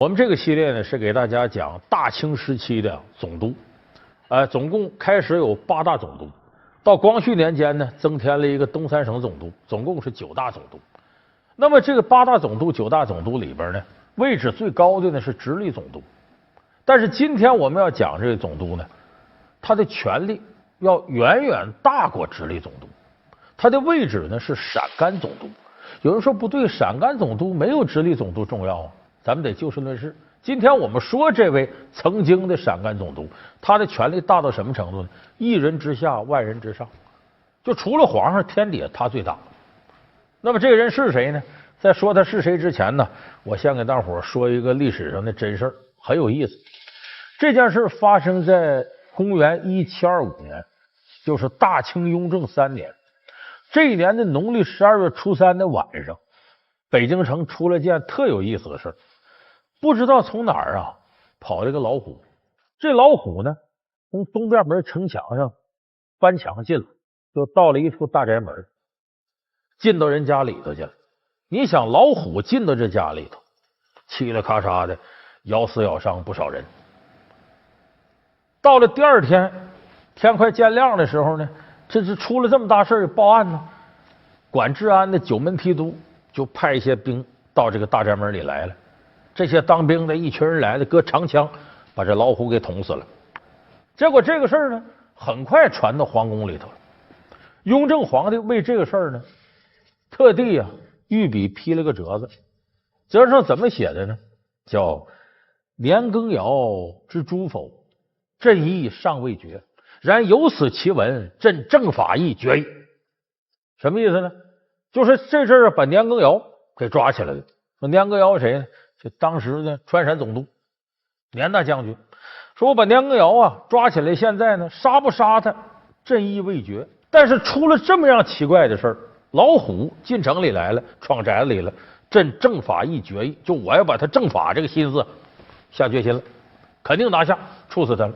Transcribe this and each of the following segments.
我们这个系列呢是给大家讲大清时期的总督，总共开始有8大总督，到光绪年间呢增添了一个东三省总督，总共是9大总督。那么这个8大总督、9大总督里边呢，位置最高的呢是直隶总督。但是今天我们要讲这个总督呢，他的权力要远远大过直隶总督，他的位置呢是陕甘总督。有人说不对，陕甘总督没有直隶总督重要啊。咱们得就事论事。今天我们说这位曾经的陕甘总督，他的权力大到什么程度呢？一人之下，万人之上，就除了皇上，天底下他最大。那么这个人是谁呢？在说他是谁之前呢，我先给大伙儿说一个历史上的真事儿，很有意思。这件事发生在公元1725年，就是大清雍正3年。这一年的农历12月初3的晚上，北京城出了件特有意思的事儿。不知道从哪儿啊跑了个老虎，这老虎呢从东边门城墙上翻墙进了，就到了一处大宅门，进到人家里头去了。你想老虎进到这家里头，嘁哩咔嚓的咬死咬伤不少人。到了第二天天快见亮的时候呢，这是出了这么大事报案呢，管治安的九门提督就派一些兵到这个大宅门里来了。这些当兵的一群人来了，搁长枪把这老虎给捅死了。结果这个事儿呢，很快传到皇宫里头了。雍正皇帝为这个事儿呢，特地御笔批了个折子，折上怎么写的呢？叫“年羹尧之诛否，朕意尚未决，然有此奇闻，朕正法意决矣。”什么意思呢？就是这事儿把年羹尧给抓起来了。说年羹尧谁呢？就当时的川陕总督年大将军。说我把年羹尧抓起来，现在呢杀不杀他，朕意未决。但是出了这么样奇怪的事儿，老虎进城里来了，闯宅子里了，朕正法意决议，就我要把他正法这个心思下决心了，肯定拿下，处死他了。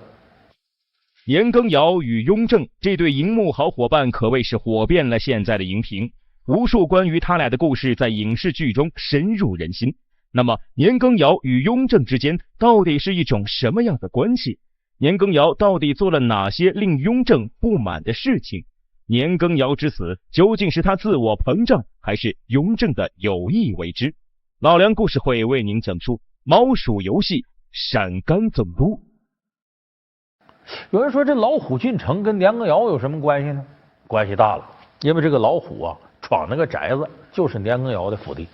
年羹尧与雍正这对荧幕好伙伴可谓是火遍了现在的荧屏，无数关于他俩的故事在影视剧中深入人心。那么年羹尧与雍正之间到底是一种什么样的关系？年羹尧到底做了哪些令雍正不满的事情？年羹尧之死究竟是他自我膨胀，还是雍正的有意为之？老梁故事会为您讲述猫鼠游戏陕甘总督。有人说这老虎进城跟年羹尧有什么关系呢？关系大了，因为这个老虎闯那个宅子就是年羹尧的府邸。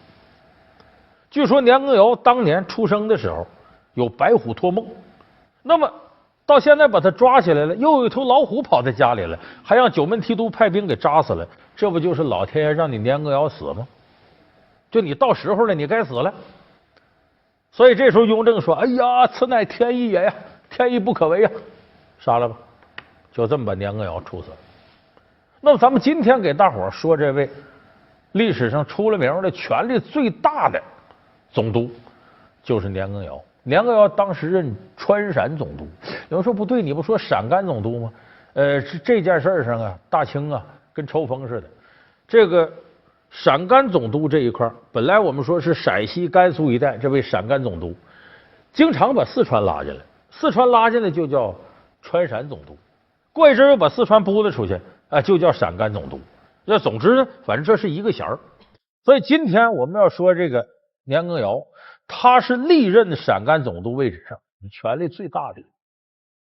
据说年羹尧当年出生的时候有白虎托梦，那么到现在把他抓起来了，又有一头老虎跑在家里了，还让九门提督派兵给扎死了，这不就是老天爷让你年羹尧死吗？就你到时候了，你该死了。所以这时候雍正说：“哎呀，此乃天意也呀，天意不可违呀，杀了吧。”就这么把年羹尧处死了。那么咱们今天给大伙说这位历史上出了名的权力最大的总督就是年羹尧。年羹尧当时任川陕总督。有人说不对，你不说陕甘总督吗？这件事上大清跟抽风似的。这个陕甘总督这一块，本来我们说是陕西甘肃一带，这位陕甘总督经常把四川拉进来，四川拉进来就叫川陕总督，过一阵又把四川拨了出去，就叫陕甘总督。那总之呢，反正这是一个衔儿。所以今天我们要说这个年羹尧，他是历任陕甘总督位置上权力最大的，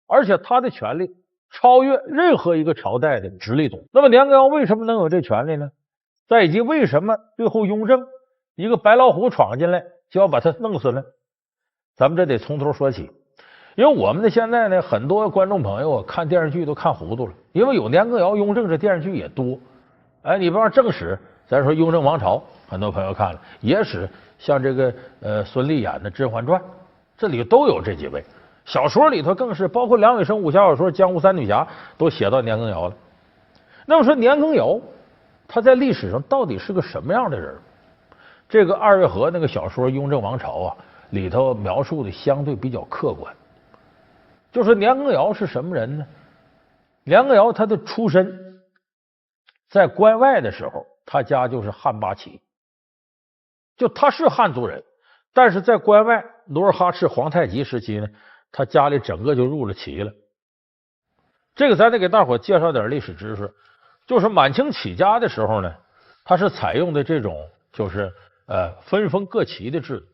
而且他的权力超越任何一个朝代的直隶总督。那么年羹尧为什么能有这权力呢？再以及为什么最后雍正一个白老虎闯进来就要把他弄死呢？咱们这得从头说起。因为我们现在呢，很多观众朋友看电视剧都看糊涂了，因为有年羹尧、雍正这电视剧也多。你比方正史，咱说雍正王朝，很多朋友看了；野史像这个孙俪演的《甄嬛传》，这里都有这几位。小说里头更是，包括梁羽生武侠小说《江湖三女侠》都写到年羹尧了。那么说年羹尧他在历史上到底是个什么样的人？这个二月河那个小说《雍正王朝》里头描述的相对比较客观。就是年羹尧是什么人呢？年羹尧他的出身在关外的时候，他家就是汉八旗，就他是汉族人，但是在关外努尔哈赤、皇太极时期呢，他家里整个就入了旗了。这个咱得给大伙介绍点历史知识，就是满清起家的时候呢，他是采用的这种就是分封各旗的制度。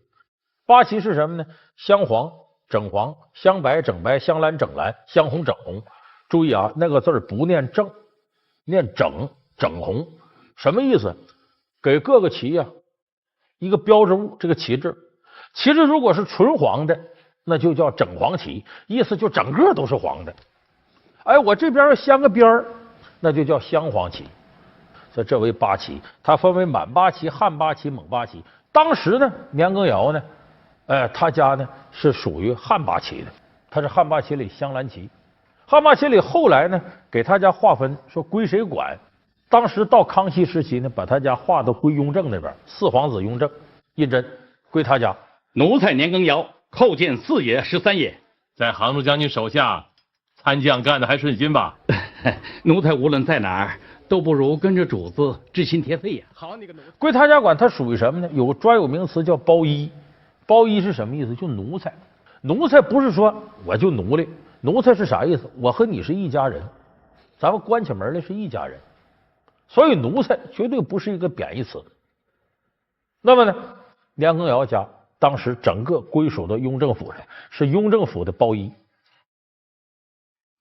八旗是什么呢？镶黄、整黄、镶白、整白、镶蓝、整蓝、镶红、整红。注意啊，那个字不念正，念整，整红。什么意思？给各个旗一个标志物，这个旗帜。旗帜如果是纯黄的，那就叫整黄旗，意思就整个都是黄的。哎，我这边要镶个边儿，那就叫镶黄旗。所以这为八旗，它分为满八旗、汉八旗、蒙八旗。当时呢，年羹尧呢，他家呢是属于汉八旗的，他是汉八旗里镶蓝旗。汉八旗里后来呢，给他家划分说归谁管。当时到康熙时期呢，把他家划到归雍正那边，四皇子雍正胤禛归他家。奴才年羹尧叩见四爷13爷。在杭州将军手下，参将干的还顺心吧？奴才无论在哪儿，都不如跟着主子知心贴肺呀。好你个奴才！归他家管，他属于什么呢？有专有名词叫包衣。包衣是什么意思？就奴才。奴才不是说我就奴隶，奴才是啥意思？我和你是一家人，咱们关起门来是一家人。所以奴才绝对不是一个贬义词。那么呢，年羹尧家当时整个归属到雍正府上，是雍正府的包衣。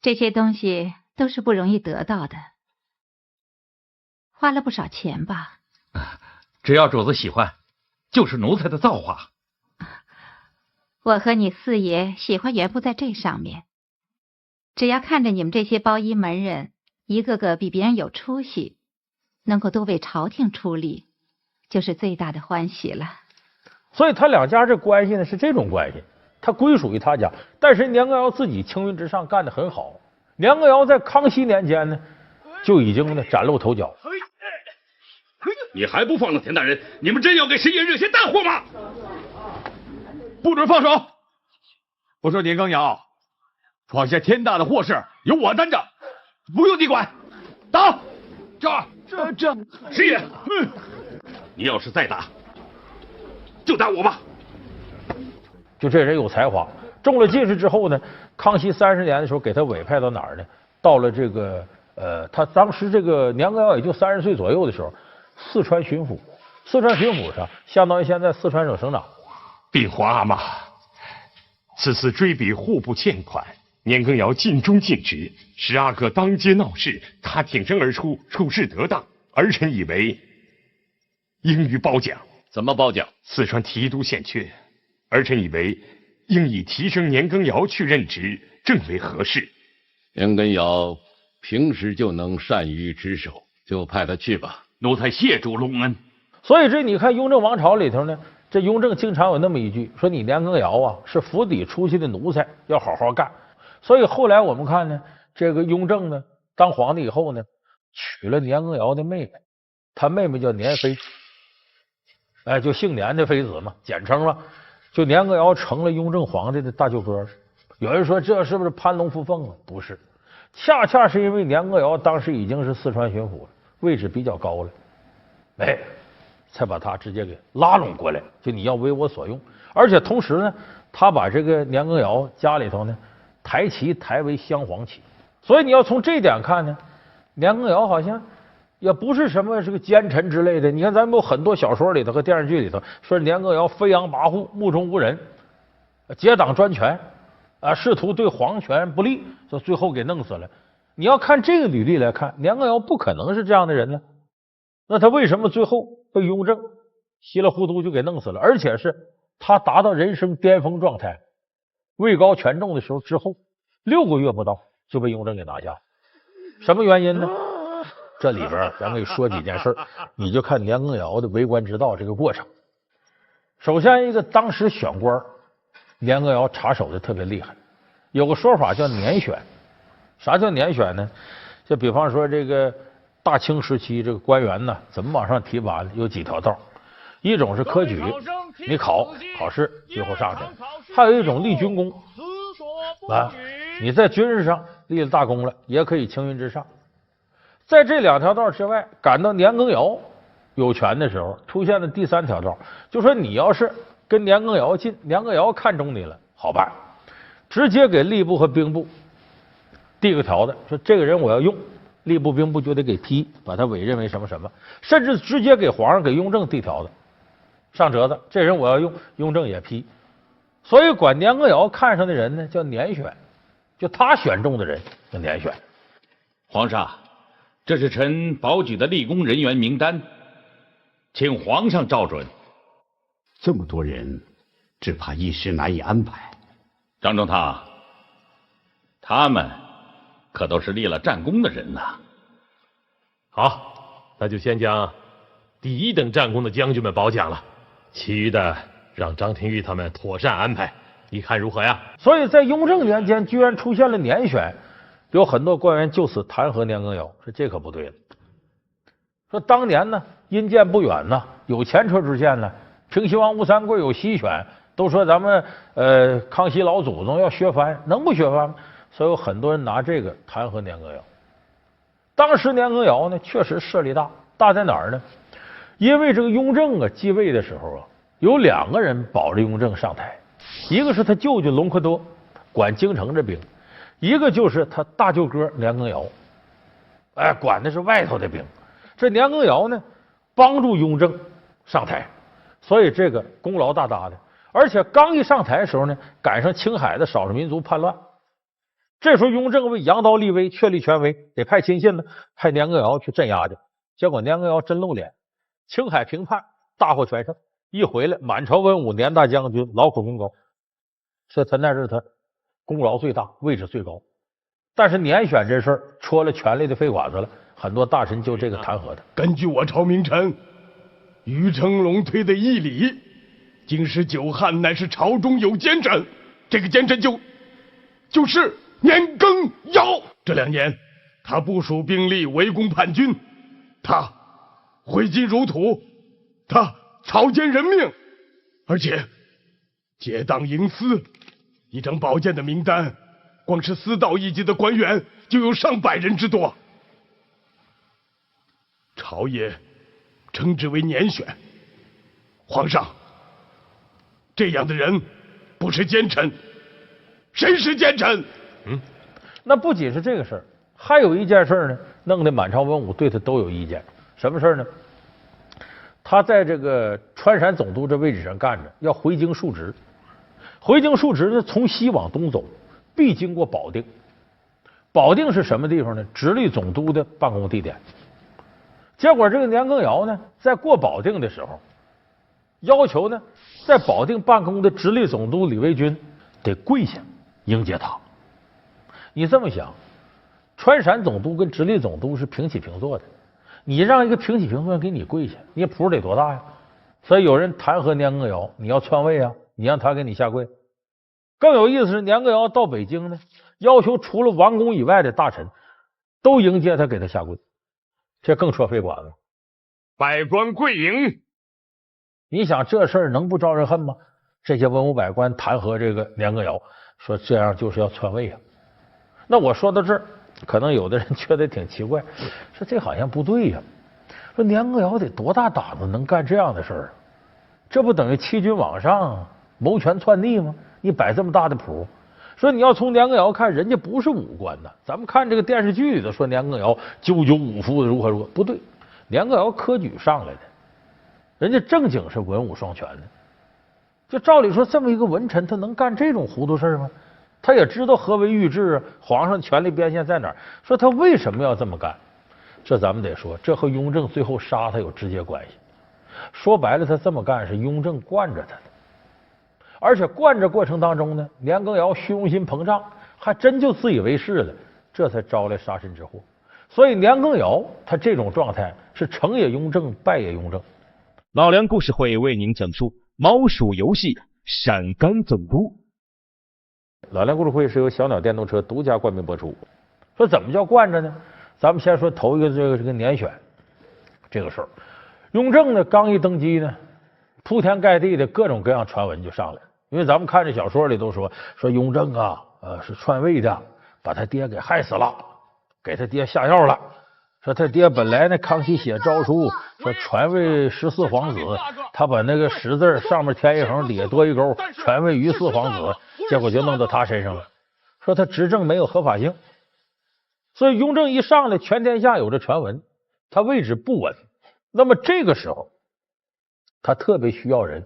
这些东西都是不容易得到的，花了不少钱吧？只要主子喜欢，就是奴才的造化。我和你四爷喜欢原不在这上面，只要看着你们这些包衣门人一个个比别人有出息，能够多为朝廷出力，就是最大的欢喜了。所以他两家这关系呢是这种关系，他归属于他家，但是年羹尧自己青云直上，干得很好。年羹尧在康熙年间呢，就已经呢崭露头角。你还不放了田大人？你们真要给10爷惹些大祸吗？不准放手！我说年羹尧，闯下天大的祸事由我担着，不用你管。打！这10爷，你要是再打，就打我吧。就这人有才华，中了进士之后呢，康熙30年的时候给他委派到哪儿呢？到了这个他当时这个年羹尧也就30岁左右的时候，四川巡抚。四川巡抚上相当于现在四川省省长。禀皇阿玛，此次追比户部欠款，年羹尧尽忠尽职，12个当街闹事，他挺身而出，处事得当，儿臣以为应予褒奖。怎么褒奖？四川提督欠缺，儿臣以为应以提升年羹尧去任职，正为合适。年羹尧平时就能善于职守，就派他去吧。奴才谢主隆恩。所以这你看雍正王朝里头呢，这雍正经常有那么一句，说你年羹尧啊是府邸出去的奴才，要好好干。所以后来我们看呢，这个雍正呢当皇帝以后呢，娶了年羹尧的妹妹，他妹妹叫年妃，就姓年的妃子嘛，简称了。就年羹尧成了雍正皇帝的大舅哥。有人说这是不是攀龙附凤啊？不是，恰恰是因为年羹尧当时已经是四川巡抚了，位置比较高了，才把他直接给拉拢过来，就你要为我所用。而且同时呢，他把这个年羹尧家里头呢抬旗抬为镶黄旗，所以你要从这点看呢，年羹尧好像也不是什么这个奸臣之类的。你看咱们有很多小说里头和电视剧里头说年羹尧飞扬跋扈、目中无人、结党专权试图对皇权不利，说最后给弄死了。你要看这个履历来看，年羹尧不可能是这样的人呢。那他为什么最后被雍正稀里糊涂就给弄死了？而且是他达到人生巅峰状态、位高权重的时候之后6个月不到就被雍正给拿下。什么原因呢？这里边咱给说几件事，你就看年羹尧的为官之道这个过程。首先，一个当时选官，年羹尧插手的特别厉害。有个说法叫年选。啥叫年选呢？就比方说这个大清时期这个官员呢怎么往上提拔呢？有几条道，一种是科举，你考试最后上去；还有一种立军功你在军事上立了大功了，也可以青云直上。在这2条道之外，赶到年羹尧有权的时候，出现了第3条道，就说你要是跟年羹尧近，年羹尧看中你了，好办，直接给吏部和兵部递个条子，说这个人我要用，吏部兵部就得给批，把他委任为什么什么，甚至直接给皇上给雍正递条子，上折子，这人我要用，雍正也批。所以管年羹尧看上的人呢叫年选，就他选中的人叫年选。皇上，这是臣保举的立功人员名单，请皇上照准。这么多人，只怕一时难以安排。张仲汤，他们可都是立了战功的人呐。好，那就先将第一等战功的将军们褒奖了，其余的让张廷玉他们妥善安排，你看如何呀？所以在雍正年间，居然出现了年选，有很多官员就此弹劾年羹尧，说这可不对了。说当年呢，阴间不远呢，有前车之鉴呢。平西王吴三桂有西选，都说咱们康熙老祖宗要削藩，能不削藩吗？所以有很多人拿这个弹劾年羹尧。当时年羹尧呢，确实势力大，大在哪儿呢？因为这个雍正啊继位的时候啊，有2个人保着雍正上台，一个是他舅舅隆科多，管京城这兵；一个就是他大舅哥年羹尧，管的是外头的兵。这年羹尧呢，帮助雍正上台。所以这个功劳大大的，而且刚一上台的时候呢，赶上青海的少数民族叛乱，这时候雍正为扬刀立威、确立权威，得派亲信呢，派年羹尧去镇压去。结果年羹尧真露脸，青海平叛，大获全胜，一回来满朝文武年大将军，劳苦功高，所以他那是他功劳最大、位置最高。但是年选这事儿戳了权力的肺管子了，很多大臣就这个弹劾他。根据我朝名臣于成龙推的义理，京师久旱乃是朝中有奸臣，这个奸臣就是年羹尧。这2年，他部署兵力围攻叛军，他挥金如土，他草菅人命，而且结党营私。一张保荐的名单，光是司道一级的官员就有上百人之多。朝野称之为年选。皇上，这样的人不是奸臣，谁是奸臣？那不仅是这个事儿，还有一件事呢，弄得满朝文武对他都有意见。什么事呢？他在这个川陕总督这位置上干着，要回京述职。回京述职呢，从西往东走，必经过保定。保定是什么地方呢？直隶总督的办公地点。结果这个年羹尧呢，在过保定的时候，要求呢，在保定办公的直隶总督李维钧得跪下迎接他。你这么想，川陕总督跟直隶总督是平起平坐的，你让一个平起平坐给你跪下，你谱得多大呀？所以有人弹劾年羹尧，你要篡位啊，你让他给你下跪。更有意思是，年羹尧到北京呢，要求除了王公以外的大臣都迎接他，给他下跪。这更戳肺管子，百官跪迎。你想这事儿能不招人恨吗？这些文武百官弹劾这个年羹尧，说这样就是要篡位啊。那我说到这儿，可能有的人觉得挺奇怪，说这好像不对呀。说年羹尧得多大胆子能干这样的事儿啊？这不等于欺君罔上、谋权篡逆吗？你摆这么大的谱。说你要从年羹尧看，人家不是武官呐。咱们看这个电视剧里头说年羹尧赳赳武夫的如何如何，不对，年羹尧科举上来的，人家正经是文武双全的。就照理说，这么一个文臣，他能干这种糊涂事吗？他也知道何为御制啊，皇上权力边线在哪儿。说他为什么要这么干？这咱们得说，这和雍正最后杀他有直接关系。说白了，他这么干是雍正惯着他的。而且惯着过程当中呢，年羹尧虚荣心膨胀，还真就自以为是了，这才招来杀身之祸。所以年羹尧他这种状态是成也雍正，败也雍正。老梁故事会为您讲述猫鼠游戏陕甘总督。老梁故事会是由小鸟电动车独家冠名播出。说怎么叫惯着呢？咱们先说头一个这个年选这个事儿。雍正呢刚一登基呢，铺天盖地的各种各样传闻就上来了。因为咱们看这小说里都说雍正啊，是篡位的，把他爹给害死了，给他爹下药了。说他爹本来呢，康熙写诏书说传位14皇子，他把那个10字上面添一横，底下多一勾，传位于4皇子，结果就弄到他身上了。说他执政没有合法性，所以雍正一上来，全天下有这传闻，他位置不稳。那么这个时候，他特别需要人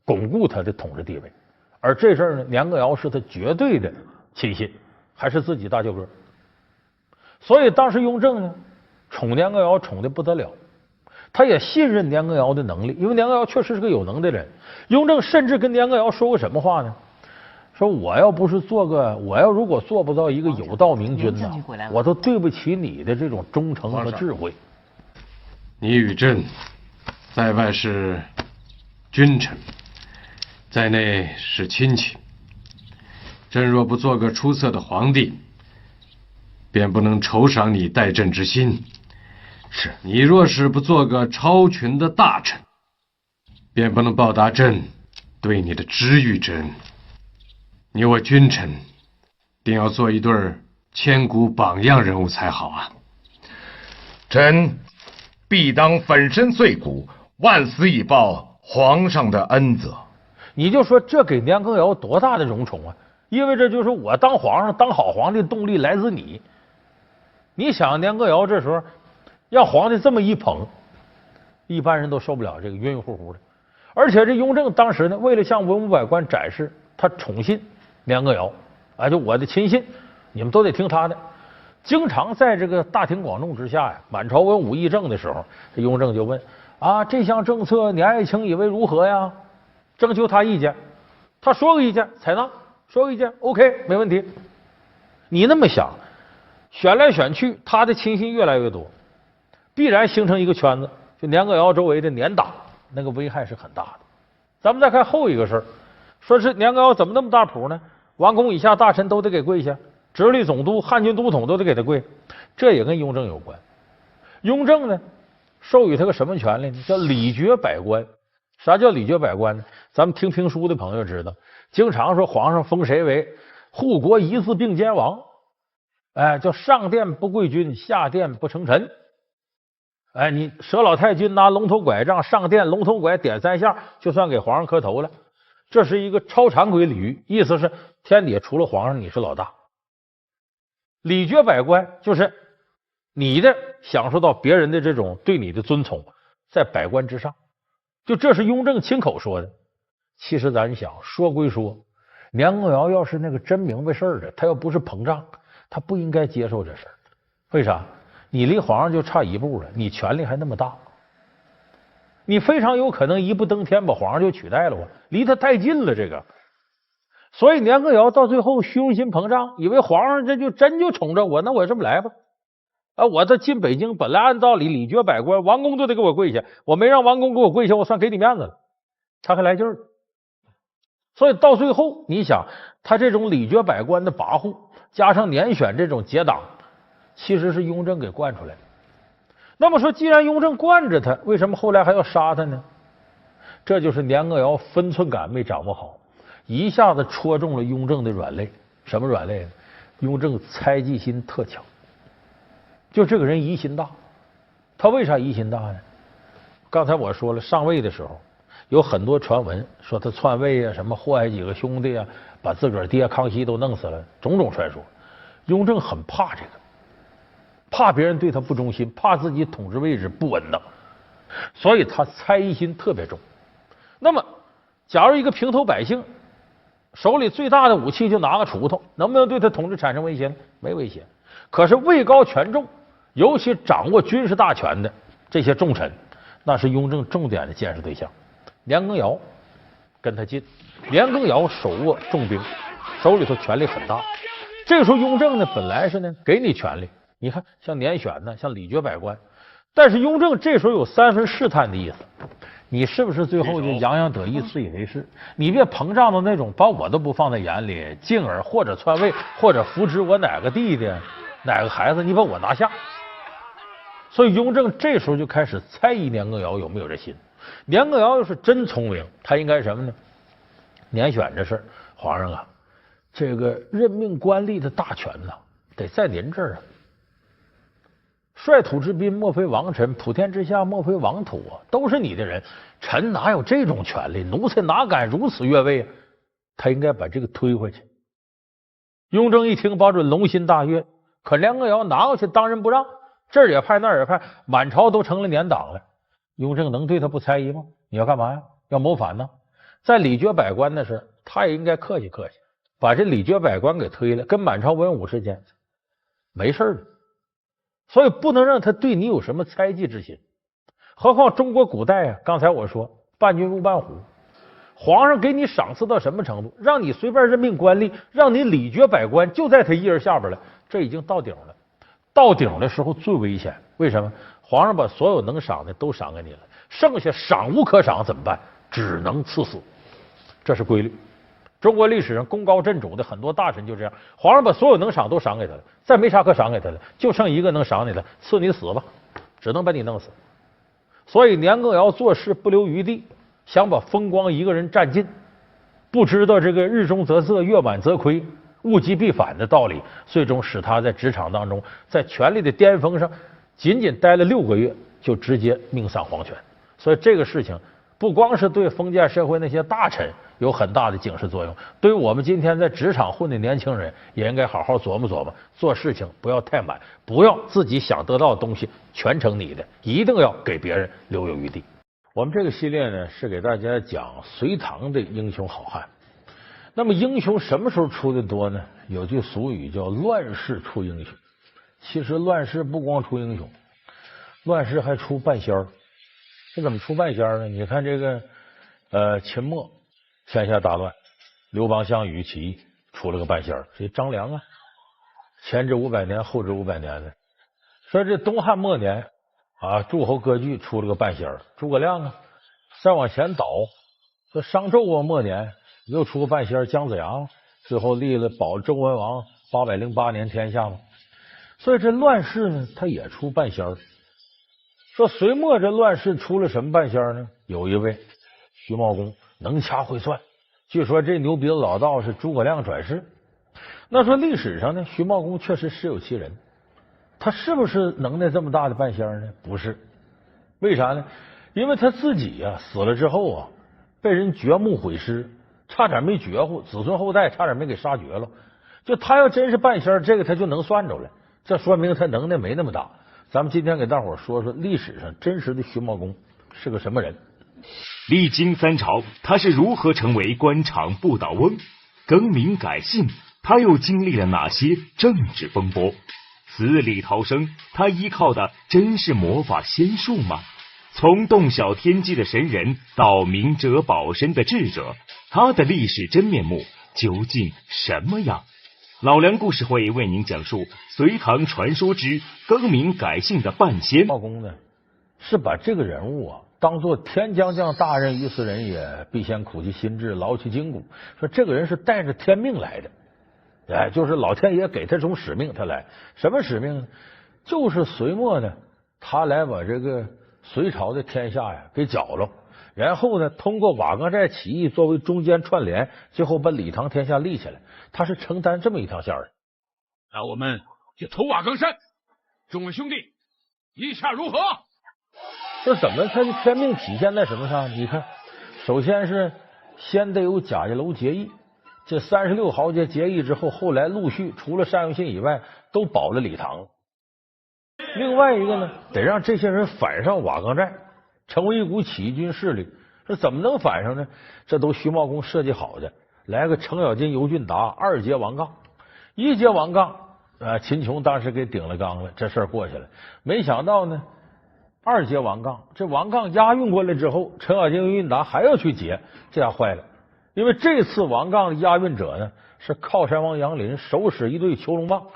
巩固他的统治地位，而这事儿呢，年羹尧是他绝对的亲信，还是自己大舅哥。所以当时雍正呢，宠年羹尧宠的不得了，他也信任年羹尧的能力，因为年羹尧确实是个有能的人。雍正甚至跟年羹尧说过什么话呢？说我要如果做不到一个有道明君呢，我都对不起你的这种忠诚和智慧。你与朕在外是君臣，在内是亲戚。朕若不做个出色的皇帝，便不能酬赏你待朕之心；是你若是不做个超群的大臣，便不能报答朕对你的知遇之恩。你我君臣，定要做一对千古榜样人物才好啊！臣必当粉身碎骨，万死以报皇上的恩泽。你就说这给年羹尧多大的荣宠啊！意味着就是我当皇上、当好皇帝动力来自你。你想年羹尧这时候让皇帝这么一捧，一般人都受不了，这个晕晕乎乎的。而且这雍正当时呢，为了向文武百官展示他宠信年羹尧，就我的亲信，你们都得听他的。经常在这个大庭广众之下呀，满朝文武议政的时候，这雍正就问这项政策你爱卿以为如何呀？征求他意见，他说个意见采纳，说个意见 OK 没问题。你那么想，选来选去，他的亲信越来越多，必然形成一个圈子，就年羹尧周围的年党，那个危害是很大的。咱们再看后一个事儿，说是年羹尧怎么那么大谱呢？王公以下大臣都得给跪下，直隶总督、汉军都统都得给他跪，这也跟雍正有关。雍正呢，授予他个什么权利呢？叫礼爵百官。啥叫礼爵百官呢？咱们听评书的朋友知道，经常说皇上封谁为护国一字并肩王，叫上殿不跪君，下殿不称臣。你佘老太君拿龙头拐杖上殿，龙头拐点3下，就算给皇上磕头了。这是一个超常规礼遇，意思是天底下除了皇上你是老大。礼爵百官就是你的享受到别人的这种对你的尊崇，在百官之上。就这是雍正亲口说的。其实咱想说归说，年羹尧要是那个真明白事儿的，他要不是膨胀，他不应该接受这事儿。为啥？你离皇上就差一步了，你权力还那么大，你非常有可能一步登天把皇上就取代了离他太近了这个。所以年羹尧到最后虚荣心膨胀，以为皇上这就真就宠着我，那我这么来吧。我这进北京本来按道理礼爵百官，王公都得给我跪下，我没让王公给我跪下，我算给你面子了，他还来劲儿。所以到最后你想，他这种礼爵百官的跋扈，加上年选这种结党，其实是雍正给惯出来的。那么说既然雍正惯着他，为什么后来还要杀他呢？这就是年羹尧分寸感没掌握好，一下子戳中了雍正的软肋。什么软肋呢？雍正猜忌心特强，就这个人疑心大。他为啥疑心大呢？刚才我说了，上位的时候有很多传闻说他篡位什么祸害几个兄弟把自个儿爹康熙都弄死了，种种传说。雍正很怕这个，怕别人对他不忠心，怕自己统治位置不稳当，所以他猜疑心特别重。那么假如一个平头百姓手里最大的武器就拿个锄头，能不能对他统治产生威胁？没威胁。可是位高权重，尤其掌握军事大权的这些重臣，那是雍正重点的监视对象。年羹尧跟他近，年羹尧手握重兵，手里头权力很大。这个时候雍正呢，本来是呢给你权力，你看像年选呢，像礼爵百官，但是雍正这时候有3分试探的意思。你是不是最后就洋洋得意、自以为是？你别膨胀到那种把我都不放在眼里，进而或者篡位，或者扶植我哪个弟弟、哪个孩子，你把我拿下。所以雍正这时候就开始猜疑年羹尧有没有这心。年羹尧要是真聪明，他应该什么呢？年选这事儿，皇上这个任命官吏的大权得在您这儿率土之滨，莫非王臣；普天之下，莫非王土啊！都是你的人，臣哪有这种权利？奴才哪敢如此越位啊？他应该把这个推回去。雍正一听，保准龙心大悦。可梁更尧拿过去当仁不让，这儿也派那儿也派，满朝都成了年党了。雍正能对他不猜疑吗？你要干嘛呀？要谋反呢？在礼绝百官的事，他也应该客气客气，把这礼绝百官给推了，跟满朝文武之间没事了。所以不能让他对你有什么猜忌之心。何况中国古代啊，刚才我说伴君如伴虎，皇上给你赏赐到什么程度？让你随便任命官吏，让你礼绝百官，就在他一人下边了，这已经到顶了。到顶的时候最危险，为什么？皇上把所有能赏的都赏给你了，剩下赏无可赏怎么办？只能赐死，这是规律。中国历史上功高震主的很多大臣就这样，皇上把所有能赏都赏给他了，再没啥可赏给他了，就剩一个能赏你的，赐你死吧，只能把你弄死。所以年羹尧做事不留余地，想把风光一个人占尽，不知道这个日中则色，月满则亏，物极必反的道理，最终使他在职场当中，在权力的巅峰上仅仅待了6个月，就直接命丧黄泉。所以这个事情不光是对封建社会那些大臣有很大的警示作用，对于我们今天在职场混的年轻人，也应该好好琢磨琢磨，做事情不要太满，不要自己想得到的东西全成你的，一定要给别人留有余地。我们这个系列呢，是给大家讲隋唐的英雄好汉。那么英雄什么时候出的多呢？有句俗语叫乱世出英雄。其实乱世不光出英雄，乱世还出半仙儿。这怎么出半仙儿呢？你看这个秦末天下大乱，刘邦项羽起义出了个半仙儿，谁？张良啊，前至500年，后至500年的。说这东汉末年啊，诸侯割据出了个半仙儿，诸葛亮啊。再往前倒，说商纣末年又出个半仙儿，姜子牙，最后立了保周文王808年天下嘛。所以这乱世呢，他也出半仙儿。说隋末这乱世出了什么半仙儿呢？有一位徐茂公能掐会算，据说这牛鼻子老道是诸葛亮转世。那说历史上呢，徐茂公确实实有其人，他是不是能耐这么大的半仙儿呢？不是。为啥呢？因为他自己啊死了之后啊，被人掘墓毁尸，差点没绝户，子孙后代差点没给杀绝了。就他要真是半仙儿，这个他就能算着了，这说明他能耐没那么大。咱们今天给大伙说说历史上真实的徐茂公是个什么人。历经3朝，他是如何成为官场不倒翁？更名改姓，他又经历了哪些政治风波？死里逃生，他依靠的真是魔法仙术吗？从洞晓天机的神人到明哲保身的智者，他的历史真面目究竟什么样？老梁故事会为您讲述隋唐传说之更名改姓的半仙。茂公呢，是把这个人物啊当做天将降大任于斯人也，必先苦其心志，劳其筋骨。说这个人是带着天命来的，哎，就是老天爷给他这种使命，他来什么使命呢？就是隋末呢，他来把这个隋朝的天下呀给搅了，然后呢，通过瓦岗寨起义作为中间串联，最后把李唐天下立起来。他是承担这么一条线的。那我们就投瓦岗山，众位兄弟，意下如何？这怎么他的天命体现在什么上？你看，首先是先得有贾家楼结义，这36豪杰结义之后，后来陆续除了单于信以外，都保了李唐。另外一个呢，得让这些人反上瓦岗寨，成为一股起义军势力。这怎么能反上呢？这都徐茂公设计好的。来个程咬金、尤俊达2节王杠，1节王杠，秦琼当时给顶了缸了，这事儿过去了。没想到呢，2节王杠，这王杠押运过来之后，程咬金、尤俊达还要去劫，这下坏了。因为这次王杠的押运者呢是靠山王杨林手使一对囚龙棒，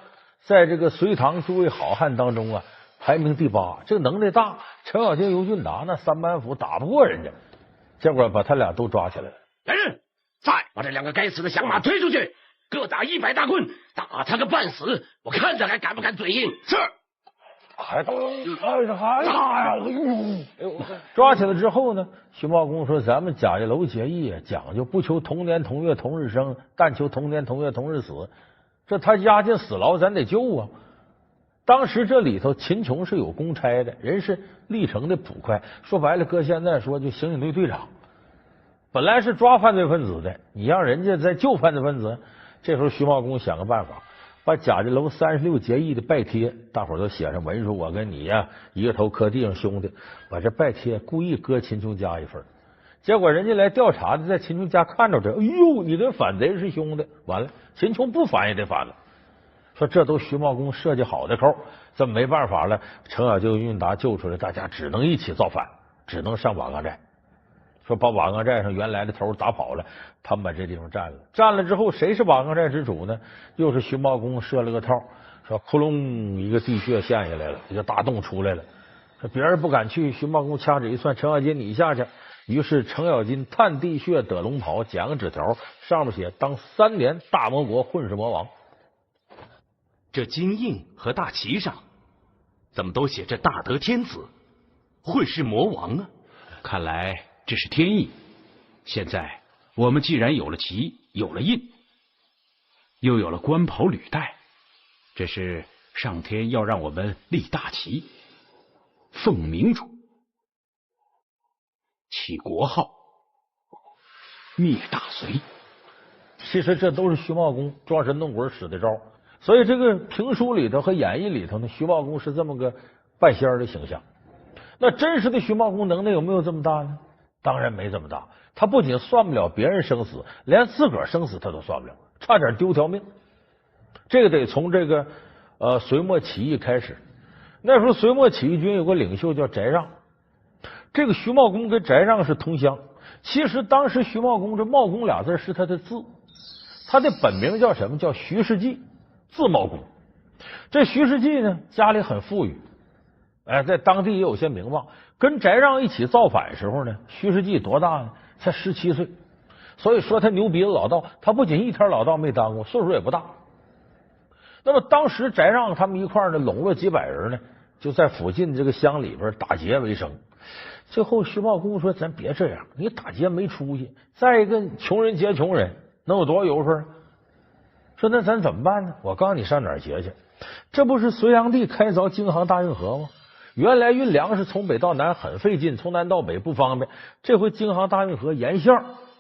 在这个隋唐诸位好汉当中啊排名第8，这个能耐大。程咬金、尤俊达那3板斧打不过人家，结果把他俩都抓起来了。来人！再把这2个该死的响马推出去，各打100大棍，打他个半死！我看他还敢不敢嘴硬？是。还打呀！抓起来之后呢，徐茂公说：“咱们贾家楼结义讲究不求同年同月同日生，但求同年同月同日死。这他押进死牢，咱得救啊！当时这里头秦琼是有公差的，人是历城的捕快，说白了，搁现在说就刑警队队长。本来是抓犯罪分子的，你让人家再救犯罪分子。这时候徐茂公想个办法，把贾家楼36结义的拜帖，大伙儿都写上文，说我跟你呀一个头磕地上兄弟，把这拜帖故意搁秦琼家一份。结果人家来调查的，在秦琼家看着这，哎呦，你跟反贼是兄弟，完了，秦琼不反也得反了。说这都徐茂公设计好的扣，这么没办法了，程咬金、韵达救出来，大家只能一起造反，只能上瓦岗寨。说把瓦岗寨上原来的头打跑了，他们把这地方占了。占了之后，谁是瓦岗寨之主呢？又是徐茂公设了个套，说窟窿一个地穴陷下来了，一个大洞出来了。说别人不敢去，徐茂公掐指一算，程咬金你下去。于是程咬金探地穴得龙袍，捡个纸条，上面写当3年大魔国混世魔王。这金印和大旗上怎么都写着大德天子、混世魔王啊？看来这是天意。现在我们既然有了旗，有了印，又有了官袍履带，这是上天要让我们立大旗，奉明主，起国号，灭大隋。其实这都是徐茂公装神弄鬼使的招。所以这个评书里头和演义里头呢，徐茂公是这么个半仙儿的形象。那真实的徐茂公能耐有没有这么大呢？当然没这么大。他不仅算不了别人生死，连自个儿生死他都算不了，差点丢条命。这个得从这个隋末起义开始。那时候隋末起义军有个领袖叫翟让，这个徐茂公跟翟让是同乡。其实当时徐茂公这茂公俩字是他的字，他的本名叫什么？叫徐世绩，字茂公。这徐世绩呢，家里很富裕，在当地也有些名望。跟翟让一起造反时候呢，徐世绩多大呢？才17岁。所以说他牛鼻子老道，他不仅一天老道没当过，岁数也不大。那么当时翟让他们一块呢，笼络几百人呢，就在附近这个乡里边打劫为生。最后徐茂公说：“咱别这样，你打劫没出息，再一个穷人劫穷人，能有多少油水？说那咱怎么办呢？我告诉你上哪儿劫去？这不是隋炀帝开凿京杭大运河吗？原来运粮食从北到南很费劲，从南到北不方便。这回京杭大运河沿线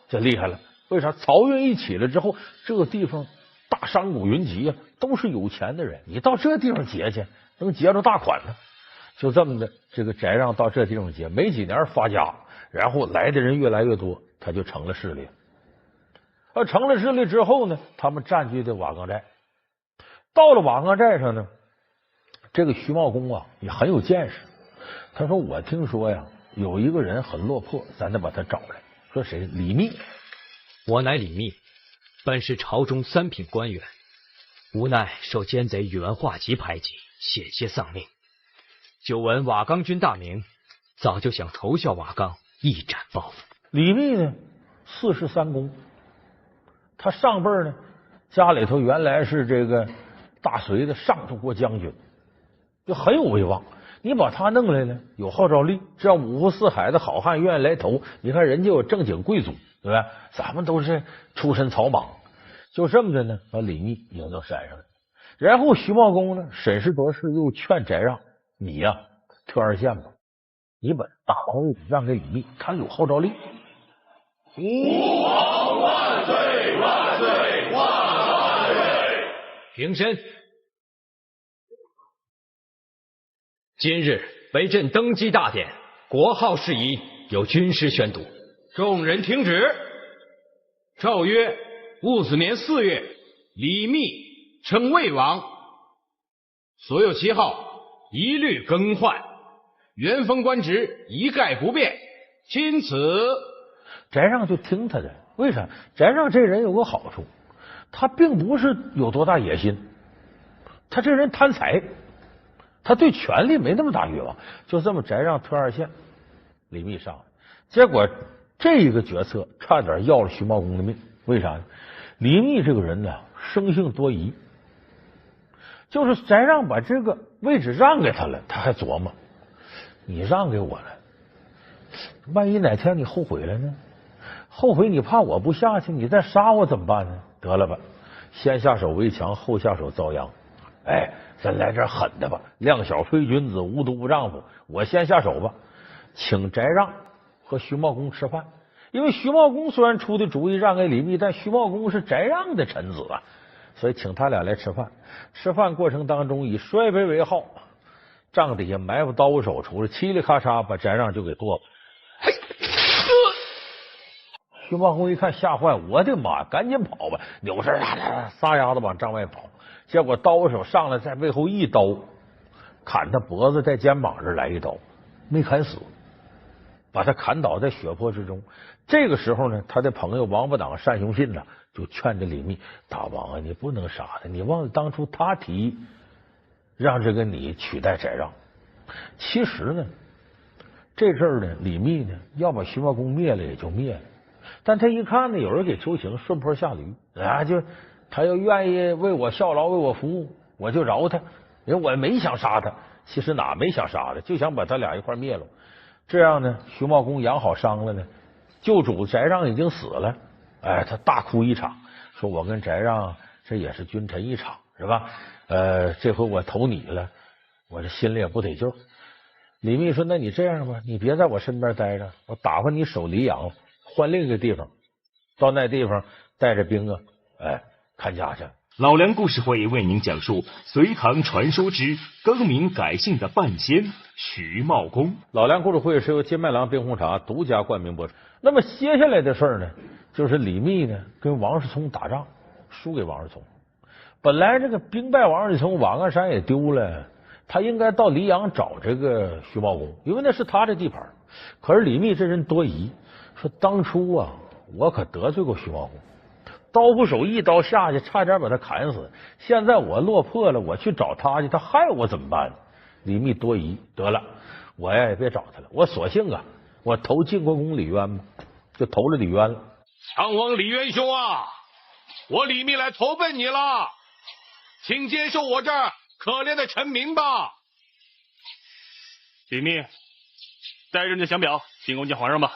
就厉害了。为啥？漕运一起来之后，这个地方大商贾云集啊，都是有钱的人。你到这地方劫去，能劫着大款呢。就这么的，这个翟让到这地方劫，没几年发家，然后来的人越来越多，他就成了势力。成了势力之后呢，他们占据的瓦岗寨。到了瓦岗寨上呢，这个徐茂公啊也很有见识。他说：“我听说呀，有一个人很落魄，咱得把他找来。”说谁？李密。我乃李密，本是朝中3品官员，无奈受奸贼宇文化及排挤，险些丧命。久闻瓦岗军大名，早就想投效瓦岗，一展抱负。李密呢，43公，他上辈呢家里头原来是这个大隋的上柱国将军，就很有威望。你把他弄来了，有号召力，这样5湖4海的好汉愿意来投。你看人家有正经贵族，对吧？咱们都是出身草莽，就这么的呢，把李密引到山上了。然后徐茂公呢，审时度势，又劝翟让。你呀，特2县吧，你把大王位让给李密，他有号召力。吾皇万岁万岁万岁！平身。今日为朕登基大典，国号事宜由军师宣读。众人听旨。诏曰：戊子年4月，李密称魏王，所有旗号一律更换，原封官职一概不变。钦此。翟让就听他的，为啥？翟让这人有个好处，他并不是有多大野心，他这人贪财，他对权力没那么大欲望。就这么翟让特2县，李密上来，结果这个决策差点要了徐茂公的命。为啥呢？李密这个人呢，生性多疑，就是翟让把这个位置让给他了，他还琢磨，你让给我了，万一哪天你后悔了呢？后悔你怕我不下去，你再杀我怎么办呢？得了吧，先下手为强，后下手遭殃。哎，咱来点狠的吧，量小非君子，无毒不丈夫，我先下手吧，请翟让和徐茂公吃饭。因为徐茂公虽然出的主意让给李密，但徐茂公是翟让的臣子啊，所以请他俩来吃饭。吃饭过程当中以摔杯为号，帐底下埋伏刀手出来，嘁里咔嚓把翟让就给剁了。徐茂公一看吓坏，我的妈，赶紧跑吧！扭身撒丫子往帐外跑，结果刀手上来在背后一刀砍他脖子，在肩膀这来一刀，没砍死，把他砍倒在血泊之中。这个时候呢，他的朋友王八党单雄信呢就劝着李密：大王啊，你不能杀他，你忘了当初他提议让这个你取代翟让。其实呢，这阵儿呢，李密呢要把徐茂公灭了也就灭了。但他一看呢，有人给求情，顺坡下驴啊，就他要愿意为我效劳，为我服务，我就饶他。因为我没想杀他，其实哪没想杀他，就想把他俩一块灭了。这样呢，徐茂公养好伤了呢，救主翟让已经死了，哎，他大哭一场，说我跟翟让这也是君臣一场，是吧？这回我投你了，我这心里也不得劲。李密说：“那你这样吧，你别在我身边待着，我打发你守黎阳。”换另一个地方，到那地方带着兵啊，哎，看家去。老梁故事会为您讲述隋唐传说之更名改姓的半仙徐茂公。老梁故事会是由金麦郎冰红茶独家冠名播出。那么接下来的事儿呢，就是李密呢跟王世充打仗，输给王世充。本来这个兵败王世充，瓦岗山也丢了，他应该到黎阳找这个徐茂公，因为那是他的地盘。可是李密这人多疑。说当初啊，我可得罪过徐茂公，刀斧手一刀下去，差点把他砍死。现在我落魄了，我去找他去，他害我怎么办？李密多疑，得了，我呀也别找他了，我索性啊，我投晋国公李渊吧，就投了李渊了。昌王李渊兄啊，我李密来投奔你了，请接受我这可怜的臣民吧。李密，带着你的降表进宫见皇上吧。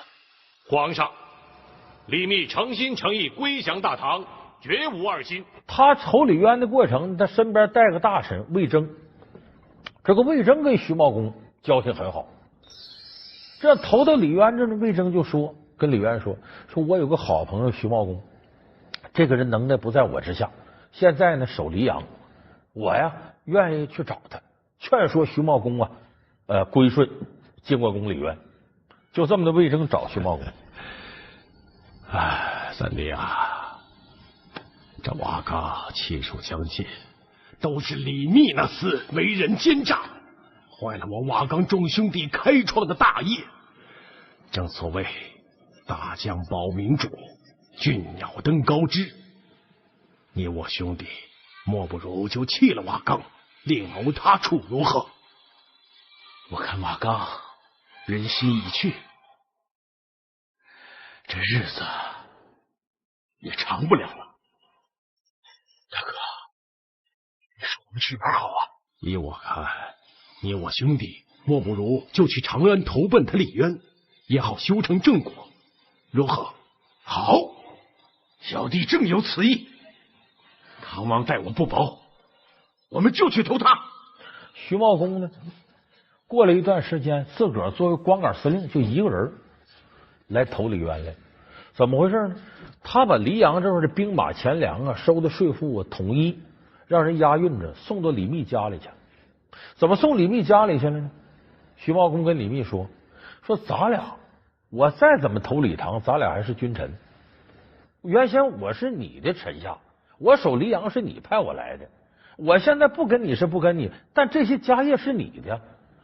皇上，李密诚心诚意归降大唐，绝无二心。他投李渊的过程，他身边带个大臣魏征，这个魏征跟徐茂公交情很好。这投到李渊这呢，魏征就说跟李渊说我有个好朋友徐茂公，这个人能耐不在我之下，现在呢守黎阳，我呀愿意去找他，劝说徐茂公啊归顺晋国公李渊。就这么的，魏征找徐茂公。哎，三弟啊，这瓦岗气数将尽，都是李密那厮为人奸诈，坏了我瓦岗众兄弟开创的大业。正所谓大将保民主，俊鸟登高枝。你我兄弟莫不如就弃了瓦岗，另谋他处，如何？我看瓦岗人心已去，这日子也长不了了。大哥，你说我们去哪儿好啊？依我看，你我兄弟莫不如就去长安投奔他李渊，也好修成正果，如何？好，小弟正有此意。唐王待我不薄，我们就去投他。徐茂公呢，过了一段时间，自个儿作为光杆司令，就一个人来投李渊来。怎么回事呢？他把黎阳这块的兵马钱粮啊、收的税赋啊，统一让人押运着送到李密家里去。怎么送李密家里去了呢？徐茂公跟李密说咱俩，我再怎么投李唐，咱俩还是君臣。原先我是你的臣下，我守黎阳是你派我来的，我现在不跟你是不跟你，但这些家业是你的。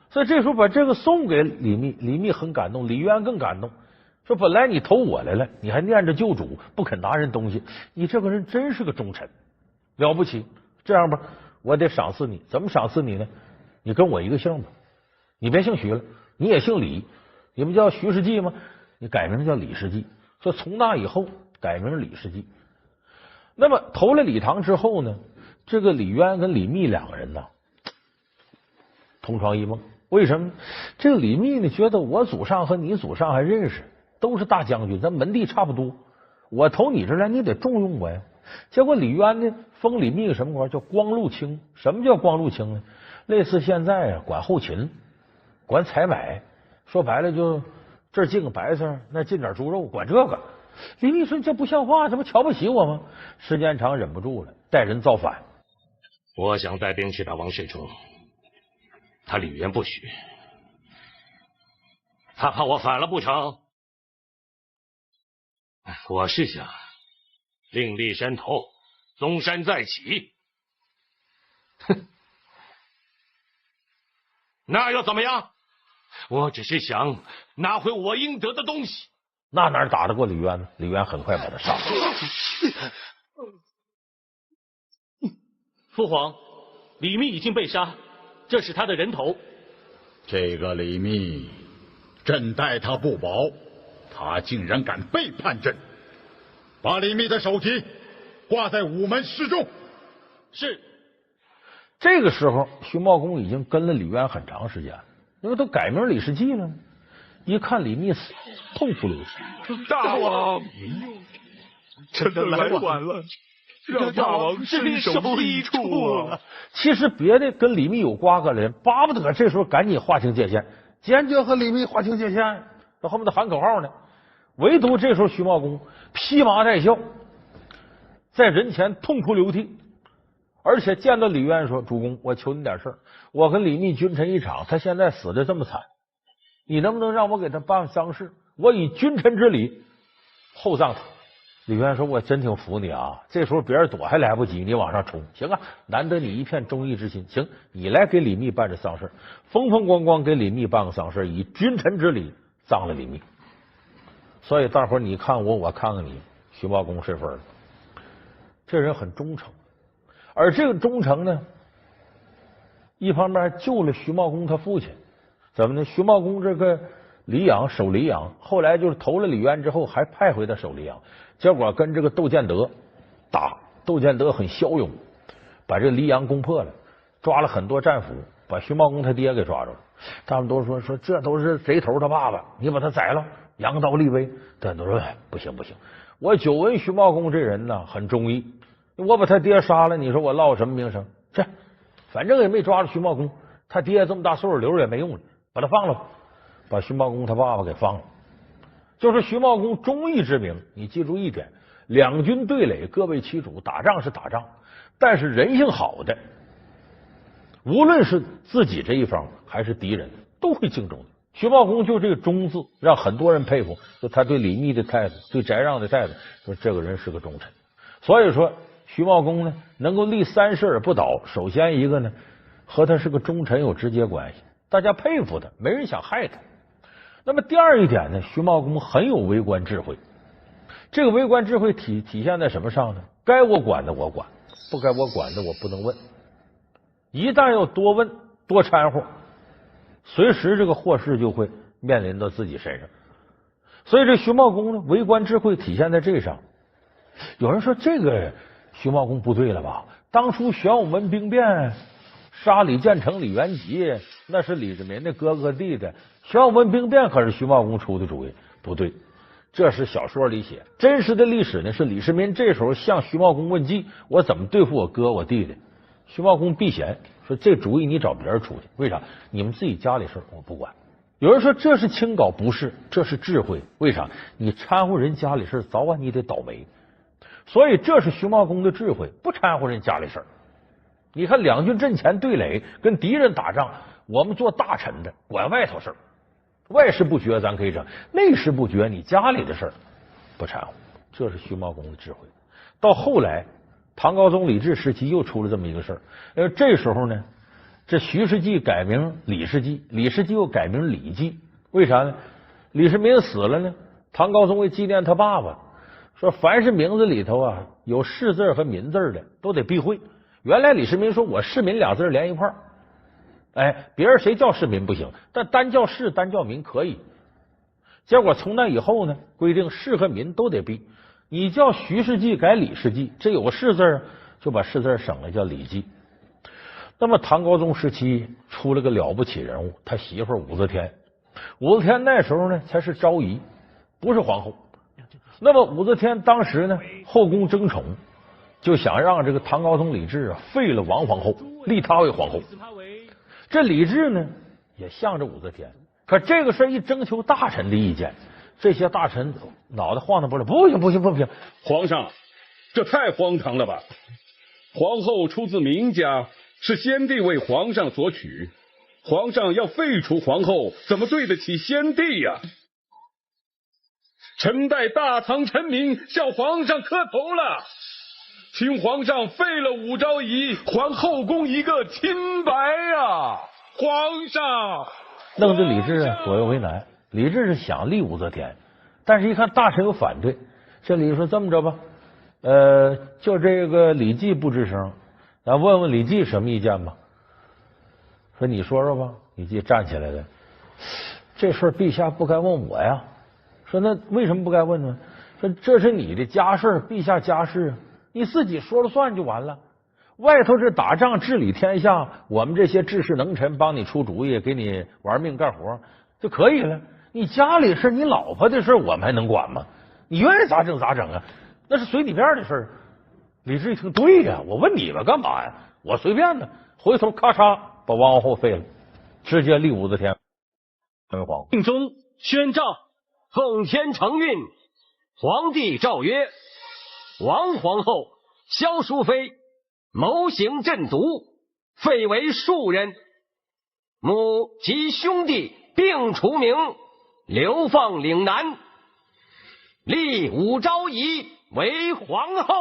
所以这时候把这个送给李密，李密很感动，李渊更感动，说本来你投我来了，你还念着旧主，不肯拿人东西，你这个人真是个忠臣，了不起。这样吧，我得赏赐你，怎么赏赐你呢？你跟我一个姓吧，你别姓徐了，你也姓李，你不叫徐世绩吗？你改名叫李世绩。说从那以后改名李世绩。那么投了李唐之后呢，这个李渊跟李密两个人呢，同床异梦。为什么？这个李密呢，觉得我祖上和你祖上还认识，都是大将军，咱门第差不多，我投你这来，你得重用我呀。结果李渊呢封李密个什么官？叫光禄卿。什么叫光禄卿呢？类似现在啊管后勤、管采买，说白了就这儿进个白菜，那进点猪肉，管这个。李密说这不像话，这不瞧不起我吗？时间长忍不住了，带人造反。我想带兵去打王世充，他李渊不许，他怕我反了不成？我是想另立山头，东山再起。哼，那又怎么样？我只是想拿回我应得的东西。那哪打得过李渊呢？李渊很快把他杀了。父皇，李密已经被杀，这是他的人头。这个李密，朕待他不薄，他竟然敢背叛朕！把李密的首级挂在午门示众。是。这个时候，徐茂公已经跟了李渊很长时间了，因为都改名李世继了。一看李密死，痛哭流涕。大王，真的来晚了，让大王身首异处啊！其实别的跟李密有瓜葛的人，巴不得这时候赶紧划清界限，坚决和李密划清界限，到后面的喊口号呢。唯独这时候徐茂公披麻戴孝，在人前痛哭流涕，而且见到李渊说：“主公，我求你点事儿，我跟李密君臣一场，他现在死的这么惨。你能不能让我给他办丧事？我以君臣之礼厚葬他。”李渊说：“我真挺服你啊！这时候别人躲还来不及，你往上冲，行啊！难得你一片忠义之心，行，你来给李密办这丧事，风风光光给李密办个丧事，以君臣之礼葬了李密。所以大伙儿你看我，我看看你，徐茂公是分了。这人很忠诚，而这个忠诚呢，一方面还救了徐茂公他父亲。怎么呢？徐茂公这个黎阳守黎阳，后来就是投了李渊之后，还派回他守黎阳，结果跟这个窦建德打，窦建德很骁勇，把这黎阳攻破了，抓了很多战俘，把徐茂公他爹给抓住了。他们都说这都是贼头他爸爸，你把他宰了，扬刀立威。但都说不行不行，我久闻徐茂公这人呢很忠义，我把他爹杀了，你说我落什么名声？这反正也没抓住徐茂公，他爹这么大岁数留着也没用了。把他放了，把徐茂公他爸爸给放了。就是徐茂公忠义之名，你记住一点：两军对垒，各为其主，打仗是打仗，但是人性好的，无论是自己这一方还是敌人，都会敬重的。徐茂公就这个忠字，让很多人佩服。就他对李密的态度，对翟让的态度，说这个人是个忠臣。所以说，徐茂公呢能够立三世而不倒，首先一个呢和他是个忠臣有直接关系。大家佩服他，没人想害他。那么第二一点呢，徐茂公很有为官智慧。这个为官智慧体现在什么上呢？该我管的我管，不该我管的我不能问。一旦要多问多掺和，随时这个祸事就会面临到自己身上。所以这徐茂公呢，为官智慧体现在这上。有人说这个徐茂公不对了吧？当初玄武门兵变杀李建成、李元吉，那是李世民的哥哥弟的。玄武门兵变可是徐茂公出的主意，不对，这是小说里写。真实的历史呢，是李世民这时候向徐茂公问计，我怎么对付我哥我弟弟？徐茂公避嫌，说这主意你找别人出去，为啥？你们自己家里事我不管。有人说这是清高，不是，这是智慧。为啥？你掺和人家里事，早晚你得倒霉。所以这是徐茂公的智慧，不掺和人家里事。你看两军阵前对垒，跟敌人打仗，我们做大臣的管外头事儿，外事不决咱可以整，内事不决，你家里的事儿不掺和，这是徐茂公的智慧。到后来唐高宗李治时期又出了这么一个事儿，因为这时候呢，这徐世继改名李世继，李世继又改名李继，为啥呢？李世民死了呢，唐高宗为纪念他爸爸，说凡是名字里头啊有世字和民字的都得避讳。原来李世民说我世民俩字连一块儿，哎，别人谁叫世民不行，但单叫世单叫民可以。结果从那以后呢，规定世和民都得避。你叫徐世继改李世继，这有个世字，就把世字省了，叫李继。那么唐高宗时期出了个了不起人物，他媳妇武则天。武则天那时候呢才是昭仪，不是皇后。那么武则天当时呢后宫争宠，就想让这个唐高宗李治啊废了王皇后，立她为皇后。这李治呢也向着武则天，可这个事一征求大臣的意见，这些大臣脑袋晃荡不了，不行！皇上，这太荒唐了吧！皇后出自名家，是先帝为皇上所娶，皇上要废除皇后，怎么对得起先帝呀？臣代大唐臣民向皇上磕头了，请皇上废了武昭仪，还后宫一个清白呀！皇上，弄得李治左右为难。李治是想立武则天，但是一看大臣有反对，这李治说这么着吧，就这个李绩不吱声，咱问问李绩什么意见吧。说你说说吧。李绩站起来了，这事陛下不该问我呀。说那为什么不该问呢？说这是你的家事，陛下家事，你自己说了算就完了。外头这打仗治理天下，我们这些治世能臣帮你出主意，给你玩命干活就可以了。你家里事，你老婆的事，我们还能管吗？你愿意咋整咋整啊，那是随你便的事。李治一听，对呀，我问你们干嘛呀？我随便的。回头咔嚓把王皇后废了，直接立武则天为皇后。令中宣诏，奉天承运，皇帝诏曰：王皇后萧淑妃谋行鸩毒，废为庶人，母及兄弟并除名，流放岭南，立武昭仪为皇后。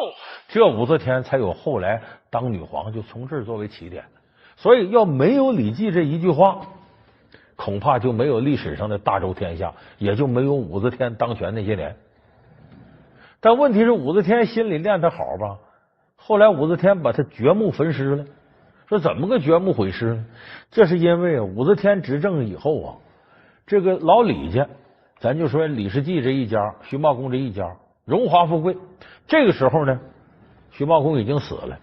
这武则天才有后来当女皇，就从这儿作为起点。所以要没有李绩这一句话，恐怕就没有历史上的大周天下，也就没有武则天当权那些年。但问题是武则天心里念他好吧，后来武则天把他掘墓焚尸了。说怎么个掘墓毁尸呢？这是因为武则天执政以后啊，这个老李家，咱就说李世继这一家，徐茂公这一家荣华富贵。这个时候呢，徐茂公已经死了，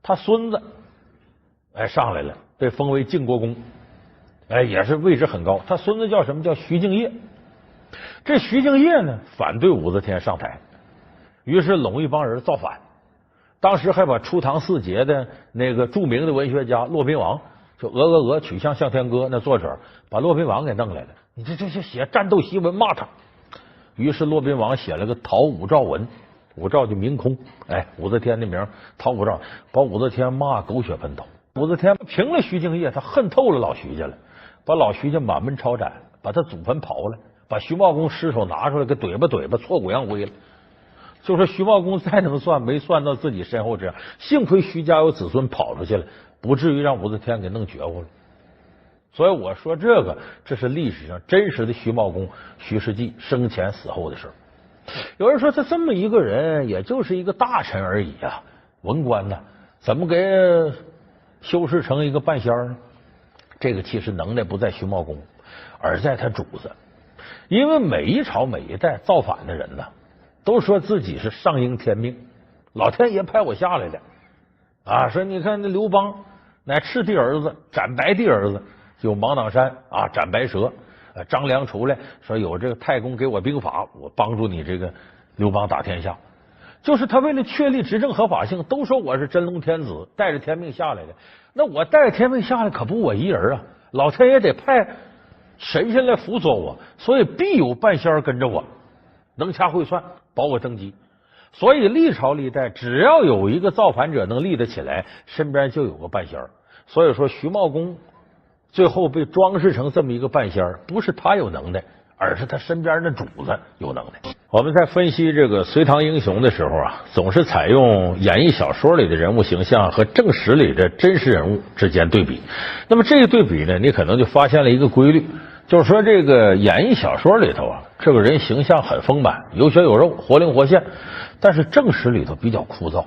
他孙子上来了，被封为晋国公，也是位置很高。他孙子叫什么？叫徐敬业。这徐敬业呢，反对武则天上台，于是拢一帮人造反。当时还把初唐四杰的那个著名的文学家骆宾王，就鹅曲项向天歌那作者，把骆宾王给弄来了。你这写战斗檄文骂他。于是骆宾王写了个讨武曌文，武曌就明空，武则天的名，讨武曌，把武则天骂狗血喷头。武则天平了徐敬业，他恨透了老徐家了，把老徐家满门抄斩，把他祖坟刨了，把徐茂公尸首拿出来给怼吧挫骨扬灰了。就说徐茂公再能算，没算到自己身后这样，幸亏徐家有子孙跑出去了，不至于让武则天给弄绝乎了。所以我说这是历史上真实的徐茂公徐世继生前死后的事。有人说他这么一个人也就是一个大臣而已啊，文官呢，怎么给修饰成一个半仙呢？这个其实能耐不在徐茂公，而在他主子。因为每一朝每一代造反的人呢，都说自己是上应天命，老天爷派我下来的啊！说你看那刘邦乃赤帝儿子，斩白帝儿子，有芒砀山啊，斩白蛇。张良出来说有这个太公给我兵法，我帮助你这个刘邦打天下。就是他为了确立执政合法性，都说我是真龙天子，带着天命下来的。那我带着天命下来可不我一人啊，老天爷得派神仙来辅佐我，所以必有半仙跟着我，能掐会算，保我登基。所以历朝历代只要有一个造反者能立得起来，身边就有个半仙。所以说徐茂公最后被装饰成这么一个半仙，不是他有能耐，而是他身边的主子有能耐。我们在分析这个隋唐英雄的时候啊，总是采用演义小说里的人物形象和正史里的真实人物之间对比。那么这个对比呢，你可能就发现了一个规律，就是说这个演义小说里头啊，这个人形象很丰满，有血有肉，活灵活现，但是正史里头比较枯燥，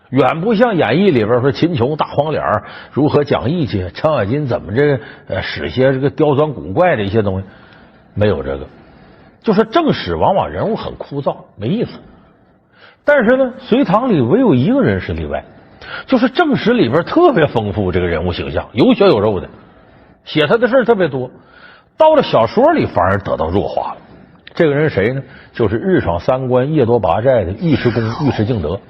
远不像演义里边说秦琼大黄脸如何讲义气，程咬金怎么使些这个刁钻古怪的一些东西，没有这个。就是正史往往人物很枯燥没意思，但是呢隋唐里唯有一个人是例外，就是正史里边特别丰富，这个人物形象有血有肉的，写他的事特别多，到了小说里反而得到弱化了。这个人谁呢？就是日闯三关夜夺八寨的尉迟恭尉迟敬德。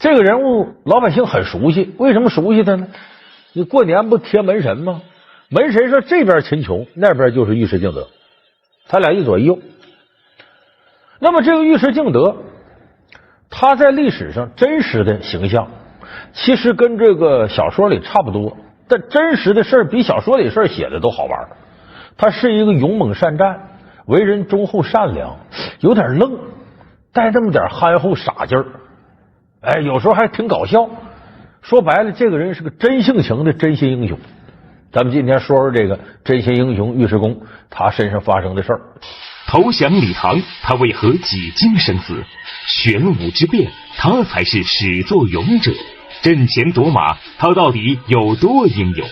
这个人物老百姓很熟悉，为什么熟悉他呢？你过年不贴门神吗？门神说这边秦琼，那边就是尉迟敬德，他俩一左一右。那么这个尉迟敬德，他在历史上真实的形象，其实跟这个小说里差不多，但真实的事比小说里事写的都好玩。他是一个勇猛善战，为人忠厚善良，有点愣，带这么点憨厚傻劲儿。哎，有时候还挺搞笑。说白了，这个人是个真性情的真心英雄。咱们今天说说这个真心英雄尉迟恭，他身上发生的事儿。投降李唐，他为何几经生死？玄武之变，他才是始作俑者。阵前夺马，他到底有多英勇？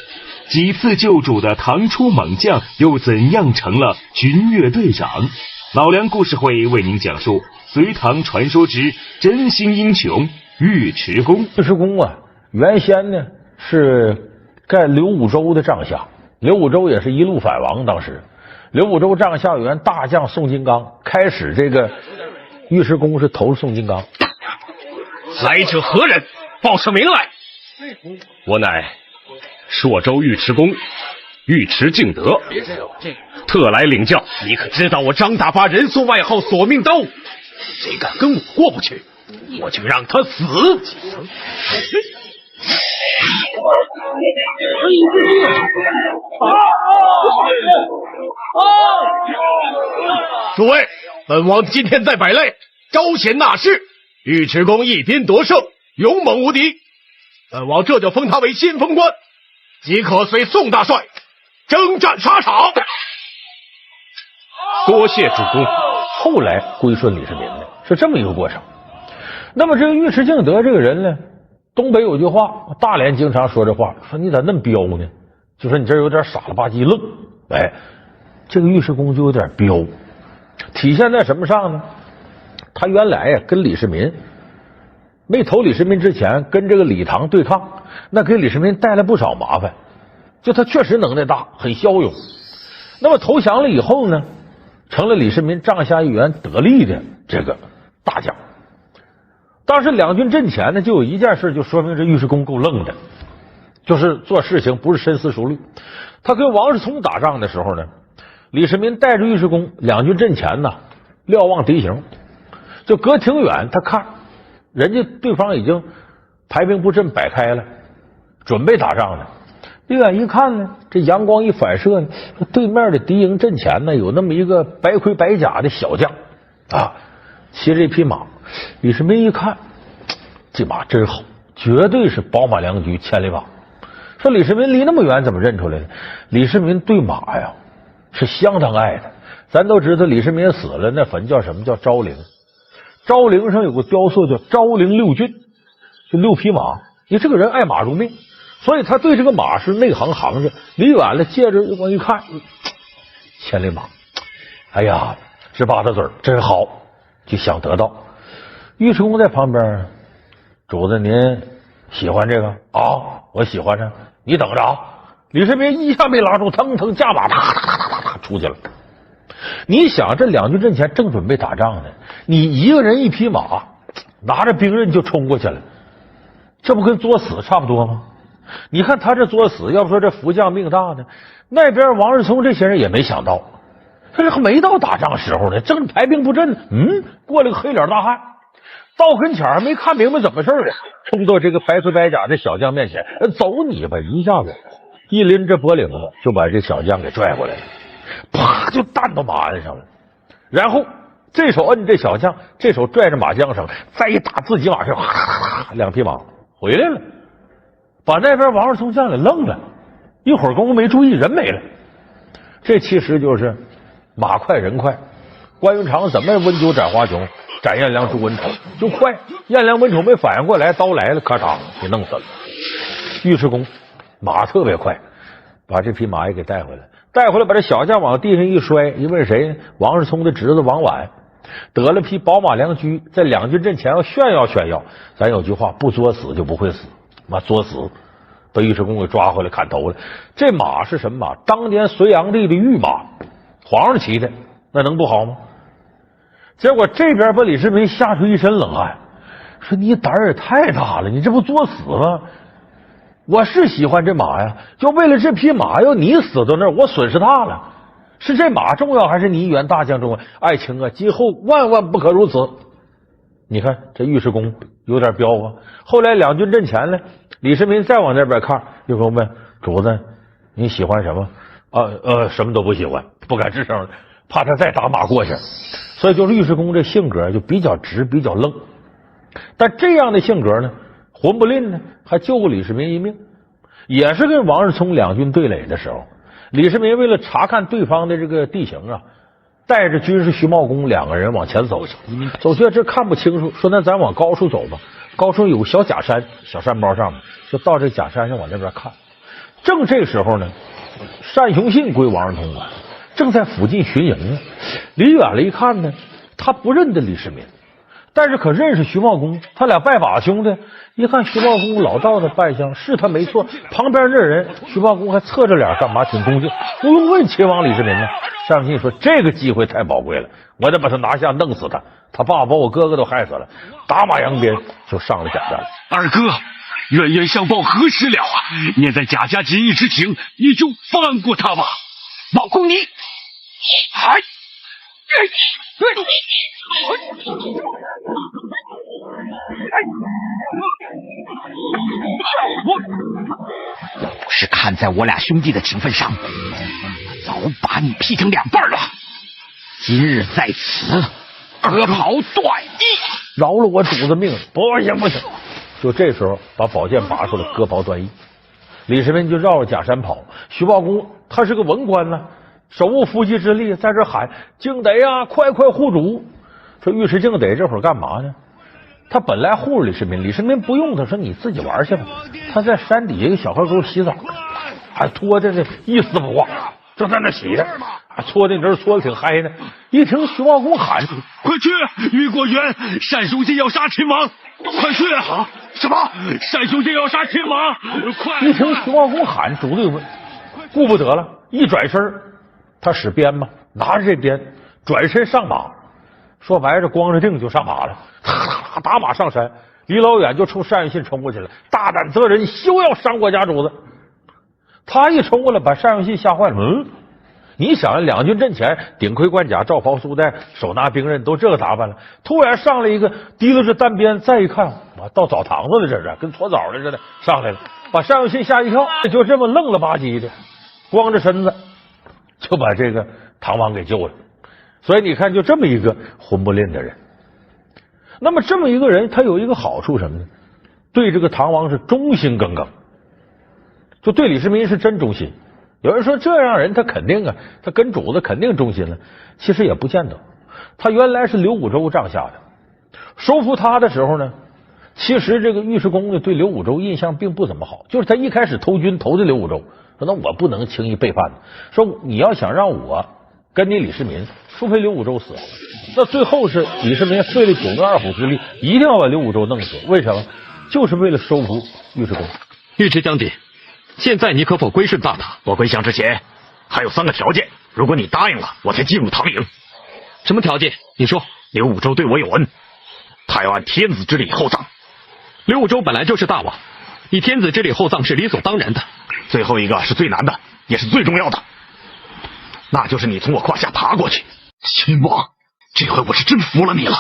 几次救主的唐初猛将，又怎样成了军乐队长？老梁故事会为您讲述隋唐传说之真心英雄尉迟恭。尉迟恭啊，原先呢是盖刘武周的帐下，刘武周也是一路反王。当时刘武周帐下有员大将宋金刚，开始这个尉迟恭是投宋金刚。来者何人？报上名来。我乃朔州尉迟恭，尉迟敬德，特来领教。你可知道我张大发人送外号索命刀？谁敢跟我过不去，我就让他死。诸位，本王今天在百擂招贤纳士，尉迟恭一边夺胜，勇猛无敌，本王这就封他为先锋官，即可随宋大帅征战沙场。多谢主公。后来归顺李世民的是这么一个过程。那么这个尉迟敬德这个人呢，东北有句话，大连经常说这话，说你咋那么彪呢？就说你这有点傻了吧唧愣。哎，这个尉迟恭就有点彪，体现在什么上呢？他原来呀跟李世民没投李世民之前，跟这个李唐对抗，那给李世民带来不少麻烦。就他确实能耐大，很骁勇。那么投降了以后呢，成了李世民帐下一员得力的这个大将。当时两军阵前呢，就有一件事，就说明这尉迟恭够愣的，就是做事情不是深思熟虑。他跟王世充打仗的时候呢，李世民带着尉迟恭，两军阵前呢瞭望敌形，就隔挺远，他看人家对方已经排兵布阵摆开了，准备打仗呢。离远一看呢，这阳光一反射呢，对面的敌营阵前呢有那么一个白盔白甲的小将啊，骑着一匹马。李世民一看，这马真好，绝对是宝马良驹千里马。说李世民离那么远怎么认出来呢？李世民对马呀是相当爱的。咱都知道李世民死了，那坟叫什么？叫昭陵。昭陵上有个雕塑叫昭陵六骏，就6匹马。你这个人爱马如命，所以他对这个马是内行行家。离远了借着光一看，千里马，哎呀，直巴他嘴儿，真好，就想得到。尉迟恭在旁边，主子您喜欢这个啊？我喜欢这，你等着啊！李世民一下没拉住，腾腾驾马，啪出去了。你想，这两军阵前正准备打仗呢，你一个人一匹马，拿着兵刃就冲过去了，这不跟作死差不多吗？你看他这作死，要不说这福将命大呢，那边王世充这些人也没想到，这还没到打仗时候呢，正排兵布阵，过来个黑脸大汉。到跟前还没看明白怎么事呢，冲到这个白盔白甲的小将面前，走你吧！一下子一拎着脖领子就把这小将给拽过来了，啪就弹到马鞍上了。然后这手摁这小将，这手拽着马缰绳，再一打自己马上，两匹马回来了，把那边王世充将领愣了，一会儿功夫没注意，人没了。这其实就是马快人快。关云长怎么温酒斩华雄？斩颜良诛文丑就快，颜良文丑没反应过来，刀来了，咔嚓给弄死了。尉迟恭马特别快，把这匹马也给带回来，把这小将往地上一摔，一问谁？王世充的侄子王绾得了匹宝马良驹，在两军阵前要炫耀炫耀。咱有句话，不作死就不会死，妈作死被尉迟恭给抓回来砍头了。这马是什么马？当年隋炀帝的御马，皇上骑的，那能不好吗？结果这边把李世民吓出一身冷汗，说你胆儿也太大了，你这不作死吗？我是喜欢这马呀，就为了这匹马，要你死到那儿，我损失大了。是这马重要，还是你一员大将重要？爱卿啊，今后万万不可如此。你看这尉迟恭有点彪啊。后来两军阵前呢，李世民再往那边看，尉迟恭问主子，你喜欢什么？什么都不喜欢，不敢吱声，怕他再打马过去。所以就是尉迟恭这性格就比较直，比较愣。但这样的性格呢，浑不吝呢，还救过李世民一命。也是跟王世充两军对垒的时候，李世民为了查看对方的这个地形啊，带着军师徐茂公两个人往前走，走去这看不清楚，说那咱往高处走吧。高处有个小假山，小山包上面，就到这假山上往那边看。正这时候呢，单雄信归王世充管，正在附近巡营呢。离远了一看呢，他不认得李世民，但是可认识徐茂公，他俩拜把兄弟。一看徐茂公老道的扮相，是他没错。旁边这人，徐茂公还侧着脸干嘛？挺恭敬，不用问亲王李世民呢。单雄信说：“这个机会太宝贵了，我得把他拿下，弄死他。他爸把我哥哥都害死了。”打马扬鞭就上了假山。二哥，冤冤相报何时了啊？念在贾家锦衣之情，你就放过他吧。老公你，要是看在我俩兄弟的情分上，早把你劈成两半了。今日在此，割袍断义，饶了我主子命！不行不行！就这时候把宝剑拔出来，割袍断义。李世民就绕着假山跑。徐茂公他是个文官呢，手无缚鸡之力，在这喊：“敬得呀，快快护主！”说尉迟敬得这会儿干嘛呢？他本来护着李世民，李世民不用他，说你自己玩去吧。他在山底下一个小河沟洗澡，还拖着这一丝不挂，就在那洗着，搓的人搓的挺嗨呢。一听徐茂公喊：“快去！于国元，单雄信要杀秦王，快去啊！”什么？单雄信要杀秦王？快！一听徐茂公喊，主子问，顾不得了，一转身，他使鞭嘛，拿着这鞭转身上马。说白了，光着腚就上马了，打马上山，离老远就冲单雄信冲过去了。大胆责人，休要伤我家主子！他一冲过来，把单雄信吓坏了。你想，两军阵前顶盔贯甲，罩袍束带，手拿兵刃，都这个打扮了。突然上来一个提溜着单鞭，再一看，到澡堂子了，这是跟搓澡的似的上来了，把单雄信吓一跳，就这么愣了吧唧的，光着身子就把这个唐王给救了。所以你看，就这么一个混不吝的人。那么这么一个人，他有一个好处什么呢？对这个唐王是忠心耿耿，就对李世民是真忠心。有人说这样人他肯定啊，他跟主子肯定忠心了，其实也不见得。他原来是刘武周帐下的，收服他的时候呢，其实这个尉迟恭呢对刘武周印象并不怎么好，就是他一开始投军投的刘武周，说那我不能轻易背叛的，说你要想让我跟你李世民，除非刘武周死。那最后是李世民费了九牛二虎之力，一定要把刘武周弄死。为什么？就是为了收服尉迟恭。尉迟将军，现在你可否归顺大唐？我归降之前还有3个条件，如果你答应了，我才进入唐营。什么条件？你说。刘武周对我有恩，他要按天子之礼厚葬。刘武周本来就是大王，以天子之礼厚葬是理所当然的。最后一个是最难的，也是最重要的，那就是你从我胯下爬过去。秦王，这回我是真服了你了，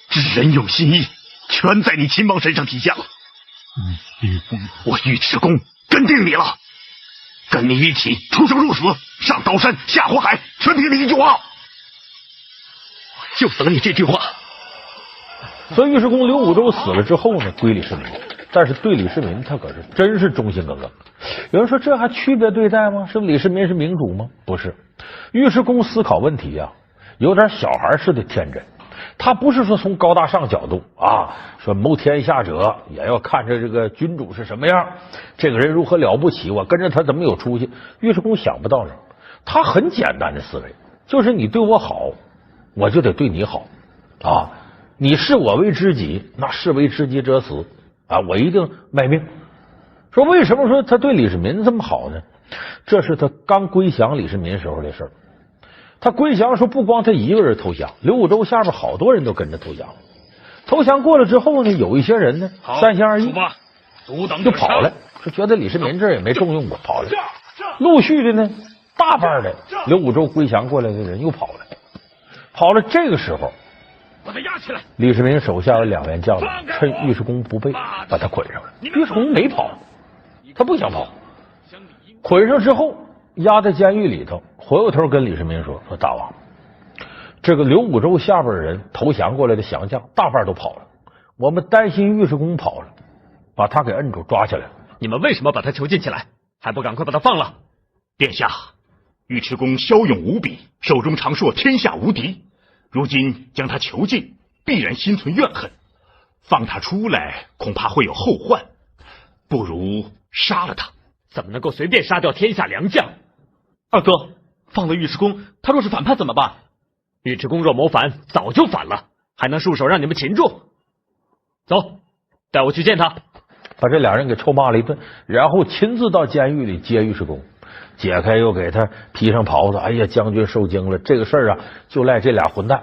知人有心意，全在你秦王身上体现了。我尉迟恭跟定你了，跟你一起出生入死，上刀山下火海，全凭你一句话。就等你这句话。所以尉迟恭刘武周死了之后呢，归李世民，但是对李世民他可是真是忠心耿耿。有人说这还区别对待吗？是李世民是明主吗？不是，尉迟恭思考问题啊，有点小孩似的天真。他不是说从高大上角度啊，说谋天下者也要看着这个君主是什么样，这个人如何了不起，我跟着他怎么有出息。尉迟恭想不到呢，他很简单的思维，就是你对我好，我就得对你好啊！你视我为知己，那视为知己者死啊！我一定卖命。说为什么说他对李世民这么好呢？这是他刚归降李世民时候的事儿。他归降说不光他一个人投降，刘武周下面好多人都跟着投降。投降过了之后呢，有一些人呢三心二意，就跑了，说觉得李世民这也没重用我，跑了。陆续的呢，大半的刘武周归降过来的人又跑了。这个时候，把他压起来。李世民手下有2员将领，趁尉迟恭不备，把他捆上了。尉迟恭没跑，他不想跑。捆上之后，压在监狱里头，回过头跟李世民说：“大王，这个刘武周下边的人投降过来的降将，大半都跑了。我们担心尉迟恭跑了，把他给摁住，抓起来。你们为什么把他囚禁起来？还不赶快把他放了？”殿下，尉迟恭骁勇无比，手中常说天下无敌。如今将他囚禁，必然心存怨恨，放他出来恐怕会有后患，不如杀了他。怎么能够随便杀掉天下良将？二哥，放了尉迟恭，他若是反叛怎么办？尉迟恭若谋反，早就反了，还能束手让你们擒住？走，带我去见他。把这2人给臭骂了一顿，然后亲自到监狱里接尉迟恭，解开又给他披上袍子。哎呀，将军受惊了，这个事儿啊，就赖这俩混蛋，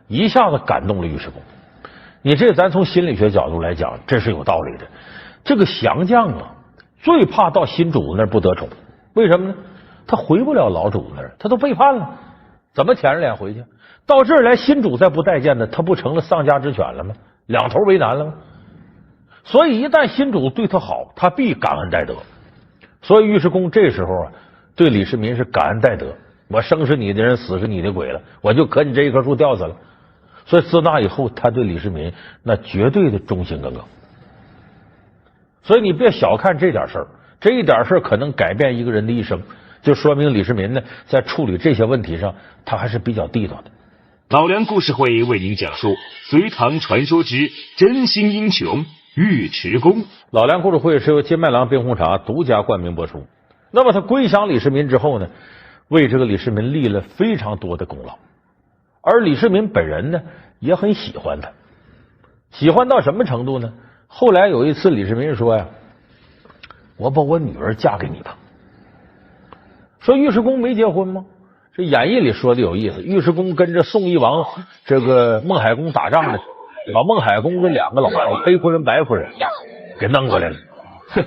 一下子感动了尉迟恭。你这咱从心理学角度来讲，这是有道理的。这个降将啊，最怕到新主子那儿不得宠，为什么呢？他回不了老主子那儿，他都背叛了，怎么舔着脸回去？到这儿来，新主再不待见他，他不成了丧家之犬了吗？两头为难了吗？所以一旦新主对他好，他必感恩戴德。所以尉迟恭这时候啊，对李世民是感恩戴德。我生是你的人，死是你的鬼了，我就搁你这一棵树吊死了。所以自那以后，他对李世民那绝对的忠心耿耿。所以你别小看这点事儿，这一点事儿可能改变一个人的一生，就说明李世民呢在处理这些问题上，他还是比较地道的。老梁故事会为您讲述隋唐传说之真心英雄尉迟恭。老梁故事会是由金麦郎冰红茶独家冠名播出。那么他归降李世民之后呢，为这个李世民立了非常多的功劳，而李世民本人呢也很喜欢他，喜欢到什么程度呢？后来有一次李世民说呀：“我把我女儿嫁给你吧。”说尉迟恭没结婚吗？这演义里说的有意思，尉迟恭跟着宋义王这个孟海公打仗呢，把孟海公跟2个老婆黑夫人白夫人给弄过来了。哼，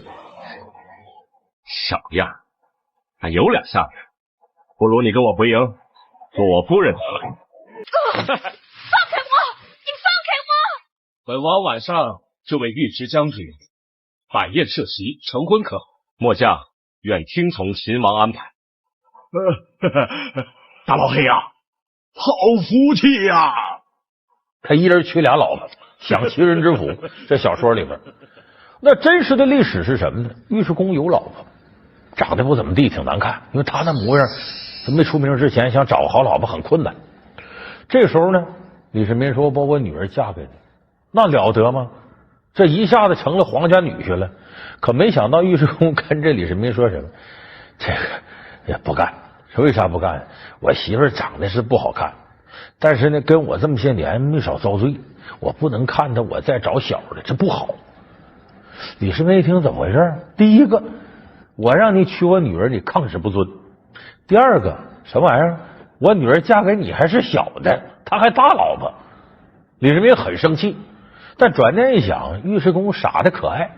小样，还有2下子，不如你跟我回营做我夫人得了。放开我！你放开我！本王晚上就为尉迟将军摆宴设席，成婚可好？末将愿听从秦王安排。大老黑呀，好福气呀！他一人娶2老婆，享齐人之福。这小说里边，那真实的历史是什么呢？尉迟恭有老婆，长得不怎么地，挺难看，因为他那模样，他没出名之前想找个好老婆很困难。这时候呢，李世民说：“我把我女儿嫁给你。”那了得吗？这一下子成了皇家女婿了。可没想到尉迟恭跟这李世民说什么？这个也不干。说为啥不干？我媳妇长得是不好看，但是呢，跟我这么些年没少遭罪，我不能看她我再找小的，这不好。李世民一听怎么回事？第一个，我让你娶我女儿，你抗旨不遵；第二个，什么玩意儿？我女儿嫁给你还是小的，她还大老婆。李世民很生气，但转念一想，尉迟恭傻的可爱，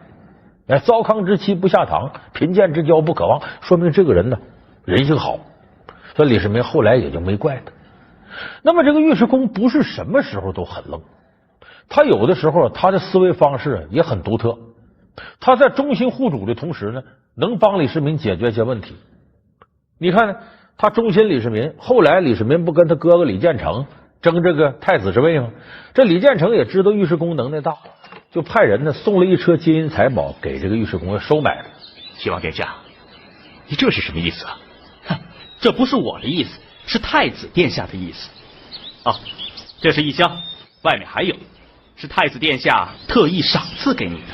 糟糠之妻不下堂，贫贱之交不可忘，说明这个人呢人性好。所以李世民后来也就没怪他。那么这个尉迟恭不是什么时候都很愣，他有的时候他的思维方式也很独特。他在忠心护主的同时呢，能帮李世民解决一些问题。你看他忠心李世民，后来李世民不跟他哥哥李建成争这个太子之位吗？这李建成也知道尉迟恭能耐大，就派人呢送了一车金银财宝给这个尉迟恭收买了。齐王殿下，你这是什么意思啊？这不是我的意思，是太子殿下的意思。哦，这是一箱，外面还有，是太子殿下特意赏赐给你的。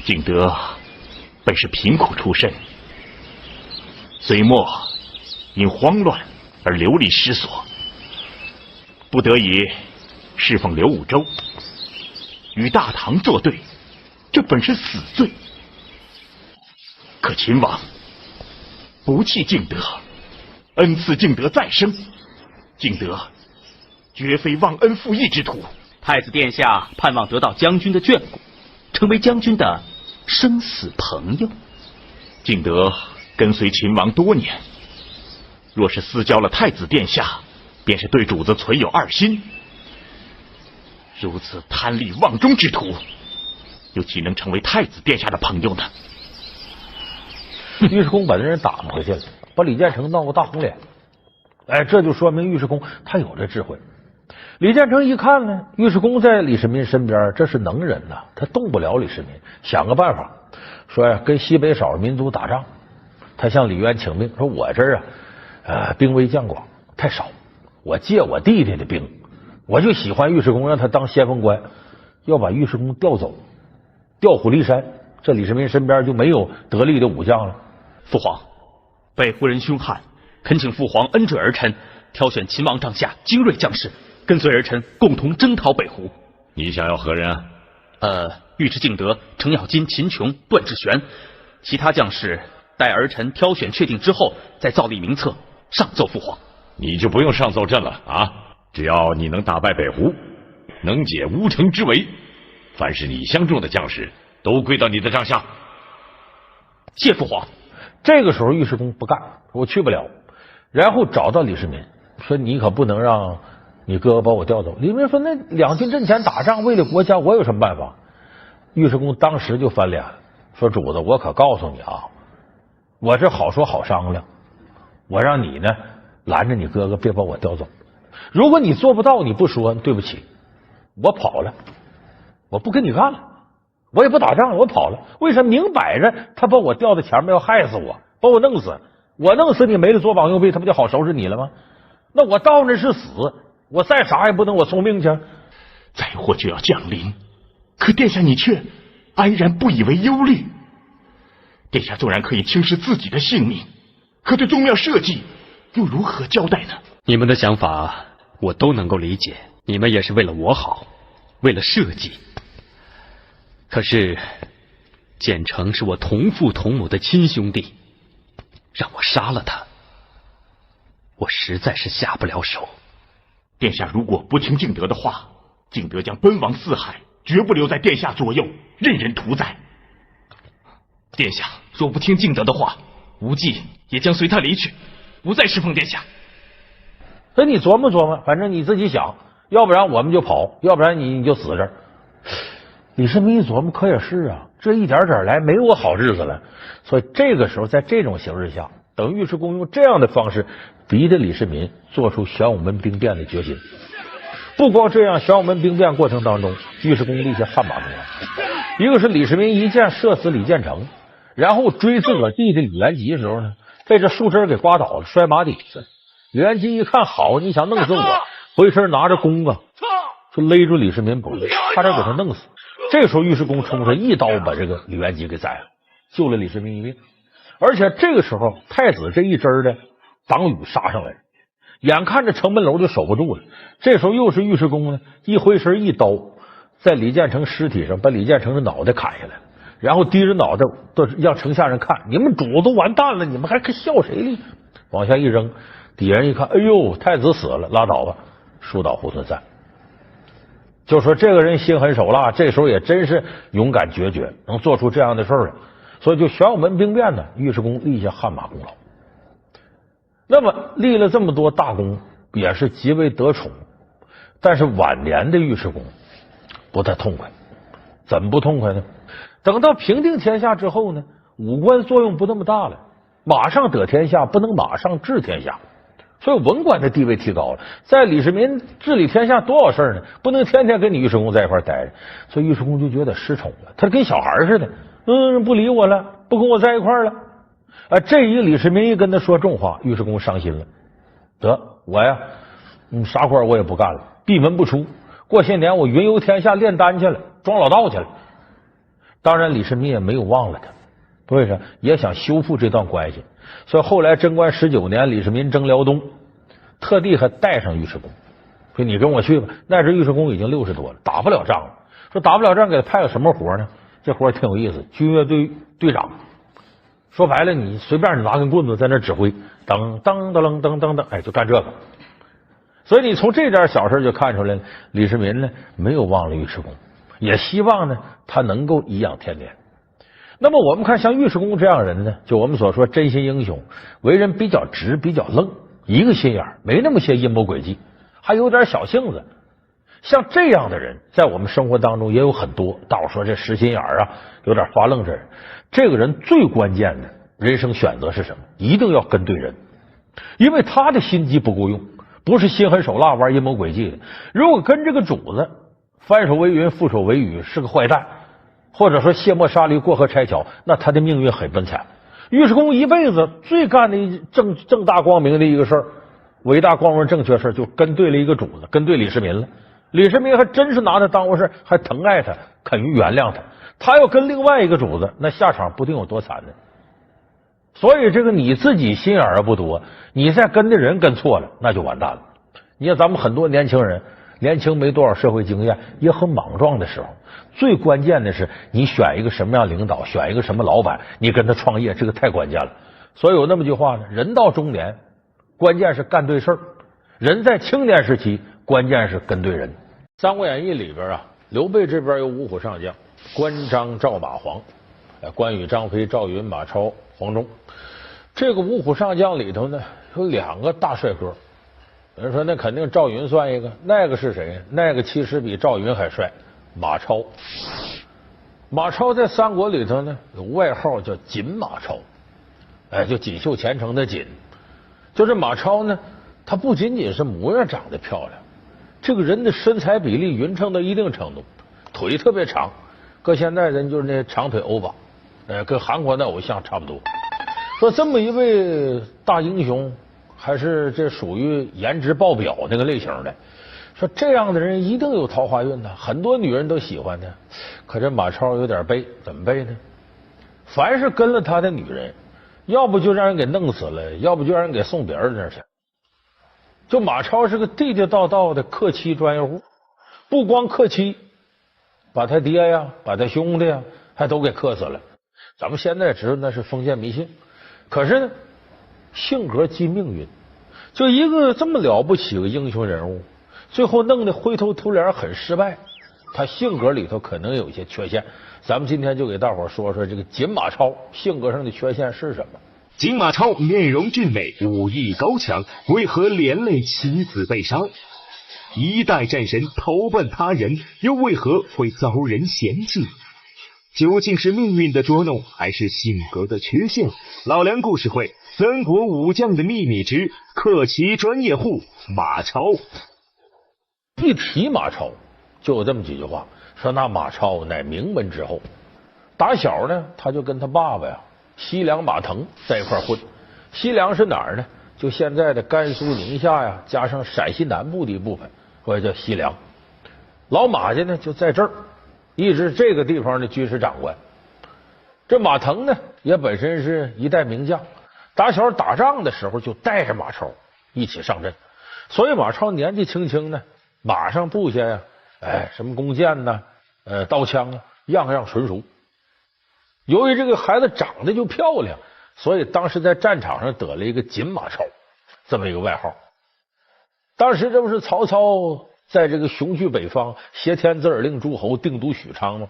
景德本是贫苦出身，隋末因慌乱而流离失所，不得已侍奉刘武周，与大唐作对，这本是死罪。可秦王不弃敬德，恩赐敬德再生，敬德绝非忘恩负义之徒，太子殿下盼望得到将军的眷顾，成为将军的生死朋友。敬德跟随秦王多年，若是私交了太子殿下，便是对主子存有二心。如此贪利妄忠之徒，又岂能成为太子殿下的朋友呢？尉迟恭把这人打回去了，把李建成闹个大红脸。哎，这就说明尉迟恭他有这智慧。李建成一看呢，尉迟恭在李世民身边，这是能人呐，他动不了李世民，想个办法，说呀，跟西北少数民族打仗。他向李渊请命，说我这儿兵微将广，太少，我借我弟弟的兵，我就喜欢尉迟恭，让他当先锋官，要把尉迟恭调走，调虎离山，这李世民身边就没有得力的武将了。父皇，北胡人凶悍，恳请父皇恩准儿臣，挑选秦王帐下精锐将士，跟随儿臣共同征讨北胡。你想要何人啊？尉迟敬德、程咬金、秦琼、段志玄，其他将士待儿臣挑选确定之后，再造立名册上奏父皇。你就不用上奏朕了啊！只要你能打败北胡，能解乌城之围，凡是你相中的将士都归到你的帐下。谢父皇。这个时候尉迟恭不干，我去不了，然后找到李世民，说你可不能让你哥哥把我调走。李世民说那两军阵前打仗，为了国家，我有什么办法？尉迟恭当时就翻脸了，说主子，我可告诉你啊，我这好说好商量，我让你呢拦着你哥哥别把我调走，如果你做不到，你不说，对不起，我跑了，我不跟你干了，我也不打仗了，我跑了。为什么？明摆着他把我调到前面要害死我，把我弄死，我弄死你没了左膀右臂，他不就好收拾你了吗？那我到那是死，我再啥也不能，我送命去。灾祸就要降临，可殿下你却安然不以为忧虑。殿下纵然可以轻视自己的性命，可对宗庙社稷又如何交代呢？你们的想法我都能够理解，你们也是为了我好，为了社稷。可是建成是我同父同母的亲兄弟，让我杀了他，我实在是下不了手。殿下如果不听敬德的话，敬德将奔亡四海，绝不留在殿下左右，任人屠宰。殿下若不听敬德的话，无忌也将随他离去，不再侍奉殿下。所以你琢磨琢磨，反正你自己想，要不然我们就跑，要不然你就死这儿。李世民一琢磨，可也是啊，这一点点来，没有好日子了。所以这个时候，在这种形势下，等尉迟恭用这样的方式逼着李世民做出玄武门兵变的决心。不光这样，玄武门兵变过程当中，尉迟恭立下汗马功劳。一个是李世民一箭射死李建成，然后追自个儿弟弟李元吉的时候呢，被这树枝给刮倒了，摔马底下。李元吉一看，好，你想弄死我，回身拿着弓啊，就勒住李世民脖子，差点给他弄死。这个时候，尉迟恭冲出来一刀把这个李元吉给宰了，救了李世民一命。而且这个时候，太子这一支的党羽杀上来了，眼看着城门楼就守不住了。这时候又是尉迟恭呢，一回身一刀，在李建成尸体上把李建成的脑袋砍下来，然后低着脑袋都让城下人看，你们主都完蛋了，你们还笑谁哩？往下一扔，底下人一看，哎呦，太子死了，拉倒吧，树倒猢狲散。就说这个人心狠手辣，这时候也真是勇敢决绝，能做出这样的事儿来。所以就玄武门兵变呢，尉迟恭立下汗马功劳。那么立了这么多大功，也是极为得宠。但是晚年的尉迟恭不太痛快，怎么不痛快呢？等到平定天下之后呢，武官作用不那么大了，马上得天下不能马上治天下，所以文官的地位提高了。在李世民治理天下多少事呢？不能天天跟你尉迟恭在一块待着，所以尉迟恭就觉得失宠了，他跟小孩似的，不理我了，不跟我在一块了。这一个李世民一跟他说重话，尉迟恭伤心了，得我呀，啥活我也不干了，闭门不出，过些年我云游天下炼丹去了，装老道去了。当然李世民也没有忘了他，为啥？也想修复这段关系。所以后来贞观19年，李世民征辽东，特地还带上尉迟恭，说你跟我去吧。那时尉迟恭已经60多了，打不了仗了。说打不了仗，给他派个什么活呢？这活挺有意思，军乐队队长。说白了，你随便你拿根棍子在那指挥，噔噔噔噔噔噔，就干这个。所以你从这点小事就看出来了，李世民呢没有忘了尉迟恭，也希望呢他能够颐养天年。那么我们看像尉迟恭这样人呢，就我们所说真心英雄，为人比较直，比较愣，一个心眼，没那么些阴谋诡计，还有点小性子。像这样的人在我们生活当中也有很多。大伙说这实心眼啊，有点发愣这人，这个人最关键的人生选择是什么？一定要跟对人，因为他的心机不够用，不是心狠手辣玩阴谋诡计的。如果跟这个主子翻手为云覆手为雨，是个坏蛋，或者说卸磨杀驴过河拆桥，那他的命运很悲惨。尉迟恭一辈子最干的正大光明的一个事儿，伟大光荣正确事，就跟对了一个主子，跟对李世民了。李世民还真是拿他当回事，还疼爱他，肯于原谅他。他要跟另外一个主子，那下场不定有多惨呢。所以这个你自己心眼儿不多，你再跟的人跟错了，那就完蛋了。你看咱们很多年轻人，年轻没多少社会经验，也很莽撞的时候，最关键的是你选一个什么样领导，选一个什么老板，你跟他创业，这个太关键了。所以有那么句话呢，人到中年关键是干对事儿，人在青年时期关键是跟对人。《三国演义》里边啊，刘备这边有五虎上将，关张赵马黄，关羽张飞赵云马超黄忠。这个五虎上将里头呢，有两个大帅哥。有人说那肯定赵云算一个，那个是谁？那个其实比赵云还帅，马超。马超在三国里头呢有外号叫锦马超，就锦绣前程的锦。就这马超呢，他不仅仅是模样长得漂亮，这个人的身材比例匀称到一定程度，腿特别长，搁现在人就是那长腿欧巴，跟韩国的偶像差不多。说这么一位大英雄，还是这属于颜值爆表那个类型的。说这样的人一定有桃花运呢，很多女人都喜欢他。可这马超有点背，怎么背呢？凡是跟了他的女人，要不就让人给弄死了，要不就让人给送别人那儿去。就马超是个地地道道的克妻专业户，不光克妻，把他爹呀，把他兄弟呀，还都给克死了。咱们现在知道那是封建迷信，可是呢，性格即命运。就一个这么了不起的英雄人物，最后弄得灰头土脸，很失败。他性格里头可能有一些缺陷，咱们今天就给大伙说说这个锦马超性格上的缺陷是什么。锦马超面容俊美，武艺高强，为何连累妻子被杀？一代战神投奔他人，又为何会遭人嫌弃？究竟是命运的捉弄，还是性格的缺陷？老梁故事会三国武将的秘密之克妻专业户马超。一提马超就有这么几句话，说那马超乃名门之后，打小呢他就跟他爸爸呀西凉马腾在一块混。西凉是哪儿呢？就现在的甘肃宁夏呀，加上陕西南部的一部分，或者叫西凉。老马家呢就在这儿，一直这个地方的军事长官。这马腾呢也本身是一代名将，打小打仗的时候就带着马超一起上阵，所以马超年纪轻轻呢，马上部下呀，什么弓箭呐，刀枪啊，样样纯熟。由于这个孩子长得就漂亮，所以当时在战场上得了一个锦马超这么一个外号。当时这不是曹操在这个雄踞北方，挟天子而令诸侯，定都许昌吗？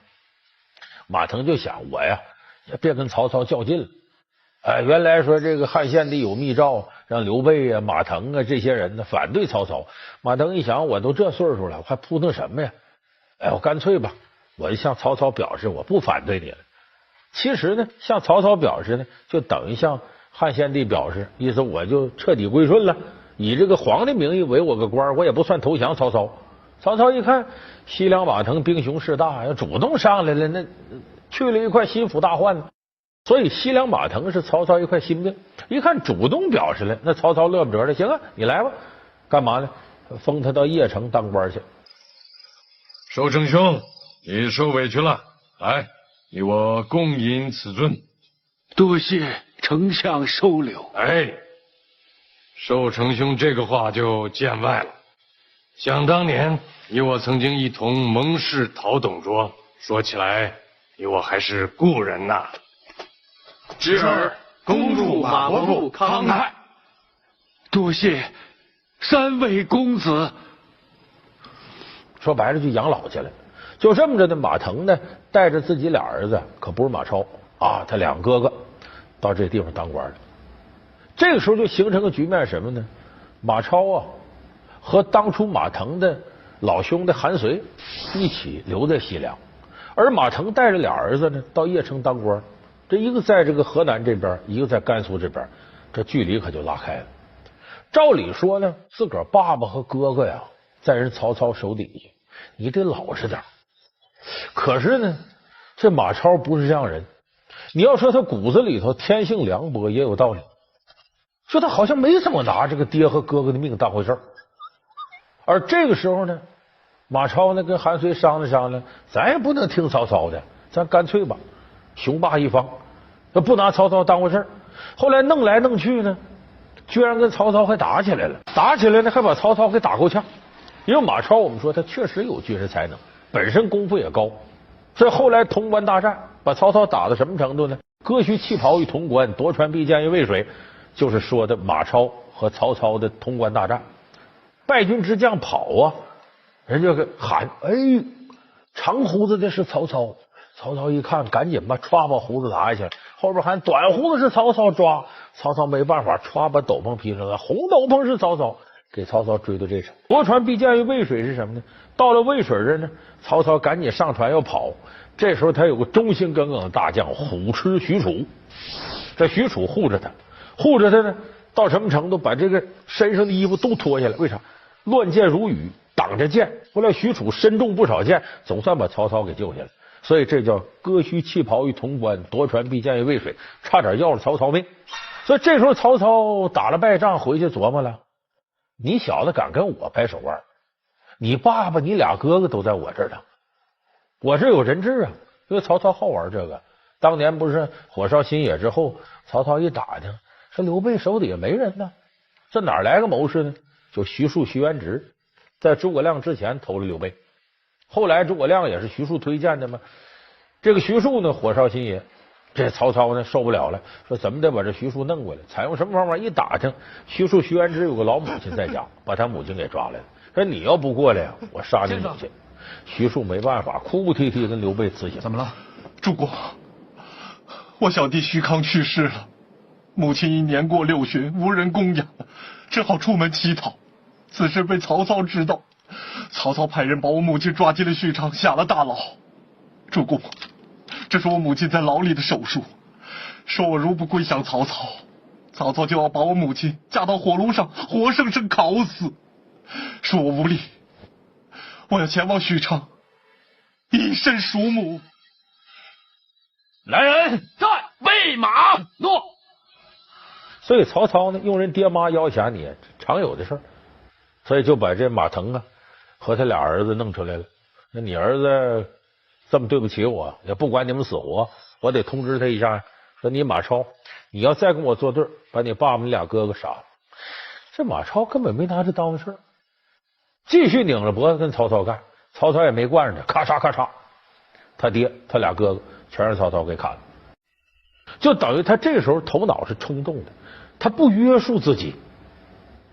马腾就想，我呀也别跟曹操较劲了。原来说这个汉献帝有密诏，让刘备啊、马腾啊这些人呢反对曹操。马腾一想，我都这岁数了，我还扑腾什么呀？我干脆吧，我就向曹操表示我不反对你了。其实呢，向曹操表示呢，就等于向汉献帝表示，意思我就彻底归顺了，以这个皇帝名义为我个官，我也不算投降曹操。曹操一看西凉马腾兵雄势大，要主动上来了，那去了一块心腹大患了。所以西凉马腾是曹操一块心病。一看主动表示了，那曹操乐不得了，行啊，你来吧，干嘛呢？封他到邺城当官去。寿成兄，你受委屈了，来，与我共饮此樽。多谢丞相收留。寿成兄这个话就见外了。想当年，你我曾经一同盟誓讨董卓，说起来，你我还是故人呐。侄儿恭祝马伯父康泰。多谢3位公子，说白了就养老去了。就这么着呢，马腾呢带着自己俩儿子，可不是马超啊，他两哥哥到这地方当官了。这个时候就形成个局面，什么呢？马超啊和当初马腾的老兄弟韩遂一起留在西凉，而马腾带着俩儿子呢到邺城当官，这一个在这个河南这边，一个在甘肃这边，这距离可就拉开了。照理说呢，自个儿爸爸和哥哥呀在人曹操手底下，你得老实点。可是呢，这马超不是这样人。你要说他骨子里头天性凉薄也有道理，说他好像没怎么拿这个爹和哥哥的命当回事儿。而这个时候呢，马超呢跟韩遂商量商量，咱也不能听曹操的，咱干脆吧，雄霸一方，不拿曹操当回事儿。后来弄来弄去呢，居然跟曹操还打起来了，打起来呢还把曹操给打够呛。因为马超我们说他确实有军事才能，本身功夫也高，所以后来潼关大战把曹操打到什么程度呢？割须弃袍于潼关，夺船必剑于渭水，就是说的马超和曹操的潼关大战。败军之将跑啊，人家喊：“哎，长胡子的是曹操！”曹操一看，赶紧把胡子拿下去了。后边喊：“短胡子是曹操！”抓曹操没办法，把斗篷披上了，红斗篷是曹操。给曹操追到这场，夺船必剑于渭水是什么呢？到了渭水这呢，曹操赶紧上船要跑。这时候他有个忠心耿耿的大将虎痴许褚，这许褚护着他呢，到什么程度？把这个身上的衣服都脱下来。为啥？乱箭如雨，挡着箭。后来许褚身中不少箭，总算把曹操给救下来。所以这叫割须弃袍于潼关，夺船必剑于渭水，差点要了曹操命。所以这时候曹操打了败仗，回去琢磨了。你小子敢跟我掰手腕？你爸爸、你俩哥哥都在我这儿呢，我这有人质啊！因为曹操好玩这个。当年不是火烧新野之后，曹操一打听，说刘备手底下没人呢，这哪来个谋士呢？就徐庶、徐元直，在诸葛亮之前投了刘备，后来诸葛亮也是徐庶推荐的嘛。这个徐庶呢，火烧新野。这曹操呢受不了了，说怎么得把这徐庶弄过来？采用什么方法？一打听，徐庶徐元直有个老母亲在家，把他母亲给抓来了。说你要不过来呀，我杀你母亲。徐庶没办法，哭哭啼啼跟刘备辞行。怎么了？主公，我小弟徐康去世了，母亲因年过6旬，无人供养，只好出门乞讨。此事被曹操知道，曹操派人把我母亲抓进了许昌，下了大牢。主公，这是我母亲在牢里的手书，说我如不归降曹操，曹操就要把我母亲架到火炉上，活生生烤死。恕我无力，我要前往许昌，以身赎母。来人，在备马，诺。所以曹操呢，用人爹妈要挟你，常有的事儿，所以就把这马腾啊和他俩儿子弄出来了。那你儿子这么对不起我，也不管你们死活，我得通知他一下，说你马超，你要再跟我作对，把你爸爸、你俩哥哥杀了。这马超根本没拿这当回事，继续拧着脖子跟曹操干。曹操也没惯着他，咔嚓咔嚓，他爹、他俩哥哥全让曹操给砍了。就等于他这时候头脑是冲动的，他不约束自己，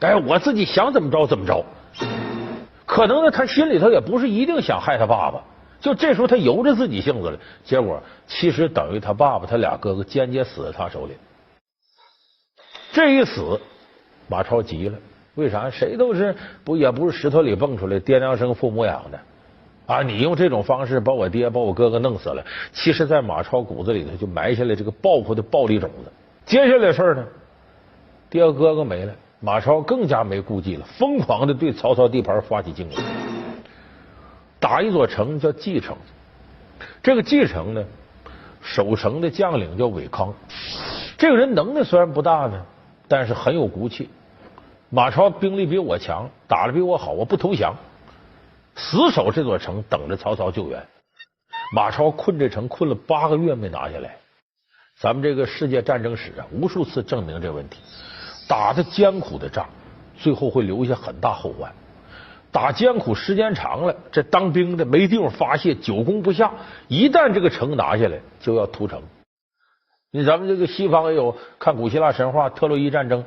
哎，我自己想怎么着怎么着。可能呢，他心里头也不是一定想害他爸爸。就这时候他由着自己性子了，结果其实等于他爸爸他俩哥哥间接死在他手里。这一死，马超急了，为啥？谁都是也不是石头里蹦出来，爹娘生父母养的啊！你用这种方式把我爹把我哥哥弄死了，其实在马超骨子里头就埋下来这个报复的暴力种子。接下来事儿呢，爹和哥哥没了，马超更加没顾忌了，疯狂的对曹操地盘发起进攻。打一座城叫蓟城，这个蓟城呢，守城的将领叫韦康，这个人能耐虽然不大呢，但是很有骨气。马超兵力比我强，打得比我好，我不投降，死守这座城，等着曹操救援。马超困这城困了8个月没拿下来。咱们这个世界战争史啊，无数次证明这个问题。打的艰苦的仗，最后会留下很大后患。打艰苦时间长了，这当兵的没地方发泄，久攻不下，一旦这个城拿下来，就要屠城。咱们这个西方也有看古希腊神话特洛伊战争，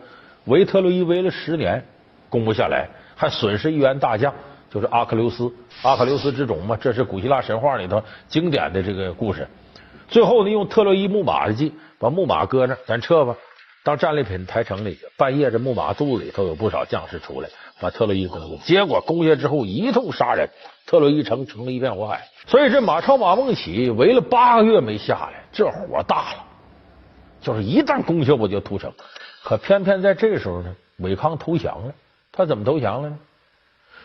围特洛伊围了10年，攻不下来，还损失一员大将，就是阿克琉斯。阿克琉斯之种嘛，这是古希腊神话里头经典的这个故事。最后呢，用特洛伊木马的计，把木马搁那，咱撤吧，当战利品抬城里去。半夜这木马肚子里头有不少将士出来，把特洛伊攻下。结果攻下之后一通杀人，特洛伊城成了一片火海。所以这马超马孟起围了8个月没下来，这火大了，就是一旦攻下我就屠城。可偏偏在这时候呢，韦康投降了。他怎么投降了呢？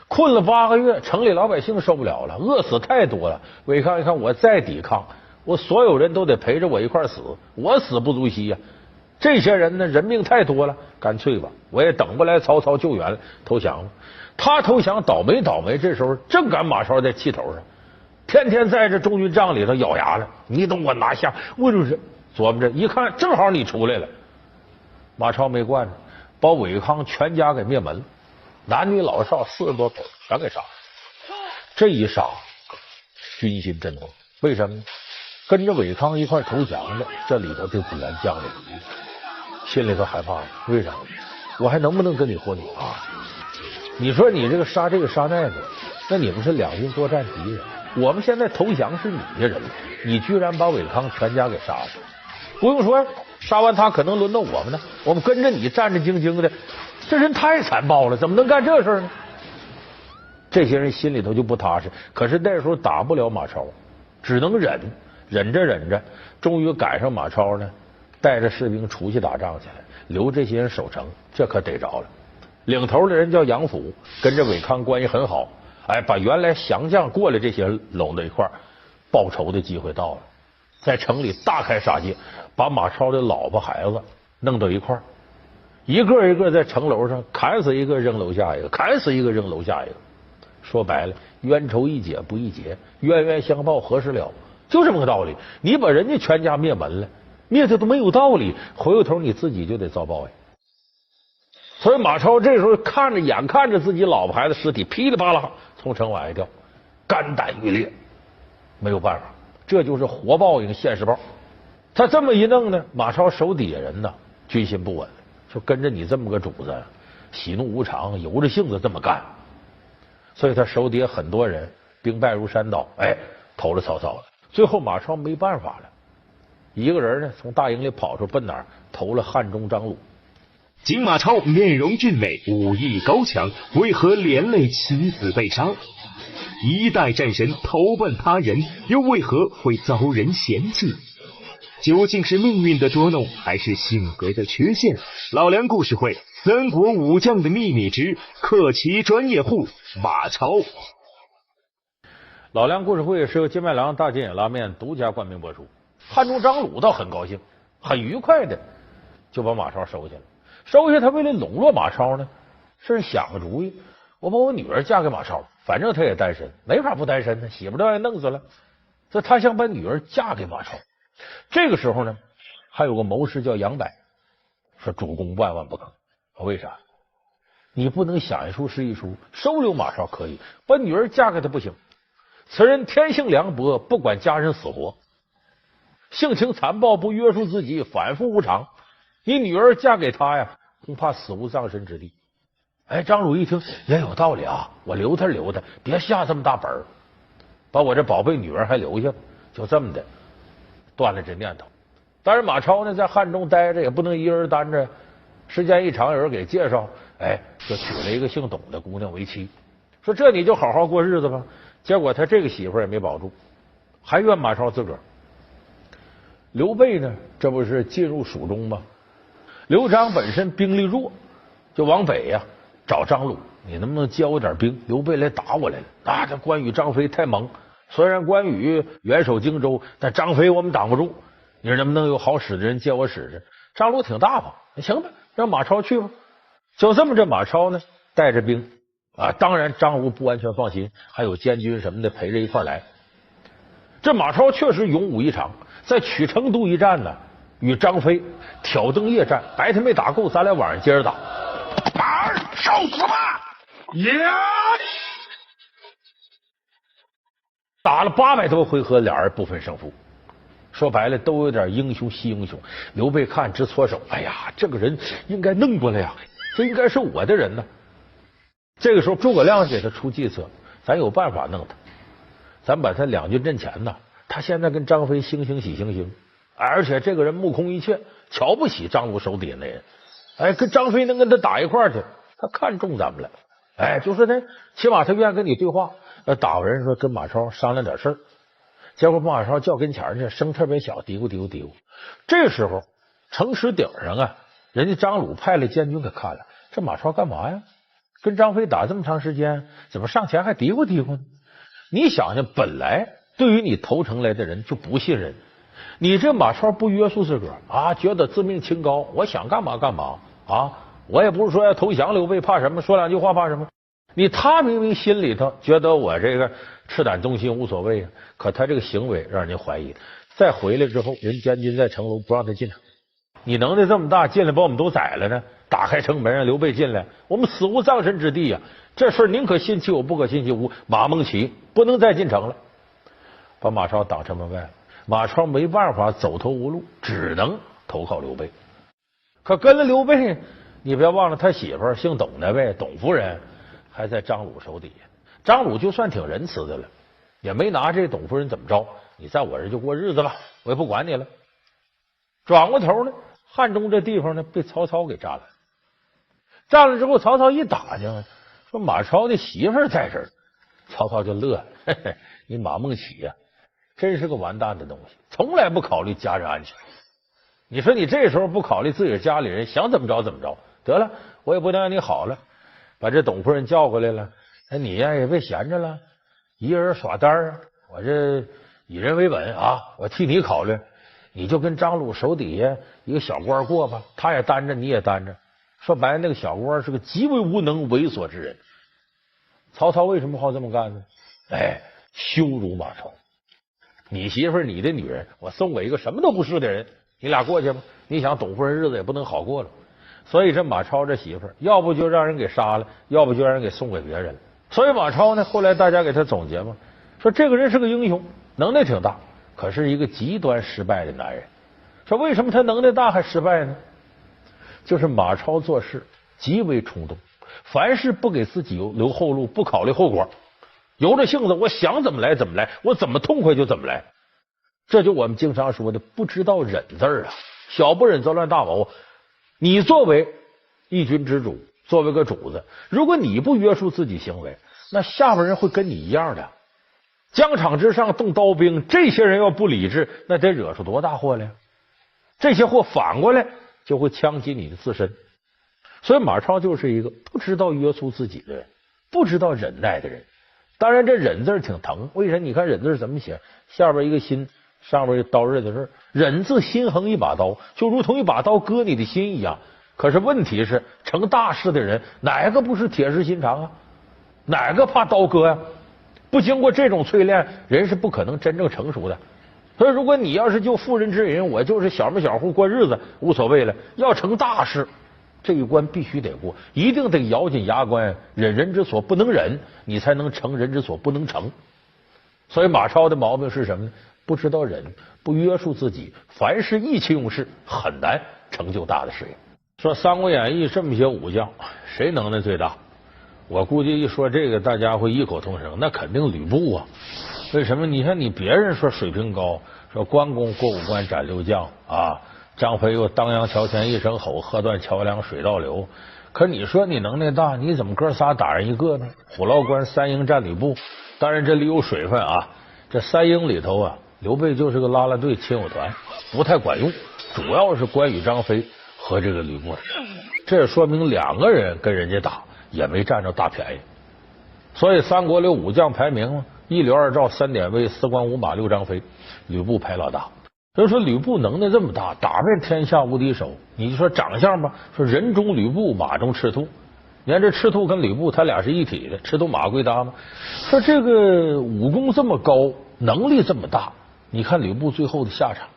困了8个月，城里老百姓受不了了，饿死太多了。韦康一看，我再抵抗，我所有人都得陪着我一块死，我死不足惜呀。这些人呢，人命太多了，干脆吧，我也等不来曹操救援了，投降了。他投降倒霉，这时候正赶马超在气头上，天天在这中军帐里头咬牙了，你等我拿下。我就是琢磨着，一看正好你出来了，马超没惯着，把韦康全家给灭门了，男女老少40多口全给杀了。这一杀，军心震动。为什么呢？跟着韦康一块投降的这里头的子元将领心里头害怕了。为啥？我还能不能跟你混啊？你说你这个杀这个杀那个，那你不是两军作战敌人？我们现在投降是你的人，你居然把韦康全家给杀了。不用说，杀完他可能轮到我们呢，我们跟着你战战兢兢的，这人太残暴了，怎么能干这事呢？这些人心里头就不踏实。可是那时候打不了马超，只能忍着，终于赶上马超呢带着士兵出去打仗去了，留这些人守城，这可逮着了。领头的人叫杨甫，跟着韦康关系很好，把原来降将过来这些人拢到一块儿，报仇的机会到了，在城里大开杀戒，把马超的老婆孩子弄到一块儿，一个一个在城楼上砍死一个扔楼下一个，砍死一个扔楼下一个。说白了，冤仇易解不易结，冤冤相报何时了，就这么个道理。你把人家全家灭门了，灭的都没有道理，回过头你自己就得遭报应。所以马超这时候眼看着自己老婆孩子尸体噼里啪啦从城往外掉，肝胆欲裂，没有办法，这就是活报应，现世报。他这么一弄呢，马超手底下人呢军心不稳，就跟着你这么个主子，喜怒无常，由着性子这么干。所以他手底下很多人兵败如山倒，投了曹操了。最后马超没办法了，一个人呢从大营里跑出，奔哪儿投了汉中张鲁。景马超面容俊美，武艺高强，为何连累妻子被杀？一代战神投奔他人，又为何会遭人嫌弃？究竟是命运的捉弄，还是性格的缺陷？老梁故事会《三国武将的秘密之克奇专业户马超》。老梁故事会是由金麦郎大金眼拉面独家冠名播出。汉中张鲁倒很高兴，很愉快的就把马超收下了。收下他为了笼络马超呢，是想个主意，我把我女儿嫁给马超，反正他也单身，没法不单身呢，媳妇都让人弄死了，所以他想把女儿嫁给马超。这个时候呢，还有个谋士叫杨柏，说主公万万不可。为啥？你不能想一出是一出，收留马超可以，把女儿嫁给他不行。此人天性凉薄，不管家人死活，性情残暴，不约束自己，反复无常。你女儿嫁给他呀，恐怕死无葬身之地。张鲁一听也有道理啊，我留他，别下这么大本儿，把我这宝贝女儿还留下，就这么的断了这念头。当然马超呢在汉中待着也不能一人单着，时间一长有人给介绍，就娶了一个姓董的姑娘为妻，说这你就好好过日子吧。结果他这个媳妇也没保住，还怨马超自个儿。刘备呢这不是进入蜀中吗？刘璋本身兵力弱，就往北呀找张鲁，你能不能教我点兵？刘备来打我来了。这关羽张飞太猛，虽然关羽远守荆州，但张飞我们挡不住，你说能不能有好使的人借我使使？张鲁挺大方，行吧，让马超去吧。就这么着，马超呢带着兵当然张鲁不完全放心，还有监军什么的陪着一块来。这马超确实勇武异常，在曲成都一战呢，与张飞挑灯夜战，白天没打够，咱俩晚上接着打。马儿受死吧！打了800多回合，俩人不分胜负。说白了，都有点英雄惜英雄。刘备看直搓手，这个人应该弄过来呀，这应该是我的人呢。这个时候诸葛亮给他出计策，咱有办法弄他，咱把他两军阵前呐，他现在跟张飞惺惺喜惺惺，而且这个人目空一切，瞧不起张鲁手底下那人，哎，跟张飞能跟他打一块儿去，他看中咱们了，哎，就说他起码他愿意跟你对话。打完人说跟马超商量点事儿，结果马超叫跟前去，声特别小，嘀咕嘀咕嘀咕。这时候城池顶上啊，人家张鲁派来监军给看了，这马超干嘛呀？跟张飞打这么长时间，怎么上前还嘀咕嘀咕呢？你想想，本来对于你投诚来的人就不信任，你这马超不约束自个儿啊，觉得自命清高，我想干嘛干嘛啊，我也不是说要投降刘备，怕什么？说两句话怕什么？他明明心里头觉得我这个赤胆忠心无所谓啊，可他这个行为让人家怀疑。再回来之后，人监军在城楼不让他进城，你能耐这么大，进来把我们都宰了呢？打开城门让刘备进来，我们死无葬身之地啊！这事宁可信其有，不可信其无。马孟起不能再进城了，把马超挡城门外了。马超没办法，走投无路，只能投靠刘备。可跟了刘备，你别忘了他媳妇儿姓董的呗，董夫人还在张鲁手底下。张鲁就算挺仁慈的了，也没拿这董夫人怎么着，你在我这就过日子吧，我也不管你了。转过头呢，汉中这地方呢被曹操给占了。占了之后，曹操一打听，说马超的媳妇儿在这儿，曹操就乐了，嘿嘿，你马孟起呀，真是个完蛋的东西，从来不考虑家人安全。你说你这时候不考虑自己的家里人，想怎么着怎么着，得了，我也不能让你好了，把这董夫人叫过来了，你呀也别闲着了，一个人耍单啊，我这以人为本啊，我替你考虑，你就跟张鲁手底下一个小官过吧，他也担着，你也担着。说白了，那个小官是个极为无能猥琐之人。曹操为什么好这么干呢？哎，羞辱马超，你媳妇儿你的女人，我送给一个什么都不是的人，你俩过去吧。你想董夫人日子也不能好过了，所以这马超这媳妇儿，要不就让人给杀了，要不就让人给送给别人了。所以马超呢，后来大家给他总结嘛，说这个人是个英雄，能耐挺大，可是一个极端失败的男人。说为什么他能耐大还失败呢？就是马超做事极为冲动，凡事不给自己留后路，不考虑后果，由着性子，我想怎么来怎么来，我怎么痛快就怎么来。这就我们经常说的不知道忍字啊，小不忍则乱大谋。你作为一军之主，作为个主子，如果你不约束自己行为，那下边人会跟你一样的。疆场之上动刀兵，这些人要不理智，那得惹出多大祸来？这些祸反过来就会枪击你的自身。所以马超就是一个不知道约束自己的人，不知道忍耐的人。当然这忍字挺疼，为啥？你看忍字怎么写？下边一个心，上边一刀刃的事，忍字心横一把刀，就如同一把刀割你的心一样。可是问题是，成大事的人哪个不是铁石心肠啊？哪个怕刀割呀？不经过这种淬炼，人是不可能真正成熟的。所以如果你要是就妇人之仁，我就是小门小户过日子无所谓了，要成大事，这一关必须得过，一定得咬紧牙关，忍人之所不能忍，你才能成人之所不能成。所以马超的毛病是什么呢？不知道忍，不约束自己，凡事意气用事，很难成就大的事业。说《三国演义》这么些武将，谁能耐最大？我估计一说这个，大家会异口同声，那肯定吕布啊。为什么？你看你别人说水平高，说关公过五关斩六将啊，张飞又当阳桥前一声吼，喝断桥梁水倒流。可你说你能耐大，你怎么哥仨打人一个呢？虎牢关三英战吕布，当然这里有水分啊。这三英里头啊，刘备就是个拉拉队亲友团，不太管用，主要是关羽、张飞和这个吕布。这也说明两个人跟人家打也没占着大便宜。所以三国里武将排名嘛，一刘二赵三典韦四关五马六张飞，吕布排老大。所以说吕布能耐这么大，打遍天下无敌手。你就说长相吧，说人中吕布，马中赤兔。你看这赤兔跟吕布他俩是一体的，赤兔马归搭吗？说这个武功这么高，能力这么大，你看吕布最后的下场，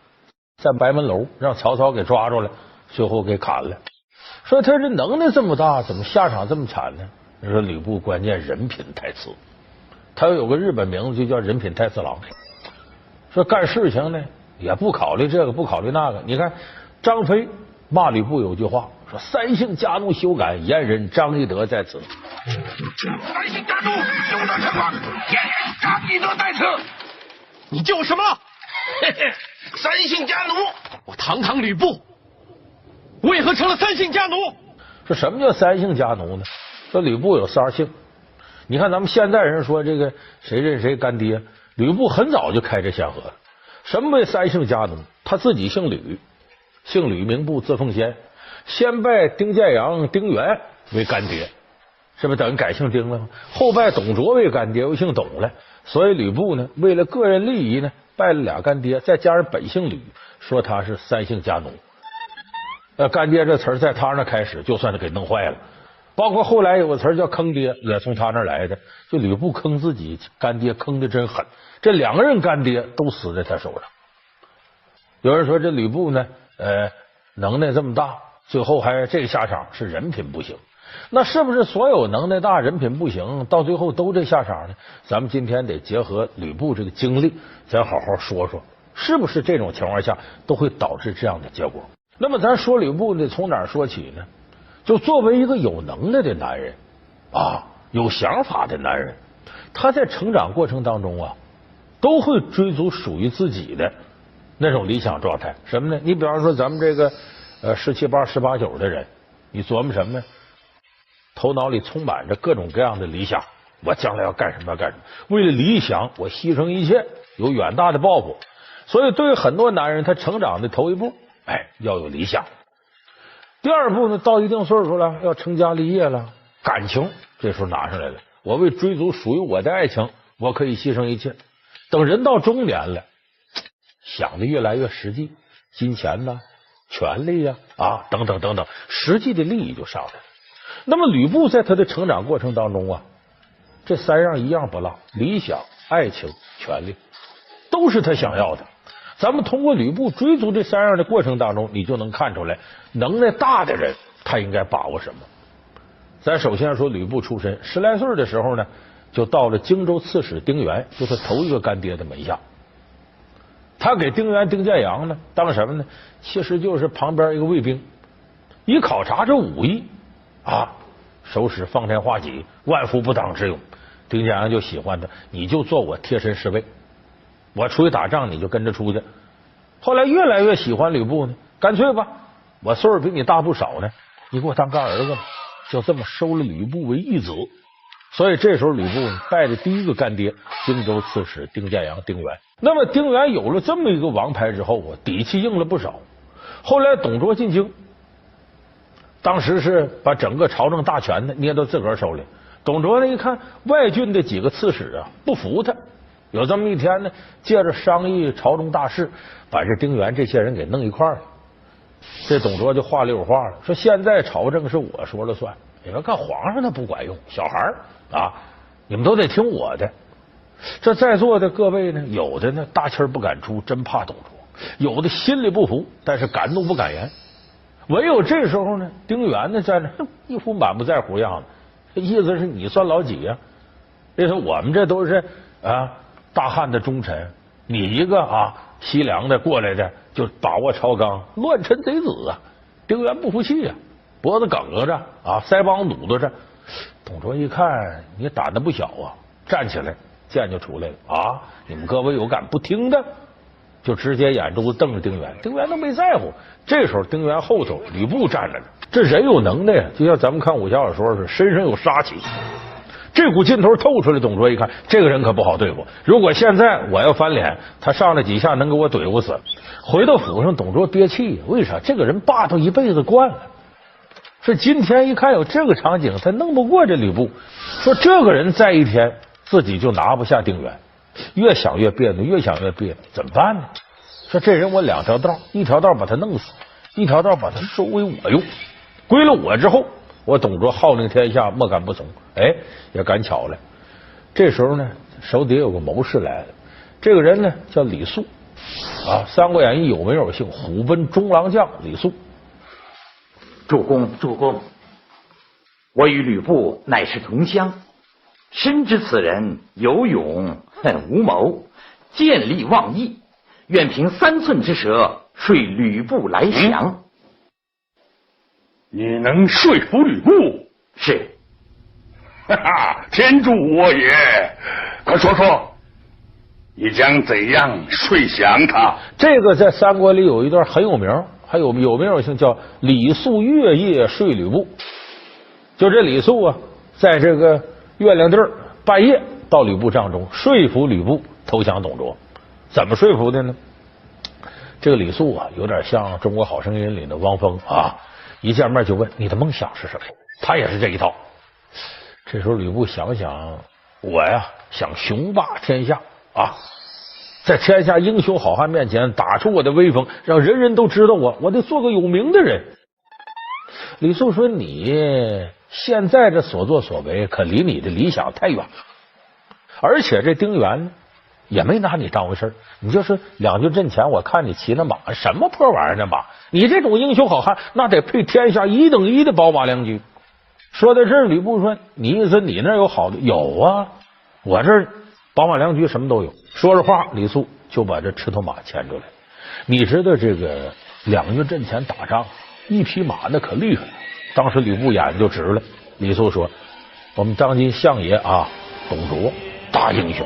在白门楼让曹操给抓住了，最后给砍了。说他这能耐这么大，怎么下场这么惨呢？你说吕布关键人品太次，他有个日本名字就叫人品太次郎。说干事情呢也不考虑这个不考虑那个。你看张飞骂吕布有句话说：“三姓家奴休赶，燕人张翼德在此。”三姓家奴休得称王，燕人张翼德在此。你叫什么？嘿嘿，三姓家奴。我堂堂吕布，为何成了三姓家奴？说什么叫三姓家奴呢？说吕布有仨姓。你看咱们现代人说这个谁认谁干爹，吕布很早就开这先河了。什么为三姓家奴？他自己姓吕，姓吕名布字奉先，先拜丁建阳、丁原为干爹，是不是等于改姓丁了吗？后拜董卓为干爹，又姓董了。所以吕布呢，为了个人利益呢，拜了俩干爹，再加上本姓吕，说他是三姓家奴。干爹这词儿在他那开始，就算是给弄坏了。包括后来有个词儿叫坑爹，也从他那来的。就吕布坑自己干爹，坑的真狠。这两个人干爹都死在他手上。有人说这吕布呢，能耐这么大，最后还这个下场是人品不行。那是不是所有能耐大人品不行，到最后都这下场呢？咱们今天得结合吕布这个经历，咱好好说说，是不是这种情况下都会导致这样的结果？那么咱说吕布呢，从哪儿说起呢？就作为一个有能耐的男人啊，有想法的男人，他在成长过程当中啊，都会追逐属于自己的那种理想状态。什么呢？你比方说咱们这个17、18、18、19的人，你琢磨什么呢？头脑里充满着各种各样的理想，我将来要干什么干什么，为了理想我牺牲一切，有远大的抱负。所以对于很多男人，他成长的头一步，要有理想。第二步呢，到一定岁数了，要成家立业了，感情这时候拿上来了，我为追逐属于我的爱情，我可以牺牲一切。等人到中年了，想的越来越实际，金钱呐、权力呀、等等等等，实际的利益就上来了。那么吕布在他的成长过程当中啊，这三样一样不落，理想、爱情、权力，都是他想要的。咱们通过吕布追逐这三样的过程当中，你就能看出来，能耐大的人他应该把握什么。咱首先说吕布出身，10来岁的时候呢，就到了荆州刺史丁原，就他头一个干爹的门下。他给丁原、丁建阳呢当什么呢？其实就是旁边一个卫兵，一考察这武艺手使方天画戟，万夫不当之勇。丁建阳就喜欢他，你就做我贴身侍卫，我出去打仗你就跟着出去。后来越来越喜欢吕布呢，干脆吧，我岁数比你大不少呢，你给我当干儿子吧，就这么收了吕布为义子。所以这时候吕布拜的第一个干爹，荆州刺史丁建阳、丁原。那么丁原有了这么一个王牌之后，底气硬了不少。后来董卓进京，当时是把整个朝政大权呢捏到自个儿手里。董卓呢一看外郡的几个刺史不服他，有这么一天呢，借着商议朝中大事，把这丁原这些人给弄一块儿了。这董卓就话里有话了，说现在朝政是我说了算，你们看皇上他不管用，小孩你们都得听我的。这在座的各位呢，有的呢大气不敢出，真怕董卓；有的心里不服，但是敢怒不敢言。唯有这时候呢，丁原呢在那一副满不在乎样子，意思是你算老几呀？这说我们这都是大汉的忠臣，你一个西凉的过来的就把握朝纲，乱臣贼子啊！丁原不服气呀，脖子梗着腮帮努着着。董卓一看你胆子不小站起来，剑就出来了你们各位有敢不听的？就直接眼珠子瞪着丁原，丁原都没在乎。这时候丁原后头吕布站着呢，这人有能耐就像咱们看武侠小说似的，身上有杀气。这股劲头透出来，董卓一看这个人可不好对付，如果现在我要翻脸，他上来几下能给我怼不死。回到府上，董卓憋气，为啥？这个人霸道一辈子惯了，是今天一看有这个场景，他弄不过这吕布。说这个人在一天自己就拿不下丁原，越想越别扭，越想越别扭，怎么办呢？说这人我两条道，一条道把他弄死，一条道把他收为我用。归了我之后，我董卓号令天下，莫敢不从。也赶巧了，这时候呢，手底有个谋士来了。这个人呢叫李肃《三国演义》有名有姓，虎贲中郎将李肃。主公，我与吕布乃是同乡，深知此人有勇恨无谋，见利忘义，愿凭3寸之舌，率吕布来降。你能说服吕布？是。哈哈，天助我也！快说说，你将怎样说降他？这个在三国里有一段很有名，还有名性叫李肃月夜说吕布。就这李肃啊，在这个月亮地儿半夜到吕布帐中说服吕布投降董卓。怎么说服的呢？这个李肃啊，有点像《中国好声音》里的汪峰啊，一见面就问你的梦想是什么，他也是这一套。这时候吕布想想，我呀想雄霸天下啊，在天下英雄好汉面前打出我的威风，让人人都知道我得做个有名的人。李肃说，你现在这所作所为可离你的理想太远了，而且这丁原呢也没拿你当回事，你就是两军阵前我看你骑那马，什么破玩意儿那马，你这种英雄好汉那得配天下1等1的宝马良驹。说到这儿，吕布说，你意思你那有好的？有啊，我这宝马良驹什么都有。说着话，李肃就把这赤头马牵出来。你知道这个两军阵前打仗，一匹马那可厉害。当时吕布眼就直了。李肃说，我们当今相爷啊，董卓大英雄，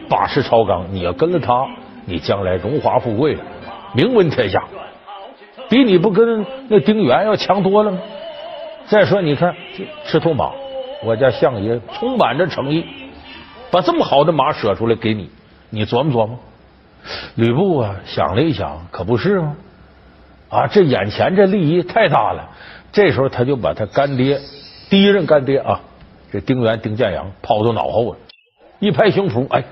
把持朝纲，你要跟了他，你将来荣华富贵了，名闻天下，比你不跟那丁原要强多了吗？再说你看赤头马，我家相爷充满着诚意，把这么好的马舍出来给你，你琢磨琢磨。吕布啊想了一想，可不是吗？啊，这眼前这利益太大了。这时候他就把他干爹，第一任干爹啊，这丁原丁建阳抛到脑后了，一拍胸脯，哎，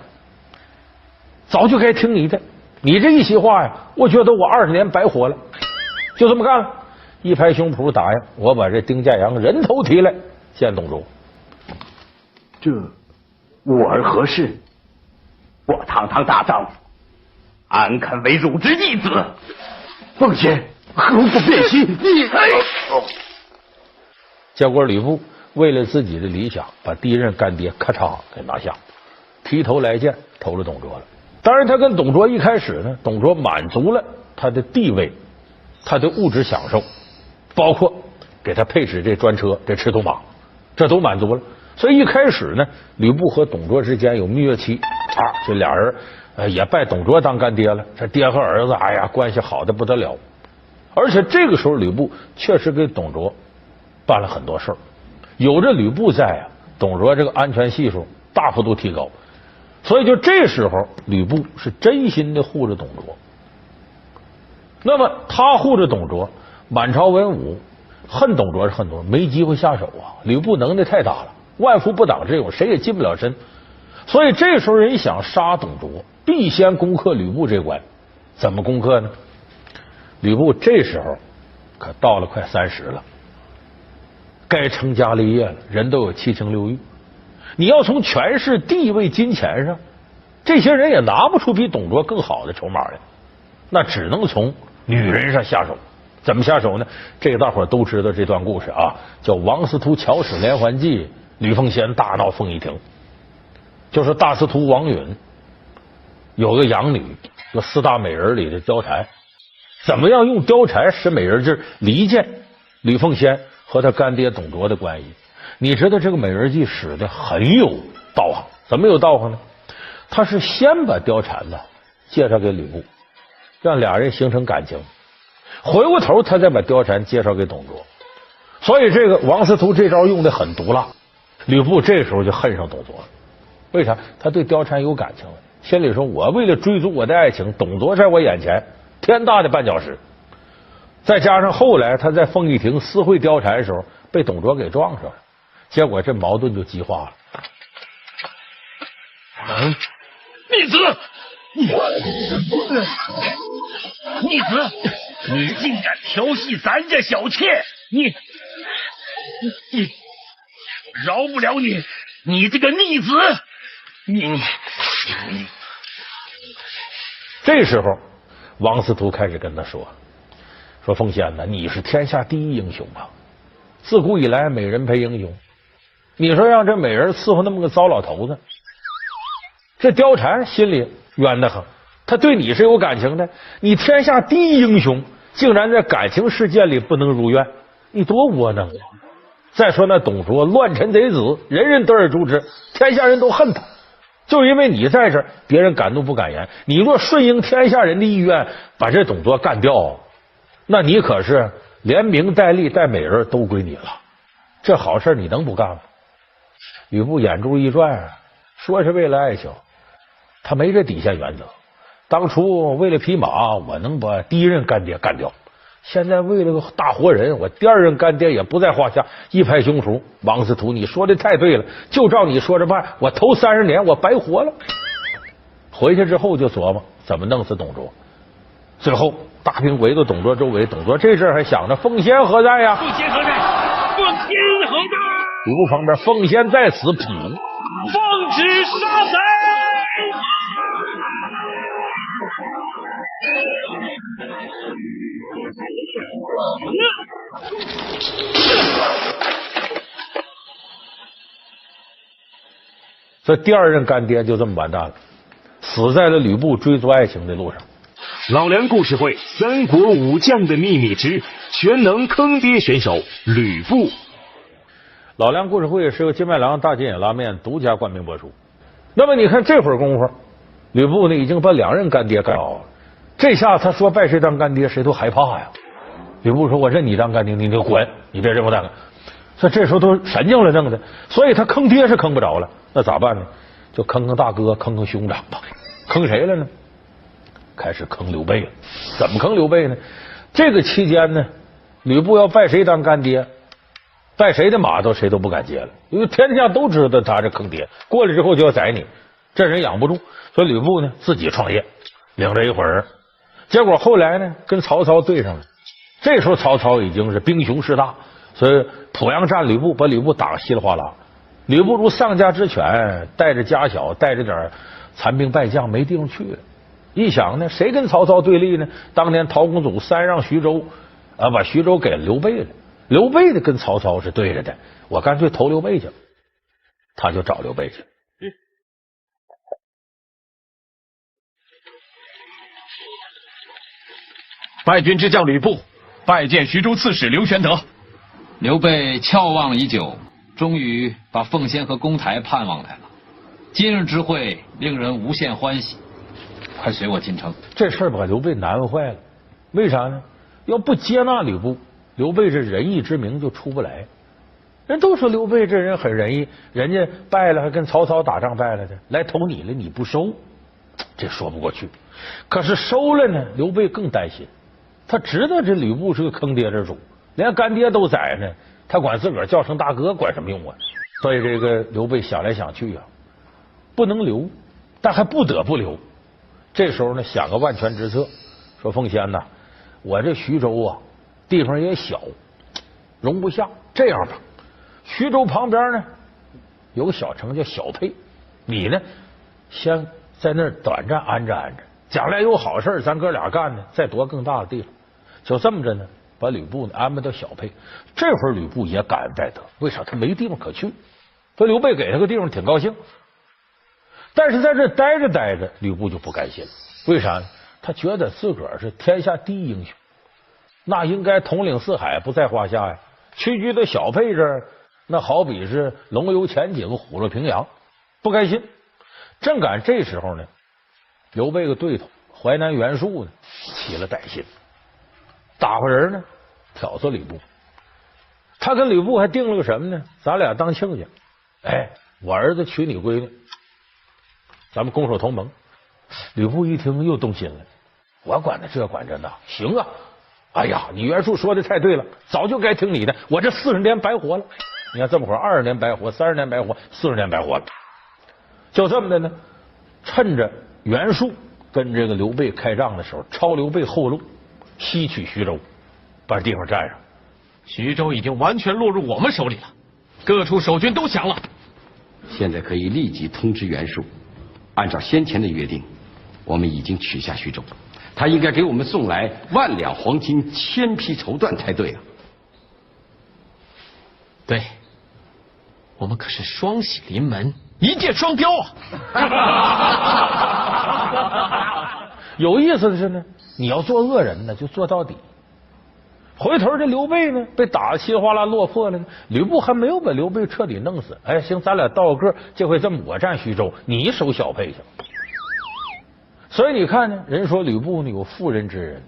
早就该听你的，你这一席话呀，我觉得我20年白活了，就这么干了。一拍胸脯答应，我把这丁建阳人头提来见董卓。这我儿何事？我堂堂大丈夫，安肯为汝之逆子？奉先何不变心？你结果吕布为了自己的理想，把第一任干爹咔嚓给拿下，提头来见，投了董卓了。当然他跟董卓一开始呢，董卓满足了他的地位，他的物质享受，包括给他配置这专车这赤头马，这都满足了。所以一开始呢，吕布和董卓之间有蜜月期啊，这俩人也拜董卓当干爹了，这爹和儿子哎呀关系好的不得了。而且这个时候吕布确实给董卓办了很多事儿，有着吕布在啊，董卓这个安全系数大幅度提高。所以就这时候吕布是真心的护着董卓。那么他护着董卓，满朝文武恨董卓是恨董卓，没机会下手啊。吕布能耐太大了，万夫不挡之勇，谁也近不了身。所以这时候人想杀董卓，必先攻克吕布这关。怎么攻克呢？吕布这时候可到了快30了，该成家立业了，人都有7情6欲。你要从权势、地位、金钱上，这些人也拿不出比董卓更好的筹码来，那只能从女人上下手。怎么下手呢？这个大伙都知道这段故事啊，叫王司徒巧使连环计，吕奉先大闹凤仪亭。就是大司徒王允有个养女，就4大美人里的貂蝉，怎么样用貂蝉使美人计离间吕奉先和他干爹董卓的关系。你知道这个美人计使的很有道行，怎么有道行呢？他是先把貂蝉呢介绍给吕布，让俩人形成感情，回过头他再把貂蝉介绍给董卓。所以这个王司徒这招用的很毒辣，吕布这时候就恨上董卓了。为啥？他对貂蝉有感情了，心里说我为了追逐我的爱情，董卓在我眼前天大的绊脚石。再加上后来他在凤仪亭私会貂蝉的时候被董卓给撞上了，结果这矛盾就激化了。逆子，逆子，你竟敢调戏咱家小妾，你饶不了你，你这个逆子！你这时候王司徒开始跟他说奉先呐，你是天下第一英雄啊，自古以来美人陪英雄，你说让这美人伺候那么个糟老头子，这貂蝉心里冤得很，他对你是有感情的，你天下第一英雄竟然在感情世界里不能如愿，你多窝囊啊！再说那董卓乱臣贼子，人人得而诛之，天下人都恨他，就因为你在这儿，别人敢怒不敢言。你若顺应天下人的意愿，把这董卓干掉，那你可是连名带利带美人都归你了。这好事你能不干吗？吕布眼珠一转，说是为了爱情，他没这底线原则。当初为了匹马，我能把第一任干爹干掉。现在为了个大活人，我第二任干爹也不在话下。一拍胸脯，王司徒，你说的太对了，就照你说着办，我头30年我白活了。回去之后就琢磨怎么弄死董卓。最后大兵围到董卓周围，董卓这阵还想着奉先何在呀？奉先何在？奉先何在？吕布旁边，奉先在此，普奉旨杀贼。这第二任干爹就这么完蛋了，死在了吕布追逐爱情的路上。老梁故事会三国武将的秘密之全能坑爹选手吕布。老梁故事会是由金麦郎大金眼拉面独家冠名播出。那么你看这会儿功夫，吕布呢已经把2任干爹干倒了，这下他说拜谁当干爹谁都害怕呀。吕布说我认你当干爹，你就滚，你别认我当干。这时候都神经了弄的，所以他坑爹是坑不着了，那咋办呢？就坑大哥，坑兄长吧。坑谁了呢？开始坑刘备了。怎么坑刘备呢？这个期间呢，吕布要拜谁当干爹，拜谁的马谁都不敢接了，因为天下都知道他这坑爹，过来之后就要宰你，这人养不住。所以吕布呢自己创业，领着一伙人，结果后来呢跟曹操对上了。这时候曹操已经是兵雄势大，所以濮阳战吕布，把吕布打稀里哗啦。吕布如丧家之犬，带着家小，带着点残兵败将，没地方去了。一想呢，谁跟曹操对立呢？当年陶公祖3让徐州，把徐州给刘备了。刘备的跟曹操是对着的，我干脆投刘备去。他就找刘备去。败军之将吕布拜见徐州刺史刘玄德。刘备眺望已久，终于把奉先和公台盼望来了。今日之会令人无限欢喜，快随我进城。这事儿把刘备难为坏了，为啥呢？要不接纳吕布，刘备这仁义之名就出不来。人都说刘备这人很仁义，人家败了还跟曹操打仗败了的，来投你了你不收，这说不过去。可是收了呢，刘备更担心，他知道这吕布是个坑爹之主，连干爹都宰呢，他管自个儿叫声大哥管什么用啊？所以这个刘备想来想去啊，不能留，但还不得不留。这时候呢，想个万全之策，说奉先呐，我这徐州啊地方也小，容不下。这样吧，徐州旁边呢有个小城叫小沛，你呢先在那儿短暂安着安着，将来有好事咱哥俩干呢，再夺更大的地方。就这么着呢，把吕布呢安排到小沛。这会儿吕布也感恩戴德，为啥？他没地方可去，所以刘备给他个地方挺高兴。但是在这待着待着，吕布就不甘心了。为啥呢？他觉得自个儿是天下第一英雄，那应该统领四海不在话下呀。屈居在小沛这儿，那好比是龙游前景，虎落平阳，不开心。正赶这时候呢，刘备个对头淮南袁术呢起了歹心，打发人呢挑唆吕布。他跟吕布还定了个什么呢？咱俩当亲家，哎，我儿子娶你闺女，咱们攻守同盟。吕布一听又动心了，我管他这管这那，行啊！哎呀，你袁术说的太对了，早就该听你的，我这40年白活了。你看这么会儿，20年白活，30年白活，40年白活了。就这么的呢，趁着袁术跟这个刘备开仗的时候，抄刘备后路，西取徐州，把地方占上。徐州已经完全落入我们手里了，各处守军都降了。现在可以立即通知袁术，按照先前的约定，我们已经取下徐州，他应该给我们送来10000两黄金、1000匹绸缎才对啊。对，我们可是双喜临门，一箭双雕啊！有意思的是呢，你要做恶人呢，就做到底。回头这刘备呢，被打得稀里哗啦落魄了呢。吕布还没有把刘备彻底弄死。哎，行，咱俩道个个，这回这么我占徐州，你守小沛去。所以你看呢，人说吕布呢有妇人之仁，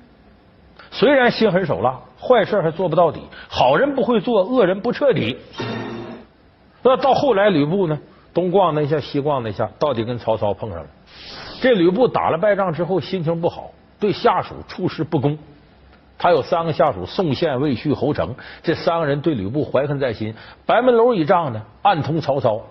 虽然心狠手辣，坏事还做不到底，好人不会做，恶人不彻底。那到后来吕布呢，东逛那下西逛那下，到底跟曹操碰上了。这吕布打了败仗之后心情不好，对下属处事不公。他有3个下属，宋宪、魏续、侯成，这3个人对吕布怀恨在心。白门楼一仗呢，暗通曹操，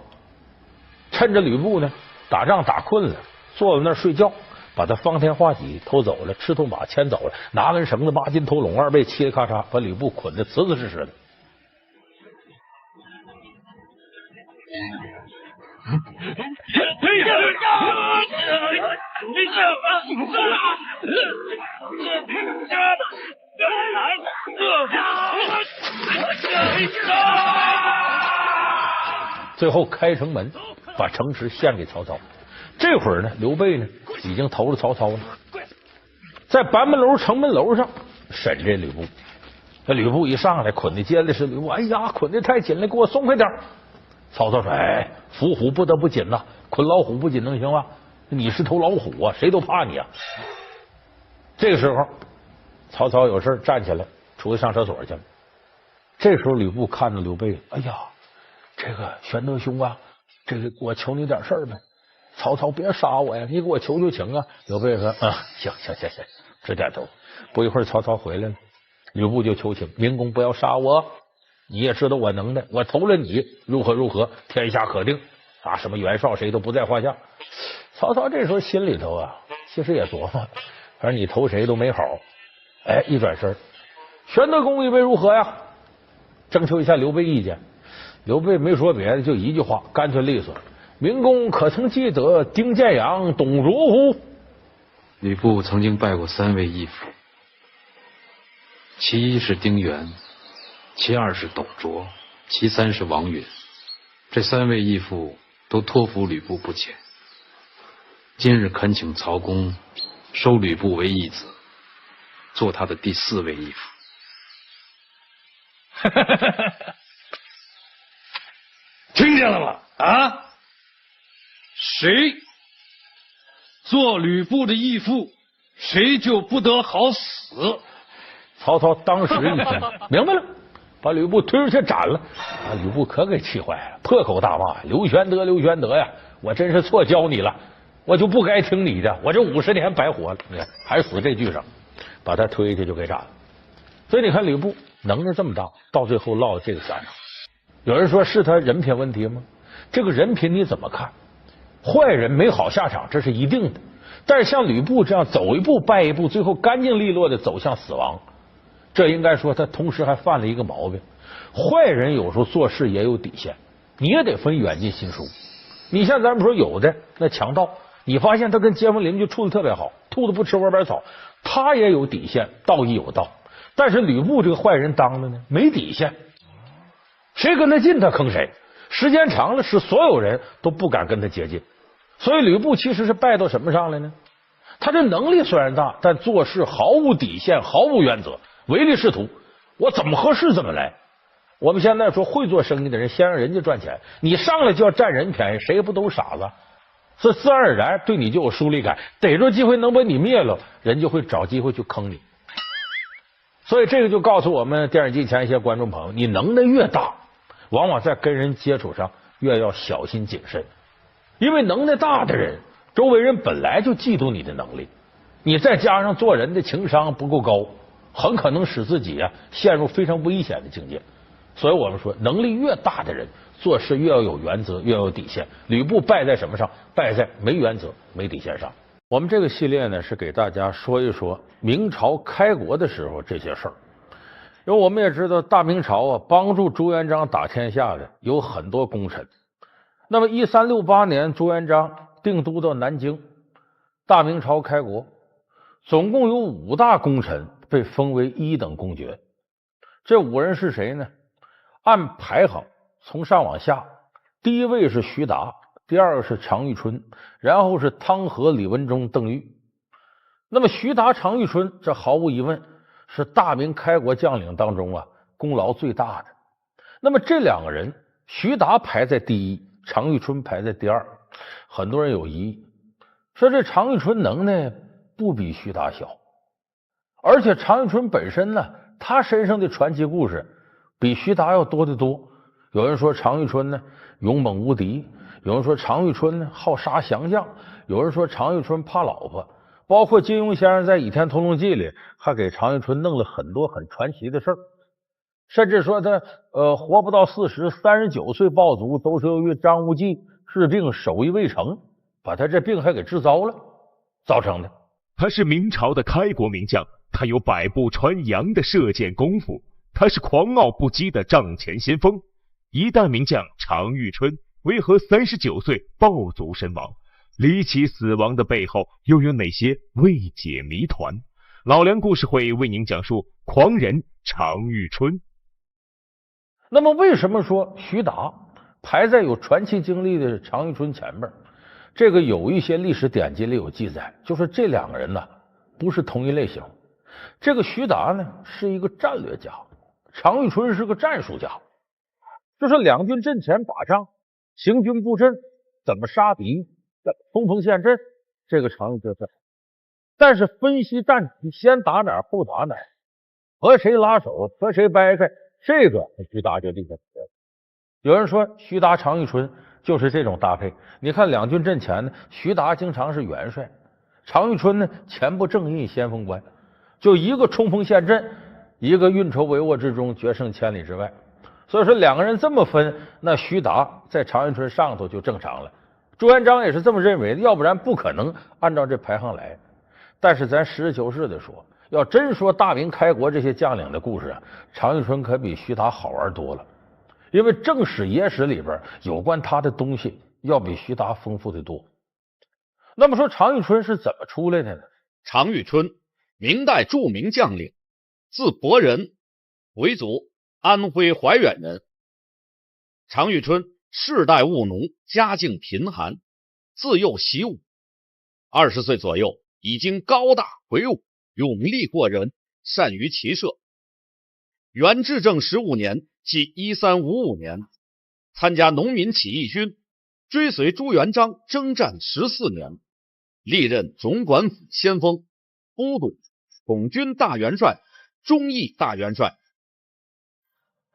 趁着吕布呢打仗打困了，坐在那儿睡觉，把他方天画戟偷走了，赤兔马牵走了，拿根绳子8斤头拢2背，嘁哩咔嚓把吕布捆得瓷瓷实实的。最后开城门，把城池献给曹操。这会儿呢，刘备呢已经投了曹操了，在白门楼城门楼上审这吕布。这吕布一上来，捆的结的是吕布，哎呀，捆的太紧了，给我松开点。曹操说：“哎，伏虎不得不紧呐，捆老虎不紧能行吗？你是头老虎啊，谁都怕你啊。”这个时候，曹操有事站起来，出去上厕所去了。这时候吕布看着刘备，哎呀，这个玄德兄啊，这个我求你点事儿呗。曹操别杀我呀，你给我求求情啊。刘备说：“行，直点头。”不一会儿，曹操回来了，吕布就求情：“明公不要杀我。你也知道我能耐，我投了你，如何，天下可定啊！什么袁绍谁都不在话下。”曹操这时候心里头啊，其实也琢磨，反正你投谁都没好。哎，一转身，玄德公预备如何呀？征求一下刘备意见。刘备没说别的，就一句话，干脆利索：“明公可曾记得丁建阳、董卓乎？”吕布曾经拜过3位义父，其一是丁原，其二是董卓，其三是王允。这3位义父都托付吕布不浅。今日恳请曹公收吕布为义子，做他的第4位义父。听见了吗？啊，谁做吕布的义父，谁就不得好死。曹操当时一听，明白了，把吕布推出去斩了。吕布可给气坏了，破口大骂：“刘玄德呀，我真是错教你了，我就不该听你的，我这50年白活了。”你看，还死这句上，把他推下去就给斩了。所以你看，吕布能耐这么大，到最后落到这个下场。有人说是他人品问题吗？这个人品你怎么看？坏人没好下场，这是一定的。但是像吕布这样走一步败一步，最后干净利落的走向死亡，这应该说他同时还犯了一个毛病。坏人有时候做事也有底线，你也得分远近亲疏。你像咱们说有的那强盗，你发现他跟街坊邻居处的特别好，兔子不吃窝边草，他也有底线，道义有道。但是吕布这个坏人当的呢，没底线，谁跟他近他坑谁，时间长了使所有人都不敢跟他接近。所以吕布其实是败到什么上来呢？他这能力虽然大，但做事毫无底线，毫无原则，唯利是图，我怎么合适怎么来。我们现在说会做生意的人先让人家赚钱，你上来就要占人便宜，谁不都是傻子？所以自然而然对你就有疏离感，逮着机会能把你灭了，人就会找机会去坑你。所以这个就告诉我们电视机前一些观众朋友，你能耐越大，往往在跟人接触上越要小心谨慎，因为能耐大的人，周围人本来就嫉妒你的能力，你再加上做人的情商不够高，很可能使自己陷入非常危险的境界。所以我们说，能力越大的人做事越要有原则，越要有底线。吕布败在什么上？败在没原则、没底线上。我们这个系列呢，是给大家说一说明朝开国的时候这些事儿。因为我们也知道，大明朝帮助朱元璋打天下的有很多功臣。那么1368年，朱元璋定都到南京，大明朝开国，总共有5大功臣被封为1等公爵。这5人是谁呢？按排行从上往下，第一位是徐达，第二个是常遇春，然后是汤和、李文忠、邓愈。那么徐达、常遇春，这毫无疑问是大明开国将领当中啊功劳最大的。那么这两个人，徐达排在第一，常遇春排在第二。很多人有疑义，说这常遇春能耐不比徐达小，而且常遇春本身呢，他身上的传奇故事比徐达要多得多。有人说常遇春呢勇猛无敌，有人说常遇春呢好杀降将，有人说常遇春怕老婆。包括金庸先生在《倚天屠龙记》里还给常遇春弄了很多很传奇的事儿，甚至说他活不到40， 39岁暴卒，都是由于张无忌治病手艺未成，把他这病还给治糟了造成的。他是明朝的开国名将，他有百步穿杨的射箭功夫，他是狂傲不羁的帐前先锋。一代名将常遇春为何39岁暴卒身亡？离奇死亡的背后又有哪些未解谜团？老梁故事会为您讲述狂人常遇春。那么为什么说徐达排在有传奇经历的常遇春前面？这个有一些历史典籍里有记载，就是这两个人呢不是同一类型。这个徐达呢是一个战略家，常遇春是个战术家，就是两军阵前打仗，行军布阵，怎么杀敌，冲锋陷阵，这个常遇春是。但是分析战局，先打哪儿后打哪儿，和谁拉手和谁掰开，这个徐达就厉害了。有人说徐达常遇春就是这种搭配。你看两军阵前呢，徐达经常是元帅，常遇春呢前部正印先锋官，就一个冲锋陷阵，一个运筹帷幄之中，决胜千里之外。所以说两个人这么分，那徐达在常遇春上头就正常了。朱元璋也是这么认为的，要不然不可能按照这排行来。但是咱实事求是的说，要真说大明开国这些将领的故事啊，常遇春可比徐达好玩多了。因为正史野史里边有关他的东西要比徐达丰富的多。那么说常遇春是怎么出来的呢？常遇春，明代著名将领，字伯仁，回族，安徽怀远人。常遇春世代务农，家境贫寒，自幼习武，20岁左右已经高大魁梧，勇力过人，善于骑射。元至正15年，即1355年，参加农民起义军，追随朱元璋征战14年，历任总管府先锋、都督、统军大元帅、忠义大元帅。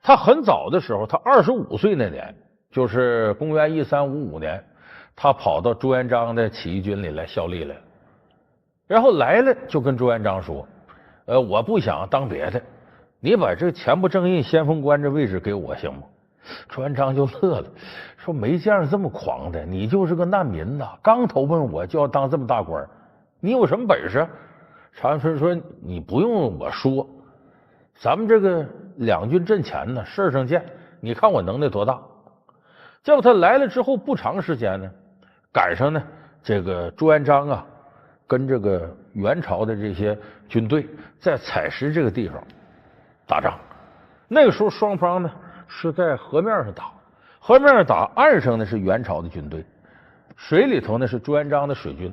他很早的时候，他25岁那年，就是公元1355年，他跑到朱元璋的起义军里来效力来了。然后来了就跟朱元璋说：我不想当别的，你把这前部正印先锋官这位置给我行吗？朱元璋就乐了，说没见着这么狂的，你就是个难民呐，刚投奔我就要当这么大官，你有什么本事？常遇春说：你不用我说，咱们这个两军阵前呢，事上见，你看我能耐多大。结果他来了之后不长时间呢，赶上呢这个朱元璋啊跟这个元朝的这些军队在采石这个地方打仗。那个时候双方呢是在河面上打，河面上打，岸上呢是元朝的军队，水里头呢是朱元璋的水军。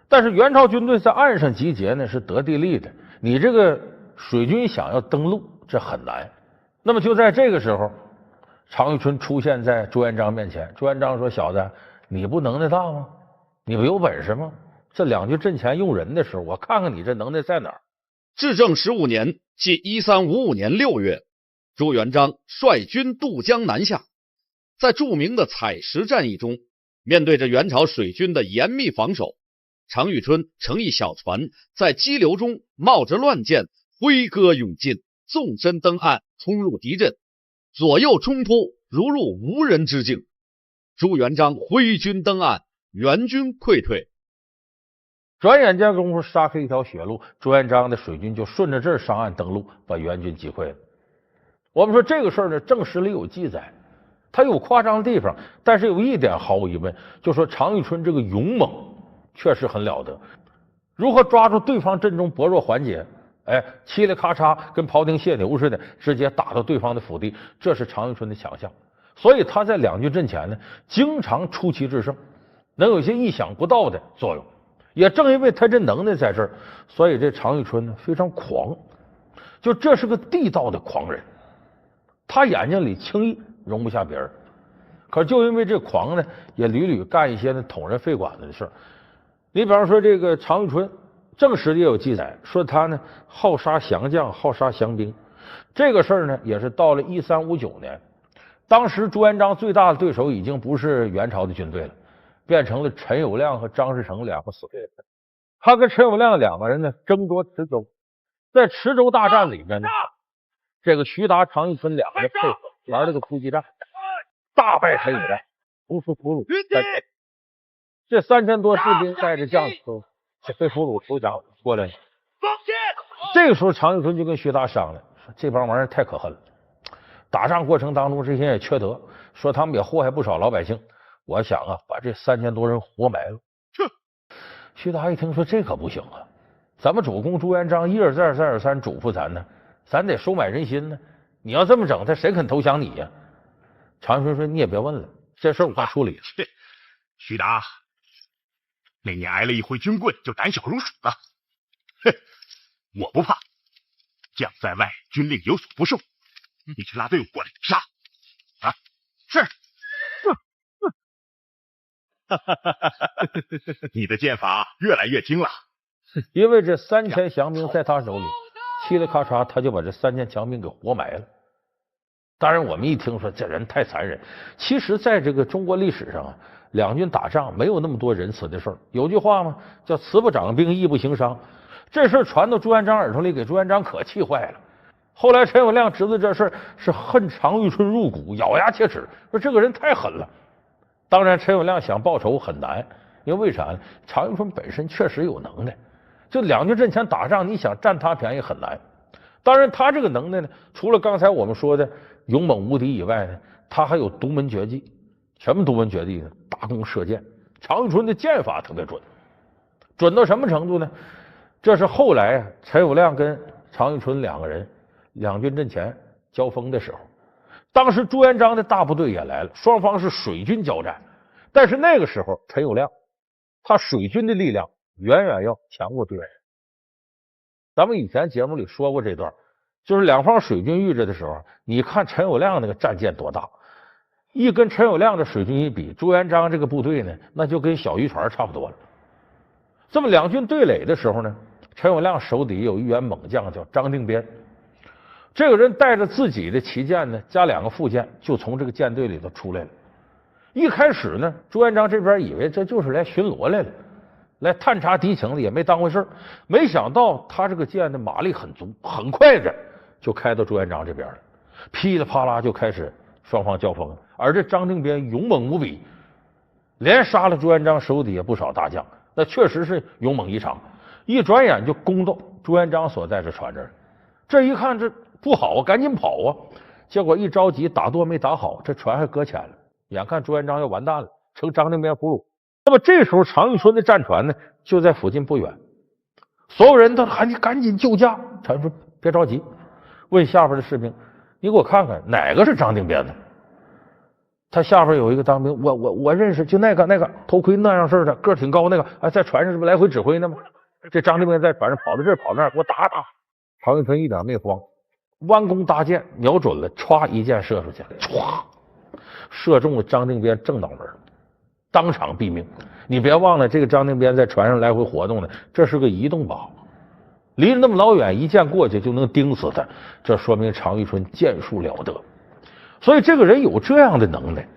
但是元朝军队在岸上集结呢是得地利的，你这个水军想要登陆这很难。那么就在这个时候，常遇春出现在朱元璋面前。朱元璋说：小子，你不能耐大吗？你不有本事吗？这两军阵前用人的时候，我看看你这能耐在哪儿。至正15年，即1355年6月，朱元璋率军渡江南下，在著名的采石战役中，面对着元朝水军的严密防守，常遇春乘一小船，在激流中冒着乱箭，挥戈勇进，纵身登岸，冲入敌阵，左右冲突，如入无人之境。朱元璋挥军登岸，元军溃退。转眼间功夫杀开一条血路，朱元璋的水军就顺着这儿上岸登陆，把元军击溃了。我们说这个事儿呢，正史里有记载，他有夸张的地方，但是有一点毫无疑问，就说常遇春这个勇猛确实很了得。如何抓住对方阵中薄弱环节，嘁哩咔嚓跟庖丁解牛似的，直接打到对方的腹地，这是常遇春的强项。所以他在两军阵前呢，经常出奇制胜，能有一些意想不到的作用。也正因为他这能耐在这儿，所以这常遇春呢非常狂。就这是个地道的狂人，他眼睛里轻易容不下别人。可就因为这狂呢，也屡屡干一些呢捅人肺管子的事儿。你比方说这个常遇春，正史里有记载说他呢好杀降将，好杀降兵。这个事儿呢也是到了1359年，当时朱元璋最大的对手已经不是元朝的军队了，变成了陈友谅和张士诚两个死对头。他跟陈友谅两个人呢争夺池州，在池州大战里面呢，这个徐达、常遇春两个人配合玩了个突击战，大败陈友谅，无数俘虏。这3000多士兵带着将士被俘虏投降过来。这个时候常遇春就跟徐达商量，说这帮玩意儿太可恨了，打仗过程当中这些人也缺德，说他们也祸害不少老百姓，我想啊把这3000多人活埋了。徐达一听说这可不行啊，咱们主公朱元璋一而再再而三嘱咐咱呢，咱得收买人心呢，你要这么整他谁肯投降你呀？常遇春说你也别问了，这事儿我快处理了。徐达那年挨了一回军棍就胆小如鼠了，哼，我不怕，将在外，军令有所不受，你去拉队伍过来杀啊！是。你的剑法越来越精了。因为这3000降兵在他手里，嘁哩咔嚓他就把这3000强兵给活埋了。当然我们一听说这人太残忍，其实在这个中国历史上啊，两军打仗没有那么多仁慈的事儿。有句话嘛，叫慈不掌兵，义不行伤。这事儿传到朱元璋耳朵里，给朱元璋可气坏了。后来陈友谅知道这事儿，是恨常遇春入骨，咬牙切齿，说这个人太狠了。当然陈友谅想报仇很难，因为啥呢？常遇春本身确实有能耐，就两军阵前打仗，你想占他便宜很难。当然他这个能耐呢，除了刚才我们说的勇猛无敌以外呢，他还有独门绝技。什么独门绝技呢？搭弓射箭。常遇春的箭法特别准，准到什么程度呢？这是后来啊，陈友谅跟常遇春两个人两军阵前交锋的时候，当时朱元璋的大部队也来了，双方是水军交战。但是那个时候陈友谅他水军的力量远远要强过朱元璋。咱们以前节目里说过这段，就是两方水军遇着的时候，你看陈友谅那个战舰多大，一跟陈友谅的水军一比，朱元璋这个部队呢，那就跟小渔船差不多了。这么两军对垒的时候呢，陈友谅手底有一员猛将叫张定边，这个人带着自己的旗舰呢，加2个副舰，就从这个舰队里头出来了。一开始呢，朱元璋这边以为这就是来巡逻来了，来探查敌情的，也没当回事。没想到他这个舰的马力很足，很快的就开到朱元璋这边了，噼里啪啦就开始双方交锋。而这张定边勇猛无比，连杀了朱元璋手底下不少大将，那确实是勇猛异常。一转眼就攻到朱元璋所在这船这儿，这一看这不好啊，赶紧跑啊！结果一着急打舵没打好，这船还搁浅了，眼看朱元璋要完蛋了，成张定边俘虏。那么这时候常遇春的战船呢就在附近不远，所有人都喊你赶紧救驾。常遇春别着急，问下边的士兵，你给我看看哪个是张定边的。他下边有一个当兵，我认识，就那个头盔那样式的，个儿挺高那个，在船上是不是来回指挥呢吗？这张定边在船上跑到这儿跑那儿，给我打。常遇春一点没慌，弯弓搭箭，瞄准了，歘一箭射出去，歘射中了张定边正脑门，当场毙命。你别忘了，这个张定边在船上来回活动的，这是个移动靶，离着那么老远，一箭过去就能钉死他，这说明常遇春剑术了得。所以这个人有这样的能耐，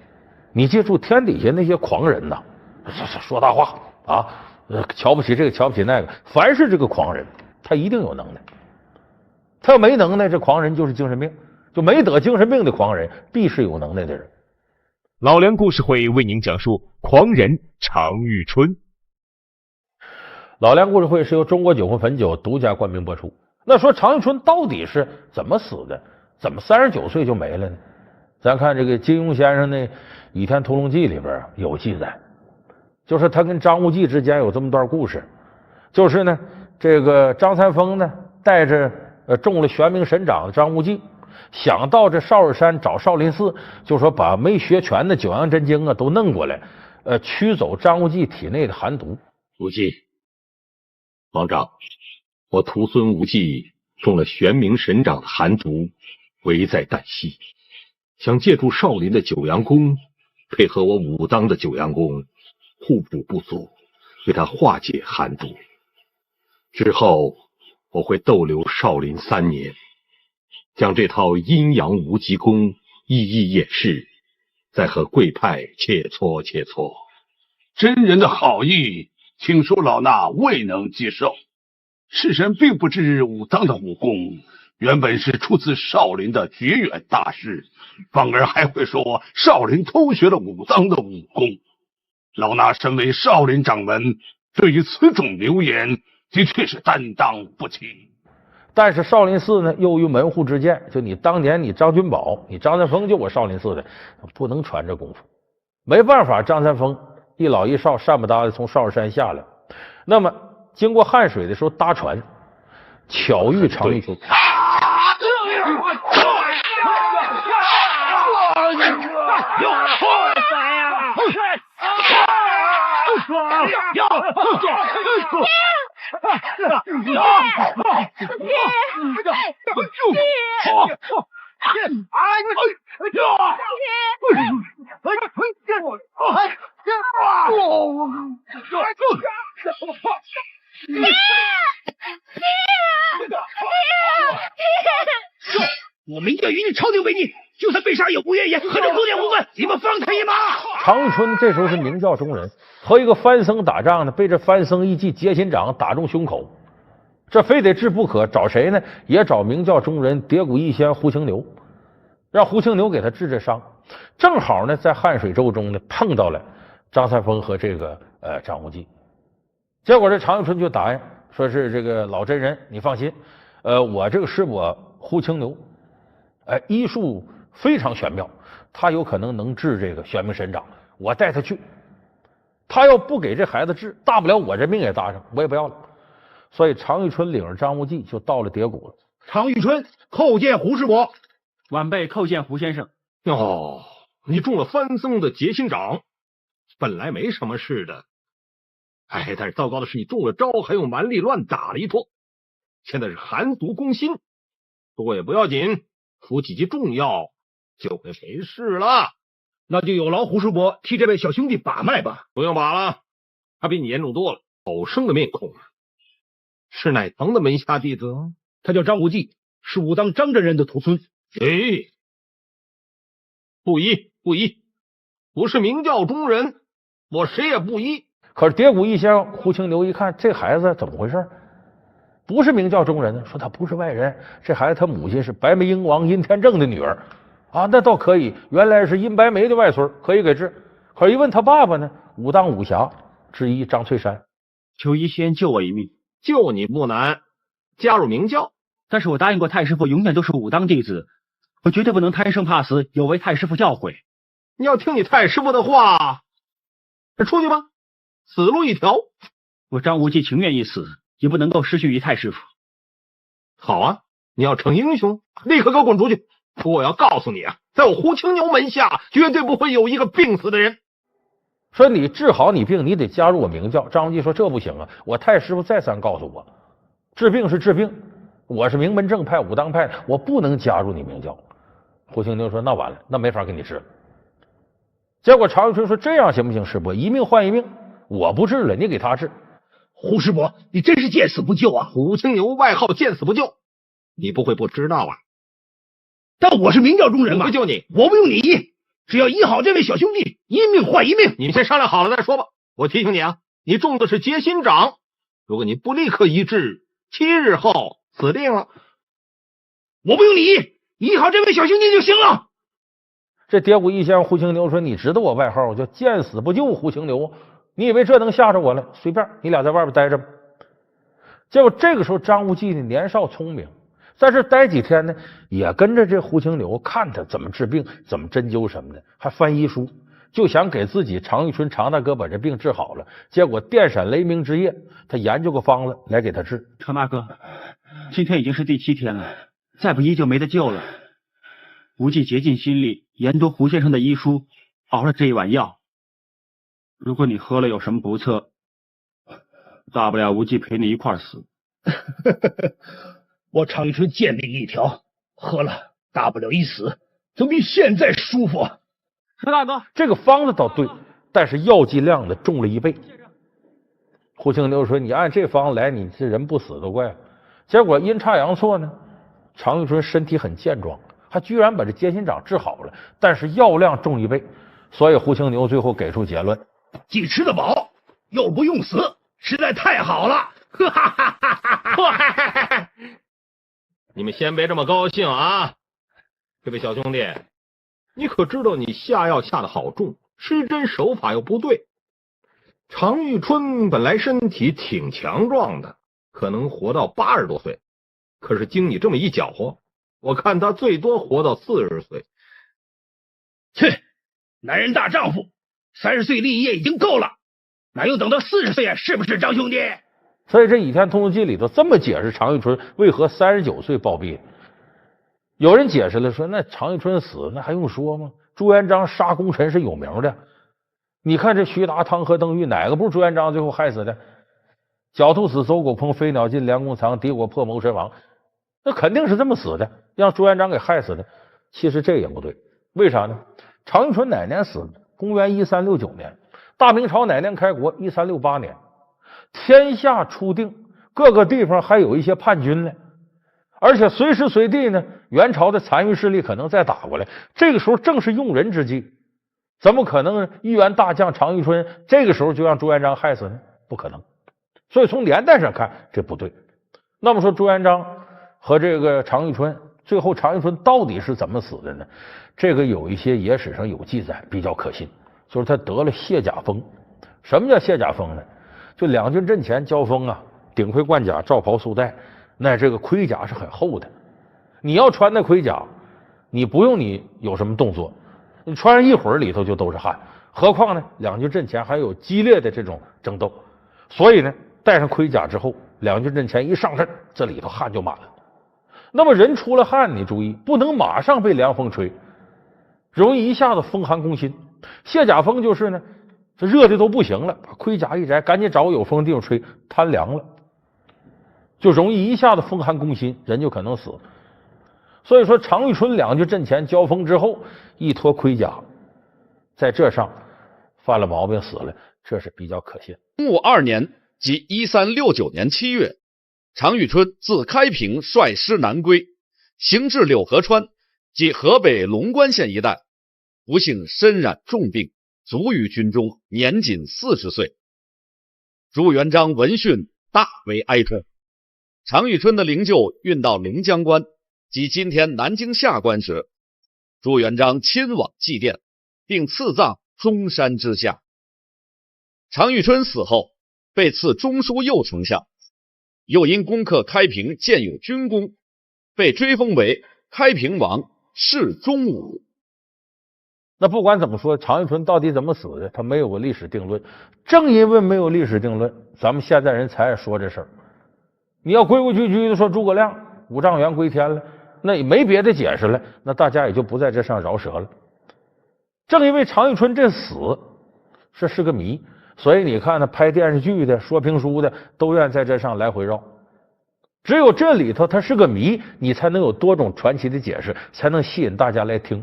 你记住，天底下那些狂人呐，说大话啊，瞧不起这个瞧不起那个，凡是这个狂人，他一定有能耐。他要没能耐，这狂人就是精神病，就没得精神病的狂人必是有能耐的人。老梁故事会为您讲述狂人常遇春。老梁故事会是由中国酒魂汾酒独家冠名播出。那说常遇春到底是怎么死的？怎么39岁就没了呢？咱看这个金庸先生那《倚天屠龙记》里边有记载，就是他跟张无忌之间有这么段故事，就是呢，这个张三丰呢带着中了玄冥神掌的张无忌，想到这少儿山找少林寺，就说把没学全的九阳真经啊都弄过来，驱走张无忌体内的寒毒。无忌，王长，我徒孙无忌中了玄冥神掌的寒毒，危在旦夕，想借助少林的九阳功，配合我武当的九阳功，互补不足，为他化解寒毒。之后我会逗留少林3年，将这套阴阳无极功一一演示，再和贵派切磋切磋。真人的好意，请恕老衲未能接受。世人并不知武当的武功原本是出自少林的绝远大师，反而还会说少林偷学了武当的武功。老衲身为少林掌门，对于此种流言的确是担当不起。但是少林寺呢，由于门户之见，就你当年你张君宝、你张三丰就我少林寺的，不能传这功夫。没办法，张三丰一老一少善不搭的从少室山下来，那么经过汉水的时候搭船，巧遇常遇春。我明教与你朝廷为逆，就算被杀也无怨言，何能多点无分？你们放他一马！常遇春这时候是明教中人，和一个番僧打仗呢，被这番僧一记截心掌打中胸口，这非得治不可，找谁呢？也找明教中人叠谷义仙胡青牛，让胡青牛给他治这伤。正好呢，在汉水州中呢碰到了张三丰和这个张无忌，结果这常遇春就答应，说是这个老真人，你放心，我这个师伯胡青牛，医术非常玄妙，他有可能能治这个玄冥神掌，我带他去。他要不给这孩子治，大不了我这命也搭上，我也不要了。所以常遇春领着张无忌就到了叠谷了。常遇春叩见胡师伯，晚辈叩见胡先生。哦，你中了番僧的截心掌，本来没什么事的，但是糟糕的是你中了招，还用蛮力乱打了一通，现在是寒毒攻心，不过也不要紧，服几剂重药就会没事了。那就有劳胡师伯替这位小兄弟把脉吧。不用把了，他比你严重多了，口生的面孔，是乃堂的门下弟子，他叫张无忌，是武当张真人的徒孙。不依，不是明教中人，我谁也不依。可是叠谷义仙胡青牛一看，这孩子怎么回事？不是明教中人呢，说他不是外人，这孩子他母亲是白眉鹰王殷天正的女儿啊，那倒可以，原来是殷白眉的外孙，可以给治。可是一问他爸爸呢，武当武侠之一张翠山，求医仙救我一命。救你不难，加入明教。但是我答应过太师傅，永远都是武当弟子，我绝对不能贪生怕死，有违太师傅教诲。你要听你太师傅的话，出去吧，死路一条。我张无忌情愿一死，也不能够失信于太师傅。好啊，你要逞英雄，立刻给我滚出去！我要告诉你啊，在我胡青牛门下，绝对不会有一个病死的人。说你治好你病，你得加入我明教。张无忌说这不行啊，我太师傅再三告诉我，治病是治病，我是名门正派武当派，我不能加入你明教。胡青牛说那完了，那没法给你治了。结果常遇春说这样行不行，师伯？一命换一命，我不治了，你给他治。胡师伯，你真是见死不救啊！胡青牛外号见死不救，你不会不知道啊？但我是明教中人嘛，不救你，我不用你医，只要医好这位小兄弟，一命换一命。你们先商量好了再说吧。我提醒你啊，你中的是截心掌，如果你不立刻医治，7日后死定了。我不用你医，医好这位小兄弟就行了。这叠谷义仙胡青牛说你知道我外号叫见死不救胡青牛，你以为这能吓着我了？随便，你俩在外边待着吧。结果这个时候张无忌呢年少聪明，在这待几天呢，也跟着这胡青牛看他怎么治病，怎么针灸什么的，还翻医书，就想给自己常遇春常大哥把这病治好了。结果电闪雷鸣之夜，他研究个方子来给他治。常大哥，今天已经是第7天了，再不医就没得救了。无忌竭尽心力研读胡先生的医书，熬了这一碗药。如果你喝了有什么不测，大不了无忌陪你一块死。我常遇春贱命一条，喝了大不了一死，总比现在舒服。石大哥，这个方子倒对，但是药剂量呢重了1倍。胡青牛说：“你按这方来，你这人不死都怪了。”结果阴差阳错呢，常遇春身体很健壮，还居然把这结心掌治好了，但是药量重1倍，所以胡青牛最后给出结论：既吃得饱，又不用死，实在太好了！哈哈哈哈哈！你们先别这么高兴啊！这位小兄弟，你可知道你下药下的好重，施针手法又不对。常遇春本来身体挺强壮的，可能活到80多岁，可是经你这么一搅和，我看他最多活到40岁。切，男人大丈夫，30岁立业已经够了，哪用等到40岁啊？是不是，张兄弟？所以这《倚天屠龙记》里头这么解释常遇春为何39岁暴毙。有人解释了说，那常遇春死那还用说吗？朱元璋杀功臣是有名的，你看这徐达、汤和、邓玉，哪个不是朱元璋最后害死的？狡兔死，走狗烹；飞鸟尽，良弓藏；敌我破，谋身亡。那肯定是这么死的，让朱元璋给害死的。其实这也不对，为啥呢？常遇春哪年死的？公元1369年。大明朝哪年开国？1368年。天下初定，各个地方还有一些叛军呢，而且随时随地呢，元朝的残余势力可能再打过来。这个时候正是用人之际，怎么可能一员大将常遇春这个时候就让朱元璋害死呢？不可能。所以从年代上看，这不对。那么说朱元璋和这个常遇春，最后常遇春到底是怎么死的呢？这个有一些野史上有记载，比较可信，就是他得了卸甲风。什么叫卸甲风呢？就两军阵前交锋啊，顶盔贯甲，罩袍束带，那这个盔甲是很厚的。你要穿那盔甲，你不用你有什么动作，你穿上一会儿里头就都是汗。何况呢，两军阵前还有激烈的这种争斗，所以呢，带上盔甲之后，两军阵前一上阵，这里头汗就满了。那么人出了汗，你注意，不能马上被凉风吹，容易一下子风寒攻心。卸甲风就是呢，这热的都不行了，把盔甲一摘，赶紧找个有风的地方吹，贪凉了，就容易一下子风寒攻心，人就可能死。所以说，常遇春两军阵前交锋之后，一脱盔甲，在这上犯了毛病死了，这是比较可信。洪武2年，即1369年7月，常遇春自开平率师南归，行至柳河川，即河北龙关县一带，不幸身染重病，卒于军中，年仅40岁。朱元璋闻讯，大为哀痛。常遇春的灵柩运到临江关，即今天南京下关时，朱元璋亲往祭奠，并赐葬中山之下。常遇春死后，被赐中书右丞相，又因攻克开平建有军功，被追封为开平王，谥忠武。那不管怎么说，常遇春到底怎么死的，他没有个历史定论。正因为没有历史定论，咱们现在人才爱说这事儿。你要规规矩矩的说诸葛亮5丈原归天了，那也没别的解释了，那大家也就不在这上饶舌了。正因为常遇春这死是个谜，所以你看呢，拍电视剧的、说评书的都愿在这上来回绕。只有这里头它是个谜，你才能有多种传奇的解释，才能吸引大家来听。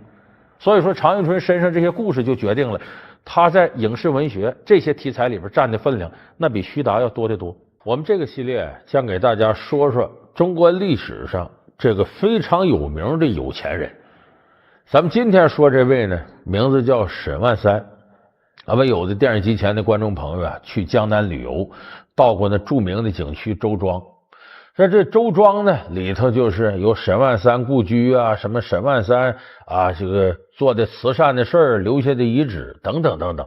所以说，常遇春身上这些故事就决定了他在影视文学这些题材里边占的分量，那比徐达要多得多。我们这个系列将给大家说说中国历史上这个非常有名的有钱人。咱们今天说这位呢，名字叫沈万三。咱们有的电视机前的观众朋友啊，去江南旅游，到过那著名的景区周庄。这周庄呢，里头就是有沈万三故居啊，什么沈万三啊，这个做的慈善的事儿，留下的遗址等等等等。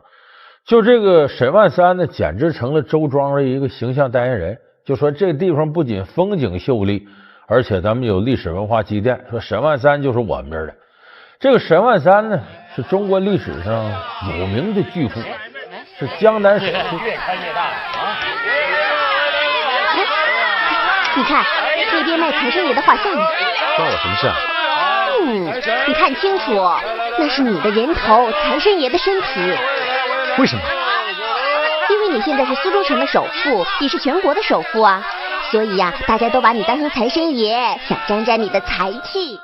就这个沈万三呢，简直成了周庄的一个形象代言人。就说这地方不仅风景秀丽，而且咱们有历史文化积淀，说沈万三就是我们这儿的。这个沈万三呢，是中国历史上有名的巨富，是江南首富。越开越大了啊！你看那边卖财神爷的画像呢，关我什么事啊？你看清楚，那是你的人头，财神爷的身体。为什么？因为你现在是苏州城的首富，也是全国的首富啊。所以呀，大家都把你当成财神爷，想沾沾你的财气。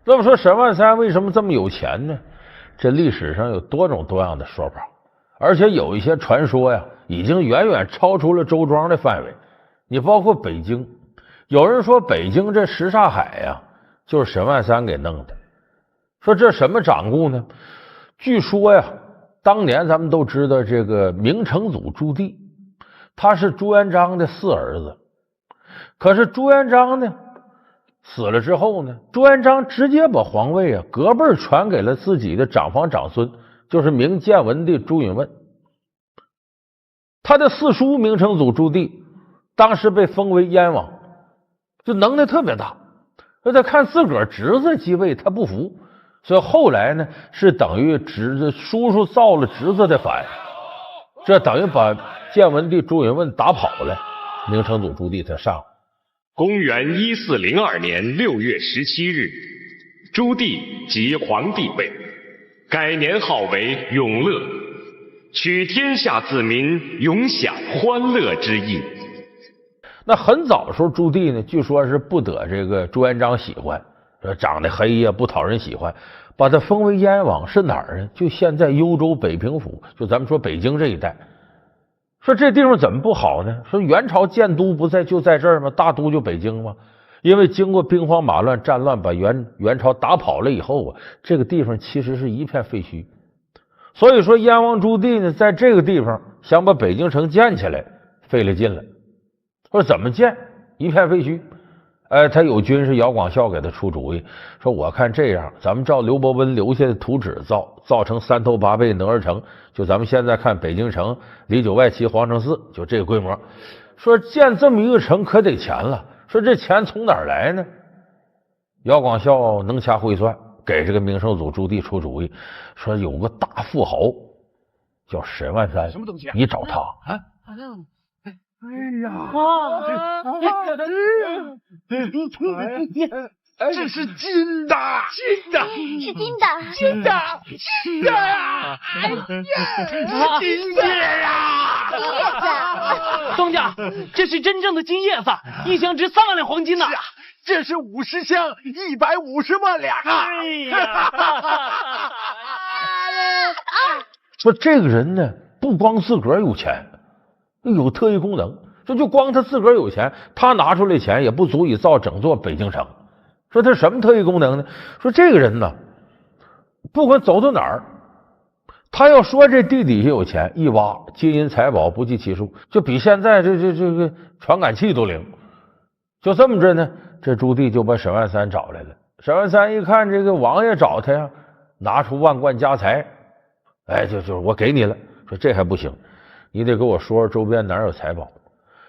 那么说沈万三为什么这么有钱呢？这历史上有多种多样的说法，而且有一些传说呀，已经远远超出了周庄的范围。你包括北京，有人说北京这什刹海呀，就是沈万三给弄的。说这什么掌故呢？据说呀，当年咱们都知道这个明成祖朱棣，他是朱元璋的4儿子。可是朱元璋呢死了之后呢，朱元璋直接把皇位啊隔辈传给了自己的长房长孙，就是明建文帝朱允炆。他的四叔明成祖朱棣当时被封为燕王，就能耐特别大。那他看自个儿侄子继位，他不服，所以后来呢是等于叔叔造了侄子的反，这等于把建文帝朱允炆打跑了。明成祖朱棣才上。公元1402年6月17日，朱棣即皇帝位，改年号为永乐，取天下子民永享欢乐之意。那很早的时候，朱棣呢，据说是不得这个朱元璋喜欢，长得黑呀，不讨人喜欢，把他封为燕王。是哪儿呢？就现在幽州北平府，就咱们说北京这一带。说这地方怎么不好呢？说元朝建都不在就在这儿吗？大都就北京吗？因为经过兵荒马乱、战乱把元朝打跑了以后啊，这个地方其实是一片废墟。所以说燕王朱棣呢，在这个地方想把北京城建起来，费了劲了。说怎么建？一片废墟。他有军师姚广孝给他出主意，说我看这样，咱们照刘伯温留下的图纸造成3头8臂能而成，就咱们现在看北京城里9外7皇城4，就这个规模。说建这么一个城可得钱了，说这钱从哪儿来呢？姚广孝能掐会算，给这个明成祖朱棣出主意，说有个大富豪叫沈万三，什么东西啊？你找他啊。哎呀！这是金的，金的，是金的，金的，金的呀！哎呀，金子呀！东家，这是真正的金叶子，一箱值3万两黄金呢。是啊，这是50箱，150万两啊！哎呀！说这个人呢，不光自个儿有钱。有特异功能，这就光他自个儿有钱，他拿出来钱也不足以造整座北京城。说他什么特异功能呢？说这个人呢，不管走到哪儿，他要说这地底下有钱，一挖金银财宝不计其数，就比现在这个传感器都灵。就这么着呢，这朱棣就把沈万三找来了。沈万三一看这个王爷找他呀，拿出万贯家财，就是我给你了。说这还不行。你得给我说说周边哪有财宝。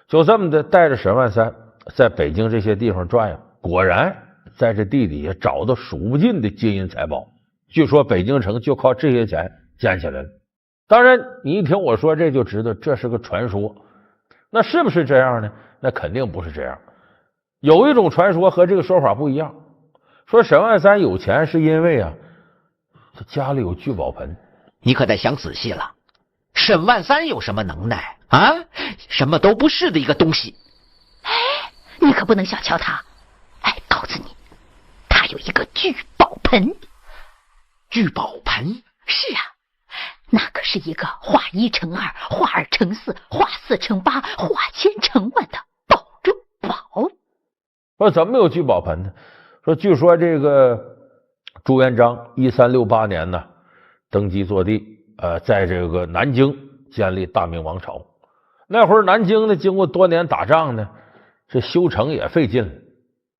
就这么的带着沈万三在北京这些地方转悠，果然在这地底下找到数不尽的金银财宝。据说北京城就靠这些钱建起来了。当然你一听我说这就知道这是个传说。那是不是这样呢？那肯定不是这样。有一种传说和这个说法不一样，说沈万三有钱是因为啊他家里有聚宝盆。你可得想仔细了，沈万三有什么能耐啊？什么都不是的一个东西。你可不能小瞧他。告诉你，他有一个聚宝盆。聚宝盆？是啊，那可是一个画1乘2，画2乘4，画4乘8，画1000乘万的宝中宝。说怎么有聚宝盆呢？说据说这个朱元璋1368年呢登基坐地，在这个南京建立大明王朝。那会儿南京呢，经过多年打仗呢，这修城也费劲了。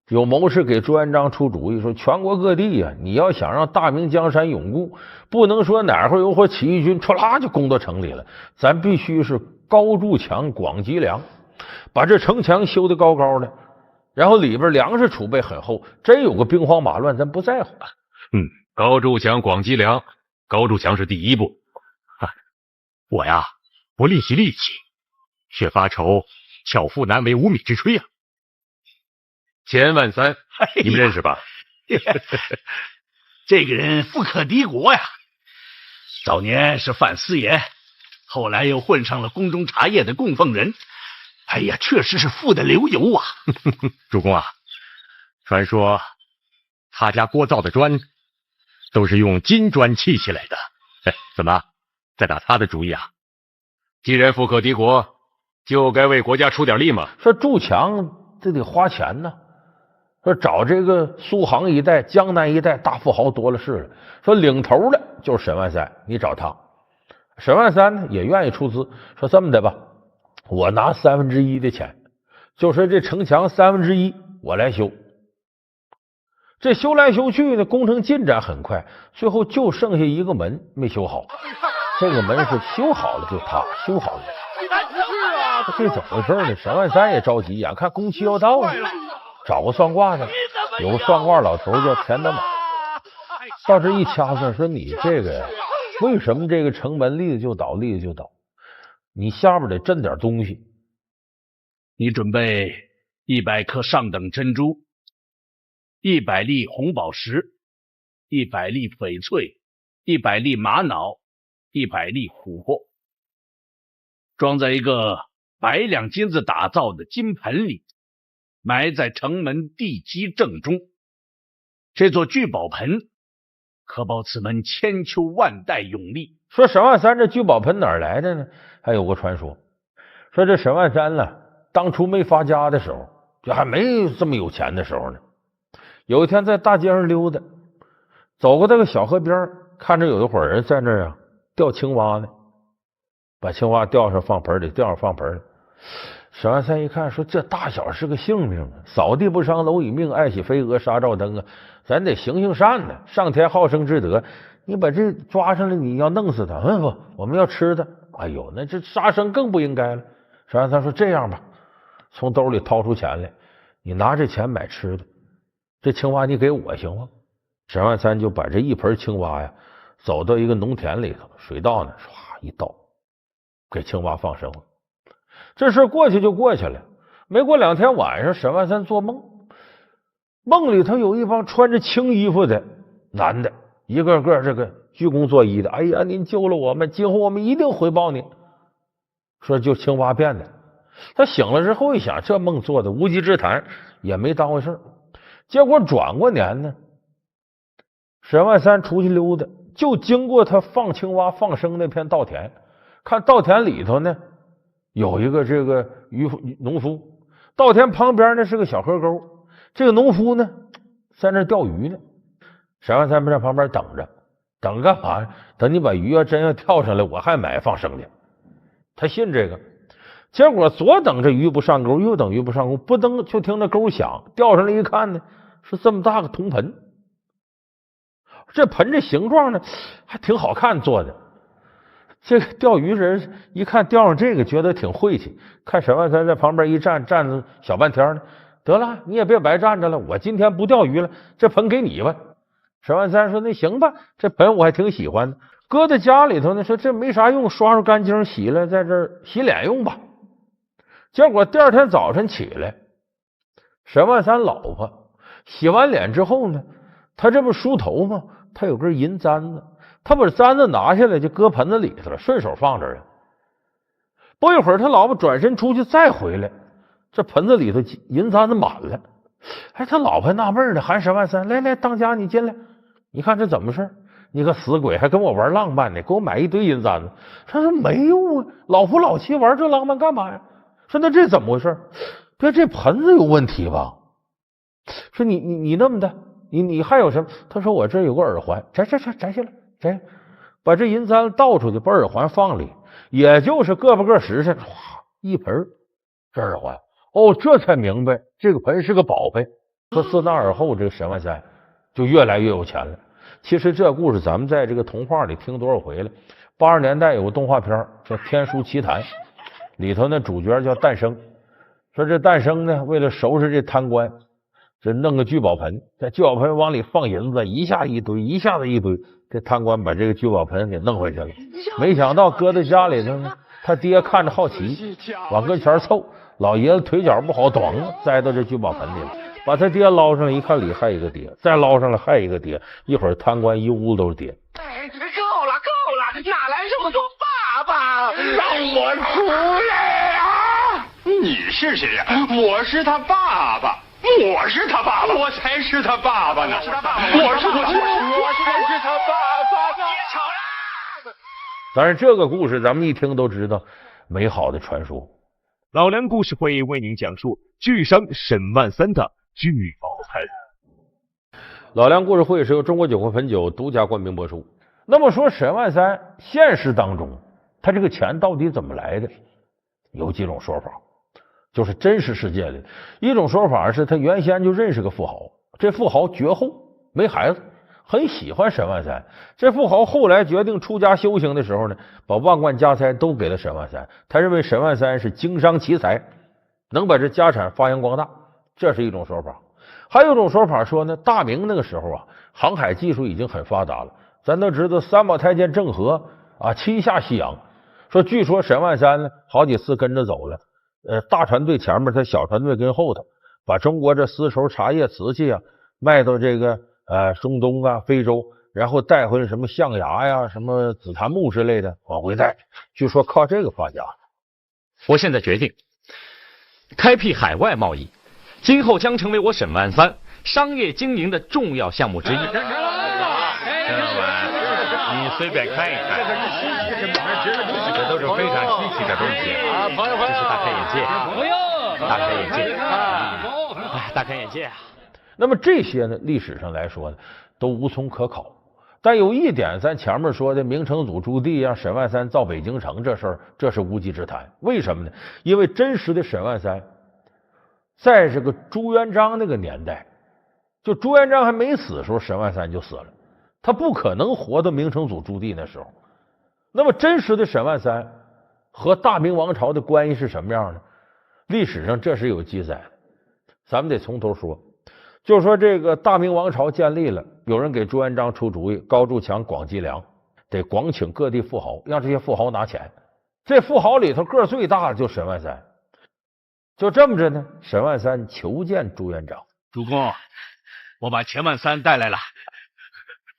有谋士给朱元璋出主意说，全国各地啊，你要想让大明江山永固，不能说哪会有伙起义军唰啦就攻到城里了，咱必须是高筑墙，广积粮，把这城墙修得高高的，然后里边粮食储备很厚，真有个兵荒马乱，咱不在乎。高筑墙，广积粮，高筑墙是第一步。我呀，不吝惜力气，却发愁巧妇难为无米之炊啊。钱万三，你们认识吧？这个人富可敌国呀！早年是范思言，后来又混上了宫中茶叶的供奉人，哎呀，确实是富得流油啊！主公啊，传说他家锅造的砖都是用金砖砌起来的。哎，怎么在打他的主意啊？既然富可敌国，就该为国家出点力嘛。说筑墙这得花钱呢。说找这个苏杭一带、江南一带大富豪多了是了。说领头的就是沈万三，你找他。沈万三呢也愿意出资，说这么的吧，我拿1/3的钱，就是这城墙1/3我来修。这修来修去呢，工程进展很快，最后就剩下一个门没修好。这个门是修好了就塌，修好了。这怎么回事呢？沈万三也着急，眼看工期要到了，找个算卦的，有个算卦老头叫田德马，到这一掐算，说你这个为什么这个城门立的就倒，立的就倒？你下边得镇点东西。你准备100颗上等珍珠，100粒红宝石，100粒翡翠，100粒玛瑙，100粒琥珀，装在一个白两金子打造的金盆里，埋在城门地基正中。这座聚宝盆可保此门千秋万代永立。说沈万三这聚宝盆哪儿来的呢？还有个传说，说这沈万三呢，当初没发家的时候，就还没这么有钱的时候呢。有一天在大街上溜达，走过那个小河边，看着有一伙人在那儿钓青蛙呢，把青蛙钓上放盆里，钓上放盆里。沈万三一看，说这大小是个性命啊，扫地不伤蝼蚁命，爱惜飞蛾杀照灯啊，咱得行行善呢，上天好生之德。你把这抓上来，你要弄死他？不，我们要吃他。哎呦，那这杀生更不应该了。沈万三说这样吧，从兜里掏出钱来，你拿这钱买吃的，这青蛙你给我行吗？沈万三就把这一盆青蛙呀，走到一个农田里头，水稻呢，唰一倒，给青蛙放生了。这事过去就过去了。没过2天晚上，沈万三做梦，梦里头有一帮穿着青衣服的男的，一个个这个鞠躬作揖的。哎呀，您救了我们，今后我们一定回报您。说就青蛙变的。他醒了之后一想，这梦做的无稽之谈，也没当回事。结果转过年呢，沈万三出去溜达，就经过他放青蛙放生那片稻田，看稻田里头呢有一个这个农夫，稻田旁边呢是个小河沟，这个农夫呢在那钓鱼呢。沈万三在旁边等着，等干嘛？等你把鱼真要跳上来，我还买放生去。他信这个。结果左等这鱼不上钩，右等鱼不上钩，不等就听那钩响，钓上来一看呢，是这么大个铜盆。这盆这形状呢还挺好看做的。这个钓鱼人一看钓上这个，觉得挺晦气，看沈万三在旁边一站，站了小半天呢，得了，你也别白站着了，我今天不钓鱼了，这盆给你吧。沈万三说那行吧，这盆我还挺喜欢的，搁在家里头呢，说这没啥用，刷刷干净洗了，在这儿洗脸用吧。结果第二天早晨起来，沈万三老婆洗完脸之后呢，他这不梳头吗？他有根银簪子，他把簪子拿下来就搁盆子里头了，顺手放这儿了。不一会儿，他老婆转身出去再回来，这盆子里头银簪子满了。哎，他老婆纳闷呢，喊沈万三来来，当家你进来，你看这怎么事？你个死鬼还跟我玩浪漫呢，给我买一堆银簪子。他说没有啊，老夫老妻玩这浪漫干嘛呀？说那这怎么回事？别这盆子有问题吧？说你那么的，你还有什么？他说我这有个耳环，摘下来，摘，把这银簪倒出去，把耳环放里，也就是个把个实诚，一盆这耳环。哦，这才明白这个盆是个宝贝。说自那而后，这个沈万三就越来越有钱了。其实这故事咱们在这个童话里听多少回了。80年代有个动画片叫《天书奇谭》，里头呢主角叫诞生。说这诞生呢，为了收拾这贪官，这弄个聚宝盆，在聚宝盆往里放银子，一下一堆，一下子一堆。这贪官把这个聚宝盆给弄回去了，没想到搁在家里头呢，他爹看着好奇，往跟前凑，老爷子腿脚不好，咚栽到这聚宝盆里了。把他爹捞上来一看，里还有一个爹，再捞上来还有一个爹，一会儿贪官一屋都是爹。哎，够了，哪来这么多爸爸？让我出来啊！你是谁呀？我是他爸爸。我是他爸爸，我才是他爸爸呢！我是他爸爸，我才是他爸爸！别吵了。当然，这个故事咱们一听都知道，美好的传说。老梁故事会为您讲述巨商沈万三的聚宝盆。老梁故事会是由中国酒会汾酒独家冠名播出。那么说，沈万三现实当中，他这个钱到底怎么来的？有几种说法。就是真实世界里，一种说法是他原先就认识个富豪，这富豪绝后没孩子，很喜欢沈万三。这富豪后来决定出家修行的时候呢，把万贯家财都给了沈万三。他认为沈万三是经商奇才，能把这家产发扬光大，这是一种说法。还有一种说法说呢，大明那个时候啊，航海技术已经很发达了。咱都知道三宝太监郑和啊，七下西洋，说据说沈万三呢好几次跟着走了。大船队前面，他小船队跟后头，把中国这丝绸、茶叶、瓷器啊卖到这个中东啊、非洲，然后带回来什么象牙呀、什么紫檀木之类的往回带，据说靠这个发家。我现在决定开辟海外贸易，今后将成为我沈万三商业经营的重要项目之一。你随便看一看，这都是非常稀奇的东西啊！朋友们，这是大开眼界，不用大开眼界，大开眼界啊！那么这些呢，历史上来说呢，都无从可考。但有一点，咱前面说的明成祖朱棣让沈万三造北京城这事儿，这是无稽之谈。为什么呢？因为真实的沈万三，在这个朱元璋那个年代，就朱元璋还没死的时候，沈万三就死了，他不可能活到明成祖朱棣那时候。那么真实的沈万三和大明王朝的关系是什么样呢？历史上这是有记载的，咱们得从头说。就说这个大明王朝建立了，有人给朱元璋出主意，高筑墙，广积粮，得广请各地富豪，让这些富豪拿钱。这富豪里头个最大的就沈万三。就这么着呢，沈万三求见朱元璋。主公，我把钱万三带来了。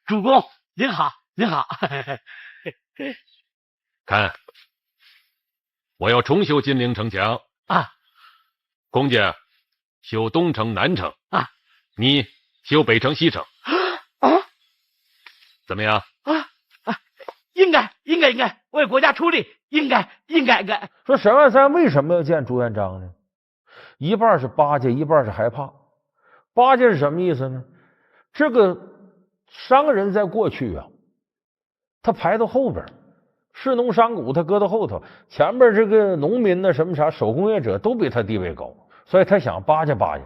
主公您好，您好。看，我要重修金陵城墙啊，公家修东城、南城啊，你修北城、西城啊，怎么样？应该，为国家出力，应该。说沈万三为什么要见朱元璋呢？一半是巴结，一半是害怕。巴结是什么意思呢？这个商人在过去啊，他排到后边，士农商贾他搁到后头，前边这个农民呢，什么啥手工业者都比他地位高，所以他想巴结巴结，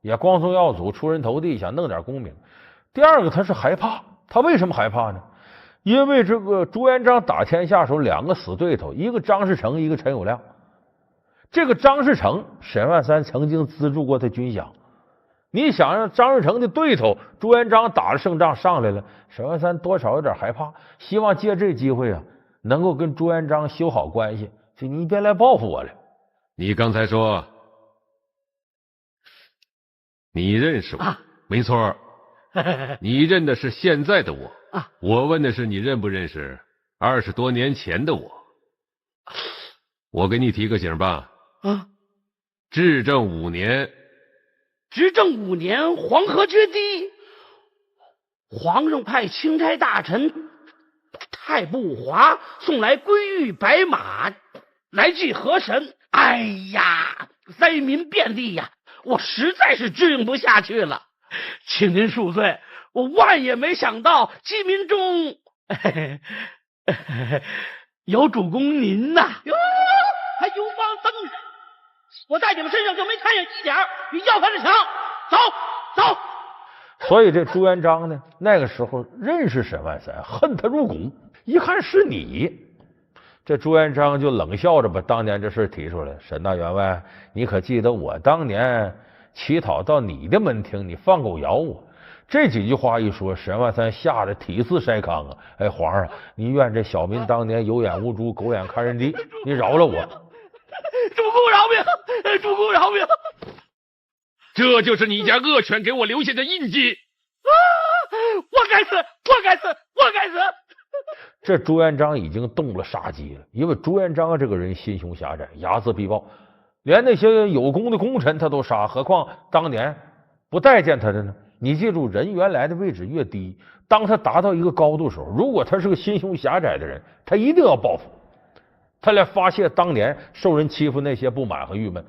也光宗耀祖、出人头地，想弄点功名。第二个，他是害怕。他为什么害怕呢？因为这个朱元璋打天下时候，两个死对头，一个张士诚，一个陈友谅。这个张士诚，沈万三曾经资助过他军饷。你想让张士诚的对头朱元璋打了胜仗上来了，沈万三多少有点害怕，希望借这机会啊，能够跟朱元璋修好关系，就你别来报复我了。你刚才说你认识我，没错，你认的是现在的我。我问的是你认不认识20多年前的我。我给你提个醒吧。至正5年，黄河决堤，皇上派钦差大臣太不华送来归玉白马来祭河神。哎呀，灾民遍地呀，我实在是支应不下去了，请您恕罪。我万也没想到饥民中有主公您呐，还有望登，我在你们身上就没看见一点比要饭的强。走。所以这朱元璋呢，那个时候认识沈万三，恨他入骨，一看是你，这朱元璋就冷笑着把当年这事提出来。沈大员外，你可记得我当年乞讨到你的门庭，你放狗咬我？这几句话一说，沈万三吓得体似筛糠啊！哎，皇上，你愿这小民当年有眼无珠，狗眼看人低，你饶了我！主公饶命！主公饶命！这就是你家恶犬给我留下的印记！我该死！这朱元璋已经动了杀机了，因为朱元璋这个人心胸狭窄，睚眦必报。连那些有功的功臣他都杀，何况当年不待见他的呢？你记住，人原来的位置越低，当他达到一个高度的时候，如果他是个心胸狭窄的人，他一定要报复，他来发泄当年受人欺负那些不满和郁闷。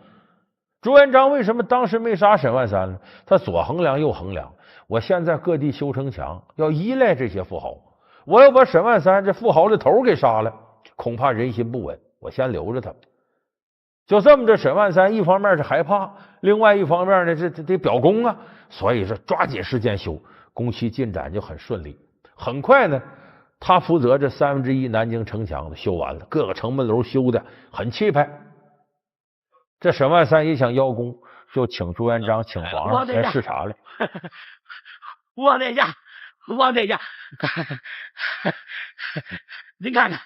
朱元璋为什么当时没杀沈万三呢？他左衡量右衡量，我现在各地修城墙，要依赖这些富豪，我要把沈万三这富豪的头给杀了，恐怕人心不稳，我先留着他。就这么着，沈万三一方面是害怕，另外一方面呢，这得表功啊，所以是抓紧时间修，工期进展就很顺利。很快呢，他负责这1/3南京城墙的修完了，各个城门楼修的很气派。这沈万三也想邀功，就请朱元璋请皇上来视察来。王殿下，王殿下，您看看，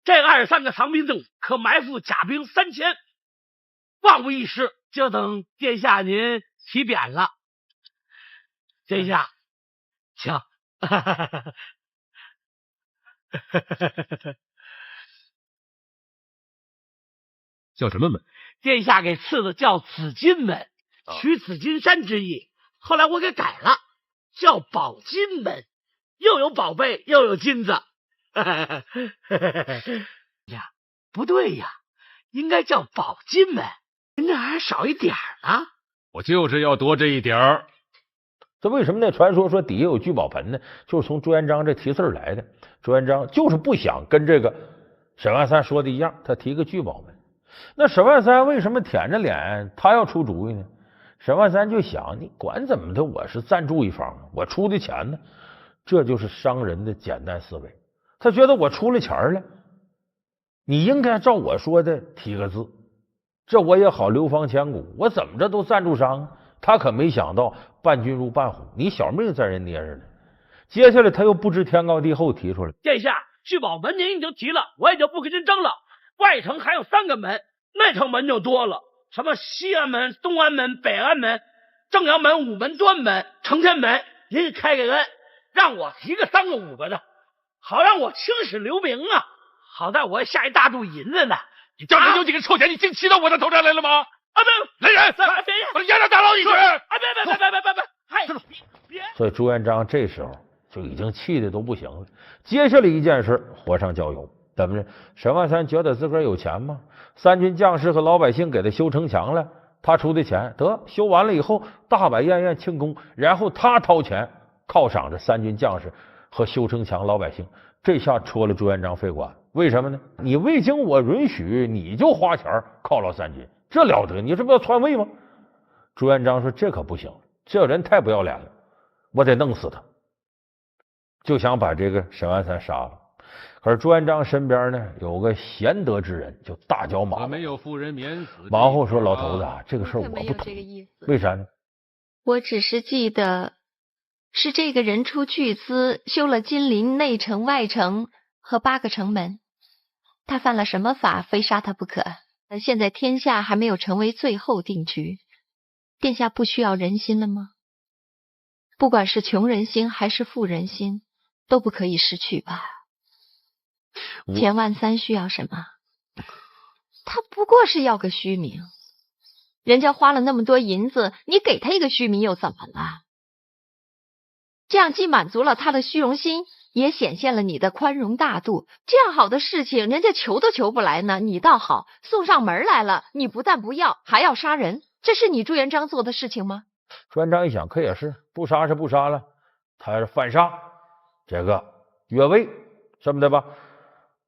这23个藏兵洞可埋伏甲兵3000，万无一失，就等殿下您起匾了。殿下，请。叫什么门？殿下给赐的叫紫金门，取紫金山之意。后来我给改了，叫宝金门，又有宝贝又有金子。呀，不对呀，应该叫宝金门，您这还少一点呢。我就是要多这一点儿。这为什么那传说说底下有聚宝盆呢？就是从朱元璋这题字来的。朱元璋就是不想跟这个沈万三说的一样，他提个聚宝门。那沈万三为什么舔着脸他要出主意呢？沈万三就想，你管怎么的，我是赞助一方，我出的钱呢，这就是商人的简单思维。他觉得我出了钱了，你应该照我说的提个字，这我也好流芳千古。我怎么着都赞助商啊？他可没想到伴君如伴虎，你小命在人捏着呢。接下来他又不知天高地厚提出来，殿下，聚宝门您已经提了，我也就不跟您争了。外城还有3个门，内城门就多了，什么西安门、东安门、北安门、正阳门、午门、端门、承天门，您开个恩，让我提个3个5个的，好让我青史留名啊！好在我下一大肚银子呢。你叫人有几个臭钱，你竟骑到我的头上来了吗？啊，别，来人，别，把押上大牢里去！啊，别，别！所以朱元璋这时候就已经气得都不行了。接下来一件事，火上浇油。怎么着？沈万三觉得自个儿有钱吗？3军将士和老百姓给他修城墙了，他出的钱，得修完了以后大摆宴宴庆功，然后他掏钱犒赏着3军将士和修城墙老百姓。这下戳了朱元璋肺管。为什么呢？你未经我允许，你就花钱犒劳3军，这了得？你这不要篡位吗？朱元璋说这可不行，这人太不要脸了，我得弄死他，就想把这个沈万三杀了。可是朱元璋身边呢有个贤德之人，就大脚马没有妇人免死。马后说：“老头子啊，这个事儿我不同意。为啥呢？我只是记得是这个人出巨资修了金陵内城、外城和8个城门，他犯了什么法，非杀他不可？现在天下还没有成为最后定局，殿下不需要人心了吗？不管是穷人心还是富人心，都不可以失去吧。钱万三需要什么？他不过是要个虚名，人家花了那么多银子，你给他一个虚名又怎么了？这样既满足了他的虚荣心，也显现了你的宽容大度。这样好的事情，人家求都求不来呢，你倒好，送上门来了，你不但不要，还要杀人，这是你朱元璋做的事情吗？朱元璋一想，可也是，不杀是不杀了，他是反杀这个岳威这么的吧，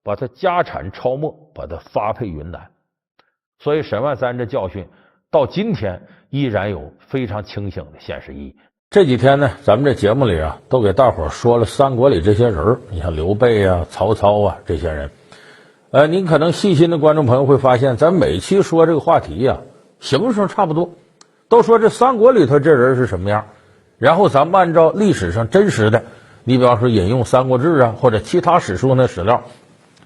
把他家产抄没，把他发配云南。所以沈万三这教训到今天依然有非常清醒的现实意义。这几天呢，咱们这节目里啊，都给大伙儿说了三国里这些人，你像刘备啊、曹操啊这些人。您可能细心的观众朋友会发现，咱每期说这个话题啊，形式差不多，都说这三国里头这人是什么样，然后咱们按照历史上真实的，你比方说引用《三国志》啊，或者其他史书那史料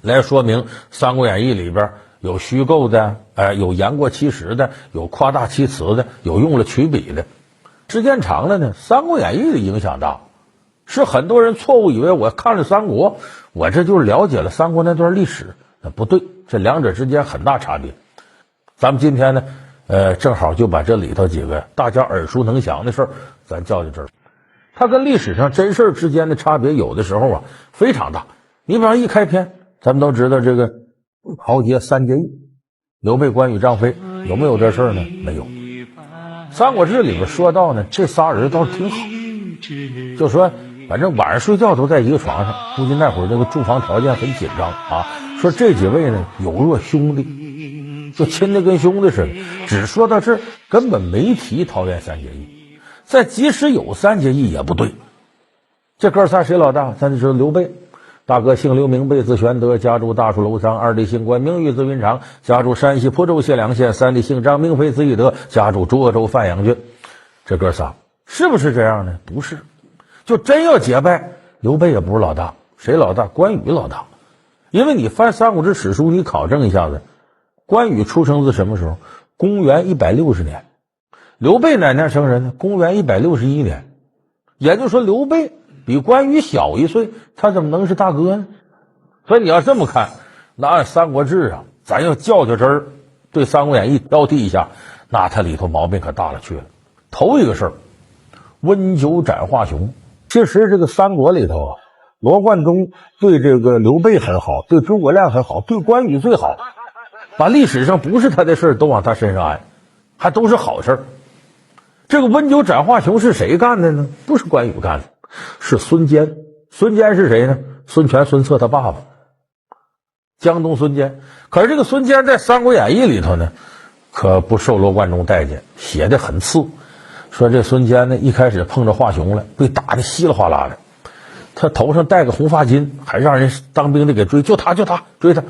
来说明《三国演义》里边有虚构的，有言过其实的，有夸大其词的，有用了曲笔的。时间长了呢，《三国演义》的影响大，是很多人错误以为我看了三国，我这就是了解了三国那段历史。不对，这两者之间很大差别。咱们今天呢，正好就把这里头几个大家耳熟能详的事儿，咱较这儿。它跟历史上真事之间的差别，有的时候啊非常大。你比方一开篇，咱们都知道这个豪杰三结义，刘备、关羽、张飞，有没有这事儿呢？没有。三国志里边说到呢，这仨人倒是挺好，就说反正晚上睡觉都在一个床上，估计那会儿这个住房条件很紧张啊。说这几位呢有若兄弟，就亲的跟兄弟似的。只说到这儿，根本没提桃园三结义。再即使有三结义也不对。这哥仨谁老大？咱就知道刘备，大哥姓刘，名备，字玄德，家住大树楼上；二弟姓关，名誉，字云长，家住山西蒲州解良县；三弟姓张，名飞，字翼德，家住涿州范阳郡。这哥仨是不是这样呢？不是。就真要结拜，刘备也不是老大，谁老大？关羽老大。因为你翻三国志史书，你考证一下子，关羽出生自什么时候？公元160年。刘备哪年生人呢？公元161年。也就是说，刘备比关羽小1岁，他怎么能是大哥呢？所以你要这么看，那按三国志啊，咱要较真儿，对三国演义挑剔一下，那它里头毛病可大了去了。头一个事儿，温酒斩华雄。其实这个三国里头啊，罗贯中对这个刘备很好，对诸葛亮很好，对关羽最好，把历史上不是他的事儿都往他身上安，还都是好事儿。这个温酒斩华雄是谁干的呢？不是关羽干的，是孙坚。孙坚是谁呢？孙权、孙策他爸爸，江东孙坚。可是这个孙坚在《三国演义》里头呢，可不受罗贯中待见，写的很次。说这孙坚呢，一开始碰着华雄了，被打得稀里哗啦的，他头上戴个红发巾，还让人当兵的给追，就他追他。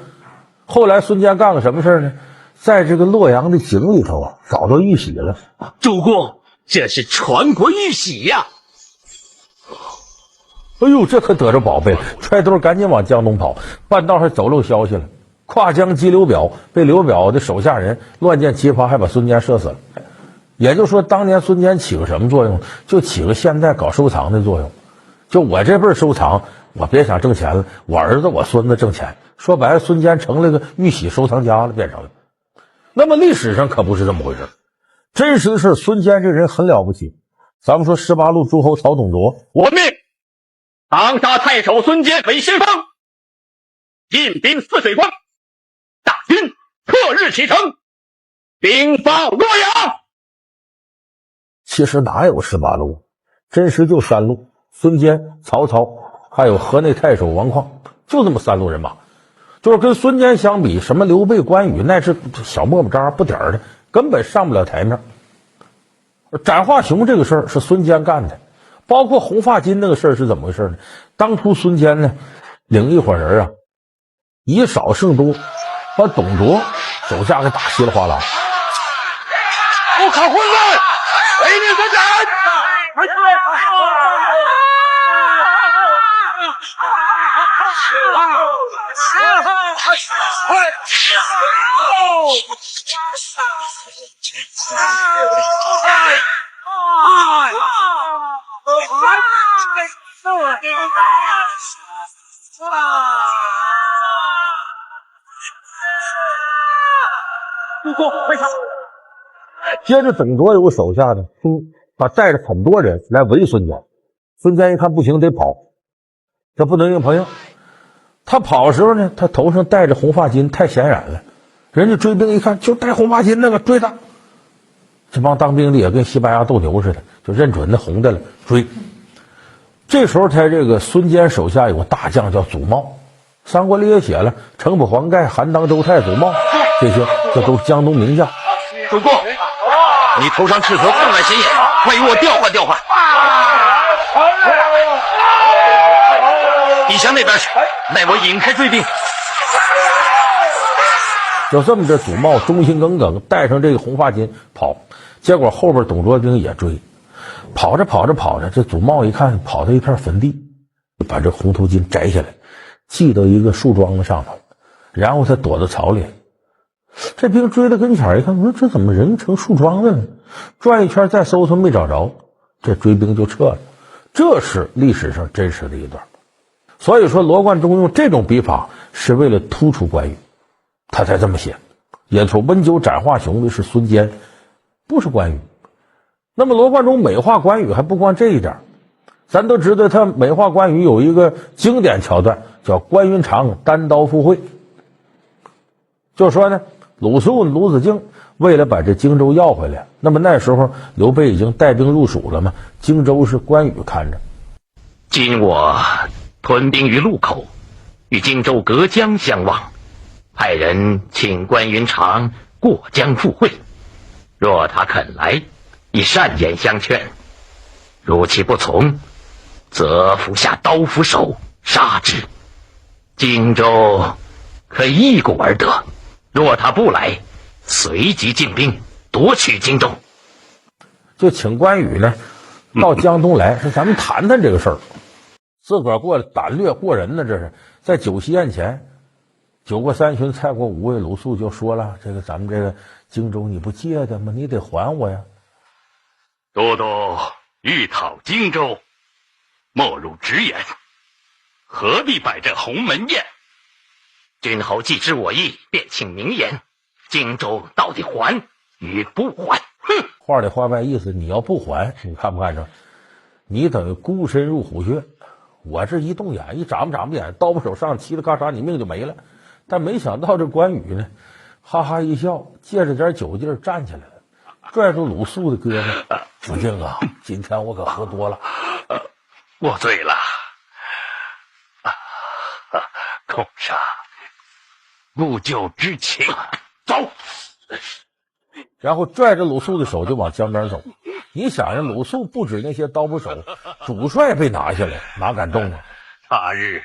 后来孙坚干个什么事呢？在这个洛阳的井里头啊，找到玉玺了。主公，这是传国玉玺呀！哎呦，这可得着宝贝了，揣兜赶紧往江东跑。半道还走漏消息了，跨江击刘表，被刘表的手下人乱箭齐发，还把孙坚射死了。也就是说，当年孙坚起个什么作用？就起个现在搞收藏的作用。就我这辈儿收藏，我别想挣钱了，我儿子我孙子挣钱。说白了，孙坚成了个玉玺收藏家了，变成了。那么历史上可不是这么回事，真实的是孙坚这人很了不起。咱们说18路诸侯曹董卓，我命当杀太守孙坚为先锋，进兵泗水关，大军特日启程，兵发洛阳。其实哪有18路，真实就3路：孙坚、曹操，还有河内太守王旷，就这么3路人马。就是跟孙坚相比，什么刘备、关羽那是小沫沫渣不点儿的，根本上不了台面。斩华雄这个事儿是孙坚干的，包括红发巾那个事儿是怎么回事呢？当初孙坚呢领一伙人啊，以少胜多，把董卓手下给打稀里哗啦。不可混乱，为你所斩！主公，为啥？接着董卓有个手下呢，他带着很多人来围孙坚。孙坚一看不行，得跑，这不能硬碰硬。他跑的时候呢，他头上戴着红发巾，太显眼了。人家追兵一看，就戴红发巾那个，追他。这帮当兵的也跟西班牙斗牛似的，就认准那红的了，追。这时候他这个孙坚手下有个大将叫祖茂，三国里也写了，城濮黄盖、韩当、周泰、祖茂，这都是江东名将。主公，你头上赤河分外显眼，快与我调换调换。你向那边去，待我引开追兵。就这么着，祖茂忠心耿耿，带上这个红发巾跑，结果后边董卓兵也追，跑着，这祖茂一看跑到一片坟地，把这红头巾摘下来，系到一个树桩子上头，然后他躲到草里。这兵追到跟前一看，我说这怎么人成树桩子了？转一圈再搜搜没找着，这追兵就撤了。这是历史上真实的一段。所以说罗贯中用这种笔法是为了突出关羽，他才这么写。也说温酒斩华雄的是孙坚，不是关羽。那么罗贯中美化关羽还不光这一点，咱都知道他美化关羽有一个经典桥段，叫关云长单刀赴会。就说呢，鲁肃鲁子敬为了把这荆州要回来，那么那时候刘备已经带兵入蜀了嘛，荆州是关羽看着。今我屯兵于路口，与荆州隔江相望，派人请关云长过江赴会。若他肯来，以善言相劝；如其不从，则服下刀斧手杀之。荆州可一鼓而得。若他不来，随即进兵夺取荆州。就请关羽呢到江东来，说咱们谈谈这个事儿。自个儿过来胆略过人呢，这是在酒席宴前，酒过三巡菜过五味，鲁肃就说了：“这个咱们这个荆州你不借的吗？你得还我呀。”都督欲讨荆州，莫如直言，何必摆这鸿门宴？君侯既知我意，便请明言，荆州到底还与不还？哼！话里话外意思，你要不还，你看不看着？你等于孤身入虎穴。我这一动眼，一眨巴眼，刀不手上，嘁哩咔嚓，你命就没了。但没想到这关羽呢，哈哈一笑，借着点酒劲儿站起来了，拽住鲁肃的胳膊：“子敬啊，今天我可喝多了，我醉了。共杀故旧之情，走。”然后拽着鲁肃的手就往江边走。你想想，鲁肃不止那些刀斧手，主帅被拿下来，哪敢动啊？他日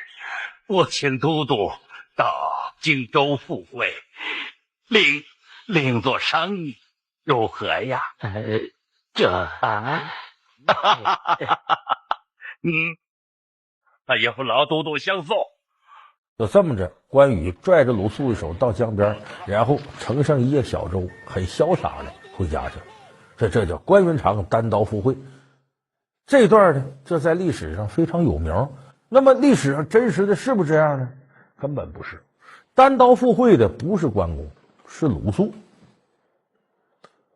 我请都督到荆州赴会，另作商议，如何呀？有劳都督相送。就这么着，关羽拽着鲁肃的手到江边，然后乘上一叶小舟，很潇洒的回家去了。这叫关云长单刀赴会。这段呢，这在历史上非常有名。那么历史上真实的是不是这样呢？根本不是。单刀赴会的不是关公，是鲁肃。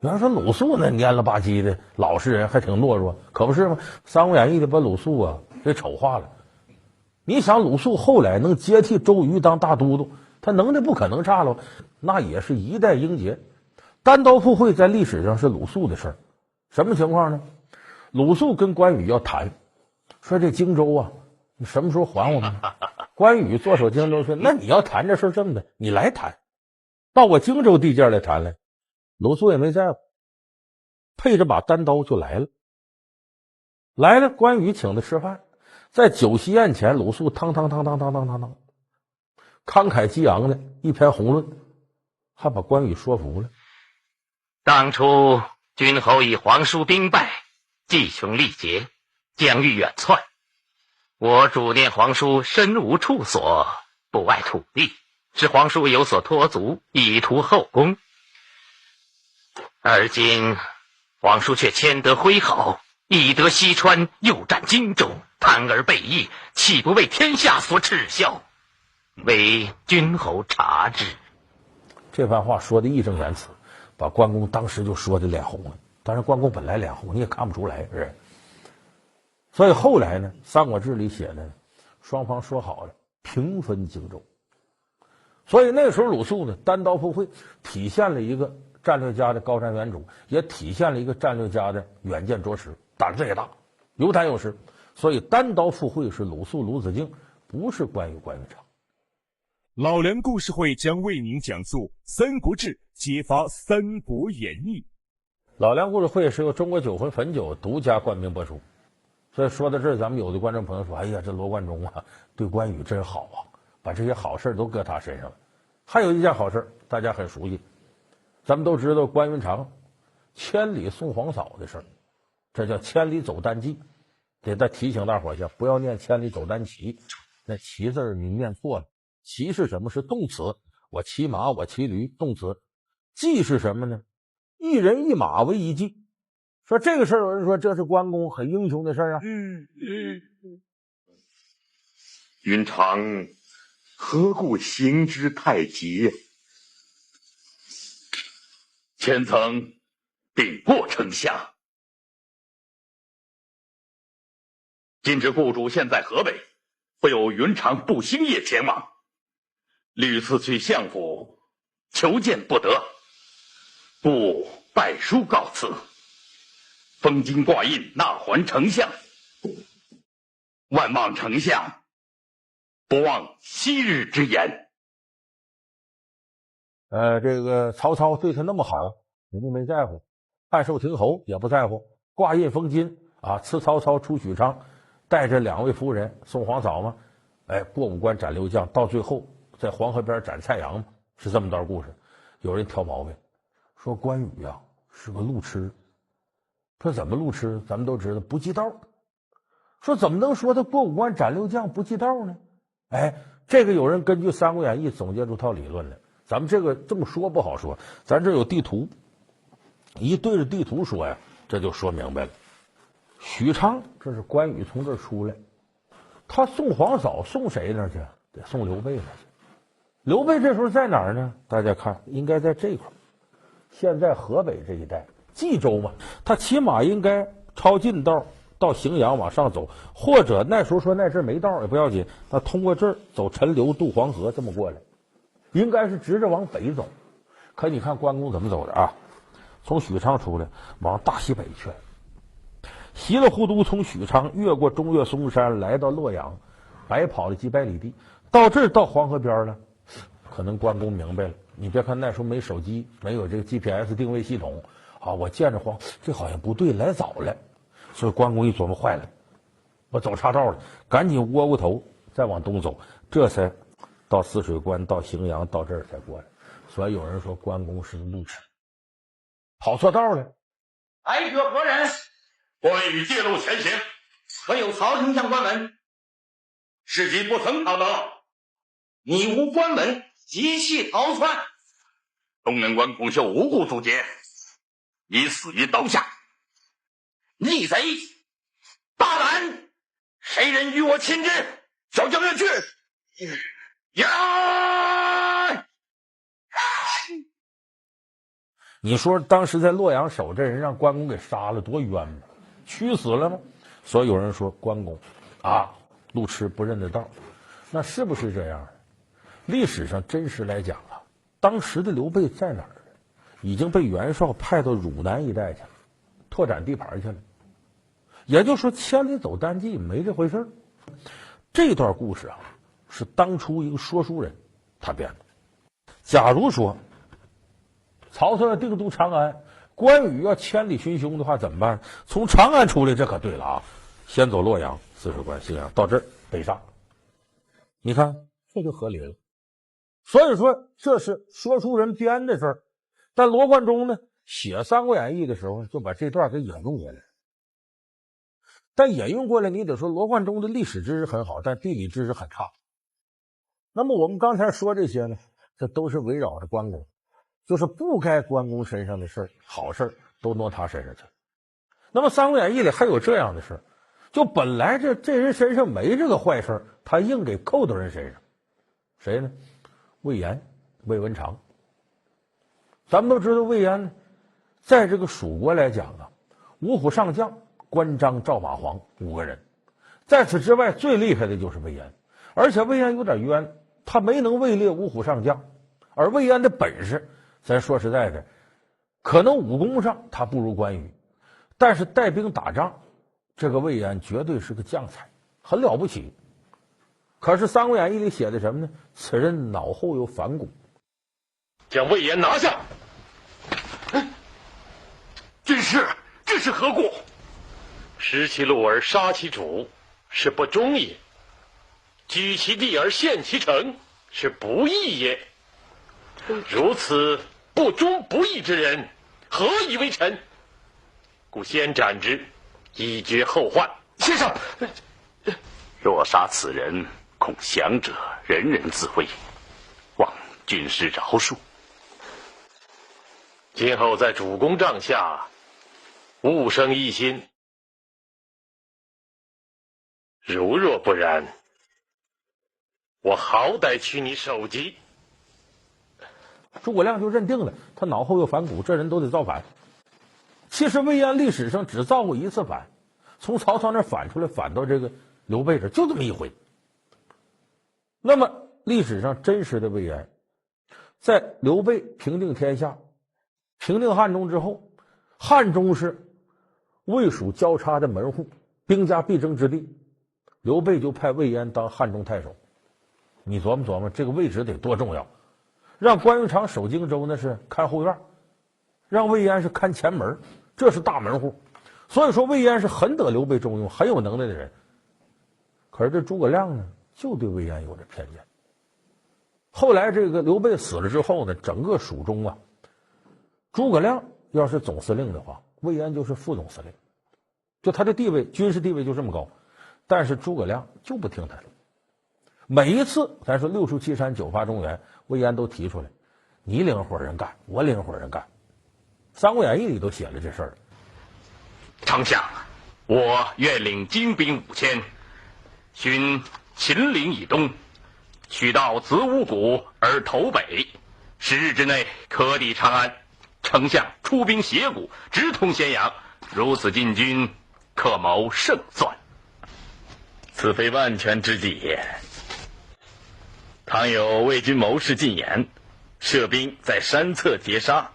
有人说鲁肃那蔫了吧唧的老实人，还挺懦弱，可不是吗？《三国演义》里把鲁肃啊给丑化了。你想鲁肃后来能接替周瑜当大都督，他能耐不可能差了，那也是一代英杰。单刀赴会在历史上是鲁肃的事儿。什么情况呢？鲁肃跟关羽要谈，说这荆州啊，你什么时候还我们？关羽坐守荆州说：“那你要谈这事儿这么的，你来谈，到我荆州地界来谈来。”鲁肃也没在乎，配着把单刀就来了。来了，关羽请他吃饭，在酒席宴前，鲁肃汤汤汤，慷慨激昂的一篇宏论，还把关羽说服了。当初君侯以皇叔兵败，计穷力竭，疆域远窜。我主念皇叔身无处所，不外土地，使皇叔有所托足，以图后功。而今皇叔却谦得挥毫，以得西川，又占荆州，贪而背义，岂不为天下所耻笑？唯君侯察之。这番话说的义正言辞，把关公当时就说的脸红了。当然关公本来脸红，你也看不出来是。所以后来呢，《三国志》里写的，双方说好了平分荆州。所以那时候鲁肃呢单刀赴会，体现了一个战略家的高瞻远瞩，也体现了一个战略家的远见卓识，胆子也大，有胆有识。所以单刀赴会是鲁肃鲁子敬，不是关羽关云长。老梁故事会将为您讲述《三国志》，揭发《三国演义》。老梁故事会是由中国酒魂汾酒独家冠名播出。所以说到这儿，咱们有的观众朋友说：“哎呀，这罗贯中啊，对关羽真好啊，把这些好事都搁他身上了。”还有一件好事，大家很熟悉，咱们都知道关云长千里送黄嫂的事儿，这叫千里走单骑。得再提醒大伙儿一下，不要念千里走单骑，那骑字你念错了。骑是什么？是动词。我骑马，我骑驴，动词。骑是什么呢？一人一马为一骑。说这个事儿，有人说这是关公很英雄的事儿啊。云长何故行之太急？前曾禀过丞相，今知雇主现在河北，会有云长步星夜前往，屡次去相府求见不得，故拜书告辞，封金挂印纳还丞相。万望丞相不忘昔日之言。这个曹操对他那么好，人家没在乎，汉寿亭侯也不在乎，挂印封金啊，赐曹操出许昌，带着2位夫人宋皇嫂嘛，过五关斩六将，到最后在黄河边斩蔡阳，是这么段故事。有人挑毛病，说关羽啊是个路痴，说怎么路痴？咱们都知道不记道，说怎么能说他过五关斩六将不记道呢？这个有人根据《三国演义》总结出套理论来。咱们这么说不好说，咱这有地图，一对着地图说呀，这就说明白了。许昌这是关羽从这儿出来，他送皇嫂送谁那去？得送刘备那去。刘备这时候在哪儿呢？大家看，应该在这块儿，现在河北这一带，冀州嘛，他起码应该抄近道到荥阳往上走，或者那时候说那阵没道也不要紧，他通过这儿走陈留渡黄河这么过来。应该是直着往北走，可你看关公怎么走的啊？从许昌出来，往大西北去，稀里糊涂从许昌越过中岳嵩山，来到洛阳，白跑了几百里地，到这儿到黄河边了。可能关公明白了，你别看那时候没手机，没有这个 GPS 定位系统啊，我见着这好像不对，来早了。所以关公一琢磨，坏了，我走岔道了，赶紧窝过头，再往东走，这才到汜水关，到荥阳，到这儿才过来。所以有人说关公是路痴，跑错道了。来者何人？关羽借路前行，可有曹丞相关文？事迹不曾讨得，你无关文，即系逃窜。东门关孔秀无故阻截，已死于刀下。逆贼，大胆！谁人与我亲之？小将愿去。呀！你说当时在洛阳守这人让关公给杀了，多冤呐！屈死了吗？所以有人说关公啊，路痴不认得道，那是不是这样？历史上真实来讲啊，当时的刘备在哪儿？已经被袁绍派到汝南一带去了，拓展地盘去了。也就是说，千里走单骑没这回事。这段故事啊，是当初一个说书人他编的。假如说曹操要定都长安，关羽要千里寻凶的话怎么办？从长安出来，这可对了啊！先走洛阳、汜水关、荥阳，到这儿北上。你看，这就合理了。所以说，这是说书人编的事儿。但罗贯中呢，写《三国演义》的时候就把这段给引用过来。但引用过来，你得说罗贯中的历史知识很好，但地理知识很差。那么我们刚才说这些呢，这都是围绕着关公，就是不该关公身上的事儿，好事都挪他身上去。那么《三国演义》里还有这样的事儿，就本来这人身上没这个坏事，他硬给扣到人身上。谁呢？魏延、魏文长。咱们都知道魏延呢，在这个蜀国来讲啊，五虎上将关张赵马黄5个人，在此之外最厉害的就是魏延。而且魏延有点冤，他没能位列五虎上将。而魏延的本事，咱说实在的，可能武功上他不如关羽，但是带兵打仗，这个魏延绝对是个将才，很了不起。可是《三国演义》里写的什么呢？此人脑后有反骨，将魏延拿下。军师，这是何故？失其路而杀其主，是不忠也；居其地而陷其城，是不义也。如此不忠不义之人，何以为臣？故先斩之，以绝后患。先生，若杀此人，恐降者人人自危，望军师饶恕。今后在主公帐下，勿生异心。如若不然，我好歹取你首级。诸葛亮就认定了他脑后有反骨，这人都得造反。其实魏延历史上只造过一次反，从曹操那儿反出来，反到这个刘备这，就这么一回。那么历史上真实的魏延，在刘备平定天下、平定汉中之后，汉中是魏蜀交叉的门户，兵家必争之地，刘备就派魏延当汉中太守。你琢磨琢磨，这个位置得多重要！让关云长守荆州那是看后院，让魏延是看前门，这是大门户。所以说魏延是很得刘备重用、很有能耐的人。可是这诸葛亮呢，就对魏延有着偏见。后来这个刘备死了之后呢，整个蜀中啊，诸葛亮要是总司令的话，魏延就是副总司令，就他的地位，军事地位就这么高。但是诸葛亮就不听他的。每一次咱说六出祁山9伐中原，魏延都提出来，你领伙人干，我领伙人干。《三国演义》里都写了这事儿。丞相，我愿领精兵5000，寻秦岭以东，取到子午谷而投北，10日之内可抵长安。丞相出兵斜谷，直通咸阳，如此进军，可谋胜算。此非万全之计也。倘有魏军谋士进言，设兵在山侧截杀，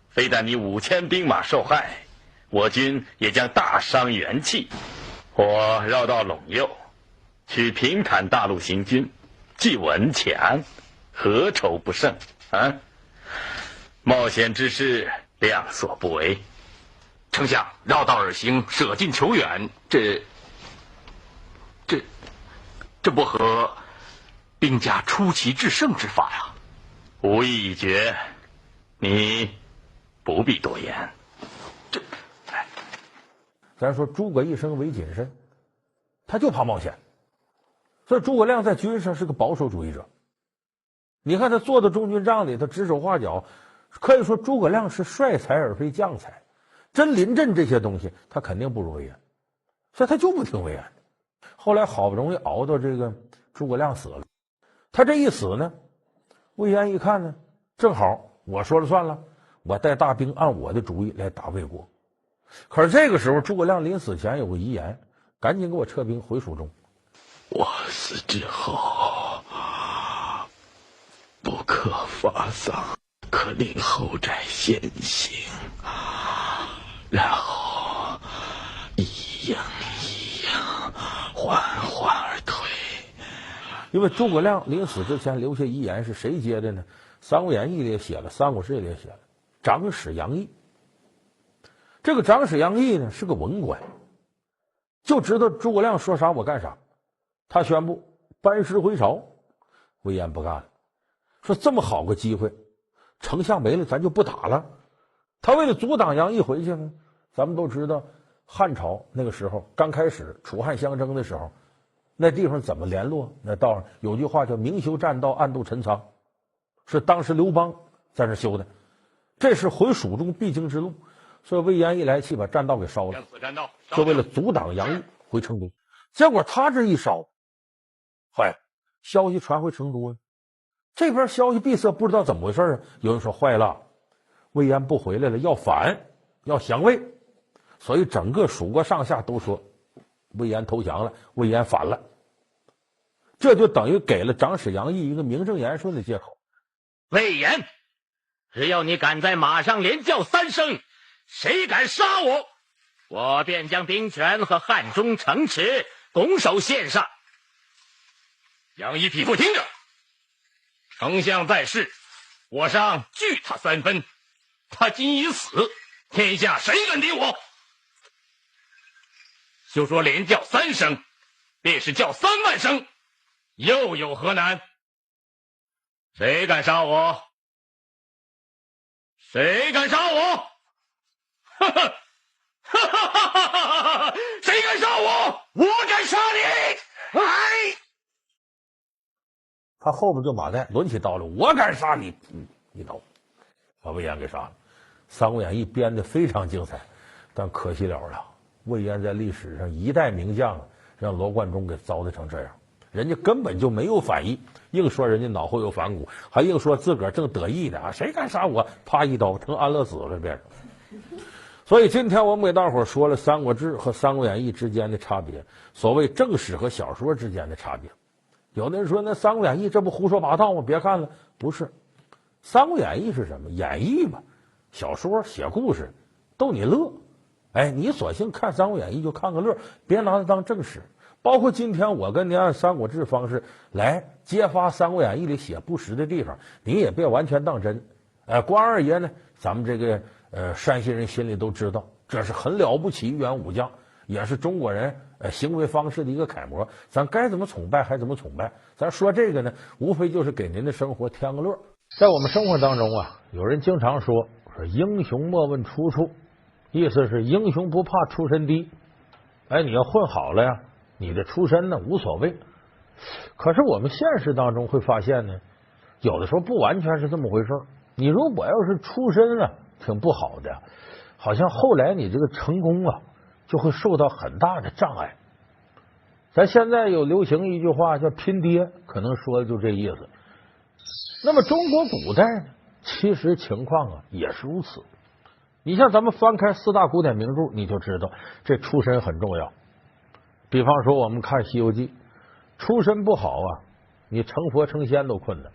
非但你5000兵马受害，我军也将大伤元气。我绕道陇右，取平坦大路行军，既稳且安，何愁不胜啊？冒险之事，量所不为。丞相绕道而行，舍近求远，这不合兵家出奇制胜之法呀！无意已决，你不必多言。咱说诸葛一生为谨慎，他就怕冒险，所以诸葛亮在军事上是个保守主义者。你看他做的中军帐里，他指手画脚，可以说诸葛亮是帅才而非将才。真临阵这些东西，他肯定不如魏延，所以他就不听魏延。后来好不容易熬到这个诸葛亮死了，他这一死呢，魏延一看呢，正好我说了算了，我带大兵按我的主意来打魏国。可是这个时候诸葛亮临死前有个遗言，赶紧给我撤兵回蜀中。我死之后，不可发丧，可令后宅先行，然后一样一样缓缓而退。因为诸葛亮临死之前留下遗言是谁接的呢？《三国演义》里也写了，《三国志》里也写了，长史杨毅。这个长史杨毅呢是个文官，就知道诸葛亮说啥我干啥。他宣布班师回朝，魏延不干了，说这么好个机会，丞相没了咱就不打了。他为了阻挡杨毅回去呢，咱们都知道汉朝那个时候刚开始楚汉相争的时候，那地方怎么联络？那道上有句话叫明修栈道，暗度陈仓，是当时刘邦在那修的，这是回蜀中必经之路。所以魏延一来气把栈道给烧了，就为了阻挡杨毅回成都。结果他这一烧，坏了，消息传回成都了，这边消息闭塞，不知道怎么回事啊。有人说坏了，魏延不回来了，要反，要降魏。所以整个蜀国上下都说魏延投降了，魏延反了。这就等于给了长史杨毅一个名正言顺的借口。魏延，只要你敢在马上连叫3声，谁敢杀我，我便将兵权和汉中城池拱手献上。杨一匹夫听着，丞相在世，我上拒他3分，他今已死，天下谁敢敌我？就说连叫3声，便是叫3万声，又有何难？谁敢杀我？谁敢杀我？哈哈哈哈哈哈！谁敢杀我？我敢杀你！哎！他后边就马岱抡起刀来，我敢杀你！一刀把魏延给杀了。《三国演义》编得非常精彩，但可惜了了，魏延在历史上一代名将，让罗贯中给糟蹋成这样。人家根本就没有反意，硬说人家脑后有反骨，还硬说自个儿正得意的啊，谁敢杀我？啪一刀，成安乐死了变成。所以今天我们给大伙说了《三国志》和《三国演义》之间的差别，所谓正史和小说之间的差别。有的人说那《三国演义》这不胡说八道吗？别看了，不是，《三国演义》是什么？演绎嘛，小说写故事逗你乐。哎，你索性看《三国演义》就看个乐，别拿它当正史。包括今天我跟您按《三国志》方式来揭发《三国演义》里写不实的地方，你也别完全当真。关二爷呢，咱们这个山西人心里都知道，这是很了不起一员武将，也是中国人行为方式的一个楷模。咱该怎么崇拜还怎么崇拜。咱说这个呢，无非就是给您的生活添个乐。在我们生活当中啊，有人经常说英雄莫问出处，意思是英雄不怕出身低。哎，你要混好了呀，你的出身呢无所谓。可是我们现实当中会发现呢，有的时候不完全是这么回事。你如果要是出身啊挺不好的，好像后来你这个成功啊就会受到很大的障碍。咱现在有流行一句话叫拼爹，可能说的就这意思。那么中国古代呢，其实情况啊也是如此。你像咱们翻开四大古典名著，你就知道这出身很重要。比方说我们看《西游记》，出身不好啊，你成佛成仙都困难。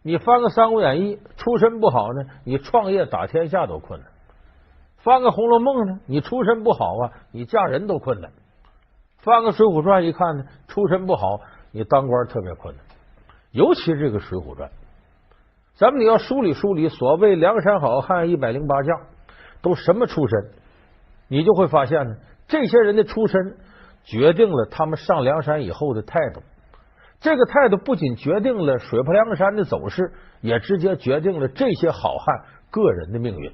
你翻个《三国演义》，出身不好呢，你创业打天下都困难。翻个《红楼梦》呢，你出身不好啊，你嫁人都困难。翻个《水浒传》一看呢，出身不好，你当官特别困难。尤其这个《水浒传》，咱们你要梳理梳理，所谓梁山好汉108将都什么出身，你就会发现呢，这些人的出身决定了他们上梁山以后的态度。这个态度不仅决定了水泊梁山的走势，也直接决定了这些好汉个人的命运。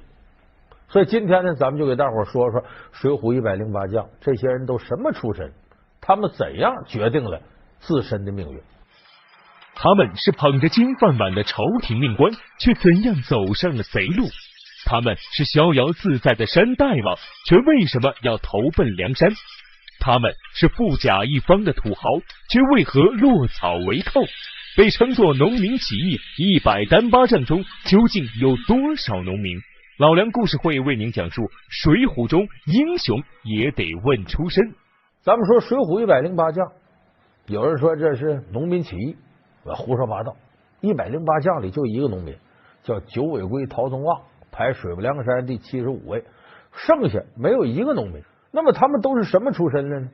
所以今天呢，咱们就给大伙说说水浒108将这些人都什么出身，他们怎样决定了自身的命运。他们是捧着金饭碗的朝廷命官，却怎样走上了贼路？他们是逍遥自在的山大王，却为什么要投奔梁山？他们是富甲一方的土豪，却为何落草为寇？被称作农民起义100单8将中，究竟有多少农民？老梁故事会为您讲述水浒中英雄也得问出身。咱们说水浒108将，有人说这是农民起义，胡说八道。108将里就一个农民，叫九尾龟陶宗旺，排水泊梁山第75位，剩下没有一个农民。那么他们都是什么出身的呢？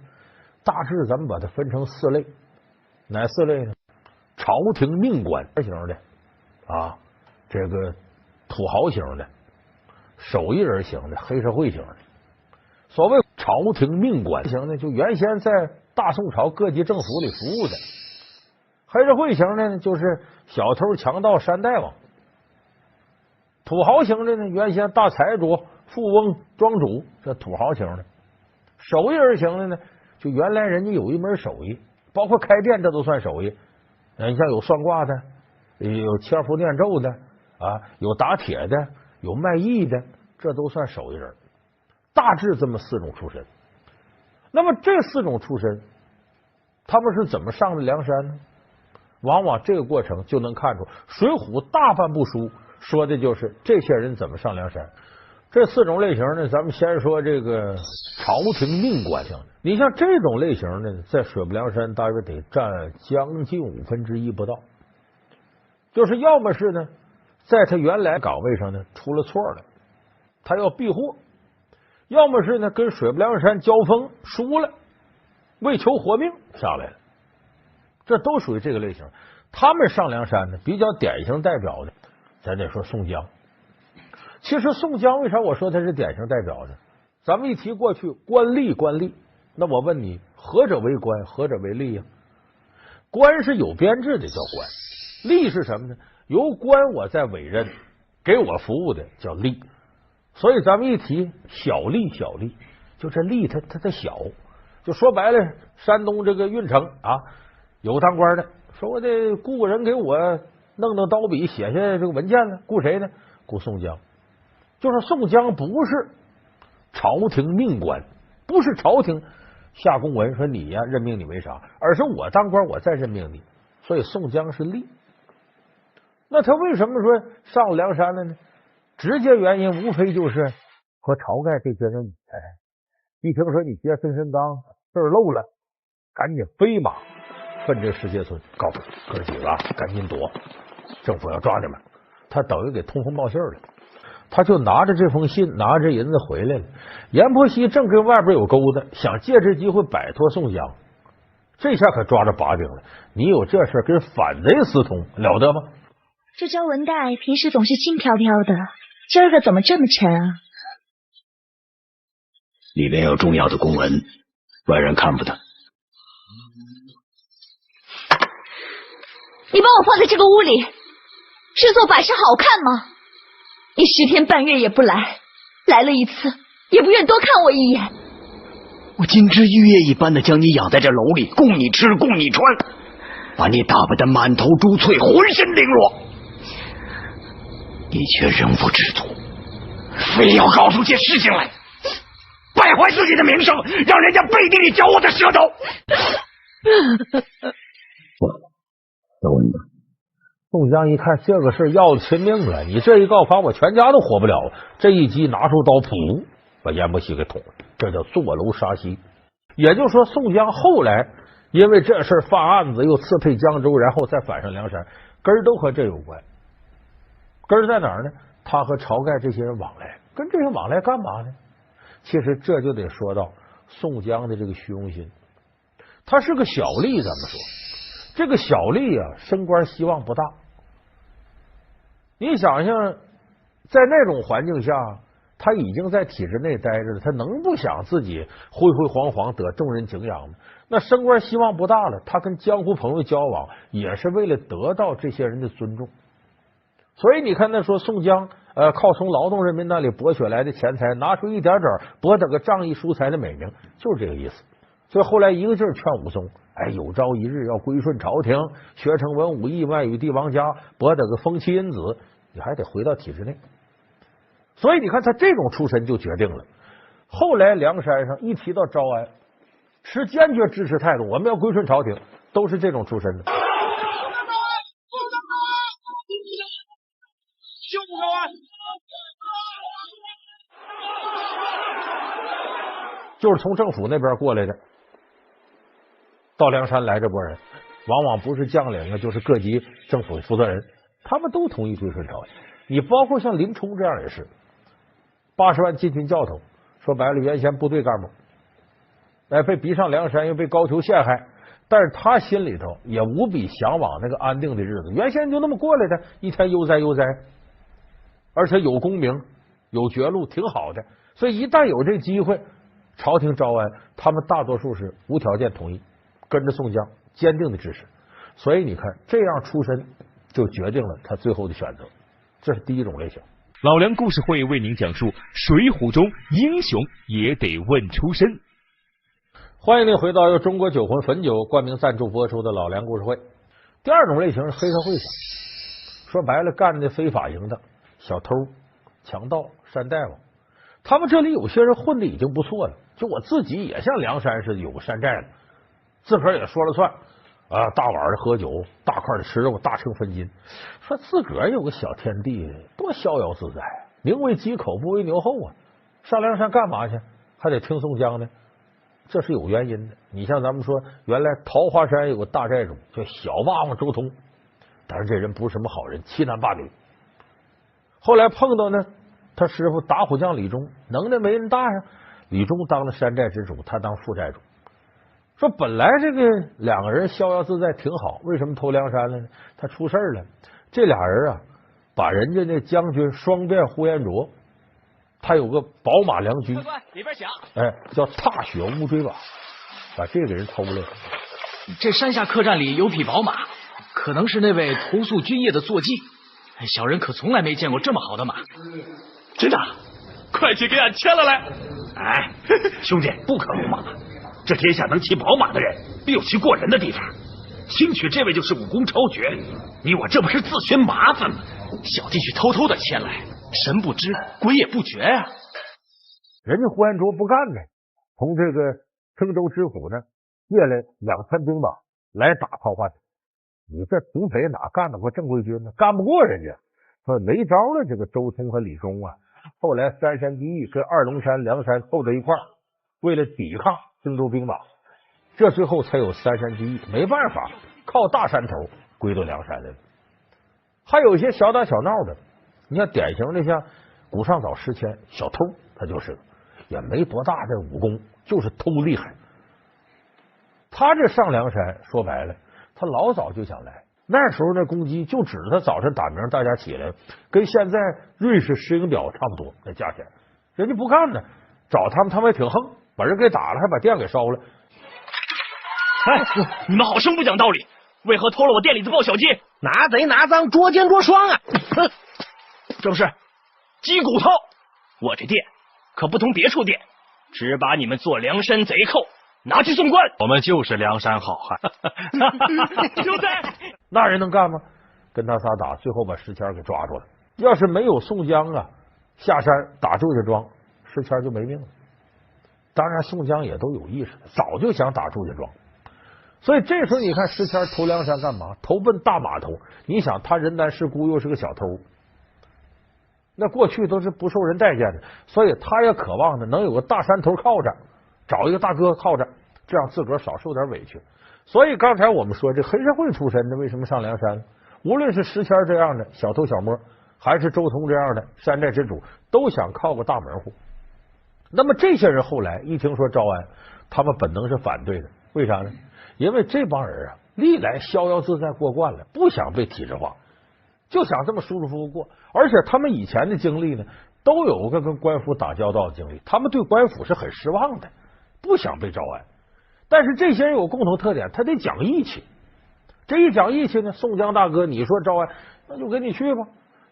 大致咱们把它分成4类，哪4类呢？朝廷命官型的啊，这个土豪型的，手艺人型的，黑社会型的。所谓朝廷命官型的，就原先在大宋朝各级政府里服务的；黑社会型的呢，就是小偷强盗山大王；土豪型的呢，原先大财主、富翁、庄主，这土豪型的；手艺人型的呢，就原来人家有一门手艺，包括开店，这都算手艺。你像有算卦的，有切符念咒的啊，有打铁的，有卖艺的，这都算手艺人。大致这么4种出身。那么这4种出身，他们是怎么上的梁山呢？往往这个过程就能看出，《水浒》大半部书说的就是这些人怎么上梁山。这4种类型呢，咱们先说这个朝廷命官型的。你像这种类型呢，在水泊梁山大约得占将近1/5不到。就是要么是呢，在他原来岗位上呢出了错了，他要避祸；要么是呢跟水泊梁山交锋输了，为求活命下来了。这都属于这个类型。他们上梁山呢，比较典型代表的，咱得说宋江。其实宋江为啥我说他是典型代表呢？咱们一提过去官吏，那我问你，何者为官，何者为吏呀？官是有编制的叫官，吏是什么呢？由官我在委任给我服务的叫吏。所以咱们一提小吏，就这吏他小，就说白了，山东这个运城啊，有个当官的说我得雇个人给我弄刀笔写下这个文件呢，雇谁呢？雇宋江。就是宋江不是朝廷命官，不是朝廷下公文说你呀任命你为啥，而是我当官我再任命你。所以宋江是吏。那他为什么说上梁山了呢？直接原因无非就是和晁盖这些人，一听说你接孙申刚事儿漏了，赶紧飞马奔这石碣村，告诉哥几个赶紧躲，政府要抓你们。他等于给通风报信了，他就拿着这封信，拿着银子回来了。阎婆惜正跟外边有钩子，想借这机会摆脱宋江，这下可抓着把柄了。你有这事跟反贼私通，了得吗？这招文带平时总是轻飘飘的，今儿个怎么这么沉啊？里面有重要的公文，外人看不得。你把我放在这个屋里，是做摆设好看吗？你10天半月也不来，来了一次也不愿多看我一眼。我金枝玉叶一般的将你养在这楼里，供你吃，供你穿，把你打扮得满头珠翠，浑身绫罗，你却仍不知足，非要搞出些事情来，败坏自己的名声，让人家背地里嚼我的舌头。走你吧。宋江一看这个事要了亲命了，你这一告发我全家都活不了。这一击拿出刀，噗，把阎婆惜给捅了，这叫坐楼杀妻。也就是说，宋江后来因为这事犯案子，又刺配江州，然后再反上梁山，根儿都和这有关。根儿在哪儿呢？他和晁盖这些人往来，跟这些往来干嘛呢？其实这就得说到宋江的这个虚荣心。他是个小吏，咱们说这个小吏啊，升官希望不大。你想想，在那种环境下，他已经在体制内待着了，他能不想自己辉辉煌煌得众人敬仰吗？那升官希望不大了，他跟江湖朋友交往也是为了得到这些人的尊重。所以你看，那说宋江靠从劳动人民那里博取来的钱财，拿出一点点博得个仗义疏财的美名，就是这个意思。所以后来一个劲儿劝武松，有朝一日要归顺朝廷，学成文武艺，外与帝王家，博得个封妻荫子，你还得回到体制内。所以你看他这种出身就决定了，后来梁山上一提到招安，持坚决支持态度，我们要归顺朝廷，都是这种出身的。就是从政府那边过来的，到梁山来这波人，往往不是将领啊，就是各级政府负责人，他们都同意归顺朝廷。你包括像林冲这样也是，80万禁军教头，说白了，原先部队干部，被逼上梁山，又被高俅陷害，但是他心里头也无比向往那个安定的日子，原先就那么过来的，一天悠哉悠哉，而且有功名，有爵禄，挺好的。所以一旦有这机会，朝廷招安，他们大多数是无条件同意，跟着宋江，坚定的支持。所以你看，这样出身就决定了他最后的选择。这是第一种类型。老梁故事会为您讲述《水浒》中英雄也得问出身。欢迎您回到由中国酒魂汾酒冠名赞助播出的老梁故事会。第二种类型是黑社会型，说白了，干的非法营的小偷、强盗、山大王，他们这里有些人混的已经不错了。就我自己也像梁山似的有个山寨的，自个儿也说了算啊，大碗的喝酒，大块的吃肉，大秤分金，说自个儿有个小天地，多逍遥自在，宁为鸡口，不为牛后啊！上梁山干嘛去？还得听宋江呢？这是有原因的。你像咱们说，原来桃花山有个大寨主叫小霸王周通，但是这人不是什么好人，欺男霸女。后来碰到呢，他师傅打虎将李忠，能耐没人大呀。李忠当了山寨之主，他当副寨主。说本来这个两个人逍遥自在挺好，为什么投梁山了呢？他出事了。这俩人啊，把人家那将军双变呼延灼，他有个宝马良驹，里边响，叫踏雪乌骓马，把这个人偷了。这山下客栈里有匹宝马，可能是那位投宿军业的坐骑。小人可从来没见过这么好的马。真的？快去给俺牵了来！兄弟，不可鲁莽。这天下能骑宝马的人，必有其过人的地方。兴许这位就是武功超绝，你我这不是自寻麻烦吗？小弟去偷偷的牵来，神不知鬼也不觉呀。人家呼延灼不干呢，从这个郑州知府呢借来2000兵马来打曹化。你这土匪哪干得过正规军呢？干不过人家。说没招了，这个周通和李忠啊，后来三山地狱跟二龙山、梁山凑在一块儿，为了抵抗郑州兵马，这最后才有三山地狱。没办法，靠大山头归到梁山来了。还有一些小打小闹的，你像典型的像古上早石阡小偷，他就是也没多大的武功，就是偷厉害。他这上梁山说白了，他老早就想来。那时候那公鸡就指着他早晨打鸣，大家起来，跟现在瑞士石英表差不多那价钱。人家不干呢，找他们还挺横，把人给打了，还把店给烧了。哎，你们好生不讲道理，为何偷了我店里的报小鸡？拿贼拿赃，捉奸捉双啊！哼，这不是鸡骨头。我这店可不同别处店，只把你们做梁山贼寇拿去送官。我们就是梁山好汉。就在那人能干吗？跟他仨打，最后把石阡给抓住了。要是没有宋江啊下山打祝家庄，石阡就没命了。当然宋江也都有意识，早就想打祝家庄。所以这时候你看石阡投梁山干嘛？投奔大码头。你想他人单势孤，又是个小偷，那过去都是不受人待见的，所以他也渴望呢能有个大山头靠着，找一个大哥靠着，这样自个儿少受点委屈。所以刚才我们说这黑社会出身的为什么上梁山？无论是石阡这样的小偷小摸，还是周通这样的山寨之主，都想靠个大门户。那么这些人后来一听说招安，他们本能是反对的。为啥呢？因为这帮人啊历来逍遥自在过惯了，不想被体制化，就想这么舒舒服服过。而且他们以前的经历呢，都有个跟官府打交道的经历，他们对官府是很失望的，不想被招安。但是这些人有共同特点，他得讲义气。这一讲义气呢，宋江大哥你说招安，那就给你去吧。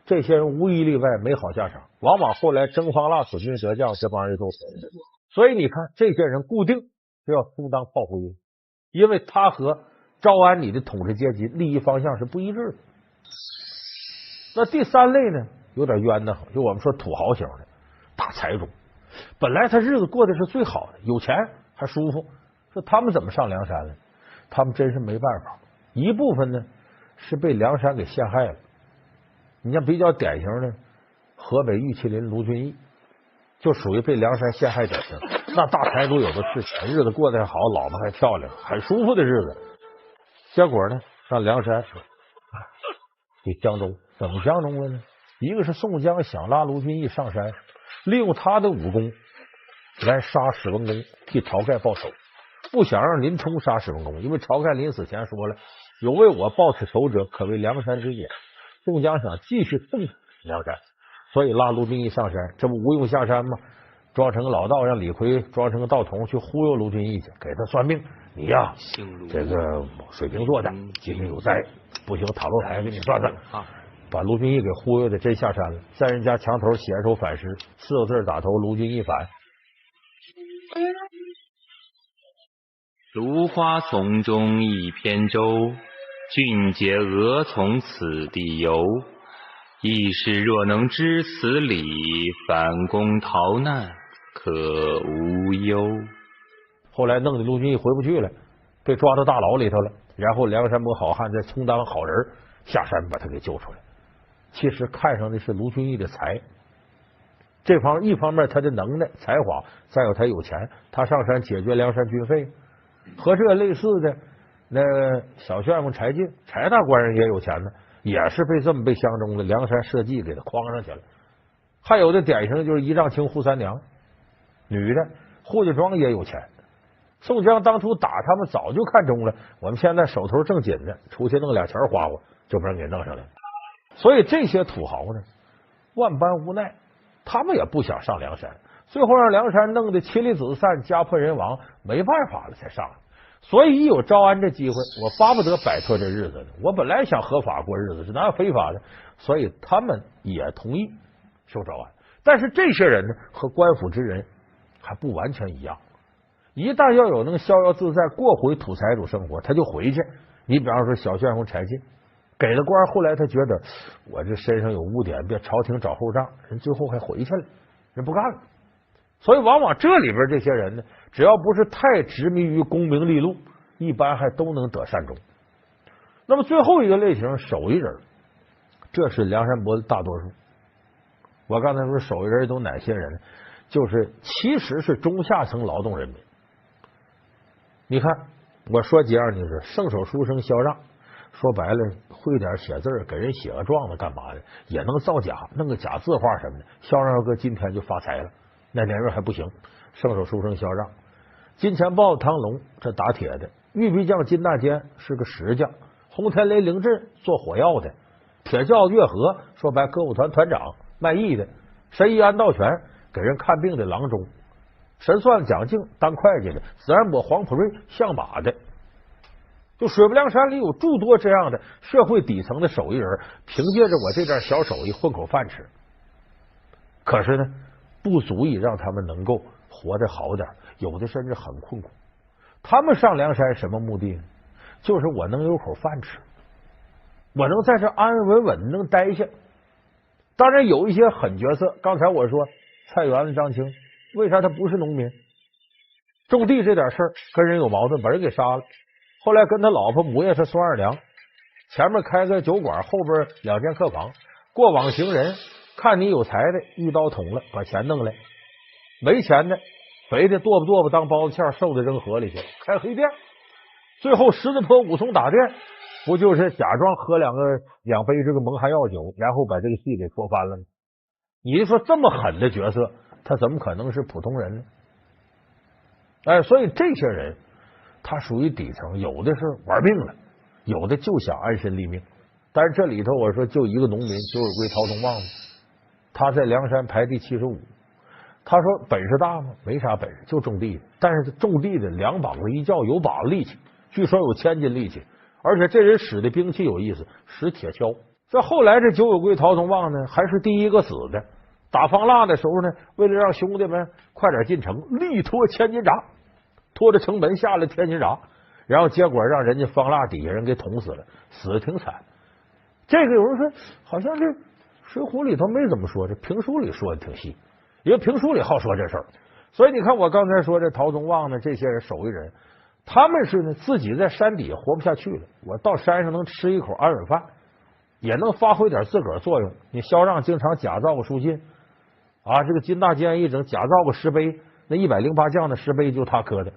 这些人无一例外没好下场，往往后来征方腊、损军折将，这帮人都死。所以你看，这些人固定是要充当炮灰，因为他和招安你的统治阶级利益方向是不一致的。那第三类呢，有点冤得很，就我们说土豪型的大财主，本来他日子过得是最好的，有钱还舒服，说他们怎么上梁山了？他们真是没办法。一部分呢是被梁山给陷害了。你像比较典型的河北玉麒麟卢俊义，就属于被梁山陷害典型。那大财主有的是钱，日子过得还好，老婆还漂亮，很舒服的日子。结果呢，上梁山给江中，怎么江中了呢？一个是宋江想拉卢俊义上山，利用他的武功来杀史文恭，替晁盖报仇，不想让林冲杀史文恭，因为晁盖临死前说了，有为我报此仇者，可为梁山之也。宋江想继续蹭梁山，所以拉卢俊义上山，这不吴用下山吗？装成老道，让李逵装成个道童去忽悠卢俊义去，给他算命。你呀，这个水瓶座的，今年有灾，不行，塔罗牌给你算算。把卢俊义给忽悠的真下山了，在人家墙头写一首反诗，4个字打头，卢俊义反。芦花丛中一扁舟，俊杰俄从此地游。一时若能知此理，反攻逃难可无忧。后来弄得卢俊义回不去了，被抓到大牢里头了。然后梁山伯好汉再充当好人下山把他给救出来。其实看上的是卢俊义的才，这方一方面他的能耐才华，再有他有钱，他上山解决梁山军费。和这类似的那小旋风柴进，柴大官人也有钱呢，也是被这么被相中的梁山社稷给他诓上去了。还有的典型就是仪仗卿扈三娘，女的扈家庄也有钱。宋江当初打他们早就看中了，我们现在手头正紧呢，出去弄俩钱花花，就把人给弄上来了。所以这些土豪呢，万般无奈，他们也不想上梁山，最后让梁山弄得妻离子散，家破人亡，没办法了才上来。所以一有招安这机会，我巴不得摆脱这日子呢。我本来想合法过日子，是哪有非法的？所以他们也同意受招安。但是这些人呢，和官府之人还不完全一样。一旦要有能逍遥自在过回土财主生活，他就回去。你比方说小旋风柴进，给了官，后来他觉得我这身上有污点，别朝廷找后账，人最后还回去了，人不干了。所以往往这里边这些人呢，只要不是太执迷于功名利禄，一般还都能得善终。那么最后一个类型，手艺人，这是梁山伯的大多数。我刚才说手艺人都哪些人？就是其实是中下层劳动人民。你看，我说几样就是圣手书生萧让，说白了会点写字，给人写个状子干嘛的，也能造假，弄个假字画什么的。萧让哥今天就发财了，那年月还不行。圣手书生萧让，金钱豹唐龙这打铁的，玉壁匠金大坚是个石匠，红田雷凌震做火药的，铁轿岳和说白歌舞团团长卖艺的，神医安道全给人看病的郎中，神算蒋敬当会计的，自然伯黄普瑞相把的。就水泊梁山里有诸多这样的社会底层的手艺人，凭借着我这点小手艺混口饭吃。可是呢，不足以让他们能够活得好点，有的甚至很困苦。他们上梁山什么目的呢？就是我能有口饭吃，我能在这安安稳稳能待下。当然有一些狠角色，刚才我说菜园子张青，为啥他不是农民？种地这点事儿跟人有矛盾，把人给杀了。后来跟他老婆母爷是孙二娘，前面开个酒馆，后边2间客房，过往行人看你有才的，一刀捅了，把钱弄来；没钱的，肥的剁吧当包子馅，瘦的扔河里去，开黑店。最后十字坡武松打店，不就是假装喝2杯这个蒙汗药酒，然后把这个戏给说翻了吗？你说这么狠的角色，他怎么可能是普通人呢？哎，所以这些人他属于底层，有的是玩命了，有的就想安身立命。但是这里头我说就一个农民九尾龟陶宗旺，他在梁山排第75。他说本事大吗？没啥本事，就种地的。但是种地的2膀子一叫有把子力气，据说有1000斤力气，而且这人使的兵器有意思，使铁锹。这后来这九尾龟陶宗旺呢，还是第一个死的。打方腊的时候呢，为了让兄弟们快点进城，力拖1000斤闸，拖着城门下了1000斤闸，然后结果让人家方腊底下人给捅死了，死的挺惨。这个有人说好像这水浒里头没怎么说，这评书里说的挺细，因为评书里好说这事儿。所以你看我刚才说这陶宗旺呢，这些人手艺人，他们是呢自己在山底下活不下去了，我到山上能吃一口安稳饭，也能发挥点自个儿作用。你萧让经常假造个书信啊，这个金大坚一整假造个石碑，那108将的石碑就他刻的。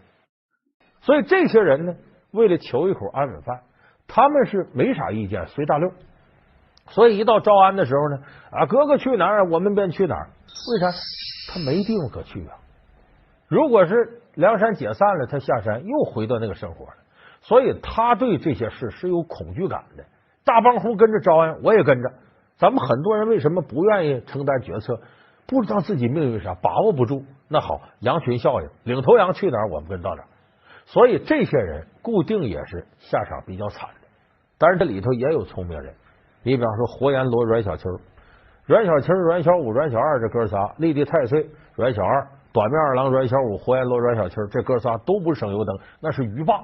所以这些人呢，为了求一口安稳饭，他们是没啥意见，随大溜。所以一到招安的时候呢，啊，哥哥去哪儿，我们便去哪儿。为啥？他没地方可去啊。如果是梁山解散了，他下山又回到那个生活了。所以他对这些事是有恐惧感的。大帮户跟着招安，我也跟着。咱们很多人为什么不愿意承担决策？不知道自己命运啥，把握不住。那好，羊群效应，领头羊去哪儿，我们跟到哪儿。所以这些人固定也是下场比较惨的。当然这里头也有聪明人，你比方说活阎罗阮小七、阮小七、阮小五、阮小二这哥仨，立地太岁阮小二，短面二郎阮小五，活阎罗阮小七，这哥仨都不是省油灯，那是鱼霸。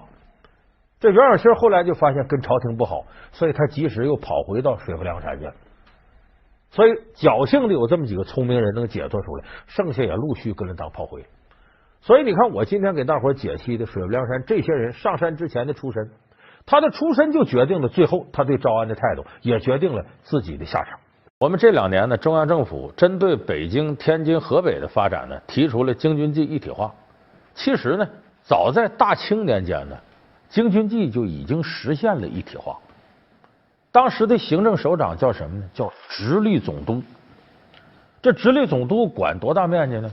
这阮小七后来就发现跟朝廷不好，所以他及时又跑回到水泊梁山去了。所以侥幸的有这么几个聪明人能解脱出来，剩下也陆续跟着当炮灰。所以你看，我今天给大伙解析的水泊梁山这些人上山之前的出身，他的出身就决定了最后他对招安的态度，也决定了自己的下场。我们这2年呢，中央政府针对北京、天津、河北的发展呢，提出了京军冀一体化。其实呢，早在大清年间呢，京军冀就已经实现了一体化。当时的行政首长叫什么呢？叫直隶总督。这直隶总督管多大面积呢？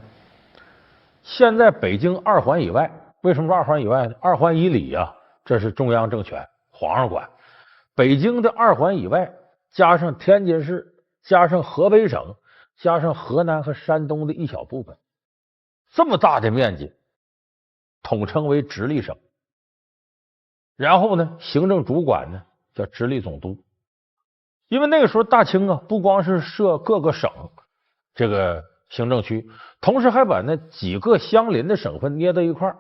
现在北京2环以外，为什么说2环以外呢？2环以里啊，这是中央政权，皇上管。北京的2环以外，加上天津市，加上河北省，加上河南和山东的一小部分，这么大的面积，统称为直隶省。然后呢，行政主管呢叫直隶总督。因为那个时候大清啊，不光是设各个省这个行政区，同时还把那几个相邻的省份捏到一块儿，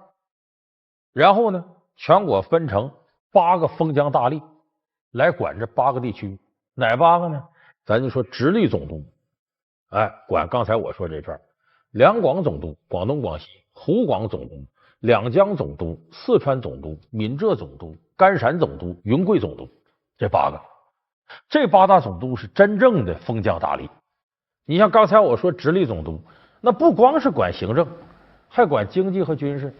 然后呢，全国分成8个封疆大吏来管这8个地区。哪8个呢？咱就说直隶总督，哎，管刚才我说这片；两广总督，广东、广西；湖广总督，两江总督、四川总督、闽浙总督、甘陕总督、云贵总督，这8个。这8大总督是真正的封疆大吏。你像刚才我说直隶总督，那不光是管行政，还管经济和军事。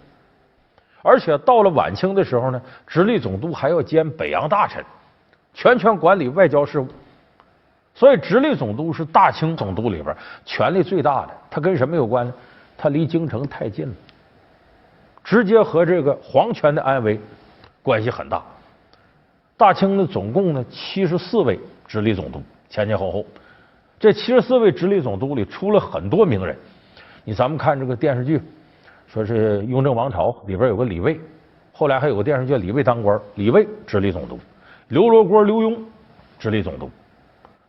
而且到了晚清的时候呢，直隶总督还要兼北洋大臣，全权管理外交事务。所以直隶总督是大清总督里边权力最大的。他跟什么有关呢？他离京城太近了，直接和这个皇权的安危关系很大。大清呢总共呢74位直隶总督，前后。这74位直隶总督里出了很多名人。咱们看这个电视剧，说是《雍正王朝》里边有个李卫，后来还有个电视剧《李卫当官》，李卫直隶总督，刘罗锅刘墉直隶总督。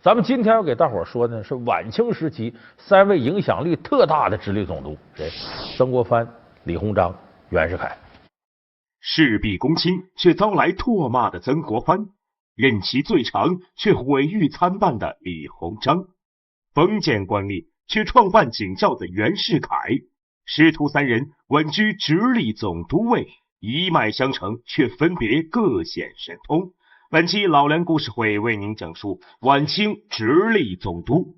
咱们今天要给大伙说的是晚清时期3位影响力特大的直隶总督，谁？曾国藩、李鸿章、袁世凯。事必躬亲却遭来唾骂的曾国藩，任期最长却毁誉参半的李鸿章，封建官吏却创办警校的袁世凯，师徒3人稳居直隶总督位，一脉相承，却分别各显神通。本期老梁故事会为您讲述晚清直隶总督。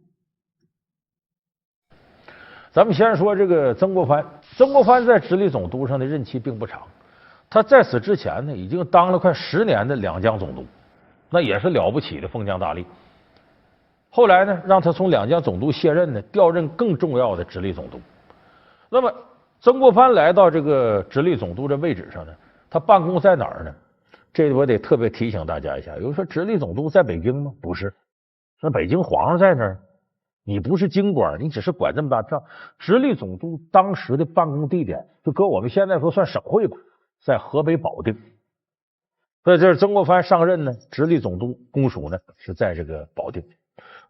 咱们先说这个曾国藩。曾国藩在直隶总督上的任期并不长，他在此之前呢，已经当了快10年的两江总督，那也是了不起的封疆大吏。后来呢，让他从两江总督卸任呢，调任更重要的直隶总督。那么曾国藩来到这个直隶总督这位置上呢，他办公在哪儿呢？这我得特别提醒大家一下，有人说直隶总督在北京吗？不是，那北京皇上在那儿，你不是京官，你只是管这么大账。直隶总督当时的办公地点，就搁我们现在说算省会吧，在河北保定。所以这是曾国藩上任呢，直隶总督公署呢是在这个保定。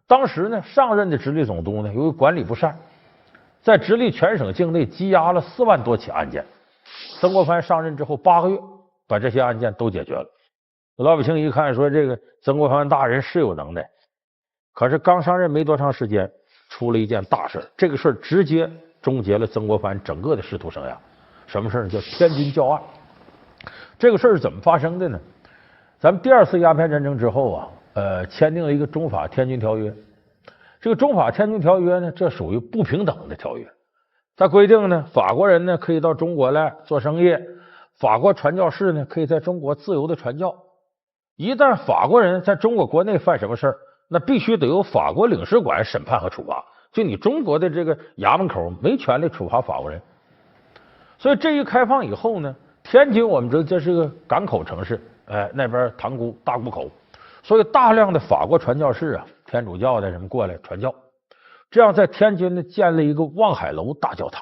当时呢，上任的直隶总督呢，由于管理不善，在直隶全省境内积压了4万多起案件。曾国藩上任之后8个月，把这些案件都解决了。老百姓一看说，这个曾国藩大人是有能耐，可是刚上任没多长时间，出了一件大事。这个事直接终结了曾国藩整个的仕途生涯。什么事呢？叫天津教案。这个事是怎么发生的呢？咱们第2次鸦片战争之后啊，签订了一个中法天津条约。这个中法天津条约呢，这属于不平等的条约。它规定呢，法国人呢可以到中国来做生意，法国传教士呢可以在中国自由的传教。一旦法国人在中国国内犯什么事儿，那必须得由法国领事馆审判和处罚。就你中国的这个衙门口没权利处罚法国人。所以这一开放以后呢，天津我们知道这是个港口城市，那边塘沽大沽口，所以大量的法国传教士啊，天主教的什么过来传教。这样在天津呢建了一个望海楼大教堂，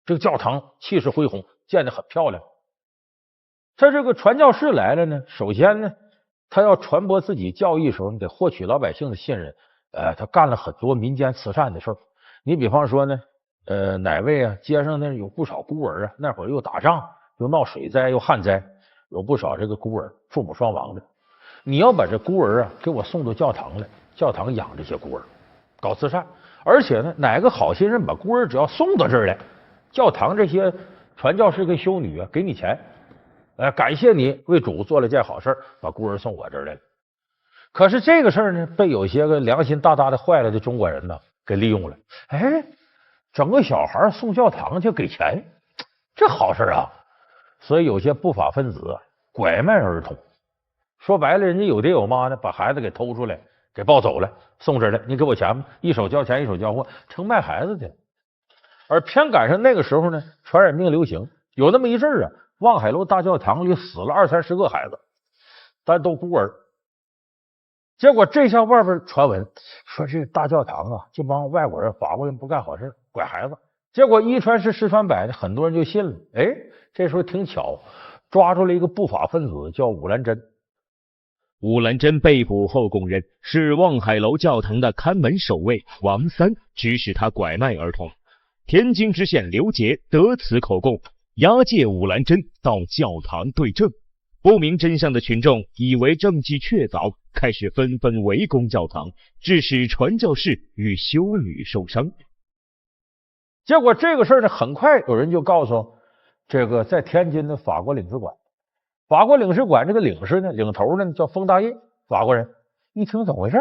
这个教堂气势恢宏，建得很漂亮。他这个传教士来了呢，首先呢，他要传播自己教义的时候，你得获取老百姓的信任。他干了很多民间慈善的事儿。你比方说呢，哪位啊，街上呢有不少孤儿啊，那会儿又打仗，又闹水灾，又旱灾，有不少这个孤儿，父母双亡的。你要把这孤儿啊给我送到教堂来，教堂养这些孤儿，搞慈善。而且呢，哪个好心人把孤儿只要送到这儿来，教堂这些传教士跟修女啊给你钱，感谢你为主做了件好事，把孤儿送我这儿来了。可是这个事儿呢，被有些个良心大大的坏了的中国人呢给利用了。整个小孩送教堂去给钱，这好事啊！所以有些不法分子拐卖儿童，说白了，人家有爹有妈的，把孩子给偷出来，给抱走了，送这儿来，你给我钱吧，一手交钱一手交货，成卖孩子的。而偏赶上那个时候呢，传染病流行，有那么一阵儿啊，望海楼大教堂里死了20-30个孩子，但都孤儿。结果这下外边传闻说，这大教堂啊，这帮外国人、法国人不干好事，拐孩子。结果一传十，十传百的，很多人就信了。这时候挺巧，抓住了一个不法分子，叫武兰珍。武兰珍被捕后供认，是望海楼教堂的看门守卫王三指使他拐卖儿童。天津知县刘杰得此口供，押解武兰珍到教堂对证。不明真相的群众以为证据确凿，开始纷纷围攻教堂，致使传教士与修女受伤。结果这个事儿呢，很快有人就告诉这个在天津的法国领事馆。法国领事馆这个领事呢，领头呢叫封大业，法国人。一听怎么回事？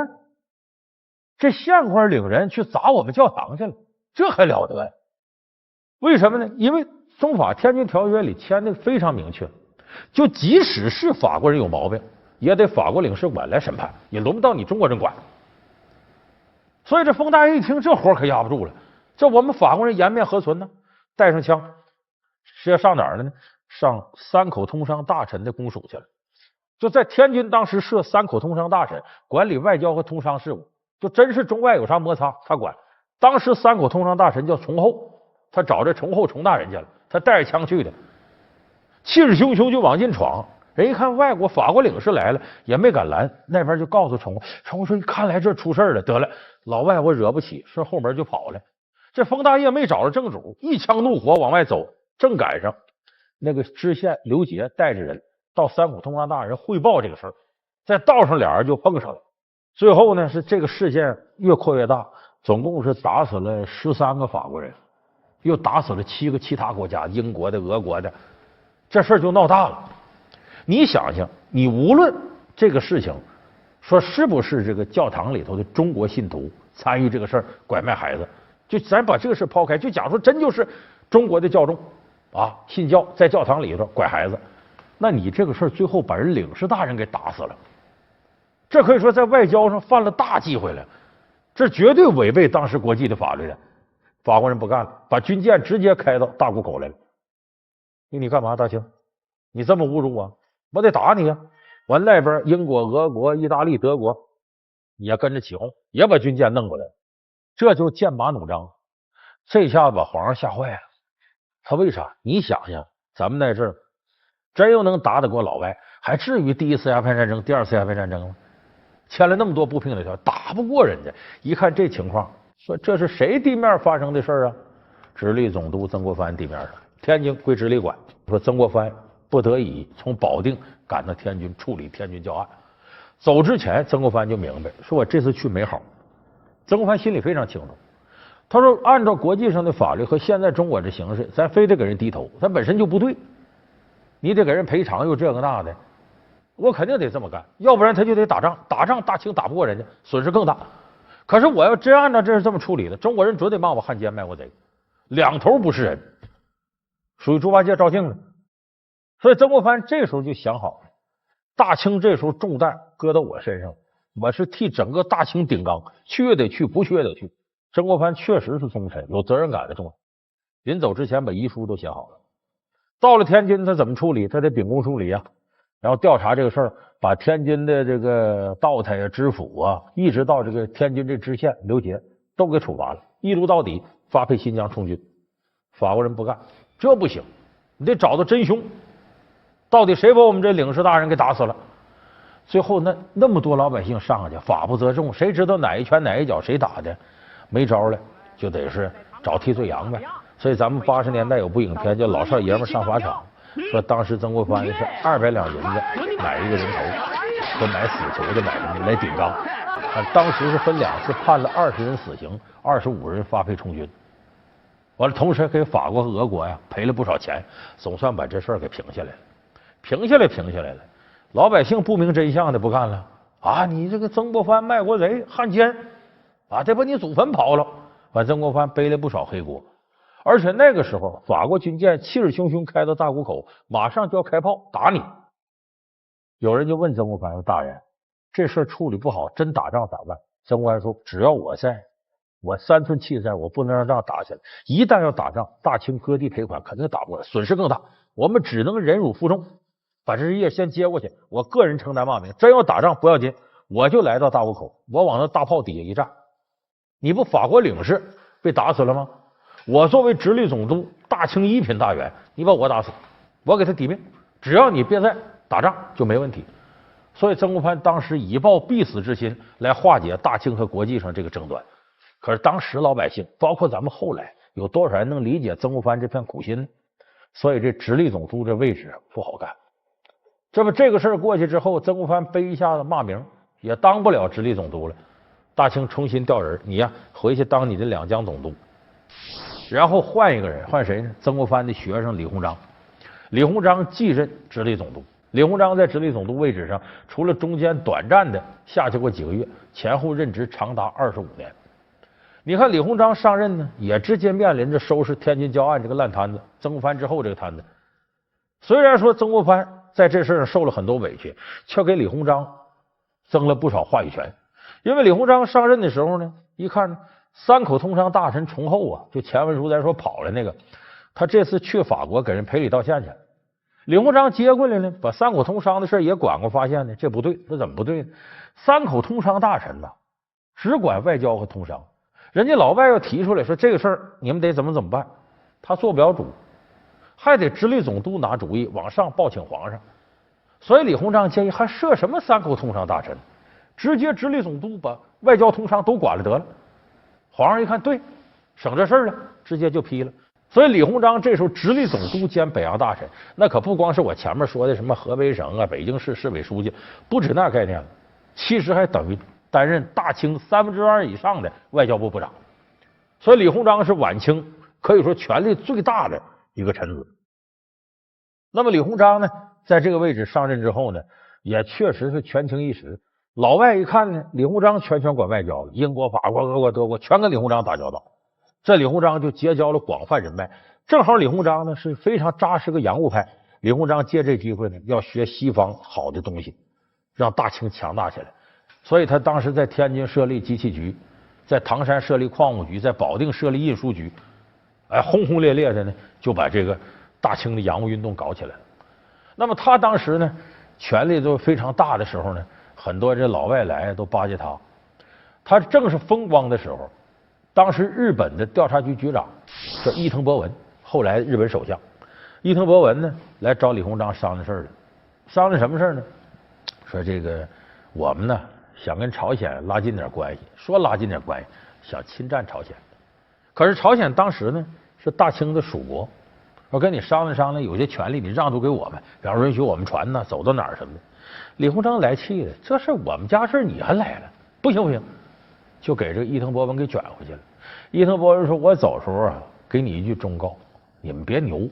这县官领人去砸我们教堂去了，这还了得呀？为什么呢？因为中法天津条约里签的非常明确，就即使是法国人有毛病，也得法国领事馆来审判，也轮不到你中国人管。所以这封大爷一听，这活可压不住了，这我们法国人颜面何存呢？带上枪是要上哪儿了呢？上三口通商大臣的公署去了。就在天津当时设三口通商大臣，管理外交和通商事务，就真是中外有啥摩擦他管。当时三口通商大臣叫崇厚，他找这崇厚崇大人去了，他带着枪去的，气势汹汹就往进闯。人一看外国法国领事来了，也没敢拦，那边就告诉崇厚，崇厚说看来这出事了，得了，老外我惹不起，顺后门就跑了。这封大业没找着正主，一腔怒火往外走，正赶上那个知县刘杰带着人到三口通商大人汇报这个事儿，在道上俩人就碰上了。最后呢，是这个事件越扩越大，总共是打死了13个法国人，又打死了7个其他国家，英国的、俄国的，这事儿就闹大了。你想想，你无论这个事情说是不是这个教堂里头的中国信徒参与这个事儿拐卖孩子，就咱把这个事抛开，就假如说真就是中国的教众啊信教在教堂里头拐孩子，那你这个事儿最后把人领事大人给打死了，这可以说在外交上犯了大忌讳了，这绝对违背当时国际的法律的。法国人不干了，把军舰直接开到大沽口来了。你干嘛，大清？你这么侮辱我，我得打你啊！完那边英国、俄国、意大利、德国也跟着起哄，也把军舰弄过来，这就剑拔弩张。这下子把皇上吓坏了。他为啥？你想想，咱们在这儿真又能打得过老外，还至于第一次鸦片战争、第二次鸦片战争吗？签了那么多不平等条约，打不过人家。一看这情况，说这是谁地面发生的事儿啊？直隶总督曾国藩地面上，天津归直隶管。说曾国藩不得已从保定赶到天津处理天津教案。走之前，曾国藩就明白，说我这次去没好。曾国藩心里非常清楚，他说按照国际上的法律和现在中国这形势，咱非得给人低头，咱本身就不对，你得给人赔偿又这个那的，我肯定得这么干，要不然他就得打仗，打仗大清打不过人家，损失更大。可是我要真按照这是这么处理的，中国人准得骂我汉奸卖国贼，两头不是人，属于猪八戒照镜子。所以曾国藩这时候就想好了，大清这时候重担搁到我身上，我是替整个大清顶缸，去也得去，不去也得去。曾国藩确实是忠臣，有责任感的重要。临走之前把遗书都写好了。到了天津，他怎么处理？他得秉公处理啊，然后调查这个事儿，把天津的这个道台啊、知府啊，一直到这个天津这知县刘杰都给处罚了，一路到底，发配新疆充军。法国人不干，这不行，你得找到真凶。到底谁把我们这领事大人给打死了？最后那么多老百姓上去，法不责众，谁知道哪一拳哪一脚谁打的？没招了，就得是找替罪羊呗。所以咱们80年代有部影片叫《老少爷们上法场》，说当时曾国藩是200两银子买一个人头，跟买死囚的买的来顶缸。当时是分2次判了20人死刑，25人发配充军。完了，同时给法国和俄国呀赔了不少钱，总算把这事儿给平下来了。平下来了，老百姓不明真相的不干了啊！你这个曾国藩卖国贼、汉奸啊，得把你祖坟刨了。把曾国藩背了不少黑锅，而且那个时候法国军舰气势汹汹开到大沽口，马上就要开炮打你。有人就问曾国藩说：“大人，这事处理不好，真打仗咋办？”曾国藩说：“只要我在，我3寸气在，我不能让仗打起来。一旦要打仗，大清割地赔款，肯定打不过来，损失更大。我们只能忍辱负重。”把这业先接过去，我个人承担骂名。真要打仗不要紧，我就来到大沽口，我往那大炮底下一站。你不法国领事被打死了吗？我作为直隶总督、大清1品大员，你把我打死，我给他抵命。只要你别再打仗就没问题。所以曾国藩当时以抱必死之心来化解大清和国际上这个争端。可是当时老百姓，包括咱们后来，有多少人能理解曾国藩这片苦心呢？所以这直隶总督这位置不好干。这不这个事儿过去之后，曾国藩背一下子骂名，也当不了直隶总督了。大清重新调人，你呀回去当你的两江总督，然后换一个人，换谁呢？曾国藩的学生李鸿章。李鸿章继任直隶总督。李鸿章在直隶总督位置上，除了中间短暂的下去过几个月，前后任职长达25年。你看李鸿章上任呢，也直接面临着收拾天津教案这个烂摊子，曾国藩之后这个摊子。虽然说曾国藩在这事上受了很多委屈，却给李鸿章增了不少话语权。因为李鸿章上任的时候呢，一看三口通商大臣崇厚啊，就前文书咱说跑了那个，他这次去法国给人赔礼道歉去。李鸿章接过来呢，把三口通商的事也管过，发现呢这不对，这怎么不对呢？三口通商大臣呐，只管外交和通商，人家老外要提出来说这个事儿你们得怎么办，他做不了主，还得直隶总督拿主意，往上报请皇上。所以李鸿章建议还设什么三口通商大臣，直接直隶总督把外交通商都管了得了。皇上一看对，省这事儿了，直接就批了。所以李鸿章这时候直隶总督兼北洋大臣，那可不光是我前面说的什么河北省啊、北京市市委书记，不止那概念了，其实还等于担任大清2/3以上的外交部部长。所以李鸿章是晚清可以说权力最大的一个臣子。那么李鸿章呢，在这个位置上任之后呢，也确实是权倾一时。老外一看呢，李鸿章全权管外交了，英国、法国、俄国、德国全跟李鸿章打交道。这李鸿章就结交了广泛人脉，正好李鸿章呢是非常扎实个洋务派，李鸿章借这机会呢要学西方好的东西，让大清强大起来。所以他当时在天津设立机器局，在唐山设立矿务局，在保定设立印书局，轰轰烈烈的呢就把这个大清的洋务运动搞起来了。那么他当时呢权力都非常大的时候呢，很多这老外来都巴结他，他正是风光的时候。当时日本的调查局局长叫伊藤博文，后来日本首相伊藤博文呢来找李鸿章商量事儿了。商量什么事儿呢？说这个我们呢想跟朝鲜拉近点关系，说拉近点关系，想侵占朝鲜。可是朝鲜当时呢是大清的属国，我跟你商量商量，有些权利你让渡给我们，然后允许我们船呢走到哪儿什么的。李鸿章来气了，这是我们家事你还来了，不行不行，就给这个伊藤博文给卷回去了。伊藤博文说：“我走时候啊，给你一句忠告，你们别牛。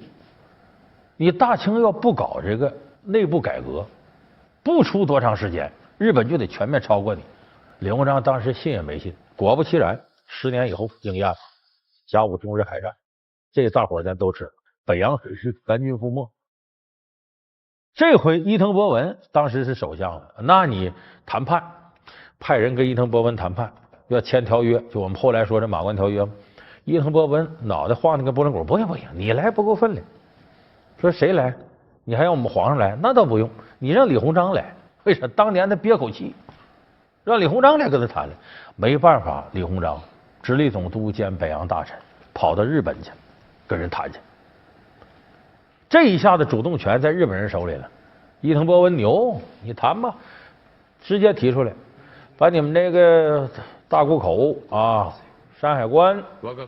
你大清要不搞这个内部改革，不出多长时间，日本就得全面超过你。”李鸿章当时信也没信，果不其然，10年以后应验了。甲午中日海战，这大伙咱都知道，北洋水师全军覆没。这回伊藤博文当时是首相了，那你谈判，派人跟伊藤博文谈判。要签条约，就我们后来说这马关条约，伊藤博文脑袋晃得跟拨浪鼓，不行不行，你来不够分量。说谁来？你还让我们皇上来？那倒不用，你让李鸿章来。为啥？当年他憋口气，让李鸿章来跟他谈了。没办法，李鸿章直隶总督兼北洋大臣跑到日本去跟人谈去。这一下子主动权在日本人手里了。伊藤博文牛，你谈吧，直接提出来，把你们这个大沽口啊、山海关、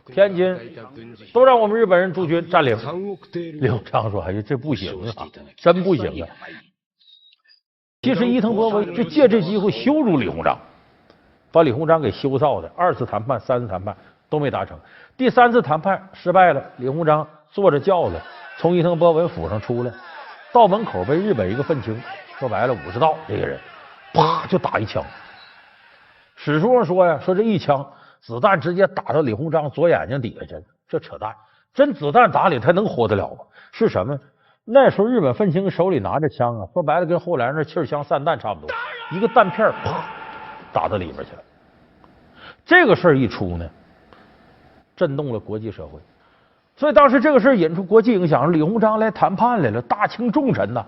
天津都让我们日本人驻军占领。李鸿章说：“哎呀，这不行啊，真不行啊！”其实伊藤博文就借这机会羞辱李鸿章，把李鸿章给羞臊的。2次谈判、3次谈判都没达成，第3次谈判失败了。李鸿章坐着轿子从伊藤博文府上出来，到门口被日本一个愤青，说白了武士道这个人，啪就打一枪。史书上说呀，说这一枪子弹直接打到李鸿章左眼睛底下去了，这扯淡，真子弹打里他能活得了吗？是什么？那时候日本愤青手里拿着枪啊，说白了跟后来那气儿枪散弹差不多，一个弹片啪打到里面去了。这个事儿一出呢，震动了国际社会，所以当时这个事儿引出国际影响，李鸿章来谈判来了，大清重臣呐，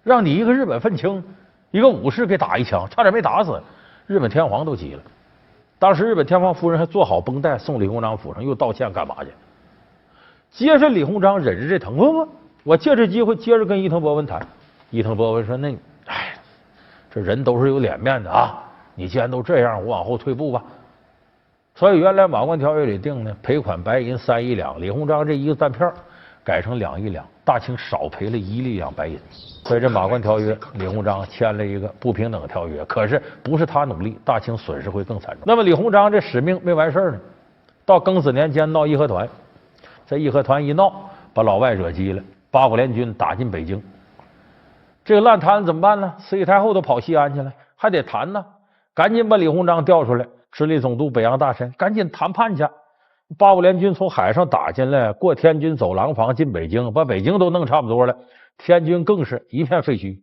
让你一个日本愤青，一个武士给打一枪，差点没打死。日本天皇都急了，当时日本天皇夫人还做好绷带送李鸿章府上，又道歉干嘛去？接着李鸿章忍着这疼，不，我借这机会接着跟伊藤博文谈。伊藤博文说：“那这人都是有脸面的啊，你既然都这样，我往后退步吧。”所以原来马关条约里定呢，赔款白银3亿两，李鸿章这一个弹片改成2亿两，大清少赔了1亿两白银。所以这马关条约，李鸿章签了一个不平等条约，可是不是他努力，大清损失会更惨重。那么李鸿章这使命没完事呢，到庚子年间闹义和团，这义和团一闹，把老外惹急了，八国联军打进北京。这个烂摊子怎么办呢？慈禧太后都跑西安去了，还得谈呢，赶紧把李鸿章调出来，直隶总督、北洋大臣，赶紧谈判去。八国联军从海上打进来，过天津走廊坊进北京，把北京都弄差不多了，天津更是一片废墟。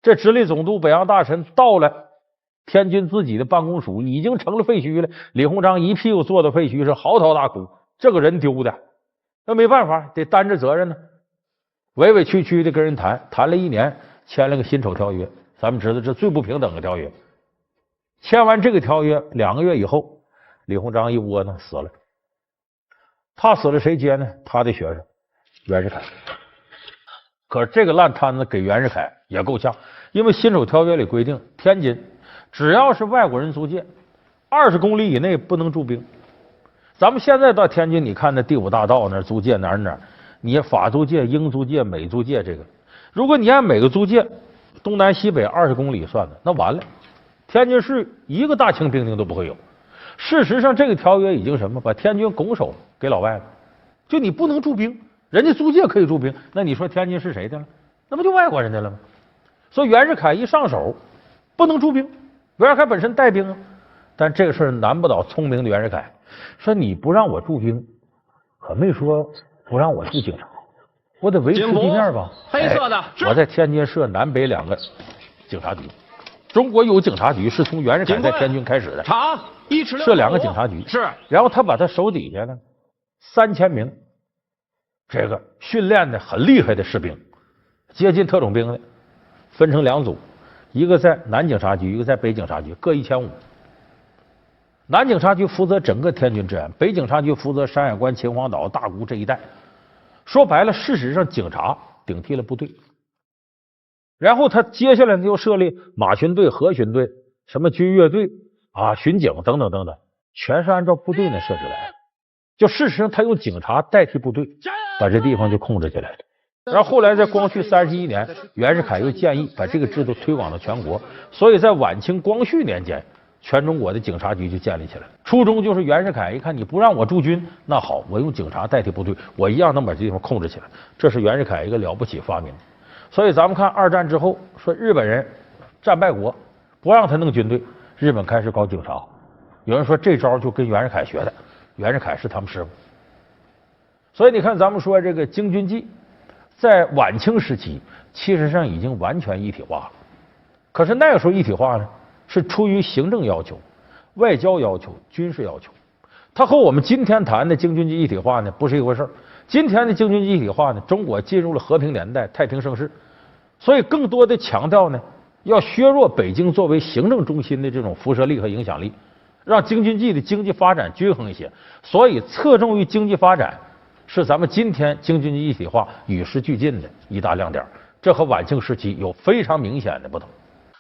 这直隶总督、北洋大臣到了天津自己的办公署，已经成了废墟了。李鸿章一屁股坐到废墟上，嚎啕大哭，这个人丢的，那没办法，得担着责任呢。委委屈屈的跟人谈，谈了1年，签了个辛丑条约。咱们知道这最不平等的条约。签完这个条约2个月以后，李鸿章一窝囊死了。他死了谁接呢？他的学生袁世凯。可是这个烂摊子给袁世凯也够呛，因为辛丑条约里规定，天津只要是外国人租界，20公里以内不能驻兵。咱们现在到天津，你看那第5大道那租界哪儿，你法租界、英租界、美租界，这个如果你按每个租界东南西北20公里算的，那完了，天津市一个大清兵丁都不会有。事实上，这个条约已经什么，把天津拱手给老外了，就你不能驻兵，人家租界可以驻兵，那你说天津是谁的了？那不就外国人的了吗？所以袁世凯一上手，不能驻兵。袁世凯本身带兵啊，但这个事儿难不倒聪明的袁世凯，说你不让我驻兵，可没说不让我驻警察，我得维持地面吧。黑色的，我在天津设南北2个警察局。中国有警察局是从袁世凯在天津开始的，设2个警察局是，然后他把他手底下呢3000名这个训练的很厉害的士兵，接近特种兵的，分成2组，一个在南警察局，一个在北警察局，各1500。南警察局负责整个天津治安，北警察局负责山海关、秦皇岛、大沽这一带。说白了，事实上警察顶替了部队。然后他接下来又设立马巡队、河巡队、什么军乐队啊、巡警等等等等，全是按照部队呢设置来的。就事实上，他用警察代替部队，把这地方就控制起来了。然后后来在光绪31年，袁世凯又建议把这个制度推广到全国，所以在晚清光绪年间，全中国的警察局就建立起来了。初衷就是袁世凯一看你不让我驻军，那好，我用警察代替部队，我一样能把这地方控制起来。这是袁世凯一个了不起发明。所以咱们看2战之后，说日本人战败国不让他弄军队，日本开始搞警察。有人说这招就跟袁世凯学的，袁世凯是他们师傅。所以你看，咱们说这个京军冀在晚清时期其实上已经完全一体化了。可是那个时候一体化呢，是出于行政要求、外交要求、军事要求。它和我们今天谈的京军冀一体化呢不是一回事儿。今天的京军冀一体化呢，中国进入了和平年代、太平盛世，所以更多的强调呢，要削弱北京作为行政中心的这种辐射力和影响力，让京军冀的经济发展均衡一些。所以侧重于经济发展是咱们今天京军冀一体化与时俱进的一大亮点，这和晚清时期有非常明显的不同。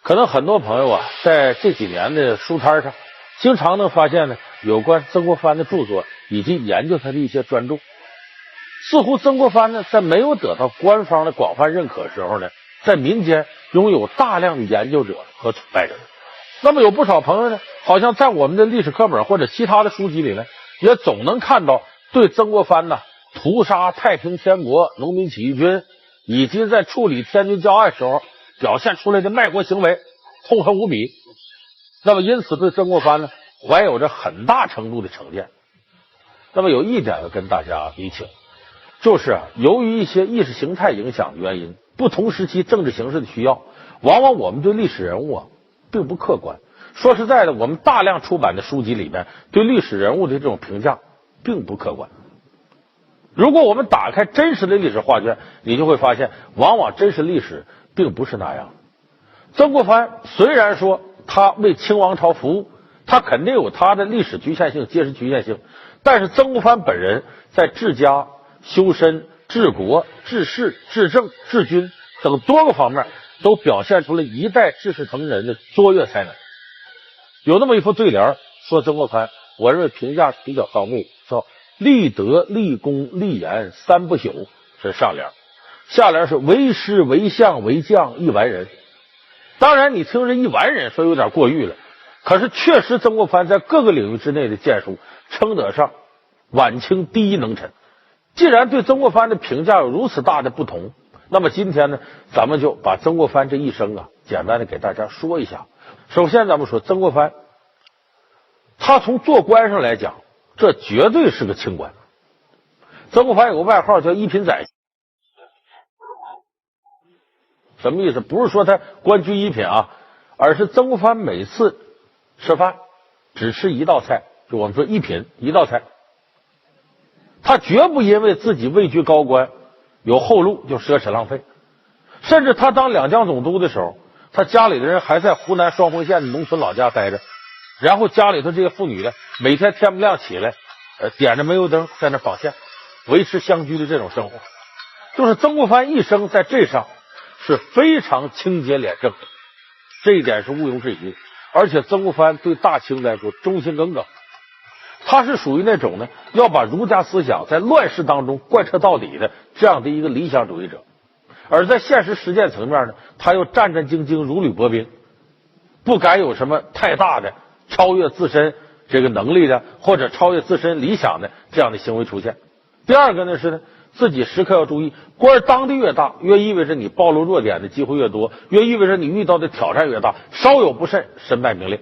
可能很多朋友啊，在这几年的书摊上，经常能发现呢有关曾国藩的著作以及研究他的一些专著。似乎曾国藩呢，在没有得到官方的广泛认可时候呢，在民间拥有大量的研究者和崇拜者。那么有不少朋友呢，好像在我们的历史课本或者其他的书籍里呢，也总能看到对曾国藩呢屠杀太平天国农民起义军，以及在处理天津教案时候表现出来的卖国行为痛恨无比。那么因此对曾国藩呢，怀有着很大程度的成见。那么有一点要跟大家提醒，就是由于一些意识形态影响的原因，不同时期政治形势的需要，往往我们对历史人物并不客观。说实在的，我们大量出版的书籍里面对历史人物的这种评价并不客观。如果我们打开真实的历史画卷，你就会发现，往往真实历史并不是那样。曾国藩虽然说他为清王朝服务，他肯定有他的历史局限性、揭示局限性，但是曾国藩本人在治家、修身、治国、治世、治政、治军等多个方面都表现出了一代治世成人的卓越才能。有那么一副对联说曾国藩，我认为评价比较到位，说立德、立功、立言三不朽，是上联。下联是为师、为相、为将1万人。当然你听这1万人说有点过誉了，可是确实曾国藩在各个领域之内的建树称得上晚清第一能臣，既然对曾国藩的评价有如此大的不同，那么今天呢，咱们就把曾国藩这一生啊，简单的给大家说一下。首先，咱们说曾国藩，他从做官上来讲，这绝对是个清官。曾国藩有个外号叫一品宰，什么意思？不是说他官居一品啊，而是曾国藩每次吃饭只吃一道菜，就我们说一品一道菜。他绝不因为自己位居高官有后路就奢侈浪费，甚至他当两江总督的时候，他家里的人还在湖南双峰县的农村老家待着，然后家里头这些妇女呢，每天天不亮起来，点着煤油灯在那纺线，维持乡居的这种生活。就是曾国藩一生在这上是非常清洁廉政，这一点是毋庸置疑的。而且曾国藩对大清来说忠心耿耿，他是属于那种呢要把儒家思想在乱世当中贯彻到底的这样的一个理想主义者。而在现实实践层面呢，他又战战兢兢，如履薄冰，不敢有什么太大的超越自身这个能力的或者超越自身理想的这样的行为出现。第二个呢是呢，自己时刻要注意，官当的越大，越意味着你暴露弱点的机会越多，越意味着你遇到的挑战越大，稍有不慎，身败名裂。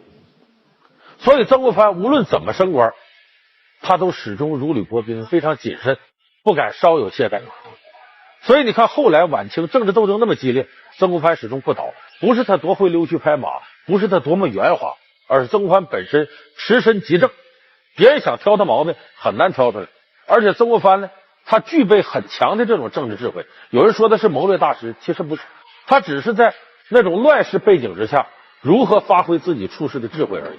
所以曾国藩无论怎么升官，他都始终如履薄冰，非常谨慎，不敢稍有懈怠。所以你看后来晚清政治斗争那么激烈，曾国藩始终不倒，不是他多会溜须拍马，不是他多么圆滑，而是曾国藩本身持身极正，别人想挑他毛病很难挑出来。而且曾国藩呢，他具备很强的这种政治智慧。有人说的是谋略大师，其实不是，他只是在那种乱世背景之下如何发挥自己处事的智慧而已，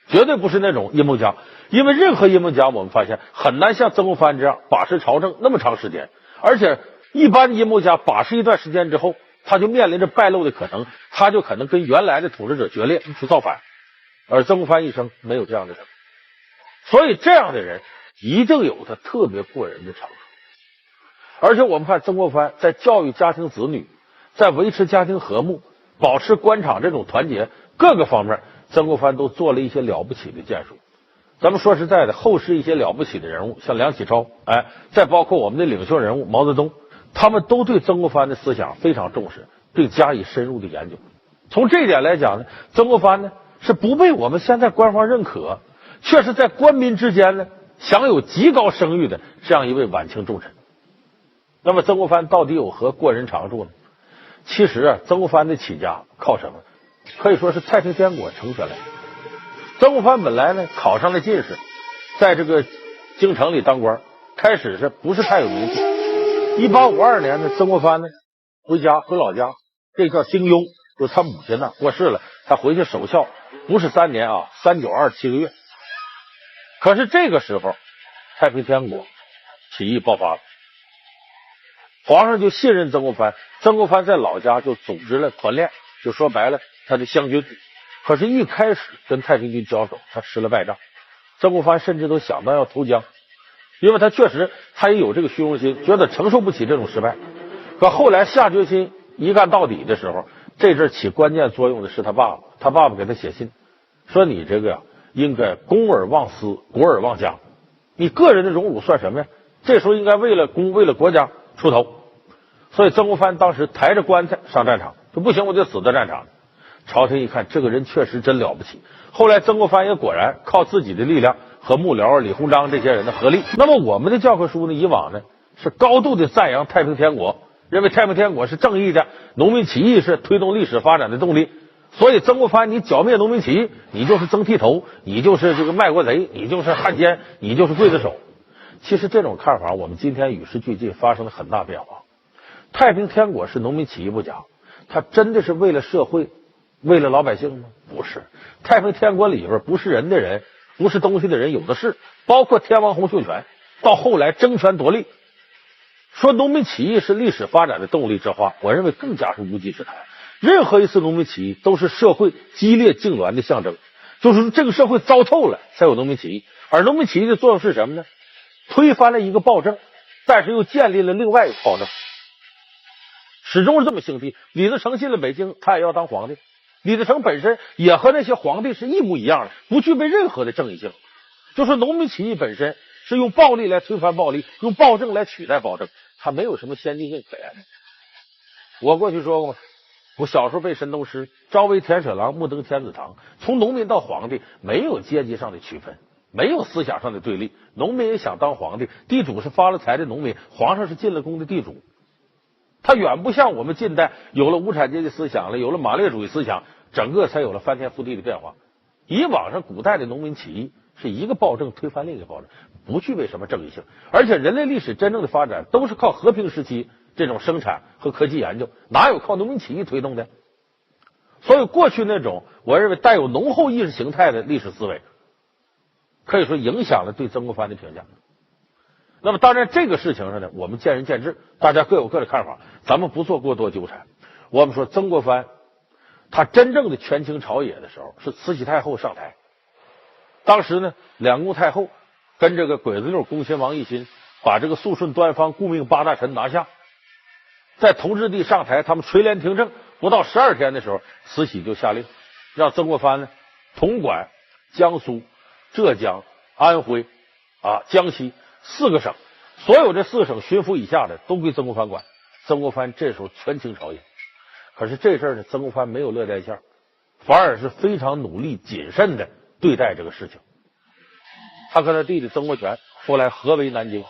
绝对不是那种阴谋家。因为任何阴谋家我们发现很难像曾国藩这样把持朝政那么长时间，而且一般阴谋家把持一段时间之后，他就面临着败露的可能，他就可能跟原来的统治者决裂，去造反。而曾国藩一生没有这样的人，所以这样的人一定有他特别过人的长处。而且我们看曾国藩在教育家庭子女，在维持家庭和睦，保持官场这种团结，各个方面曾国藩都做了一些了不起的建树。咱们说实在的，后世一些了不起的人物，像梁启超，再包括我们的领袖人物毛泽东，他们都对曾国藩的思想非常重视，并加以深入的研究。从这一点来讲呢，曾国藩呢是不被我们现在官方认可，却是在官民之间呢享有极高声誉的这样一位晚清重臣。那么曾国藩到底有何过人长处呢？其实曾国藩的起家靠什么？可以说是太平天国成全来的。曾国藩本来呢考上了进士，在这个京城里当官，开始是不是太有名气。1852年呢，曾国藩呢回老家，这叫丁庸，就是他母亲呢过世了，他回去守孝，不是3年啊，3927个月。可是这个时候，太平天国起义爆发了，皇上就信任曾国藩，曾国藩在老家就组织了团练，就说白了他的湘军。可是一开始跟太平军交手，他吃了败仗，曾国藩甚至都想到要投江，因为他确实他也有这个虚荣心，觉得承受不起这种失败。可后来下决心一干到底的时候，这阵起关键作用的是他爸爸，他爸爸给他写信说，你这个应该公而忘私，国而忘家，你个人的荣辱算什么呀？这时候应该为了公为了国家出头。所以曾国藩当时抬着棺材上战场，说不行，我就死在战场上。朝廷一看这个人确实真了不起，后来曾国藩也果然靠自己的力量和幕僚李鸿章这些人的合力。那么我们的教科书呢，以往呢是高度的赞扬太平天国，认为太平天国是正义的，农民起义是推动历史发展的动力。所以曾国藩你剿灭农民起义，你就是曾剃头，你就是这个卖国贼，你就是汉奸，你就是刽子手。其实这种看法我们今天与时俱进，发生了很大变化。太平天国是农民起义不假，他真的是为了社会为了老百姓吗？不是。太平天国里边不是人的人，不是东西的人有的是，包括天王洪秀全，到后来争权夺利。说农民起义是历史发展的动力之话，我认为更加是无稽之谈。任何一次农民起义都是社会激烈痉挛的象征，就是这个社会糟透了才有农民起义。而农民起义的作用是什么呢？推翻了一个暴政，但是又建立了另外一个暴政，始终是这么兴替。李自成进了北京，他也要当皇帝。李自成本身也和那些皇帝是一模一样的，不具备任何的正义性。就说农民起义本身是用暴力来推翻暴力，用暴政来取代暴政，它没有什么先进性可言。我过去说过吗？我小时候背神农诗，朝为田舍郎，暮登天子堂。从农民到皇帝，没有阶级上的区分，没有思想上的对立。农民也想当皇帝，地主是发了财的农民，皇上是进了宫的地主。他远不像我们近代有了无产阶级思想了，有了马列主义思想，整个才有了翻天覆地的变化。以往上古代的农民起义是一个暴政推翻另一个暴政，不具备什么正义性，而且人类历史真正的发展都是靠和平时期这种生产和科技研究，哪有靠农民起义推动的？所以过去那种我认为带有浓厚意识形态的历史思维，可以说影响了对曾国藩的评价。那么当然这个事情上呢，我们见仁见智，大家各有各的看法，咱们不做过多纠缠。我们说曾国藩他真正的权倾朝野的时候，是慈禧太后上台。当时呢，两宫太后跟这个鬼子六恭亲王奕欣把这个肃顺端方顾命八大臣拿下，在同治帝上台，他们垂帘听政不到12天的时候，慈禧就下令让曾国藩呢统管江苏、浙江、安徽江西4个省，所有这4个省巡抚以下的都归曾国藩管。曾国藩这时候权倾朝野。可是这事儿呢，曾国藩没有乐在线，反而是非常努力谨慎的对待这个事情。他和他弟弟曾国荃后来合围南京，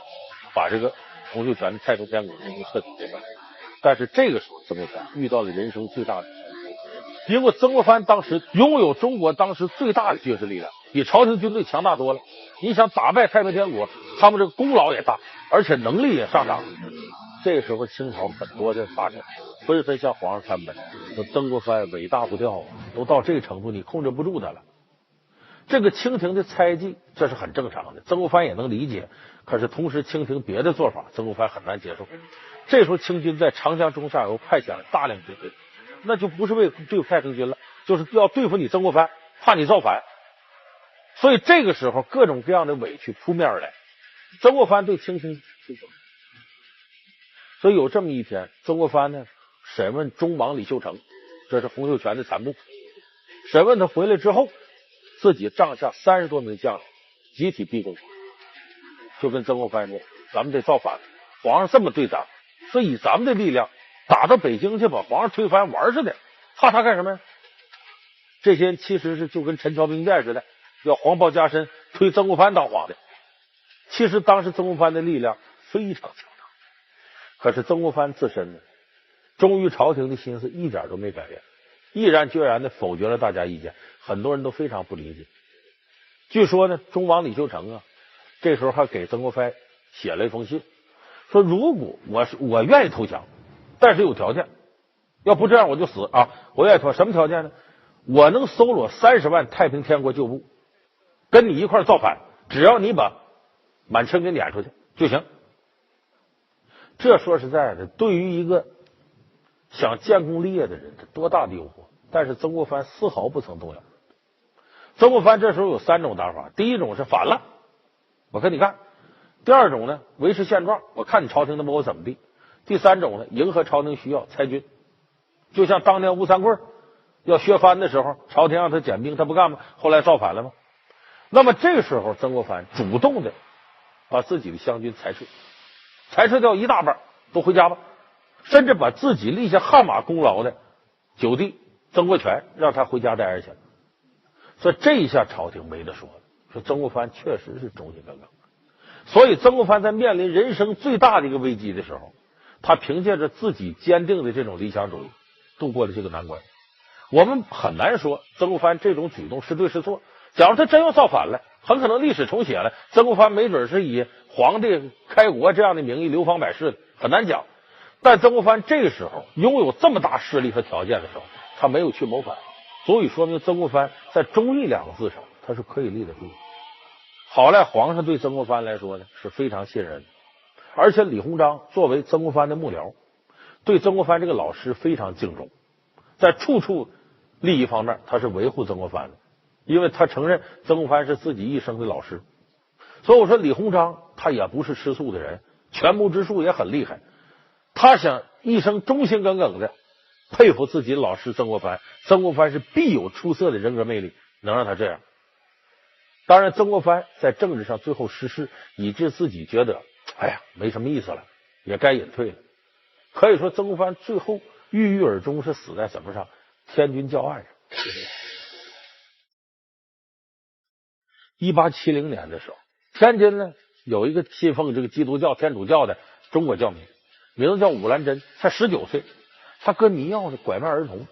把这个洪秀全的太平天国彻底推翻。但是这个时候，曾国藩遇到了人生最大的，因为曾国藩当时拥有中国当时最大的军事力量，比朝廷军队强大多了。你想打败太平天国，他们这个功劳也大，而且能力也上涨。这个时候清朝很多的大臣纷纷向皇上参奔，说曾国藩尾大不掉，都到这个程度，你控制不住他了。这个清廷的猜忌，这是很正常的，曾国藩也能理解。可是同时，清廷别的做法，曾国藩很难接受。这时候，清军在长江中下游派遣了大量军队，那就不是为对付太平军了，就是要对付你曾国藩，怕你造反。所以这个时候，各种各样的委屈扑面而来。曾国藩对清廷推手。所以有这么一天，曾国藩呢审问忠王李秀成，这是洪秀全的参谋。审问他回来之后，自己帐下30多名将领集体逼宫，就跟曾国藩说：“咱们得造反，皇上这么对咱们，说以咱们的力量打到北京去，把皇上推翻玩似的，怕他干什么呀？”这些人其实是就跟陈桥兵变似的，要黄袍加身推曾国藩当皇的。其实当时曾国藩的力量非常强。可是曾国藩自身呢，忠于朝廷的心思一点都没改变，毅然决然的否决了大家意见，很多人都非常不理解。据说呢，忠王李秀成这时候还给曾国藩写了一封信，说如果我愿意投降，但是有条件，要不这样我就死啊！我愿意投降，什么条件呢？我能搜罗30万太平天国旧部，跟你一块造反，只要你把满清给撵出去就行。这说实在的，对于一个想建功立业的人，这多大的诱惑！但是曾国藩丝毫不曾动摇。曾国藩这时候有3种打法：第一种是反了，我跟你干；第二种呢，维持现状，我看你朝廷能把我怎么地；第3种呢，迎合朝廷需要，裁军。就像当年吴三桂要削藩的时候，朝廷让他减兵，他不干吗？后来造反了吗？那么这个时候，曾国藩主动的把自己的湘军裁撤掉一大半，都回家吧，甚至把自己立下汗马功劳的九弟曾国荃让他回家待着去了。所以这一下朝廷没得说了，说曾国藩确实是忠心耿耿。所以曾国藩在面临人生最大的一个危机的时候，他凭借着自己坚定的这种理想主义度过了这个难关。我们很难说曾国藩这种举动是对是错，假如他真要造反了，很可能历史重写了，曾国藩没准是以皇帝开国这样的名义流芳百世的，很难讲。但曾国藩这个时候拥有这么大势力和条件的时候，他没有去谋反，所以说明曾国藩在忠义2个字上他是可以立得住。好赖皇上对曾国藩来说呢是非常信任的，而且李鸿章作为曾国藩的幕僚，对曾国藩这个老师非常敬重，在处处利益方面他是维护曾国藩的，因为他承认曾国藩是自己一生的老师。所以我说李鸿章他也不是吃素的人，权谋之术也很厉害，他想一生忠心耿耿的佩服自己的老师曾国藩，曾国藩是必有出色的人格魅力，能让他这样。当然，曾国藩在政治上最后失势，以致自己觉得，哎呀，没什么意思了，也该隐退了。可以说，曾国藩最后郁郁而终是死在什么上？天军教案上。1870年的时候，天津呢有一个信奉这个基督教、天主教的中国教民，名字叫武兰珍，才19岁，他跟迷药的拐卖儿童，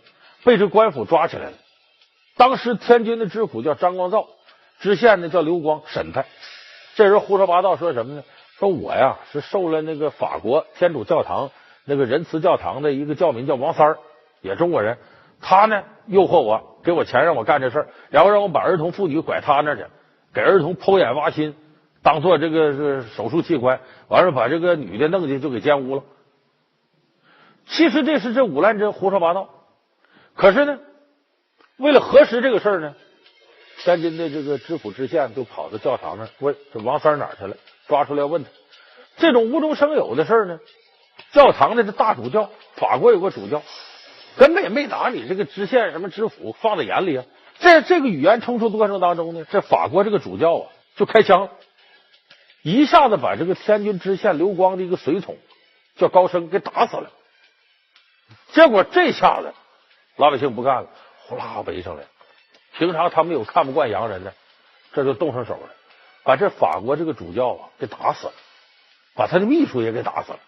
被这官府抓起来了。当时天津的知府叫张光照，知县呢叫刘光，审他。这人胡说八道说什么呢？说我呀是受了那个法国天主教堂那个仁慈教堂的一个教民叫王三儿，也中国人，他呢诱惑我，给我钱让我干这事儿，然后让我把儿童妇女拐他那去，给儿童剖眼挖心，当做这个手术器官，完了把这个女的弄进就给奸污了。其实这是这武兰珍胡说八道，可是呢，为了核实这个事儿呢，天津的这个知府知县就跑到教堂那问这王三哪儿去了，抓出来问他。这种无中生有的事儿呢，教堂的这大主教，法国有个主教，根本也没拿你这个知县什么知府放在眼里啊。在这个语言冲突过程当中呢，这法国这个主教啊就开枪了，一下子把这个天津知县刘光的一个随从叫高升给打死了。结果这下子老百姓不干了，呼啦围上来了。平常他们有看不惯洋人的，这就动上手了，把这法国这个主教啊给打死了，把他的秘书也给打死了。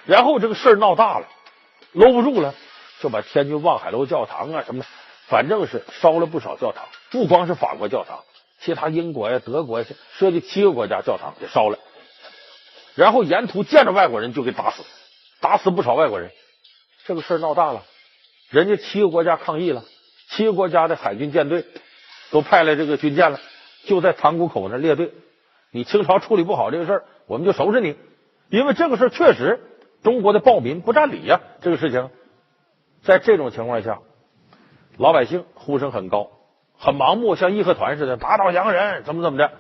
然后这个事儿闹大了，搂不住了，就把天津望海楼教堂啊什么的，反正是烧了不少教堂，不光是法国教堂，其他英国呀、德国呀，涉及7个国家教堂给烧了。然后沿途见着外国人就给打死，打死不少外国人。这个事儿闹大了，人家7个国家抗议了，7个国家的海军舰队都派来这个军舰了，就在塘沽口那列队。你清朝处理不好这个事儿，我们就收拾你。因为这个事儿确实中国的暴民不占理呀，这个事情。在这种情况下，老百姓呼声很高，很盲目，像义和团似的打倒洋人，怎么的。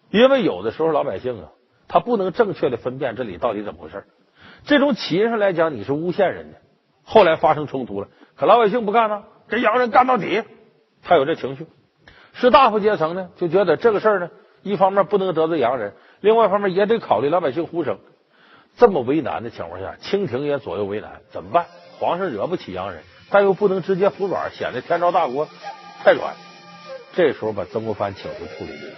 因为有的时候老百姓啊，他不能正确的分辨这里到底怎么回事。这种起因上来讲，你是诬陷人家，后来发生冲突了，可老百姓不干呢，跟洋人干到底，他有这情绪。士大夫阶层呢，就觉得这个事儿呢，一方面不能得罪洋人，另外一方面也得考虑老百姓呼声。这么为难的情况下，清廷也左右为难，怎么办？皇上惹不起洋人，但又不能直接服软，显得天朝大国太软。这时候把曾国藩请出处理这个事。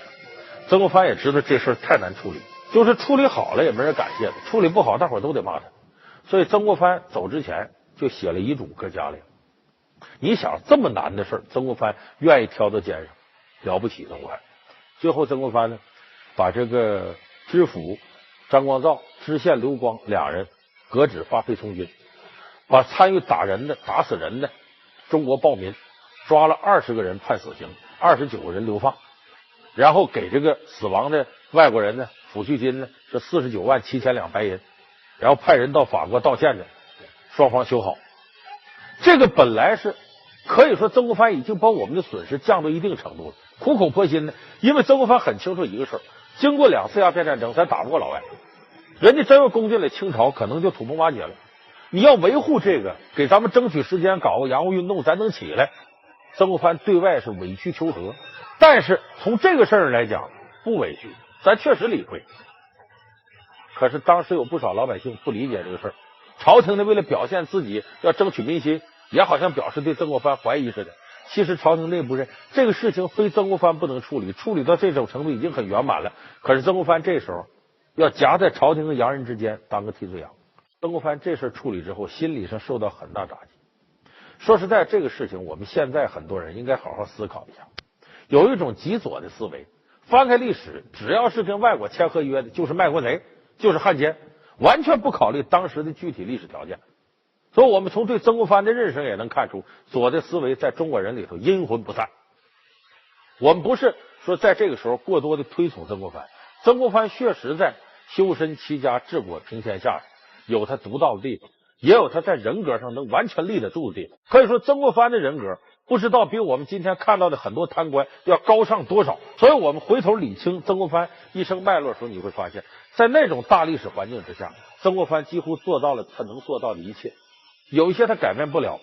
曾国藩也知道这事太难处理，就是处理好了也没人感谢他，处理不好大伙都得骂他。所以曾国藩走之前就写了遗嘱搁家里。你想这么难的事，曾国藩愿意挑到肩上，了不起曾国藩。最后曾国藩呢，把这个知府张光照、知县刘光俩人革职发配从军，把参与打人的、打死人的中国暴民抓了20个人判死刑，29个人流放，然后给这个死亡的外国人呢抚恤金呢是49万7千两白银，然后派人到法国道歉的，双方修好。这个本来是可以说曾国藩已经把我们的损失降到一定程度了，苦口婆心的，因为曾国藩很清楚一个事儿，经过2次鸦片战争，咱打不过老外，人家真要攻进来清朝，可能就土崩瓦解了。你要维护这个，给咱们争取时间，搞个洋务运动，咱能起来。曾国藩对外是委曲求和，但是从这个事儿来讲，不委屈，咱确实理亏。可是当时有不少老百姓不理解这个事儿，朝廷呢为了表现自己要争取民心，也好像表示对曾国藩怀疑似的。其实朝廷内部认这个事情非曾国藩不能处理，处理到这种程度已经很圆满了。可是曾国藩这时候要夹在朝廷和洋人之间当个替罪羊。曾国藩这事处理之后，心理上受到很大打击。说实在，这个事情我们现在很多人应该好好思考一下。有一种极左的思维，翻开历史，只要是跟外国签合约的，就是卖国贼，就是汉奸，完全不考虑当时的具体历史条件。所以我们从对曾国藩的认识也能看出，左的思维在中国人里头阴魂不散。我们不是说在这个时候过多的推崇曾国藩，曾国藩确实在修身齐家治国平天下有他独到的地方，也有他在人格上能完全立得住的地方。可以说曾国藩的人格不知道比我们今天看到的很多贪官要高尚多少。所以我们回头理清曾国藩一生脉络的时候，你会发现在那种大历史环境之下，曾国藩几乎做到了他能做到的一切。有一些他改变不了，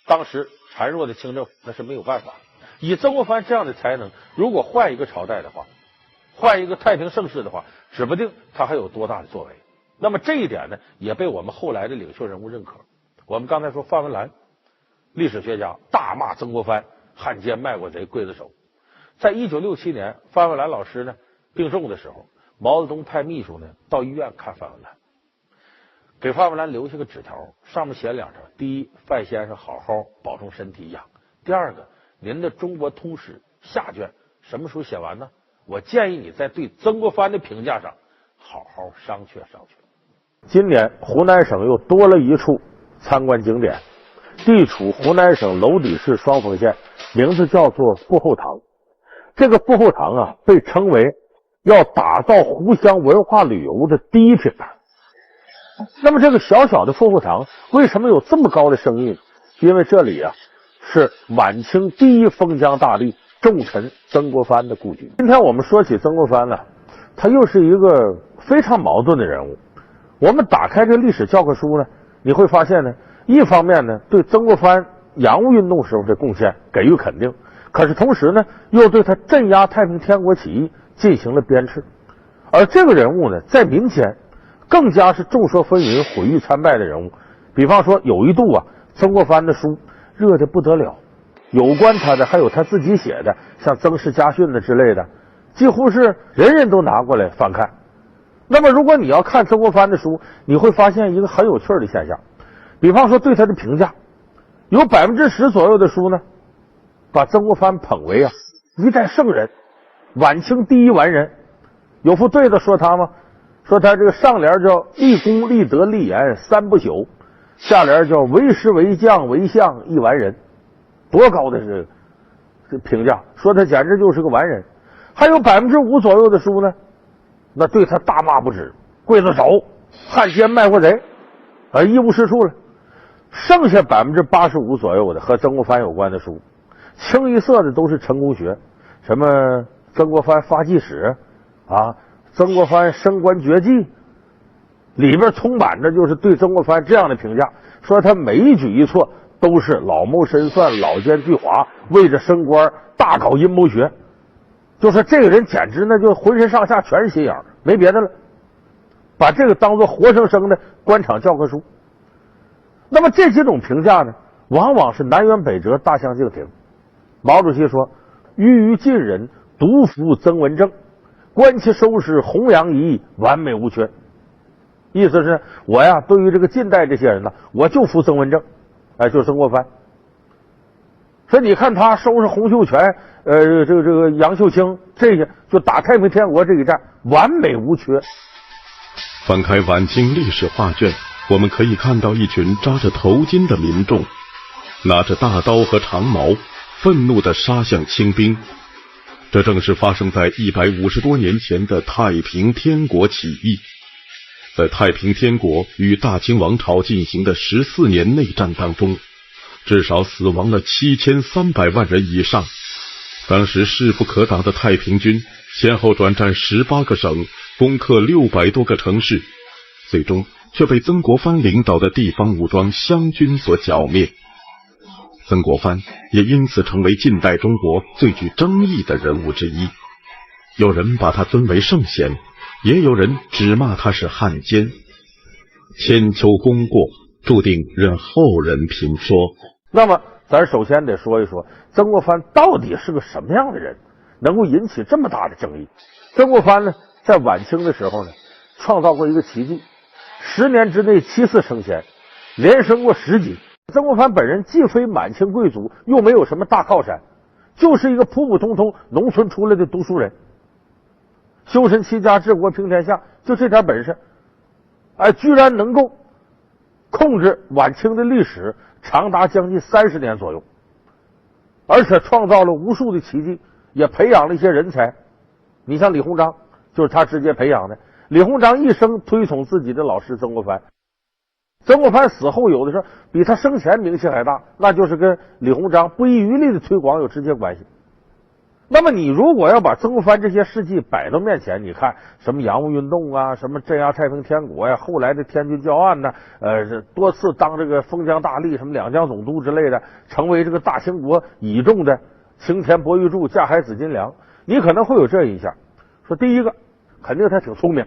当时孱弱的清政府那是没有办法，以曾国藩这样的才能，如果换一个朝代的话，换一个太平盛世的话，指不定他还有多大的作为。那么这一点呢，也被我们后来的领袖人物认可。我们刚才说范文澜，历史学家大骂曾国藩汉奸卖国贼刽子手。在1967年，范文澜老师呢病重的时候，毛泽东派秘书呢到医院看范文澜，给范文澜留下个纸条，上面写2条：第一，范先生好好保重身体养；第二个，您的《中国通史》下卷什么时候写完呢？我建议你在对曾国藩的评价上好好商榷商榷。今年湖南省又多了一处参观景点，地处湖南省娄底市双峰县，名字叫做傅后堂。这个傅后堂啊，被称为要打造湖湘文化旅游的第一品牌。那么这个小小的傅后堂为什么有这么高的声誉？因为这里啊是晚清第一封疆大吏重臣曾国藩的故居。今天我们说起曾国藩呢，他又是一个非常矛盾的人物。我们打开这历史教科书呢，你会发现呢，一方面呢对曾国藩洋务运动时候的贡献给予肯定，可是同时呢又对他镇压太平天国起义进行了鞭笞。而这个人物呢，在民间更加是众说纷纭、毁誉参拜的人物。比方说有一度啊，曾国藩的书热得不得了，有关他的还有他自己写的，像《曾氏家训》的之类的，几乎是人人都拿过来翻看。那么如果你要看曾国藩的书，你会发现一个很有趣的现象，比方说对他的评价，有10%左右的书呢，把曾国藩捧为一代圣人，晚清第一完人。有副对子说他吗？说他这个上联叫立功立德立言3不朽，下联叫为师为将为相一完人。多高的这评价，说他简直就是个完人。还有5%左右的书呢，那对他大骂不止，刽子手、汉奸卖国贼，一无是处了。剩下85%左右的和曾国藩有关的书，清一色的都是成功学，什么曾国藩发迹史啊，曾国藩升官绝技，里边充满着就是对曾国藩这样的评价，说他每一举一措都是老谋深算、老奸巨猾，为着升官大搞阴谋学。就说这个人简直那就浑身上下全是心眼，没别的了，把这个当作活生生的官场教科书。那么这几种评价呢，往往是南辕北辙、大相径庭。毛主席说：“欲于近人，独服曾文正，观其收拾，弘扬一义，完美无缺。”意思是我呀，对于这个近代这些人呢，我就服曾文正，就是曾国藩。说你看他收拾洪秀全，这个杨秀清，这些就打太平天国这一战，完美无缺。翻开晚清历史画卷，我们可以看到一群扎着头巾的民众，拿着大刀和长矛，愤怒地杀向清兵。这正是发生在150多年前的太平天国起义。在太平天国与大清王朝进行的14年内战当中，至少死亡了7300万人以上。当时势不可挡的太平军先后转战18个省，攻克600多个城市，最终却被曾国藩领导的地方武装湘军所剿灭。曾国藩也因此成为近代中国最具争议的人物之一。有人把他尊为圣贤，也有人只骂他是汉奸。千秋功过，注定任后人评说。那么咱首先得说一说曾国藩到底是个什么样的人，能够引起这么大的争议。曾国藩呢，在晚清的时候呢，创造过一个奇迹，10年之内7次升迁，连升过10级。曾国藩本人既非满清贵族，又没有什么大靠山，就是一个普普通通农村出来的读书人，修身齐家治国平天下，就这点本事，居然能够控制晚清的历史长达将近30年左右，而且创造了无数的奇迹，也培养了一些人才。你像李鸿章就是他直接培养的，李鸿章一生推崇自己的老师曾国藩，曾国藩死后有的时候比他生前名气还大，那就是跟李鸿章不遗余力的推广有直接关系。那么你如果要把曾国藩这些事迹摆到面前，你看什么洋务运动啊，什么镇压太平天国呀，后来的天津教案呢，多次当这个封疆大吏，什么两江总督之类的，成为这个大清国倚重的擎天博玉柱，架海紫金梁，你可能会有这印象，说第一个肯定他挺聪明，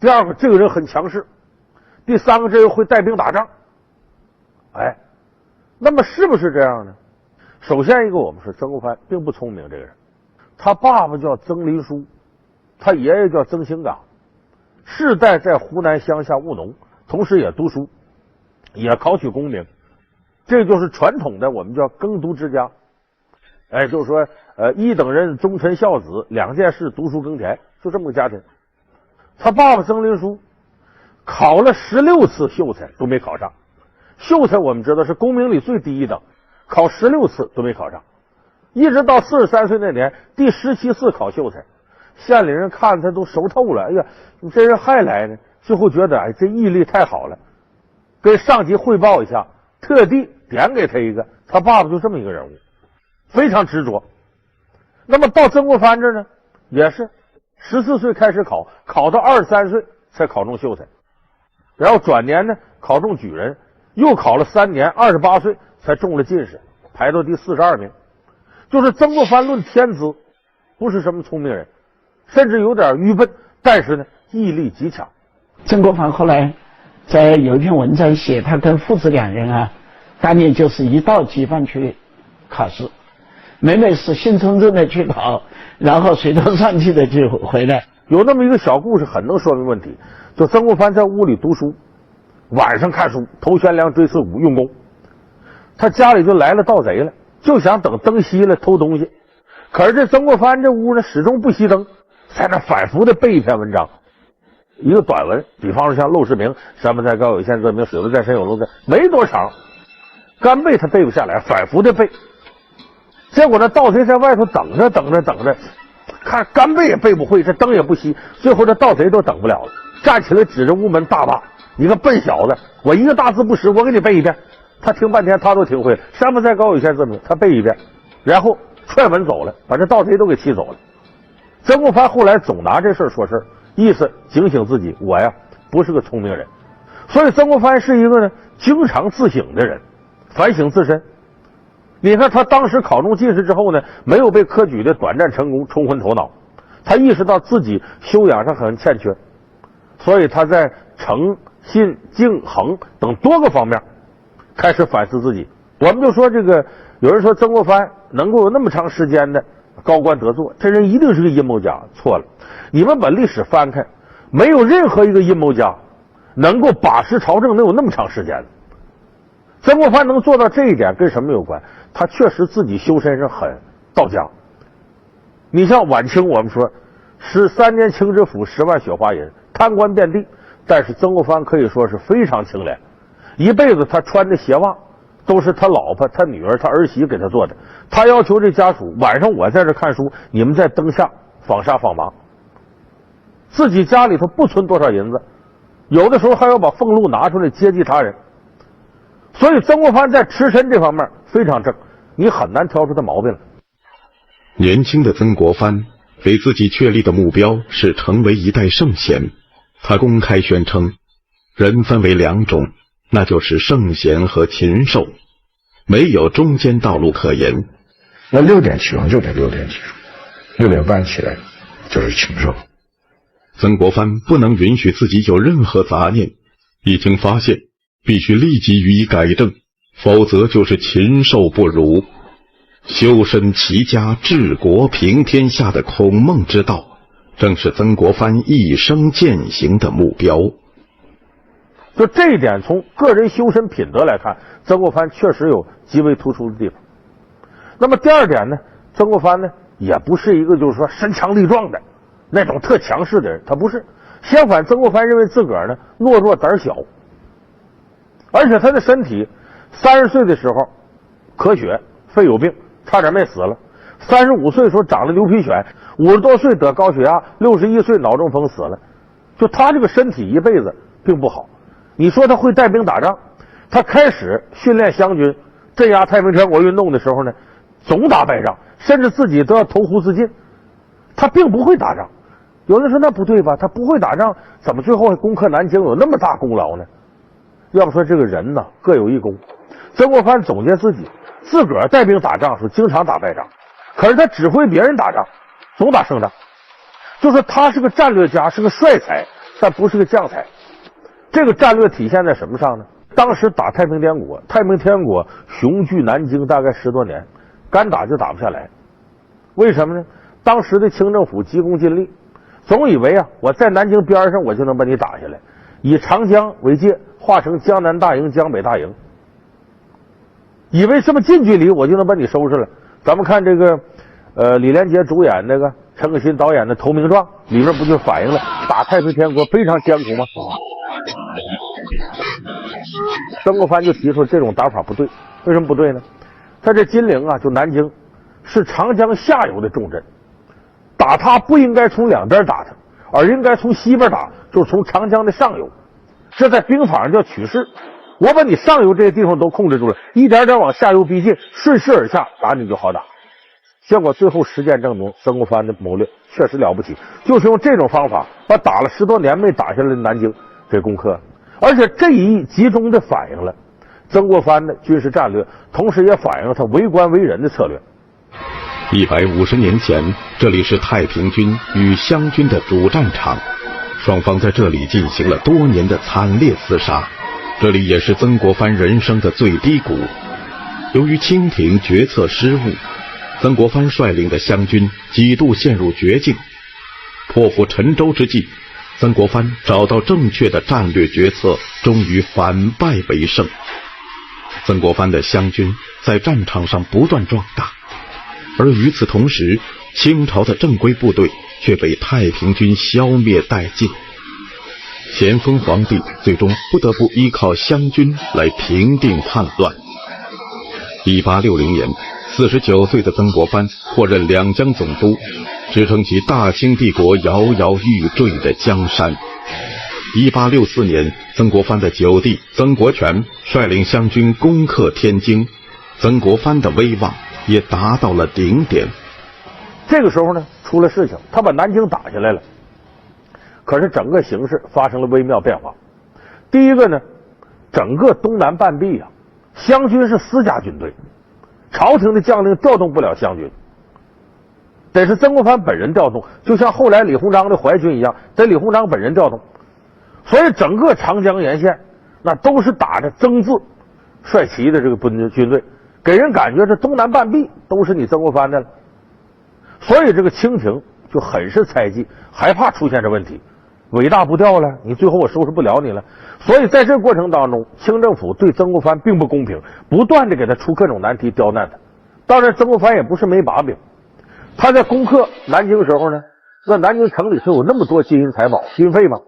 第二个这个人很强势，第三个这人会带兵打仗。哎，那么是不是这样呢？首先一个，我们说曾国藩并不聪明，这个人，他爸爸叫曾林书，他爷爷叫曾兴岗，世代在湖南乡下务农，同时也读书，也考取功名，这就是传统的我们叫耕读之家。哎，就是说一等人忠臣孝子，两件事读书耕田，就这么个家庭。他爸爸曾林书考了16次秀才都没考上，秀才我们知道是功名里最低一等，考16次都没考上，一直到43岁那年第17次考秀才，县里人看他都熟透了，哎呀，你这人还来呢，最后觉得哎这毅力太好了，跟上级汇报一下，特地点给他一个，他爸爸就这么一个人物，非常执着。那么到曾国藩这呢，也是14岁开始考，考到23岁才考中秀才，然后转年呢考中举人，又考了3年，28岁才中了进士，排到第42名。就是曾国藩论天资，不是什么聪明人，甚至有点愚笨，但是呢毅力极强。曾国藩后来在有一篇文章写，他跟父子两人啊，当年就是一道机办去考试，每是兴冲冲的去考，然后垂头丧气的就回来。有那么一个小故事很能说明问题，就曾国藩在屋里读书，晚上看书，头悬梁锥刺股用功，他家里就来了盗贼了，就想等灯熄了偷东西，可是这曾国藩这屋呢始终不熄灯，在那反复的背一篇文章，一个短文，比方说像《陋室铭》，山不在高有仙则名，水不在深有龙在，没多长，干背他背不下来，反复的背。结果这盗贼在外头等着，看干背也背不会，这灯也不熄，最后这盗贼都等不了了，站起来指着屋门大骂：“你个笨小子，我一个大字不识，我给你背一遍。”他听半天，他都听会了，山不在高有仙则名，他背一遍，然后踹门走了，把这盗贼都给气走了。曾国藩后来总拿这事说事，意思警醒自己，我呀不是个聪明人。所以曾国藩是一个呢经常自省的人，反省自身。你看他当时考中进士之后呢，没有被科举的短暂成功冲昏头脑，他意识到自己修养上很欠缺，所以他在诚信敬恒等多个方面开始反思自己。我们就说这个，有人说曾国藩能够有那么长时间的高官得坐，这人一定是个阴谋家。错了，你们把历史翻开，没有任何一个阴谋家能够把持朝政能有那么长时间的。曾国藩能做到这一点跟什么有关？他确实自己修身上很到家。你像晚清，我们说13年清知府10万雪花银，贪官遍地，但是曾国藩可以说是非常清廉，一辈子他穿的鞋袜都是他老婆、他女儿、他儿媳给他做的。他要求这家属晚上我在这看书，你们在灯下纺纱纺麻，自己家里头不存多少银子，有的时候还要把俸禄拿出来接济他人。所以曾国藩在持身这方面非常正，你很难挑出他毛病来。年轻的曾国藩给自己确立的目标是成为一代圣贤，他公开宣称人分为2种，那就是圣贤和禽兽，没有中间道路可言。那6点起床就得6点起床，6点半起来就是禽兽。曾国藩不能允许自己有任何杂念，已经发现必须立即予以改正，否则就是禽兽不如。修身齐家治国平天下的孔孟之道，正是曾国藩一生践行的目标。就这一点，从个人修身品德来看，曾国藩确实有极为突出的地方。那么第二点呢，曾国藩呢也不是一个就是说身强力壮的那种特强势的人，他不是。相反，曾国藩认为自个儿呢懦弱胆小，而且他的身体30岁的时候咳血肺有病，差点没死了。35岁的时候长了牛皮癣，50多岁得高血压，61岁脑中风死了。就他这个身体一辈子并不好。你说他会带兵打仗，他开始训练湘军镇压太平天国运动的时候呢，总打败仗，甚至自己都要投湖自尽。他并不会打仗。有人说那不对吧，他不会打仗，怎么最后还攻克南京有那么大功劳呢？要不说这个人呢各有一功。曾国藩总结自己自个儿带兵打仗时候经常打败仗，可是他指挥别人打仗总打胜仗，就说他是个战略家，是个帅才，但不是个将才。这个战略体现在什么上呢？当时打太平天国，太平天国雄踞南京大概10多年，干打就打不下来。为什么呢？当时的清政府急功近利，总以为啊，我在南京边上我就能把你打下来，以长江为界，划成江南大营、江北大营，以为这么近距离我就能把你收拾了。咱们看这个李连杰主演那个陈可辛导演的《投名状》里面不就反映了打太平天国非常艰苦吗？曾国藩就提出这种打法不对。为什么不对呢？在这金陵啊，就南京是长江下游的重镇，打他不应该从两边打他，而应该从西边打，就是从长江的上游。这在兵法上叫取势。我把你上游这些地方都控制住了，一点点往下游逼近，顺势而下，打你就好打。结果最后实践证明，曾国藩的谋略确实了不起，就是用这种方法把打了10多年没打下来的南京给攻克了。而且这一役集中的反映了曾国藩的军事战略，同时也反映了他为官为人的策略。150年前，这里是太平军与湘军的主战场，双方在这里进行了多年的惨烈厮杀。这里也是曾国藩人生的最低谷。由于清廷决策失误，曾国藩率领的湘军几度陷入绝境。破釜沉舟之际，曾国藩找到正确的战略决策，终于反败为胜。曾国藩的湘军在战场上不断壮大，而与此同时，清朝的正规部队却被太平军消灭殆尽。咸丰皇帝最终不得不依靠湘军来平定叛乱。1860年，49岁的曾国藩获任两江总督，支撑起大清帝国摇摇欲坠的江山。1864年，曾国藩的九弟曾国荃率领湘军攻克天津，曾国藩的威望也达到了顶点。这个时候呢，出了事情，他把南京打下来了。可是整个形势发生了微妙变化。第一个呢，整个东南半壁啊，湘军是私家军队，朝廷的将领调动不了湘军，得是曾国藩本人调动，就像后来李鸿章的淮军一样，得李鸿章本人调动。所以整个长江沿线那都是打着曾字帅旗的这个军队，给人感觉这东南半壁都是你曾国藩的了。所以这个清廷就很是猜忌，害怕出现这问题，尾大不掉了，你最后我收拾不了你了。所以在这个过程当中，清政府对曾国藩并不公平，不断的给他出各种难题，刁难他。当然曾国藩也不是没把柄，他在攻克南京的时候呢，那南京城里是有那么多金银财宝军费吗？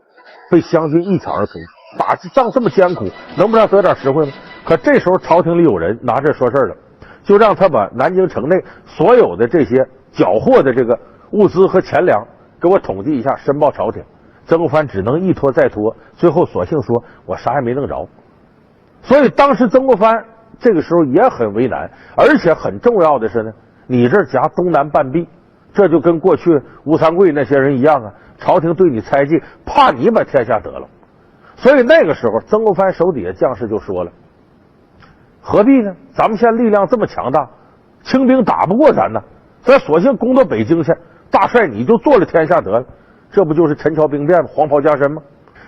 被湘军一抢而空。打仗这么艰苦，能不让得点实惠吗？可这时候朝廷里有人拿这说事了，就让他把南京城内所有的这些缴获的这个物资和钱粮给我统计一下，申报朝廷。曾国藩只能一拖再拖，最后索性说我啥也没弄着。所以当时曾国藩这个时候也很为难，而且很重要的是呢，你这夹东南半壁，这就跟过去吴三桂那些人一样啊，朝廷对你猜忌，怕你把天下得了。所以那个时候曾国藩手底下将士就说了，何必呢？咱们现在力量这么强大，清兵打不过咱呢，咱索性攻到北京去，大帅你就做了天下得了。这不就是陈桥兵变吗？黄袍加身吗？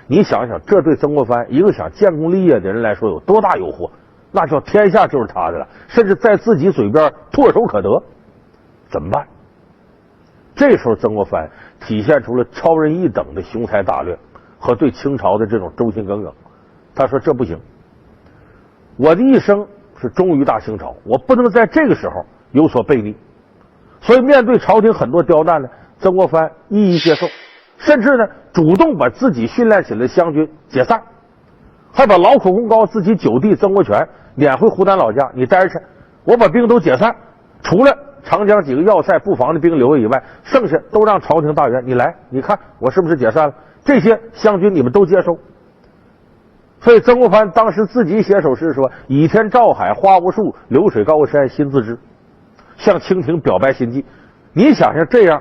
你想想，这对曾国藩一个想建功立业的人来说有多大诱惑？那叫天下就是他的了，甚至在自己嘴边唾手可得。怎么办？这时候曾国藩体现出了超人一等的雄才大略和对清朝的这种忠心耿耿。他说这不行，我的一生是忠于大清朝，我不能在这个时候有所背逆。所以面对朝廷很多刁难呢，曾国藩一一接受，甚至呢主动把自己训练起来的湘军解散，还把劳苦功高自己九弟曾国荃撵回湖南老家，你待着去，我把兵都解散，除了长江几个要塞布防的兵留下以外，剩下都让朝廷大员你来，你看我是不是解散了？这些湘军你们都接收。所以曾国藩当时自己写首诗说，倚天照海花无数，流水高山心自知，向清廷表白心迹。你想想这样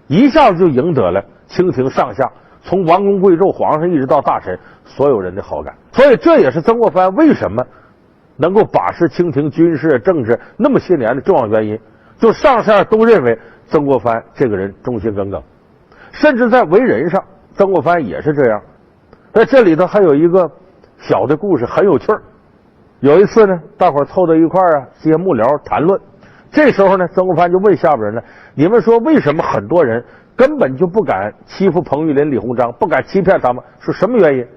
一下子就赢得了清廷上下，从王公贵胄皇上一直到大臣所有人的好感。所以这也是曾国藩为什么能够把持清廷军事政治那么些年的重要原因，就上下都认为曾国藩这个人忠心耿耿，甚至在为人上，曾国藩也是这样。在这里头还有一个小的故事很有趣儿。有一次呢，大伙儿凑到一块儿啊，这些幕僚谈论。这时候呢，曾国藩就问下边人呢：“你们说为什么很多人根本就不敢欺负彭玉麟、李鸿章，不敢欺骗他们？是什么原因？”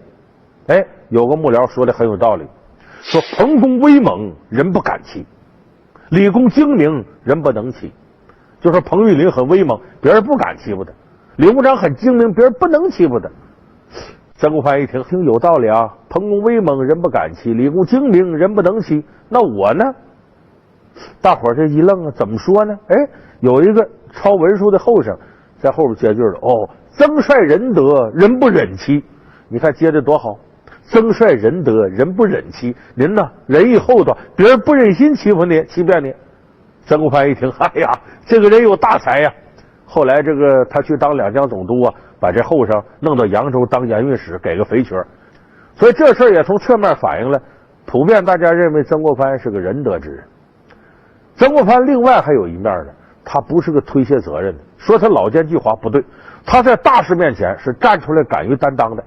哎，有个幕僚说的很有道理，说彭公威猛，人不敢欺；李公精明，人不能欺。就说彭玉麟很威猛，别人不敢欺负他；李鸿章很精明，别人不能欺负他。曾国藩一听有道理啊，彭公威猛，人不敢欺；李公精明，人不能欺。那我呢？大伙儿这一愣啊，怎么说呢？哎，有一个抄文书的后生在后边接句了：“哦，曾率仁德，人不忍欺。”你看接的多好！曾率仁德，人不忍欺。您呢，仁义厚道，别人不忍心欺负你、欺骗你。曾国藩一听，哎呀，这个人有大才呀！后来这个他去当两江总督啊，把这后生弄到扬州当盐运使，给个肥缺。所以这事儿也从侧面反映了，普遍大家认为曾国藩是个仁德之人。曾国藩另外还有一面呢，他不是个推卸责任的，说他老奸巨猾不对，他在大事面前是站出来敢于担当的，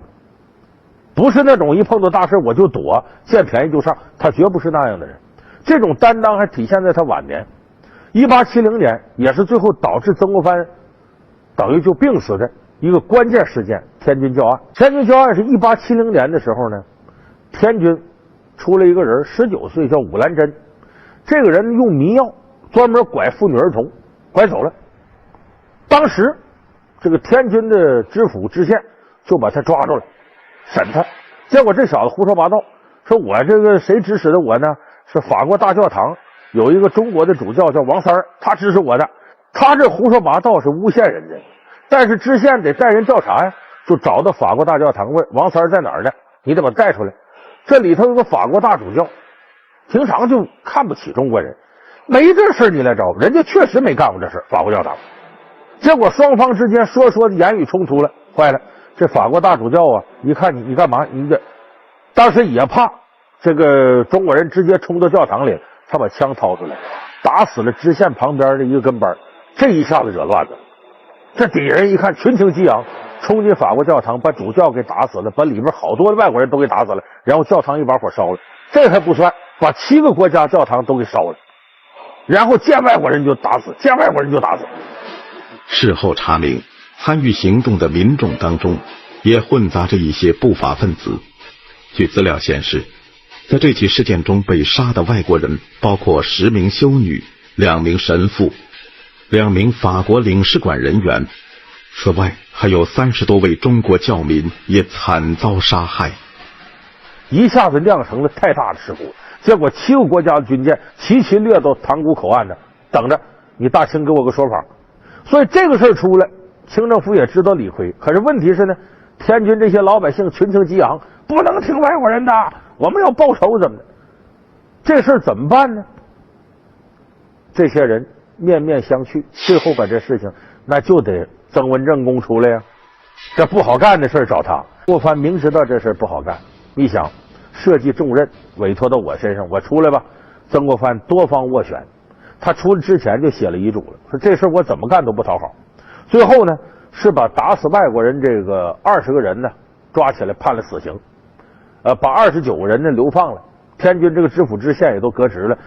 不是那种一碰到大事我就躲，见便宜就上，他绝不是那样的人。这种担当还体现在他晚年，1870年也是最后导致曾国藩等于就病死的一个关键事件——天津教案。天津教案是1870年的时候呢，天津出了一个人，19岁，叫武兰珍。这个人用迷药专门拐妇女儿童，拐走了。当时这个天津的知府知县就把他抓住了，审他。结果这小子胡说八道，说我这个谁指使的我呢？是法国大教堂有一个中国的主教叫王三儿，他指使我的。他这胡说八道是诬陷人家，但是知县得带人调查呀，就找到法国大教堂问王三儿在哪儿呢？你得把他带出来。这里头有个法国大主教，平常就看不起中国人，没这事你来找，人家确实没干过这事。法国教堂，结果双方之间说的言语冲突了，坏了。这法国大主教啊，一看你干嘛？你这当时也怕这个中国人直接冲到教堂里，他把枪掏出来，打死了知县旁边的一个跟班。这一下子惹乱了，这底人一看群情激昂，冲进法国教堂，把主教给打死了，把里边好多的外国人都给打死了，然后教堂一把火烧了。这还不算，把7个国家教堂都给烧了，然后见外国人就打死，见外国人就打死。事后查明，参与行动的民众当中也混杂着一些不法分子。据资料显示，在这起事件中被杀的外国人包括10名修女、2名神父、2名法国领事馆人员，此外还有30多位中国教民也惨遭杀害。一下子酿成了太大的事故，结果7个国家的军舰齐齐掠到塘沽口岸呢，等着你大清给我个说法。所以这个事儿出来，清政府也知道理亏，可是问题是呢，天津这些老百姓群情激昂，不能听外国人的，我们要报仇怎么的？这事儿怎么办呢？这些人面面相觑，最后把这事情那就得曾文正供出来呀。这不好干的事儿找他，郭藩明知道这事儿不好干，一想社稷重任委托到我身上，我出来吧。曾国藩多方斡旋，他出来之前就写了遗嘱了，说这事我怎么干都不讨好。最后呢，是把打死外国人这个20个人呢抓起来判了死刑，把29个人呢流放了。天津这个知府知县也都革职了，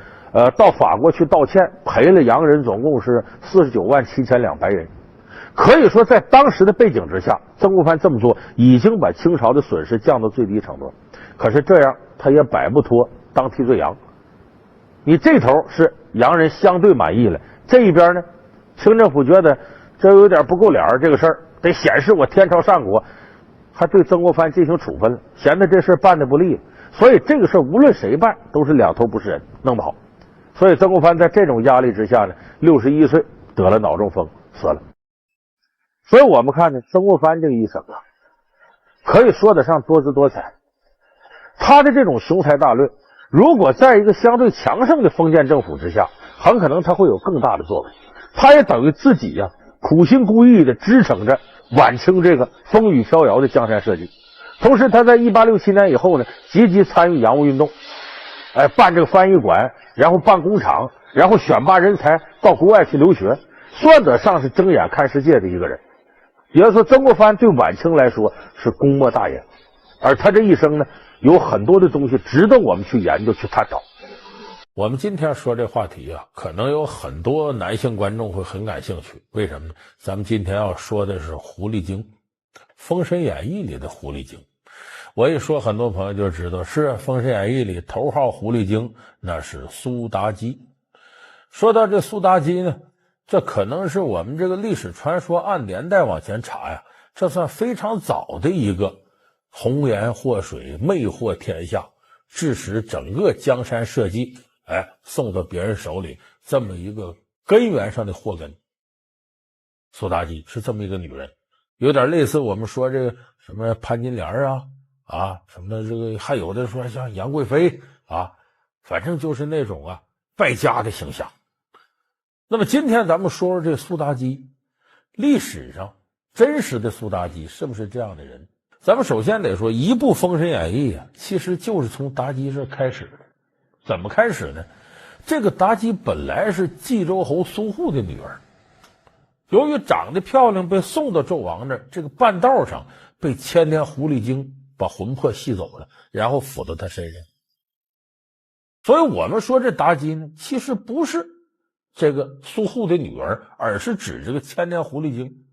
到法国去道歉，赔了洋人总共是49万7千两白银。可以说在当时的背景之下，曾国藩这么做已经把清朝的损失降到最低程度。可是这样他也摆不脱当替罪羊。你这头是洋人相对满意了，这一边呢，清政府觉得这有点不够脸儿，这个事儿得显示我天朝上国，还对曾国藩进行处分了，嫌得这事办得不利，所以这个事无论谁办都是两头不是人，弄不好。所以曾国藩在这种压力之下呢，61岁得了脑中风死了。所以我们看呢，曾国藩这个一生啊，可以说得上多姿多彩。他的这种雄才大略，如果在一个相对强盛的封建政府之下，很可能他会有更大的作为。他也等于自己呀，苦心孤诣的支撑着晚清这个风雨飘摇的江山社稷。同时他在1867年以后呢，积极参与洋务运动，办这个翻译馆，然后办工厂，然后选拔人才到国外去留学，算得上是睁眼看世界的一个人。也就是说，曾国藩对晚清来说是功莫大焉，而他这一生呢，有很多的东西值得我们去研究、去探讨。我们今天说这话题啊，可能有很多男性观众会很感兴趣。为什么呢？咱们今天要说的是狐狸精，《封神演义》里的狐狸精。我一说，很多朋友就知道是《封神演义》里头号狐狸精，那是苏妲己。说到这苏妲己呢，这可能是我们这个历史传说按年代往前查呀，这算非常早的一个红颜祸水、魅惑天下，致使整个江山社稷送到别人手里这么一个根源上的祸根。苏妲己是这么一个女人，有点类似我们说这个什么潘金莲什么这个，还有的说像杨贵妃反正就是那种败家的形象。那么今天咱们说说这苏妲己，历史上真实的苏妲己是不是这样的人？咱们首先得说，一部《封神演义》其实就是从妲己这开始的。怎么开始呢？这个妲己本来是冀州侯苏护的女儿，由于长得漂亮，被送到纣王那儿，这个半道上被千年狐狸精把魂魄吸走了，然后附到他身上。所以我们说这妲己呢，其实不是这个苏护的女儿，而是指这个千年狐狸精。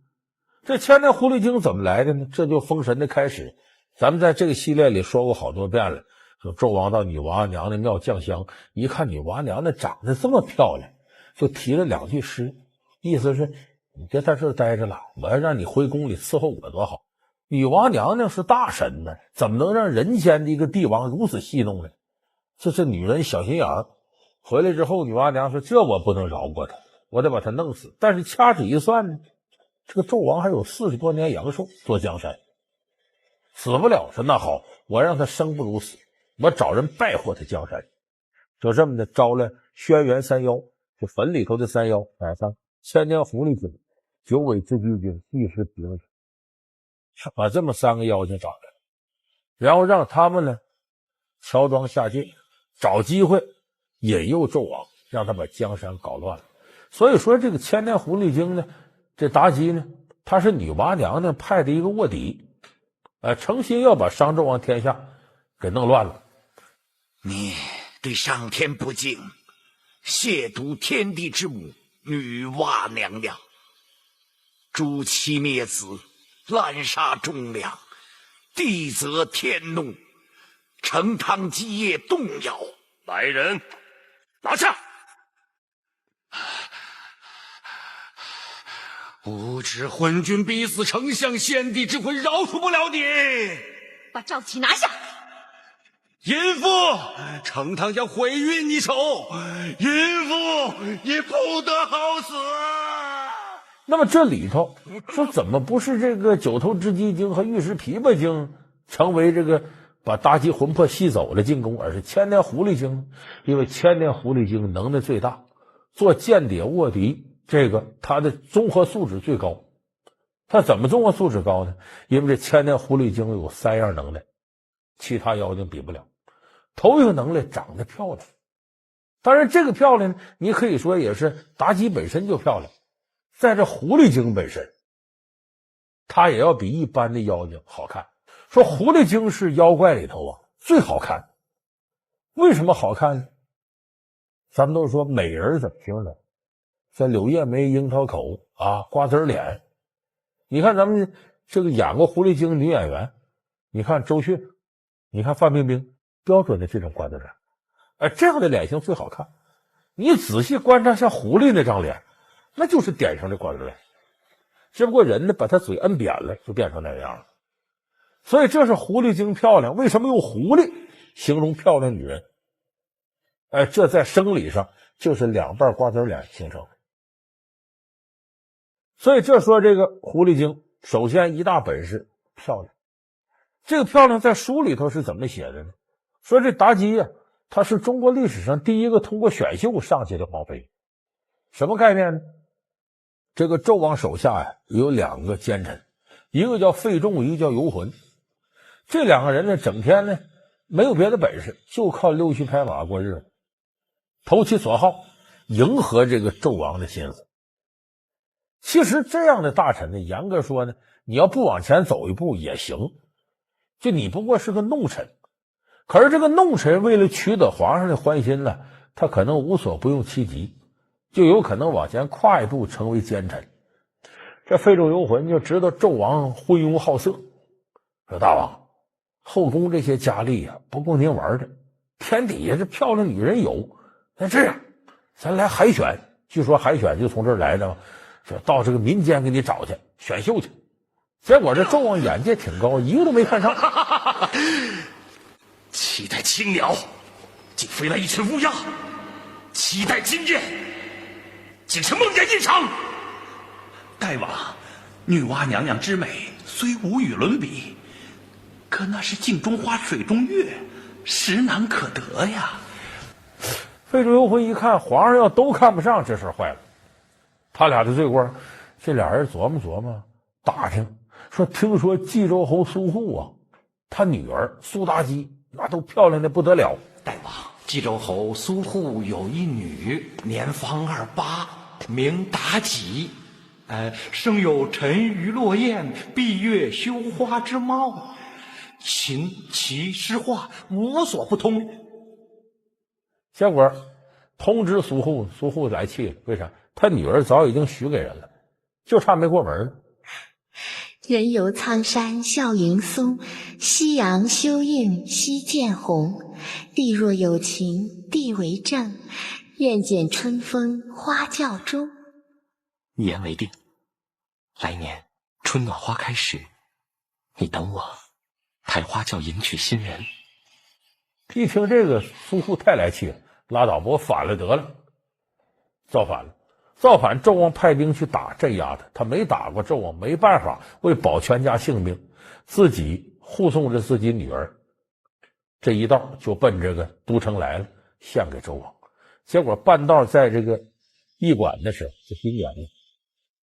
这千年狐狸精怎么来的呢？这就封神的开始。咱们在这个系列里说过好多遍了，说纣王到女娲娘娘庙降香，一看女娲娘娘长得这么漂亮，就提了2句诗，意思是你别在这儿待着了，我要让你回宫里伺候我多好。女娲娘娘是大神呢，怎么能让人间的一个帝王如此戏弄呢？这是女人小心眼儿。回来之后，女娲娘说这我不能饶过她，我得把她弄死。但是掐指一算呢，这个纣王还有40多年阳寿做江山，死不了。说那好，我让他生不如死，我找人败祸他江山。就这么的招了轩辕三妖，就坟里头的三妖，千年狐狸精、九尾雉鸡精、一时皮子，把这么3个妖精找来，然后让他们呢乔装下界，找机会引诱纣王，让他把江山搞乱了。所以说这个千年狐狸精呢，这妲己呢，她是女娲娘娘派的一个卧底，诚心要把商纣王天下给弄乱了。你对上天不敬，亵渎天地之母女娲娘娘，诛妻灭子，滥杀忠良，地则天怒，成汤基业动摇。来人，拿下！无知昏君逼死丞相，先帝之魂饶恕不了你。把赵启拿下！淫妇，成汤将毁于你手，淫妇，你不得好死。那么这里头说怎么不是这个九头雉鸡精和玉石琵琶精成为这个把妲己魂魄吸走了进宫，而是千年狐狸精？因为千年狐狸精能耐最大，做间谍卧底，这个他的综合素质最高。他怎么综合素质高呢？因为这千年狐狸精有3样能耐，其他妖精比不了。头一个能耐，长得漂亮。当然这个漂亮你可以说也是妲己本身就漂亮，在这狐狸精本身她也要比一般的妖精好看。说狐狸精是妖怪里头最好看。为什么好看呢？咱们都说美人怎么形容？像柳叶眉、樱桃口瓜子脸。你看咱们这个演过狐狸精女演员，你看周迅，你看范冰冰，标准的这种瓜子脸，这样的脸型最好看。你仔细观察像狐狸那张脸，那就是典型的瓜子脸，只不过人呢把他嘴摁扁了，就变成那样了。所以这是狐狸精漂亮。为什么用狐狸形容漂亮女人？这在生理上就是2瓣瓜子脸形成的。所以这说这个狐狸精，首先一大本事漂亮。这个漂亮在书里头是怎么写的呢？说这妲己她是中国历史上第一个通过选秀上去的皇妃。什么概念呢？这个纣王手下有2个奸臣，一个叫费仲，一个叫游魂。这2个人呢，整天呢没有别的本事，就靠溜须拍马过日子，投其所好，迎合这个纣王的心思。其实这样的大臣呢，严格说呢，你要不往前走一步也行，就你不过是个弄臣。可是这个弄臣为了取得皇上的欢心呢，他可能无所不用其极，就有可能往前跨一步成为奸臣。这废纣游魂就知道纣王昏庸好色，说大王，后宫这些佳丽啊，不够您玩的，天底下这漂亮女人有，那这样咱来海选，据说海选就从这儿来的嘛，说到这个民间给你找去选秀去。结果这纣王眼界挺高，一个都没看上。期待青鸟，竟飞来一群乌鸦；期待今夜，竟是梦魇一场。大王，女娲娘娘之美虽无与伦比，可那是镜中花水中月，实难可得呀。废纣游魂一看皇上要都看不上，这事坏了。他俩的罪过，这俩人琢磨琢磨，打听说，听说冀州侯苏护啊，他女儿苏妲己那都漂亮的不得了。大王，冀州侯苏护有一女，年方28，名妲己，生有沉鱼落雁、闭月羞花之貌，琴棋诗画无所不通。结果通知苏护，苏护来气了，为啥？他女儿早已经许给人了，就差没过门了。人游苍山笑迎松，夕阳休映西渐红。地若有情地为证，愿见春风花轿中。一言为定，来年春暖花开时，你等我抬花轿迎娶新人。一听这个，苏护太来气了，拉倒吧，我反了得了，造反了。造反，纣王派兵去打镇压他，他没打过，纣王没办法，为保全家性命，自己护送着自己女儿，这一道就奔这个都城来了，献给纣王。结果半道在这个驿馆的时候，这宾馆呢，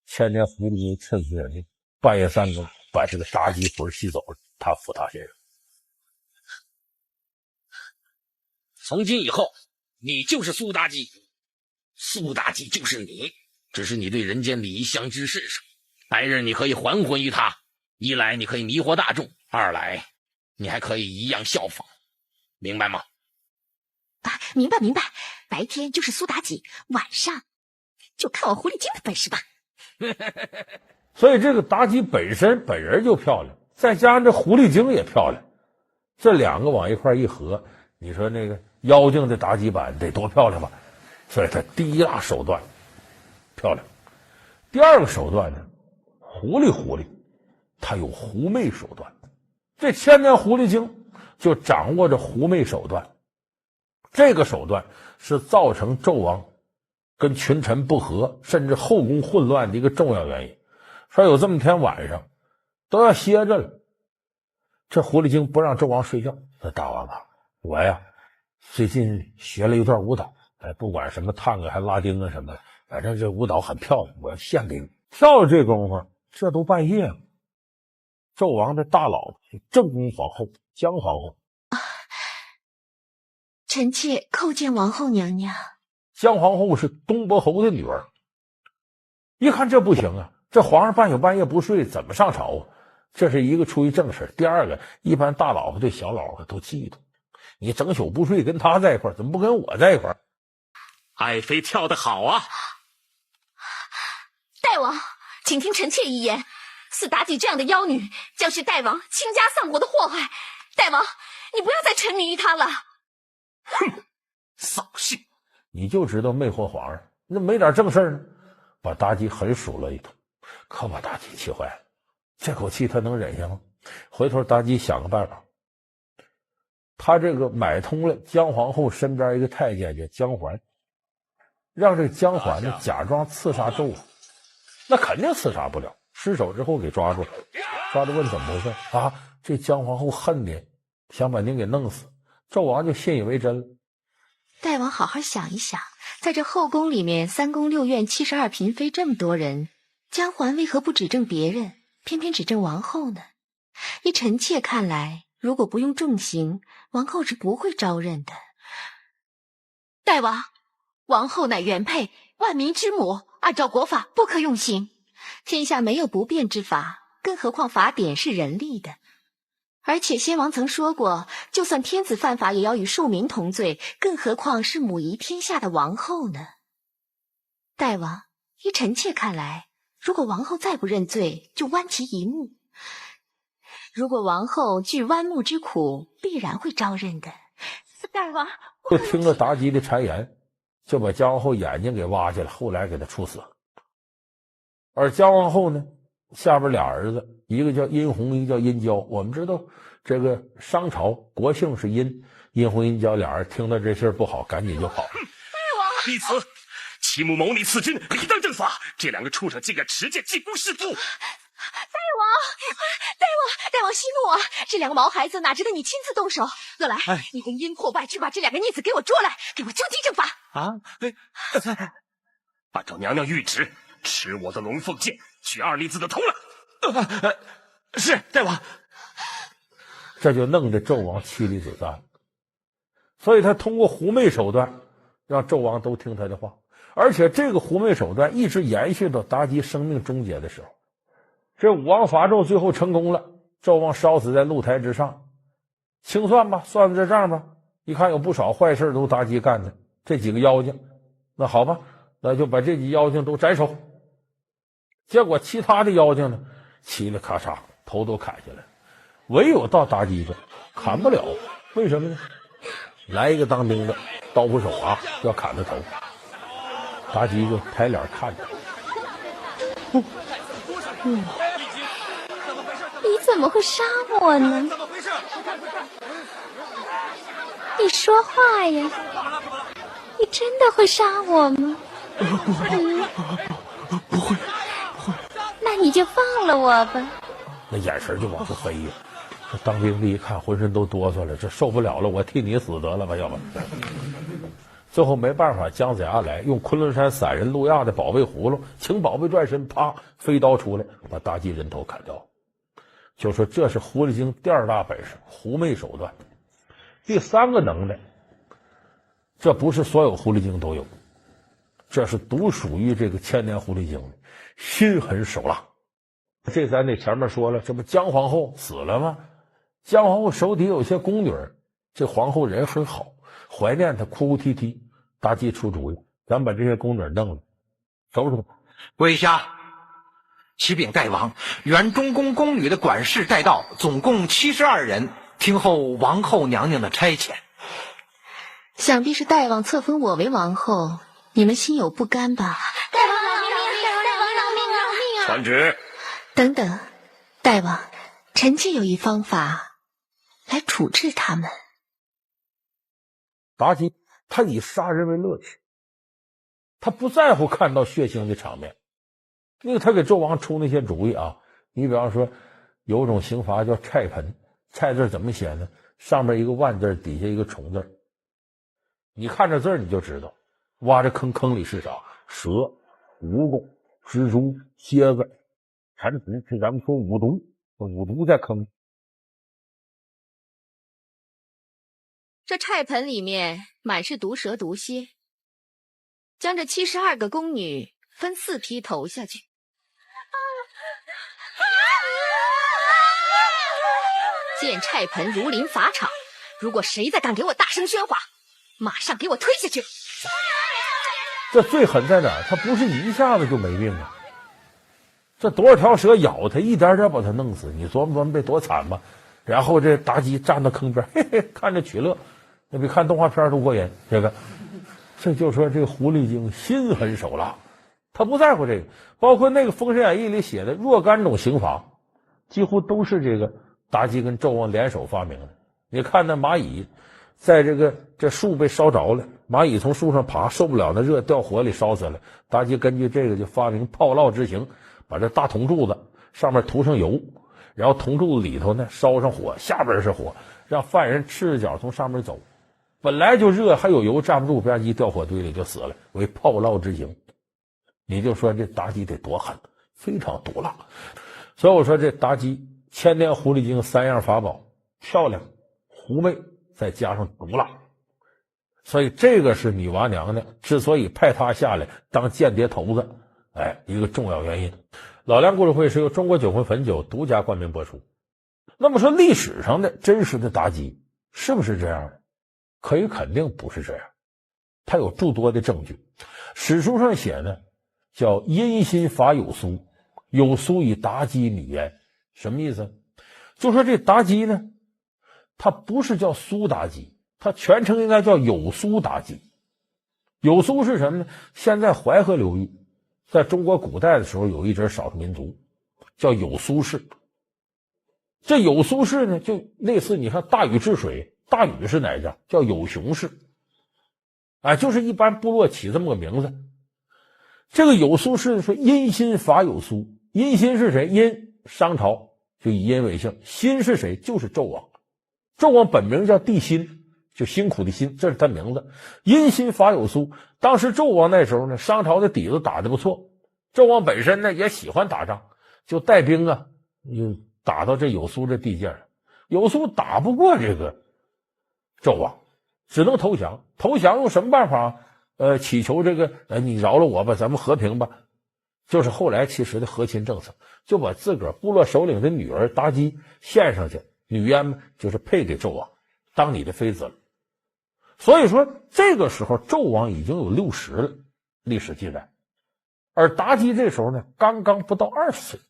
千年狐狸精趁死人命，半夜3更把这个妲己魂吸走了，他附他身上。从今以后，你就是苏妲己。苏妲己就是你，只是你对人间礼仪相知甚少。来日你可以还魂于他，一来你可以迷惑大众，二来你还可以一样效仿，明白吗？明白明白，白天就是苏妲己，晚上就看我狐狸精的本事吧。所以这个妲己本人就漂亮，再加上这狐狸精也漂亮，这两个往一块一合，你说那个妖精的妲己版得多漂亮吧？所以他第一大手段漂亮，第二个手段呢，狐狸他有狐媚手段。这千年狐狸精就掌握着狐媚手段，这个手段是造成纣王跟群臣不和，甚至后宫混乱的一个重要原因。说有这么天晚上都要歇着了，这狐狸精不让纣王睡觉，说大王啊，我呀最近学了一段舞蹈，不管什么探戈还拉丁啊什么的，反正这舞蹈很漂亮，我要献给你。跳这功夫，这都半夜了。纣王的大老婆正宫皇后姜皇后，臣妾叩见王后娘娘。姜皇后是东伯侯的女儿，一看这不行啊，这皇上半宿半夜不睡，怎么上朝啊？这是一个出于正事，第二个，一般大老婆对小老婆都嫉妒，你整宿不睡跟他在一块儿，怎么不跟我在一块儿？爱妃跳得好啊！大王，请听臣妾一言，似妲己这样的妖女，将是大王倾家丧国的祸害。大王，你不要再沉迷于她了。哼，扫兴！你就知道魅惑皇上，那没点正事呢，把妲己狠数了一通，可把妲己气坏了。这口气他能忍下吗？回头妲己想个办法，他这个买通了姜皇后身边一个太监叫姜环，让这个姜环呢假装刺杀纣王，那肯定刺杀不了，失手之后给抓住了，抓住问怎么回事啊？这姜皇后恨您，想把您给弄死，纣王就信以为真了。大王好好想一想，在这后宫里面，3宫6院72嫔妃这么多人，姜环为何不指证别人，偏偏指证王后呢？依臣妾看来，如果不用重刑，王后是不会招认的。大王，王后乃原配，万民之母，按照国法不可用刑。天下没有不变之法，更何况法典是人立的。而且先王曾说过，就算天子犯法，也要与庶民同罪，更何况是母仪天下的王后呢？大王，依臣妾看来，如果王后再不认罪，就剜其一目。如果王后惧剜目之苦，必然会招认的。大王，就听了妲己的谗言，就把姜皇后眼睛给挖去了，后来给他处死了。而姜皇后呢，下边俩儿子，一个叫殷红，一个叫殷郊。我们知道这个商朝国姓是殷，殷红殷郊俩人听到这事儿不好，赶紧就跑了。弟子齐穆谋逆赐君，理当正法。这两个畜生竟敢持剑进攻师父！大王息怒啊！这两个毛孩子哪值得你亲自动手？乐来，你跟殷破败去把这两个逆子给我捉来，给我究其正法啊！按照娘娘谕旨，持我的龙凤剑取二粒子的头来。是大王。这就弄得纣王妻离子散，所以他通过狐媚手段让纣王都听他的话，而且这个狐媚手段一直延续到妲己生命终结的时候。这武王伐纣最后成功了，纣王烧死在露台之上，清算吧，算这账吧，一看有不少坏事都妲己干的，这几个妖精，那好吧，那就把这几妖精都斩首。结果其他的妖精呢，嘁哩咔嚓头都砍下来，唯有到妲己这砍不了，为什么呢？来一个当兵的刀斧手啊，要砍他头，妲己就抬脸看着。你怎么会杀我呢？你说话呀！你真的会杀我吗？不会。那你就放了我吧。那眼神就往出飞呀！这当兵的一看，浑身都哆嗦了，这受不了了，我替你死得了吧，要不。最后没办法，姜子牙来用昆仑山散人路亚的宝贝葫芦，请宝贝转身，啪，飞刀出来，把妲己人头砍掉。就说这是狐狸精第二大本事，狐媚手段。第三个能耐，这不是所有狐狸精都有，这是独属于这个千年狐狸精的心狠手辣。这咱得前面说了，这不姜皇后死了吗？姜皇后手底有些宫女，这皇后人很好，怀念她，哭哭啼啼。妲己出主意，咱把这些宫女弄了，收拾她。跪下！启禀大王，原中宫宫女的管事带到，总共72人，听候王后娘娘的差遣。想必是大王册封我为王后，你们心有不甘吧？大王饶命！大王饶命啊！传旨。等等，大王，臣妾有一方法来处置他们。妲己他以杀人为乐趣，他不在乎看到血腥的场面。因为他给纣王出那些主意啊，你比方说有种刑罚叫菜盆，菜字怎么写呢？上面一个万字，底下一个虫字。你看这字你就知道，挖这坑，坑里是啥？蛇、蜈蚣、蜘蛛、蝎子、蚕蜍，是咱们说五毒，五毒在坑。这菜盆里面满是毒蛇毒蝎，将这72个宫女分4批投下去。见菜盆如临法场，如果谁再敢给我大声喧哗，马上给我推下去。这最狠在哪儿？他不是一下子就没命啊，这多少条蛇咬他，一点点把他弄死，你琢磨琢磨这多惨吧。然后这妲己站到坑边，嘿嘿，看着取乐，那比看动画片都过瘾。这就说这个狐狸精心狠手辣，他不在乎这个。包括那个《封神演义》里写的若干种刑罚，几乎都是这个妲己跟纣王联手发明的。你看那蚂蚁在这树被烧着了，蚂蚁从树上爬，受不了那热，掉火里烧死了。妲己根据这个就发明炮烙之刑，把这大铜柱子上面涂上油，然后铜柱子里头呢烧上火，下边是火，让犯人赤着脚从上面走，本来就热，还有油站不住，吧唧掉火堆里就死了，为炮烙之刑。你就说这妲己得多狠，非常毒辣。所以我说这妲己千年狐狸精3样法宝，漂亮、狐媚，再加上毒辣，所以这个是女娲娘娘之所以派她下来当间谍头子，一个重要原因。老梁故事会是由中国酒魂汾酒独家冠名播出。那么说历史上的真实的妲己是不是这样的？可以肯定不是这样，它有诸多的证据。史书上写呢，叫殷心伐有苏，有苏以妲己女焉。什么意思？就说这妲己呢，她不是叫苏妲己，她全称应该叫有苏妲己。有苏是什么呢？现在淮河流域在中国古代的时候有一支少数民族叫有苏氏。这有苏氏呢，就类似你看大禹治水，大禹是哪家？叫有熊氏。就是一般部落起这么个名字。这个有苏氏说殷心伐有苏，殷心是谁？殷，商朝就以殷为姓，辛是谁？就是纣王。纣王本名叫帝辛，就辛苦的辛，这是他名字。殷心伐有苏，当时纣王那时候呢，商朝的底子打得不错，纣王本身呢也喜欢打仗，就带兵就打到这有苏这地界上。有苏打不过这个纣王，只能投降。投降用什么办法？祈求这个你饶了我吧，咱们和平吧。就是后来其实的和亲政策，就把自个儿部落首领的女儿妲己献上去，女燕就是配给纣王，当你的妃子了。所以说这个时候纣王已经有60了，历史记载，而妲己这时候呢刚刚不到20岁。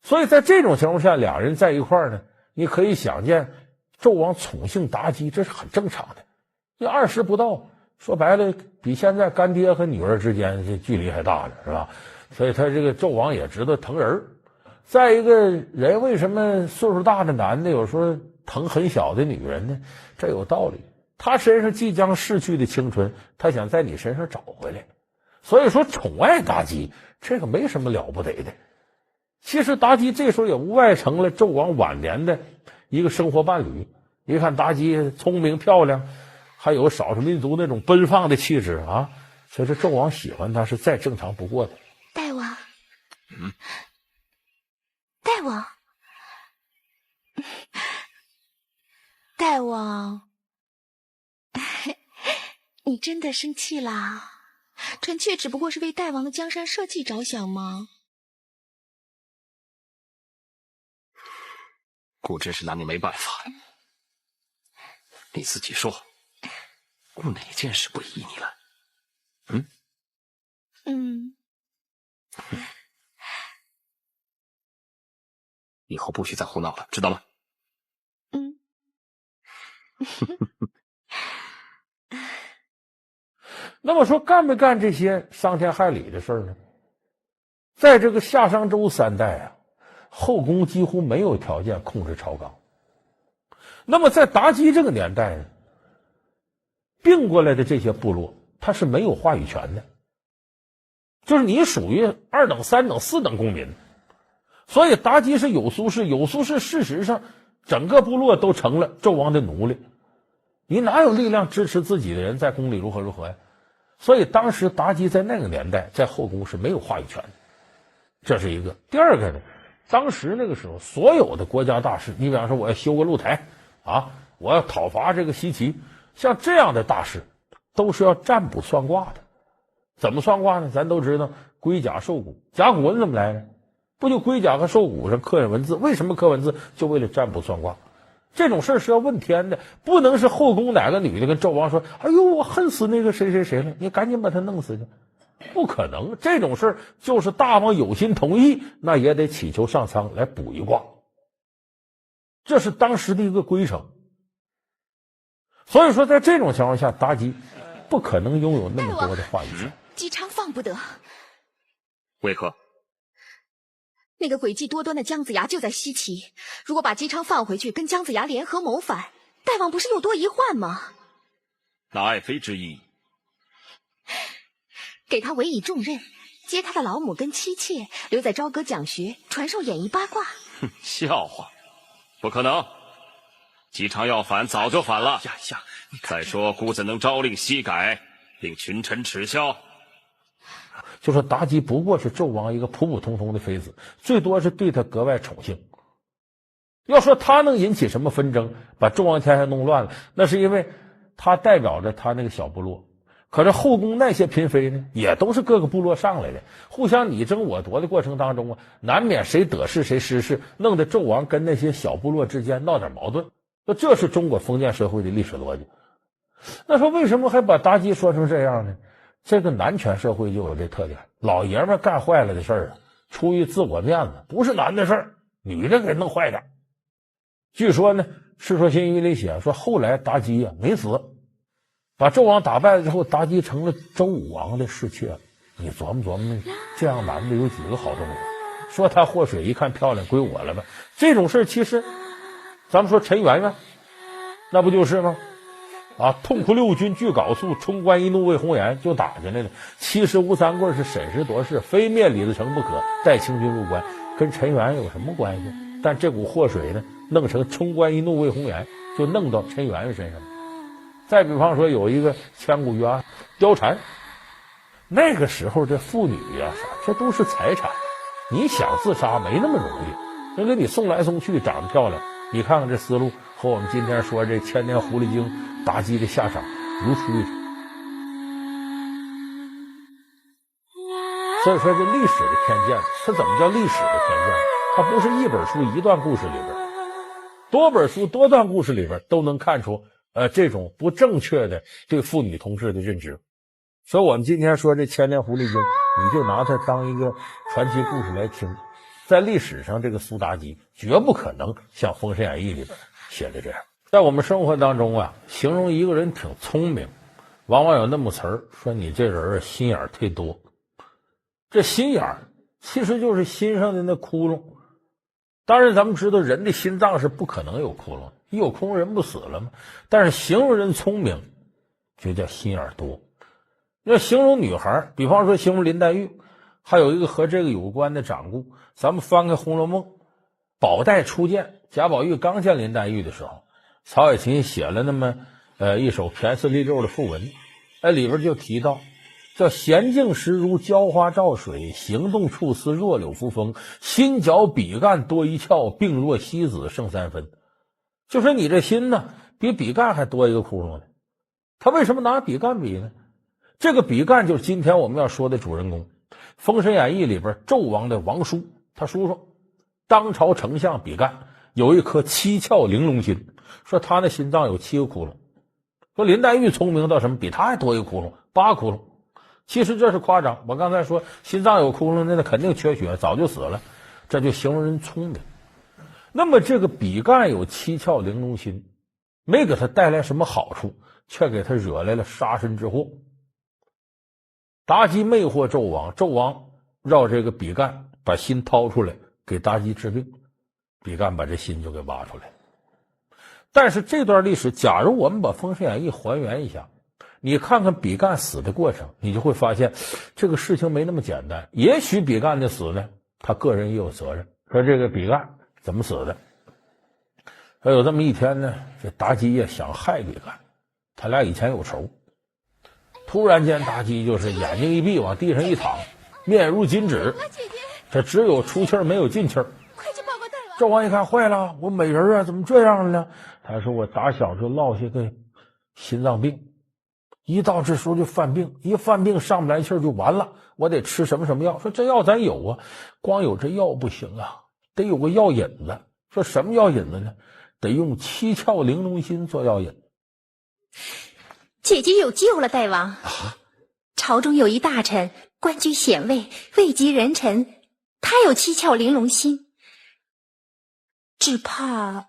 所以在这种情况下，俩人在一块儿呢，你可以想见纣王宠幸妲己，这是很正常的。这20不到，说白了比现在干爹和女儿之间这距离还大呢，是吧？所以他这个纣王也知道疼人。再一个人为什么岁数大的男的有时候疼很小的女人呢？这有道理，他身上即将逝去的青春，他想在你身上找回来。所以说宠爱妲己这个没什么了不得的。其实妲己这时候也无外成了纣王晚年的一个生活伴侣。一看妲己聪明漂亮，还有少数民族那种奔放的气质啊，所以这纣王喜欢她是再正常不过的。大王，大王，大王，你真的生气啦？臣妾只不过是为大王的江山社稷着想吗？顾真是拿你没办法。你自己说，顾哪件事不依你了？以后不许再胡闹了，知道吗？那么说干没干这些伤天害理的事呢？在这个夏商周3代啊，后宫几乎没有条件控制朝纲。那么在妲己这个年代呢，并过来的这些部落它是没有话语权的，就是你属于2等、3等、4等公民。所以妲己是有苏氏，有苏氏事实上整个部落都成了纣王的奴隶，你哪有力量支持自己的人在宫里如何如何呀？所以当时妲己在那个年代在后宫是没有话语权的，这是一个。第二个呢，当时那个时候所有的国家大事，你比方说我要修个露台啊，我要讨伐这个西岐，像这样的大事都是要占卜算卦的。怎么算卦呢？咱都知道龟甲兽骨，甲骨文怎么来的？不就龟甲和兽骨上刻上文字？为什么刻文字？就为了占卜算卦。这种事是要问天的，不能是后宫哪个女的跟纣王说：“哎呦，我恨死那个谁谁谁了，你赶紧把他弄死去。”不可能，这种事就是大王有心同意，那也得祈求上苍来卜一卦。这是当时的一个规程。所以说，在这种情况下，妲己不可能拥有那么多的话语权。姬昌放不得。为何？那个诡计多端的姜子牙就在西岐，如果把姬昌放回去，跟姜子牙联合谋反，大王不是又多一患吗？那爱妃之意，给他委以重任，接他的老母跟妻妾，留在朝歌讲学，传授演艺八卦。哼，笑话，不可能！姬昌要反，早就反了。再说，姑怎能朝令夕改，令群臣耻笑？就说妲己不过是纣王一个普普通通的妃子，最多是对他格外宠幸。要说他能引起什么纷争，把纣王天下弄乱了，那是因为他代表着他那个小部落。可是后宫那些嫔妃呢，也都是各个部落上来的，互相你争我夺的过程当中啊，难免谁得势谁失势，弄得纣王跟那些小部落之间闹点矛盾。那这是中国封建社会的历史逻辑。那说为什么还把妲己说成这样呢？这个男权社会就有这特点，老爷们干坏了的事儿啊，出于自我面子，不是男的事儿，女的给弄坏的。据说呢，《世说新语》里写说，后来妲己啊没死，把纣王打败了之后，妲己成了周武王的侍妾。你琢磨琢磨，这样男的有几个好东西？说他祸水，一看漂亮，归我了吧？这种事其实，咱们说陈圆圆，那不就是吗？啊，痛哭六军俱缟素，冲冠一怒为红颜，就打进来了。其实吴三桂是审时度势，非灭李自成不可，带清军入关，跟陈圆有什么关系？但这股祸水呢，弄成冲冠一怒为红颜，就弄到陈圆圆身上。再比方说，有一个千古冤案貂蝉，那个时候这妇女呀，这都是财产，你想自杀没那么容易，人给你送来送去，长得漂亮。你看看这思路，和我们今天说这千年狐狸精妲己的下场如出一辙。所以说，这历史的偏见，它怎么叫历史的偏见？它不是一本书一段故事里边，多本书多段故事里边都能看出这种不正确的对妇女同志的认知。所以我们今天说这千年狐狸精，你就拿它当一个传奇故事来听。在历史上，这个苏妲己绝不可能像《封神演义》里边写的这样。在我们生活当中啊，形容一个人挺聪明，往往有那么词儿，说你这人心眼忒多。这心眼其实就是心上的那窟窿。当然咱们知道人的心脏是不可能有窟窿，一有窟窿人不死了吗？但是形容人聪明就叫心眼多。要形容女孩，比方说形容林黛玉，还有一个和这个有关的掌故。咱们翻开《红楼梦》，宝黛初见，贾宝玉刚见林黛玉的时候，曹雪芹写了那么一首骈四俪六的赋文，里边就提到叫娴静时如娇花照水，行动处似弱柳扶风，心绞笔干多一窍，病若西子胜三分。就说你这心呢，比笔干还多一个窟窿呢。他为什么拿笔干比呢？这个笔干就是今天我们要说的主人公，《封神演义》里边纣王的王叔，他叔叔当朝丞相比干有一颗七窍玲珑心，说他那心脏有7个窟窿。说林黛玉聪明到什么，比他还多一个窟窿，8个窟窿。其实这是夸张，我刚才说心脏有窟窿，那肯定缺血，早就死了，这就形容人聪明。那么这个比干有7窍玲珑心，没给他带来什么好处，却给他惹来了杀身之祸。妲己魅惑纣王，纣王让这个比干把心掏出来给妲己治病，比干把这心就给挖出来。但是这段历史，假如我们把《封神演义》还原一下，你看看比干死的过程，你就会发现这个事情没那么简单。也许比干的死呢，他个人也有责任。说这个比干怎么死的？说有这么一天呢，这妲己也想害比干，他俩以前有仇。突然间妲己就是眼睛一闭，往地上一躺，面如金纸，这只有出气儿没有进气儿。纣王一看坏了，我美人啊怎么这样了呢？他说我打小就落下个心脏病，一到这时候就犯病，一犯病上不来气儿就完了，我得吃什么什么药。说这药咱有啊，光有这药不行啊，得有个药引子。说什么药引子呢？得用7窍玲珑心做药引子。姐姐有救了，大王。朝中有一大臣，官居显位，位极人臣，他有7窍玲珑心，只怕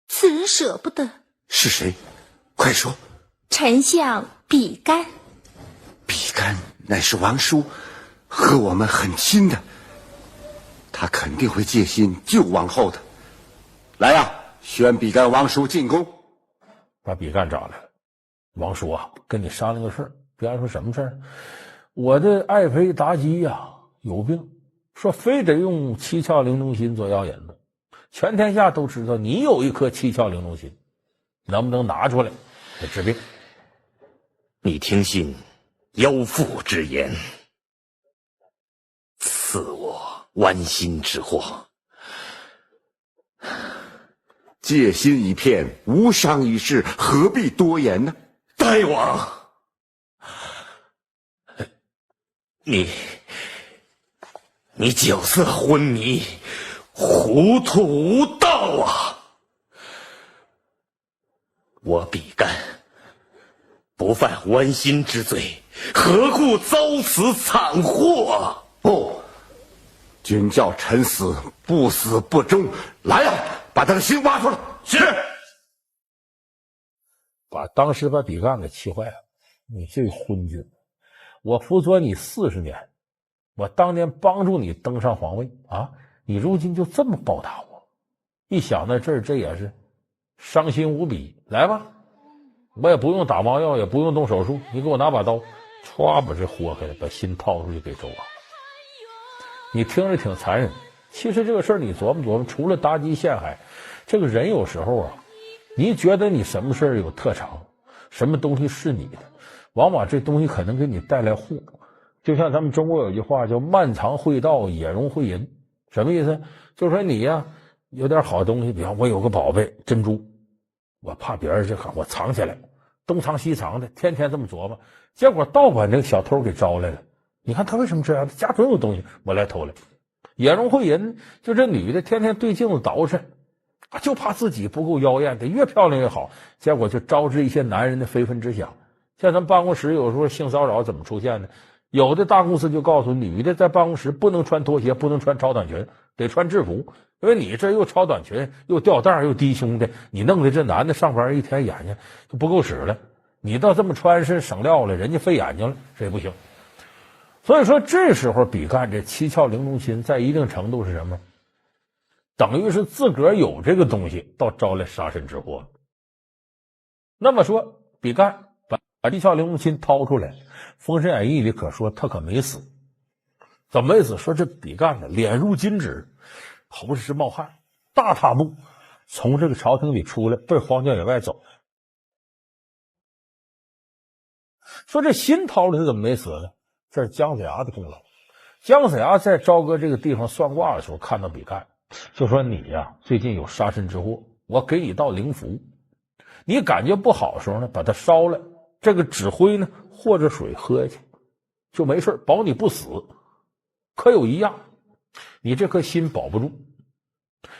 此人舍不得。是谁？快说。丞相比干。比干乃是王叔，和我们很亲的，他肯定会借心救王后的。来呀，宣比干王叔进宫。把比干找来了。王叔啊，跟你商量个事儿。比干说什么事儿？我的爱妃妲己呀有病，说非得用7窍玲珑心做药引子。全天下都知道你有一颗7窍玲珑心，能不能拿出来给治病？你听信妖妇之言，赐我剜心之祸。戒心一片，无伤于事，何必多言呢？大王，你酒色昏迷，糊涂无道啊！我比干不犯剜心之罪，何故遭此惨祸？不，君叫臣死，不死不忠。来呀，把他的心挖出来。是。当时把比干给气坏了。你这个昏君，我辅佐你40年，我当年帮助你登上皇位啊，你如今就这么报答我？一想到这儿，这也是伤心无比。来吧，我也不用打麻药，也不用动手术，你给我拿把刀，歘把这豁开了，把心掏出去给周王。你听着挺残忍，其实这个事儿你琢磨琢磨，除了妲己陷害，这个人有时候啊，你觉得你什么事儿有特长，什么东西是你的，往往这东西可能给你带来祸。就像咱们中国有句话叫慢藏会道，野容会淫，什么意思？就是说你呀有点好东西，比方我有个宝贝珍珠，我怕别人这看我藏起来，东藏西藏的，天天这么琢磨，结果倒把那个小偷给招来了。你看他为什么这样？他家准有东西，我来偷来。野容会淫，就这女的天天对镜子捯饬，就怕自己不够妖艳，得越漂亮越好，结果就招致一些男人的非分之想。像咱办公室有时候性骚扰怎么出现的？有的大公司就告诉女的在办公室不能穿拖鞋，不能穿超短裙，得穿制服，因为你这又超短裙又吊带又低胸的，你弄得这男的上班一天眼睛就不够使了。你倒这么穿是省料了，人家费眼睛了，这也不行。所以说这时候比干这七窍玲珑心在一定程度是什么？等于是自个儿有这个东西，倒招来杀身之祸。那么说比干把七窍玲珑心掏出来，《封神演义》里可说他可没死。怎么没死？说这比干呢脸如金纸，头是冒汗，大踏步从这个朝廷里出来，奔荒郊野外走。说这心掏出来怎么没死呢？这是姜子牙的功劳。姜子牙在朝歌这个地方算卦的时候看到比干，就说你呀最近有杀身之祸，我给你道灵符，你感觉不好的时候呢把它烧了，这个纸灰呢和着水喝下去就没事，保你不死。可有一样，你这颗心保不住，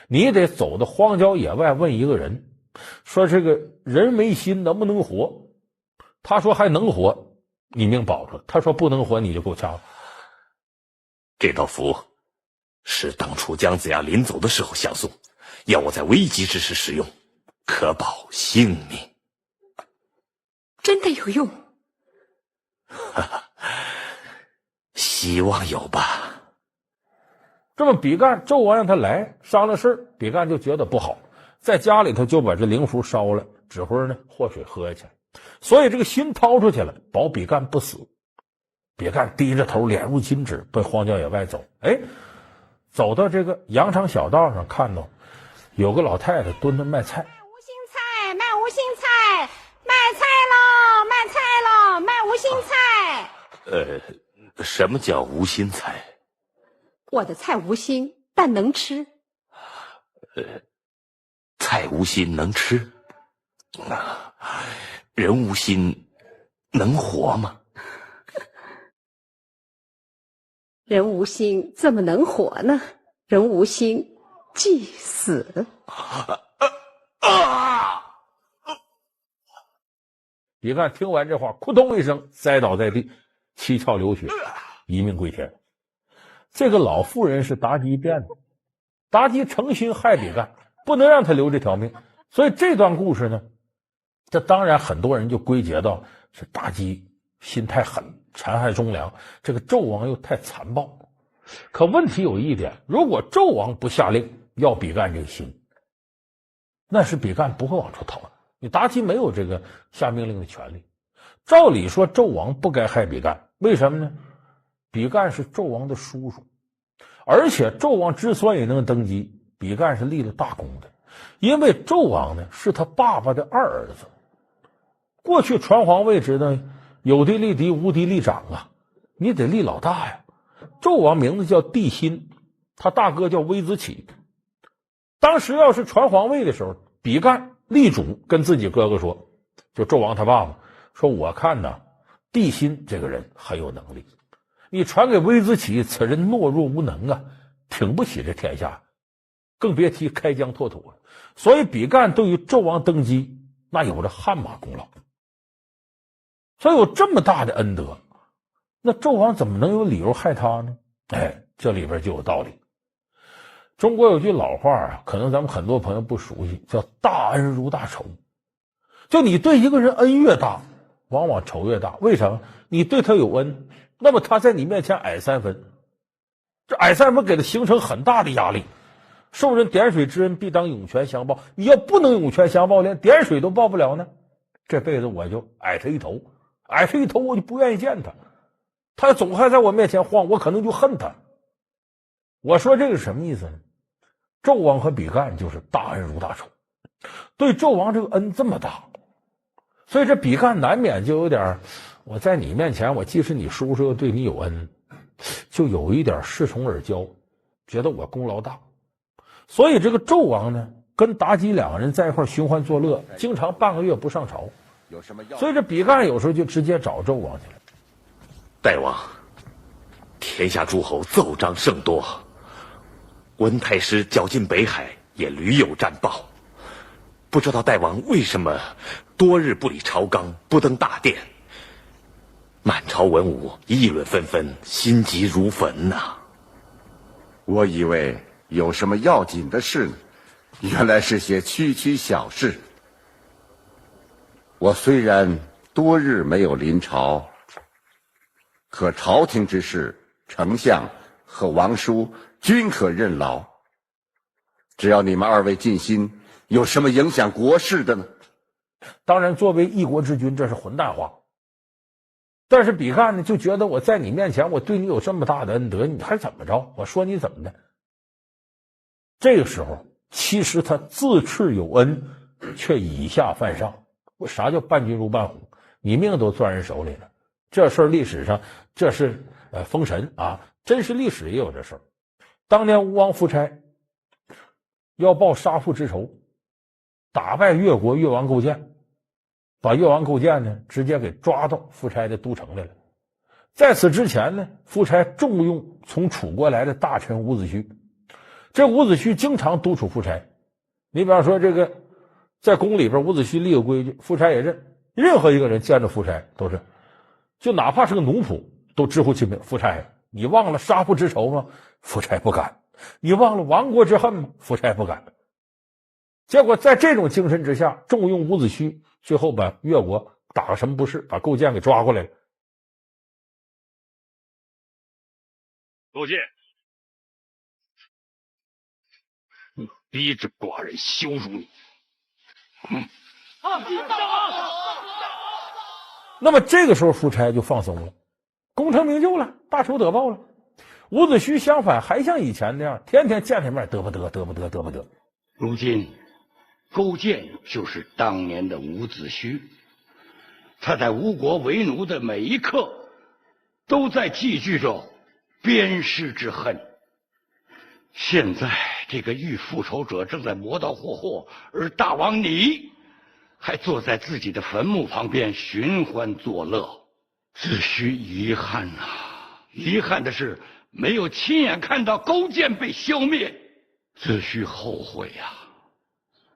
你得走到荒郊野外问一个人，说这个人没心能不能活？他说还能活，你命保住了；他说不能活，你就给我掐了。这道符是当初姜子牙临走的时候相送，要我在危急之时使用，可保性命。真的有用？哈哈，希望有吧。这么比干，纣王让他来商量事儿，比干就觉得不好，在家里头就把这灵符烧了，纸灰呢和水喝下去，所以这个心掏出去了，保比干不死。比干低着头，脸如金纸，奔荒郊野外走。走到这个羊肠小道上，看到有个老太太蹲着卖菜。无心菜，卖无心菜，卖菜喽，卖菜喽，卖无心菜。什么叫无心菜？我的菜无心，但能吃。菜无心能吃，人无心能活吗？人无心怎么能活呢？人无心即死。比干听完这话，扑通一声栽倒在地，七窍流血，一命归天。这个老妇人是妲己变的，妲己诚心害比干，不能让他留这条命。所以这段故事呢，这当然很多人就归结到是妲己心太狠，残害忠良，这个纣王又太残暴。可问题有一点，如果纣王不下令要比干这个心，那是比干不会往出逃的。你妲己没有这个下命令的权利。照理说纣王不该害比干，为什么呢？比干是纣王的叔叔，而且纣王之所以能登基，比干是立了大功的，因为纣王呢是他爸爸的二儿子。过去传皇位知道有的立嫡，无嫡立长啊，你得立老大呀。纣王名字叫帝辛，他大哥叫微子启。当时要是传皇位的时候，比干力主跟自己哥哥说，就纣王他爸爸说，我看呢，帝辛这个人很有能力，你传给微子启，此人懦弱无能啊，挺不起这天下，更别提开疆拓土了。所以比干对于纣王登基那有着汗马功劳，所以有这么大的恩德，那纣王怎么能有理由害他呢？哎，这里边就有道理。中国有句老话啊，可能咱们很多朋友不熟悉，叫大恩如大仇。就你对一个人恩越大，往往仇越大。为什么？你对他有恩，那么他在你面前矮3分，这矮3分给他形成很大的压力。受人点水之恩，必当涌泉相报。你要不能涌泉相报，连点水都报不了呢，这辈子我就矮他一头，矮他一头，我就不愿意见他。他总还在我面前晃，我可能就恨他。我说这个什么意思呢？纣王和比干就是大恩如大仇，对纣王这个恩这么大，所以这比干难免就有点，我在你面前，我既是你叔叔，又对你有恩，就有一点恃宠而骄，觉得我功劳大。所以这个纣王呢，跟妲己2个人在一块寻欢作乐，经常半个月不上朝。所以这比干有时候就直接找纣王去了。大王，天下诸侯奏章甚多，温太师绞尽北海，也屡有战报。不知道大王为什么多日不理朝纲，不登大殿？满朝文武议论纷纷，心急如焚呐。我以为有什么要紧的事呢，原来是些区区小事。我虽然多日没有临朝，可朝廷之事，丞相和王叔均可任劳。只要你们2位尽心，有什么影响国事的呢？当然，作为一国之君，这是混蛋话。但是比干呢，就觉得我在你面前，我对你有这么大的恩德，你还怎么着？我说你怎么的？这个时候，其实他自恃有恩，却以下犯上。啥叫伴君如伴虎？你命都攥人手里了。这事儿历史上这是封神啊，真实历史也有这事儿。当年吴王夫差要报杀父之仇，打败越国越王勾践，把越王勾践呢直接给抓到夫差的都城来了。在此之前呢，夫差重用从楚国来的大臣伍子胥，这伍子胥经常督促夫差。你比方说这个在宫里边，伍子胥立个规矩，夫差也认，任何一个人见着夫差都是，就哪怕是个奴仆都直呼其名，夫差，你忘了杀父之仇吗？夫差不敢。你忘了亡国之恨吗？夫差不敢。结果在这种精神之下，重用伍子胥，最后把越国打个什么不是，把勾践给抓过来了。勾践，你逼着寡人羞辱你。那么这个时候夫差就放松了，功成名就了，大仇得报了。伍子胥相反还像以前那样，天天见他面嘚不嘚嘚不嘚嘚不嘚。如今勾践就是当年的伍子胥，他在吴国为奴的每一刻，都在寄居着鞭尸之恨。现在这个欲复仇者正在磨刀霍霍，而大王你还坐在自己的坟墓旁边寻欢作乐，子胥遗憾啊！遗憾的是没有亲眼看到勾践被消灭，子胥后悔啊，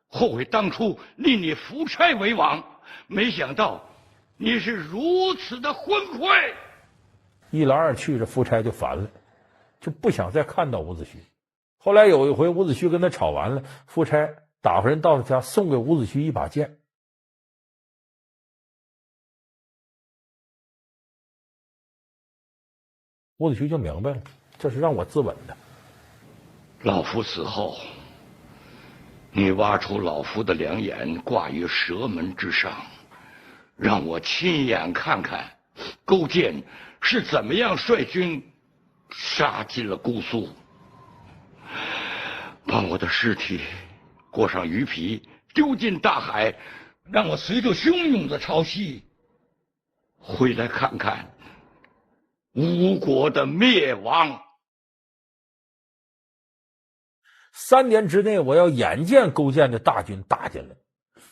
后悔当初立你夫差为王，没想到你是如此的昏聩。一来二去，这夫差就烦了，就不想再看到伍子胥。后来有一回，伍子胥跟他吵完了，夫差打发人到他家，送给伍子胥一把剑。伍子胥就明白了，这是让我自刎的。老夫死后，你挖出老夫的两眼，挂于蛇门之上，让我亲眼看看勾践是怎么样率军杀进了姑苏，把我的尸体裹上鱼皮丢进大海，让我随着汹涌的潮汐回来看看吴国的灭亡。3年之内，我要眼见构建的大军打进来。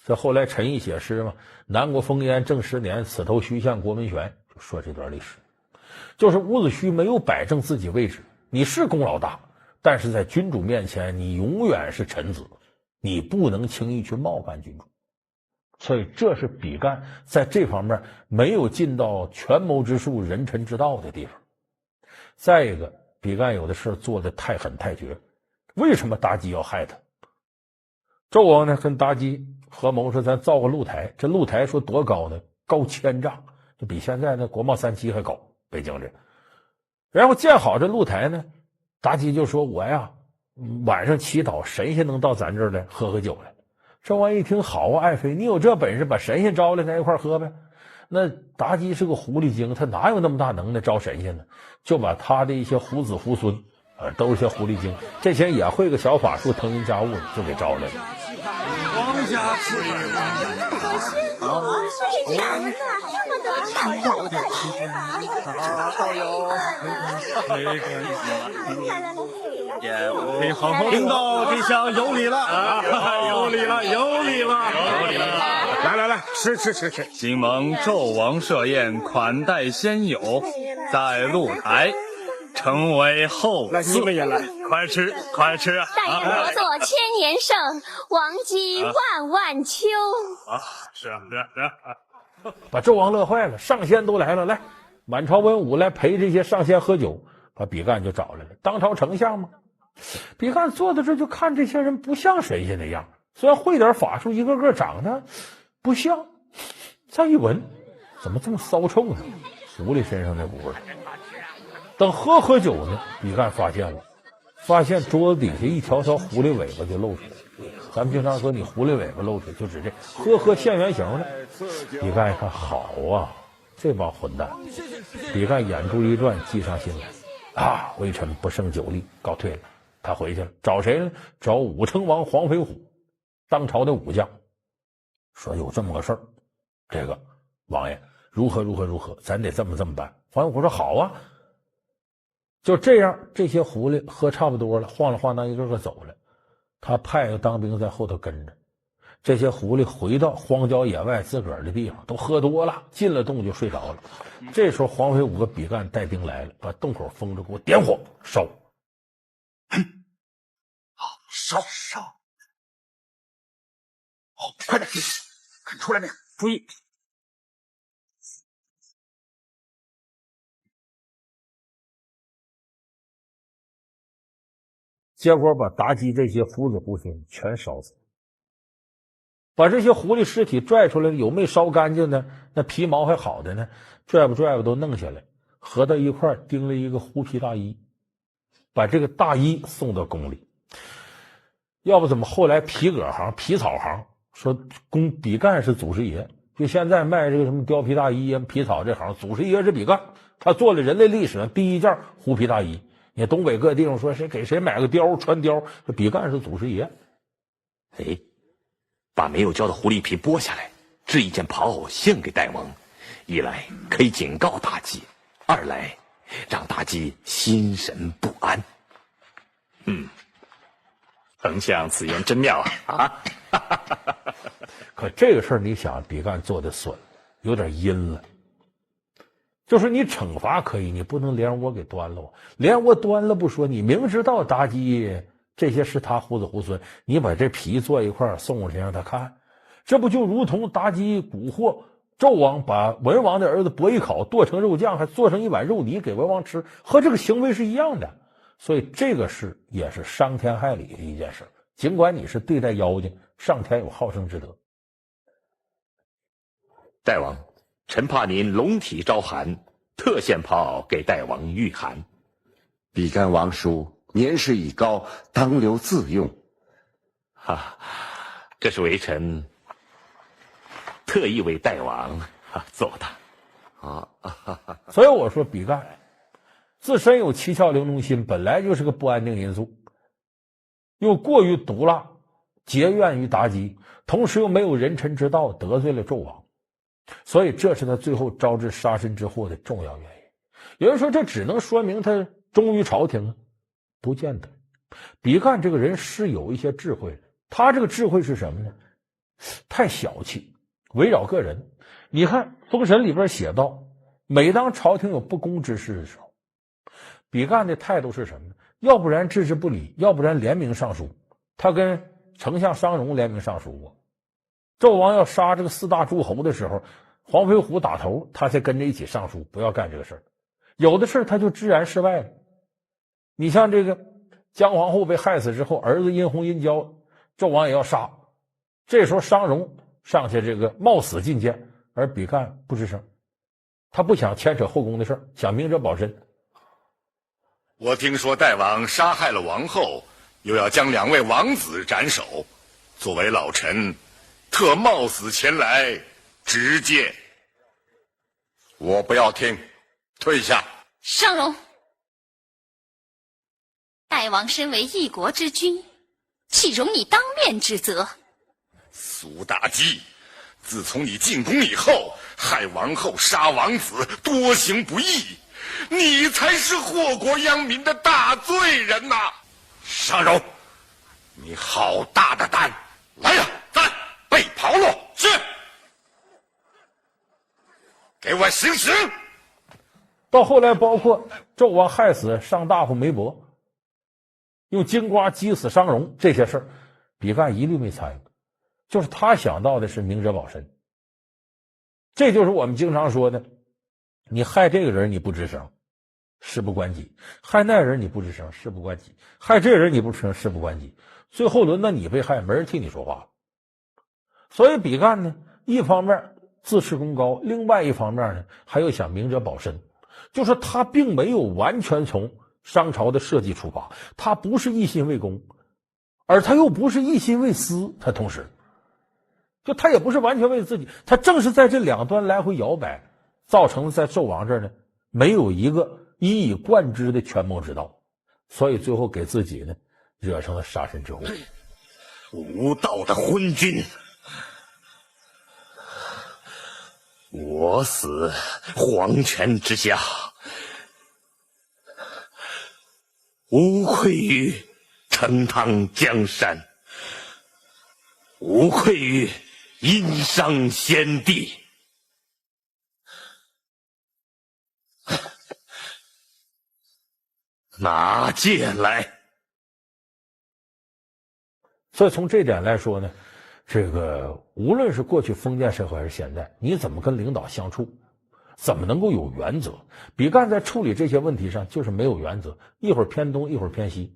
这后来陈毅写诗嘛，南国烽烟正10年，此头须向国门悬，就说这段历史，就是伍子胥没有摆正自己位置，你是功劳大，但是在君主面前，你永远是臣子，你不能轻易去冒犯君主。所以这是比干在这方面没有尽到权谋之术、人臣之道的地方。再一个，比干有的事做得太狠太绝。为什么妲己要害他？纣王呢跟妲己合谋说，咱造个露台，这露台说多高呢？高1000丈，就比现在的国贸3期还高，北京这。然后建好这露台呢，妲己就说，我呀晚上祈祷神仙能到咱这儿来喝酒来。纣王一听，好啊，爱妃，你有这本事，把神仙招来，咱一块喝呗。那妲己是个狐狸精，他哪有那么大能耐招神仙呢？就把他的一些胡子胡孙都是些狐狸精，这些也会个小法术腾云驾雾，就给招来了。王家是领导这下有礼了啊！有礼了，有礼了，有礼了！来，吃！今蒙纣王设宴款待先友，在露台。成为后嗣，你们也来，快吃啊！但愿国祚千年盛，王姬万秋。是。把纣王乐坏了，上仙都来了，来，满朝文武来陪这些上仙喝酒，把比干就找来了。当朝丞相嘛，比干坐在这就看这些人不像神仙那样，虽然会点法术，一个个长得不像。再一闻，怎么这么骚臭呢？狐狸身上那股味。等喝酒呢，比干发现桌子底下一条狐狸尾巴就露出来。咱们经常说你狐狸尾巴露出来，就指这喝现原形了。比干一看，好啊，这帮混蛋！比干眼珠一转，记上心来啊，微臣不胜酒力，告退了。他回去了，找谁呢？找武成王黄飞虎，当朝的武将，说有这么个事儿，这个王爷如何，咱得这么办。黄飞虎说好啊。就这样，这些狐狸喝差不多了，晃了晃荡，一个个走了。他派个当兵在后头跟着。这些狐狸回到荒郊野外自个儿的地方，都喝多了，进了洞就睡着了。这时候黄飞虎和比干带兵来了，把洞口封着，给我点火烧。好，烧！快点，看出来没有？注意。结果把妲己这些胡子胡孙全烧死，把这些狐狸尸体拽出来，有没烧干净的，那皮毛还好的呢，拽不都弄下来，合到一块钉了一个狐皮大衣，把这个大衣送到宫里。要不怎么后来皮革行、皮草行说宫比干是祖师爷？就现在卖这个什么貂皮大衣啊、皮草这行，祖师爷是比干，他做了人类历史上第一件狐皮大衣。你东北各地方说谁给谁买个貂穿貂，这比干是祖师爷。把没有胶的狐狸皮剥下来，制一件袍偶献给大王，一来可以警告妲己，二来让妲己心神不安。丞相此言真妙啊！可这个事儿你想，比干做的损，有点阴了。就是你惩罚可以，你不能连窝给端了。连窝端了不说，你明知道妲己这些是他胡子胡孙，你把这皮做一块送过去让他看，这不就如同妲己蛊惑纣王把文王的儿子伯邑考剁成肉酱，还做成一碗肉泥给文王吃，和这个行为是一样的。所以这个事也是伤天害理的一件事，尽管你是对待妖精，上天有好生之德。大王，臣怕您龙体招寒，特献袍给大王御寒。比干王叔年事已高，当留自用。这是微臣特意为大王做的。所以我说比干自身有七窍玲珑心，本来就是个不安定因素，又过于毒辣，结怨于妲己，同时又没有人臣之道，得罪了纣王，所以这是他最后招致杀身之祸的重要原因。有人说这只能说明他忠于朝廷，不见得。比干这个人是有一些智慧，他这个智慧是什么呢？太小气，围绕个人。你看《封神》里边写道，每当朝廷有不公之事的时候，比干的态度是什么呢？要不然置之不理，要不然联名上书。他跟丞相商容联名上书过。纣王要杀这个4大诸侯的时候，黄飞虎打头，他才跟着一起上书，不要干这个事儿。有的事他就置然事外了。你像这个姜皇后被害死之后，儿子殷红殷郊，纣王也要杀，这时候商容上去这个冒死进谏，而比干不吱声，他不想牵扯后宫的事儿，想明哲保身。我听说代王杀害了王后，又要将2位王子斩首，作为老臣，特冒死前来直谏。我不要听，退下。商容，代王身为一国之君，岂容你当面指责？苏妲己，自从你进宫以后，害王后杀王子，多行不义，你才是祸国殃民的大罪人呐！商容，你好大的胆！来呀，在背袍落，是，给我行刑！到后来，包括纣王害死上大夫梅伯，用金瓜击死商容，这些事儿，比干一律没参与。就是他想到的是明哲保身。这就是我们经常说的，你害这个人你不吱声，事不关己；害那人你不吱声，事不关己；害这人你不吱声，事不关己。最后轮到你被害，没人替你说话。所以比干呢，一方面自恃功高，另外一方面呢，还要想明哲保身。就是他并没有完全从商朝的设计出发，他不是一心为公，而他又不是一心为私，他同时就他也不是完全为自己，他正是在这两端来回摇摆，造成了在纣王这儿呢没有一个一以贯之的权谋之道，所以最后给自己呢惹成了杀身之祸。无道的昏君，我死黄泉之下，无愧于成汤江山，无愧于殷商先帝。拿剑来！所以从这点来说呢，这个无论是过去封建社会还是现在，你怎么跟领导相处，怎么能够有原则？比干在处理这些问题上就是没有原则，一会儿偏东，一会儿偏西，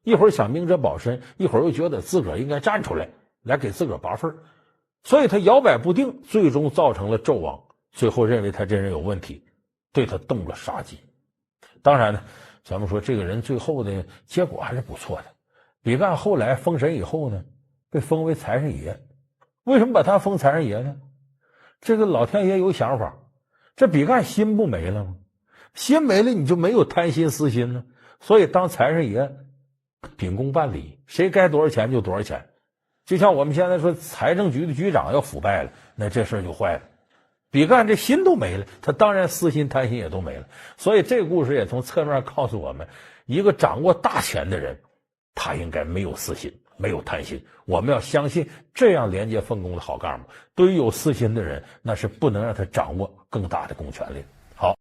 一会儿想明哲保身，一会儿又觉得自个儿应该站出来，来给自个儿拔份儿，所以他摇摆不定，最终造成了纣王最后认为他这人有问题，对他动了杀机。当然呢，咱们说这个人最后的结果还是不错的。比干后来封神以后呢，被封为财神爷。为什么把他封财神爷呢？这个老天爷有想法，这比干心不没了吗？心没了你就没有贪心私心了，所以当财神爷秉公办理，谁该多少钱就多少钱。就像我们现在说财政局的局长要腐败了，那这事儿就坏了。比干这心都没了，他当然私心贪心也都没了。所以这个故事也从侧面告诉我们，一个掌握大权的人，他应该没有私心，没有贪心。我们要相信这样廉洁奉公的好干部。对于有私心的人，那是不能让他掌握更大的公权力。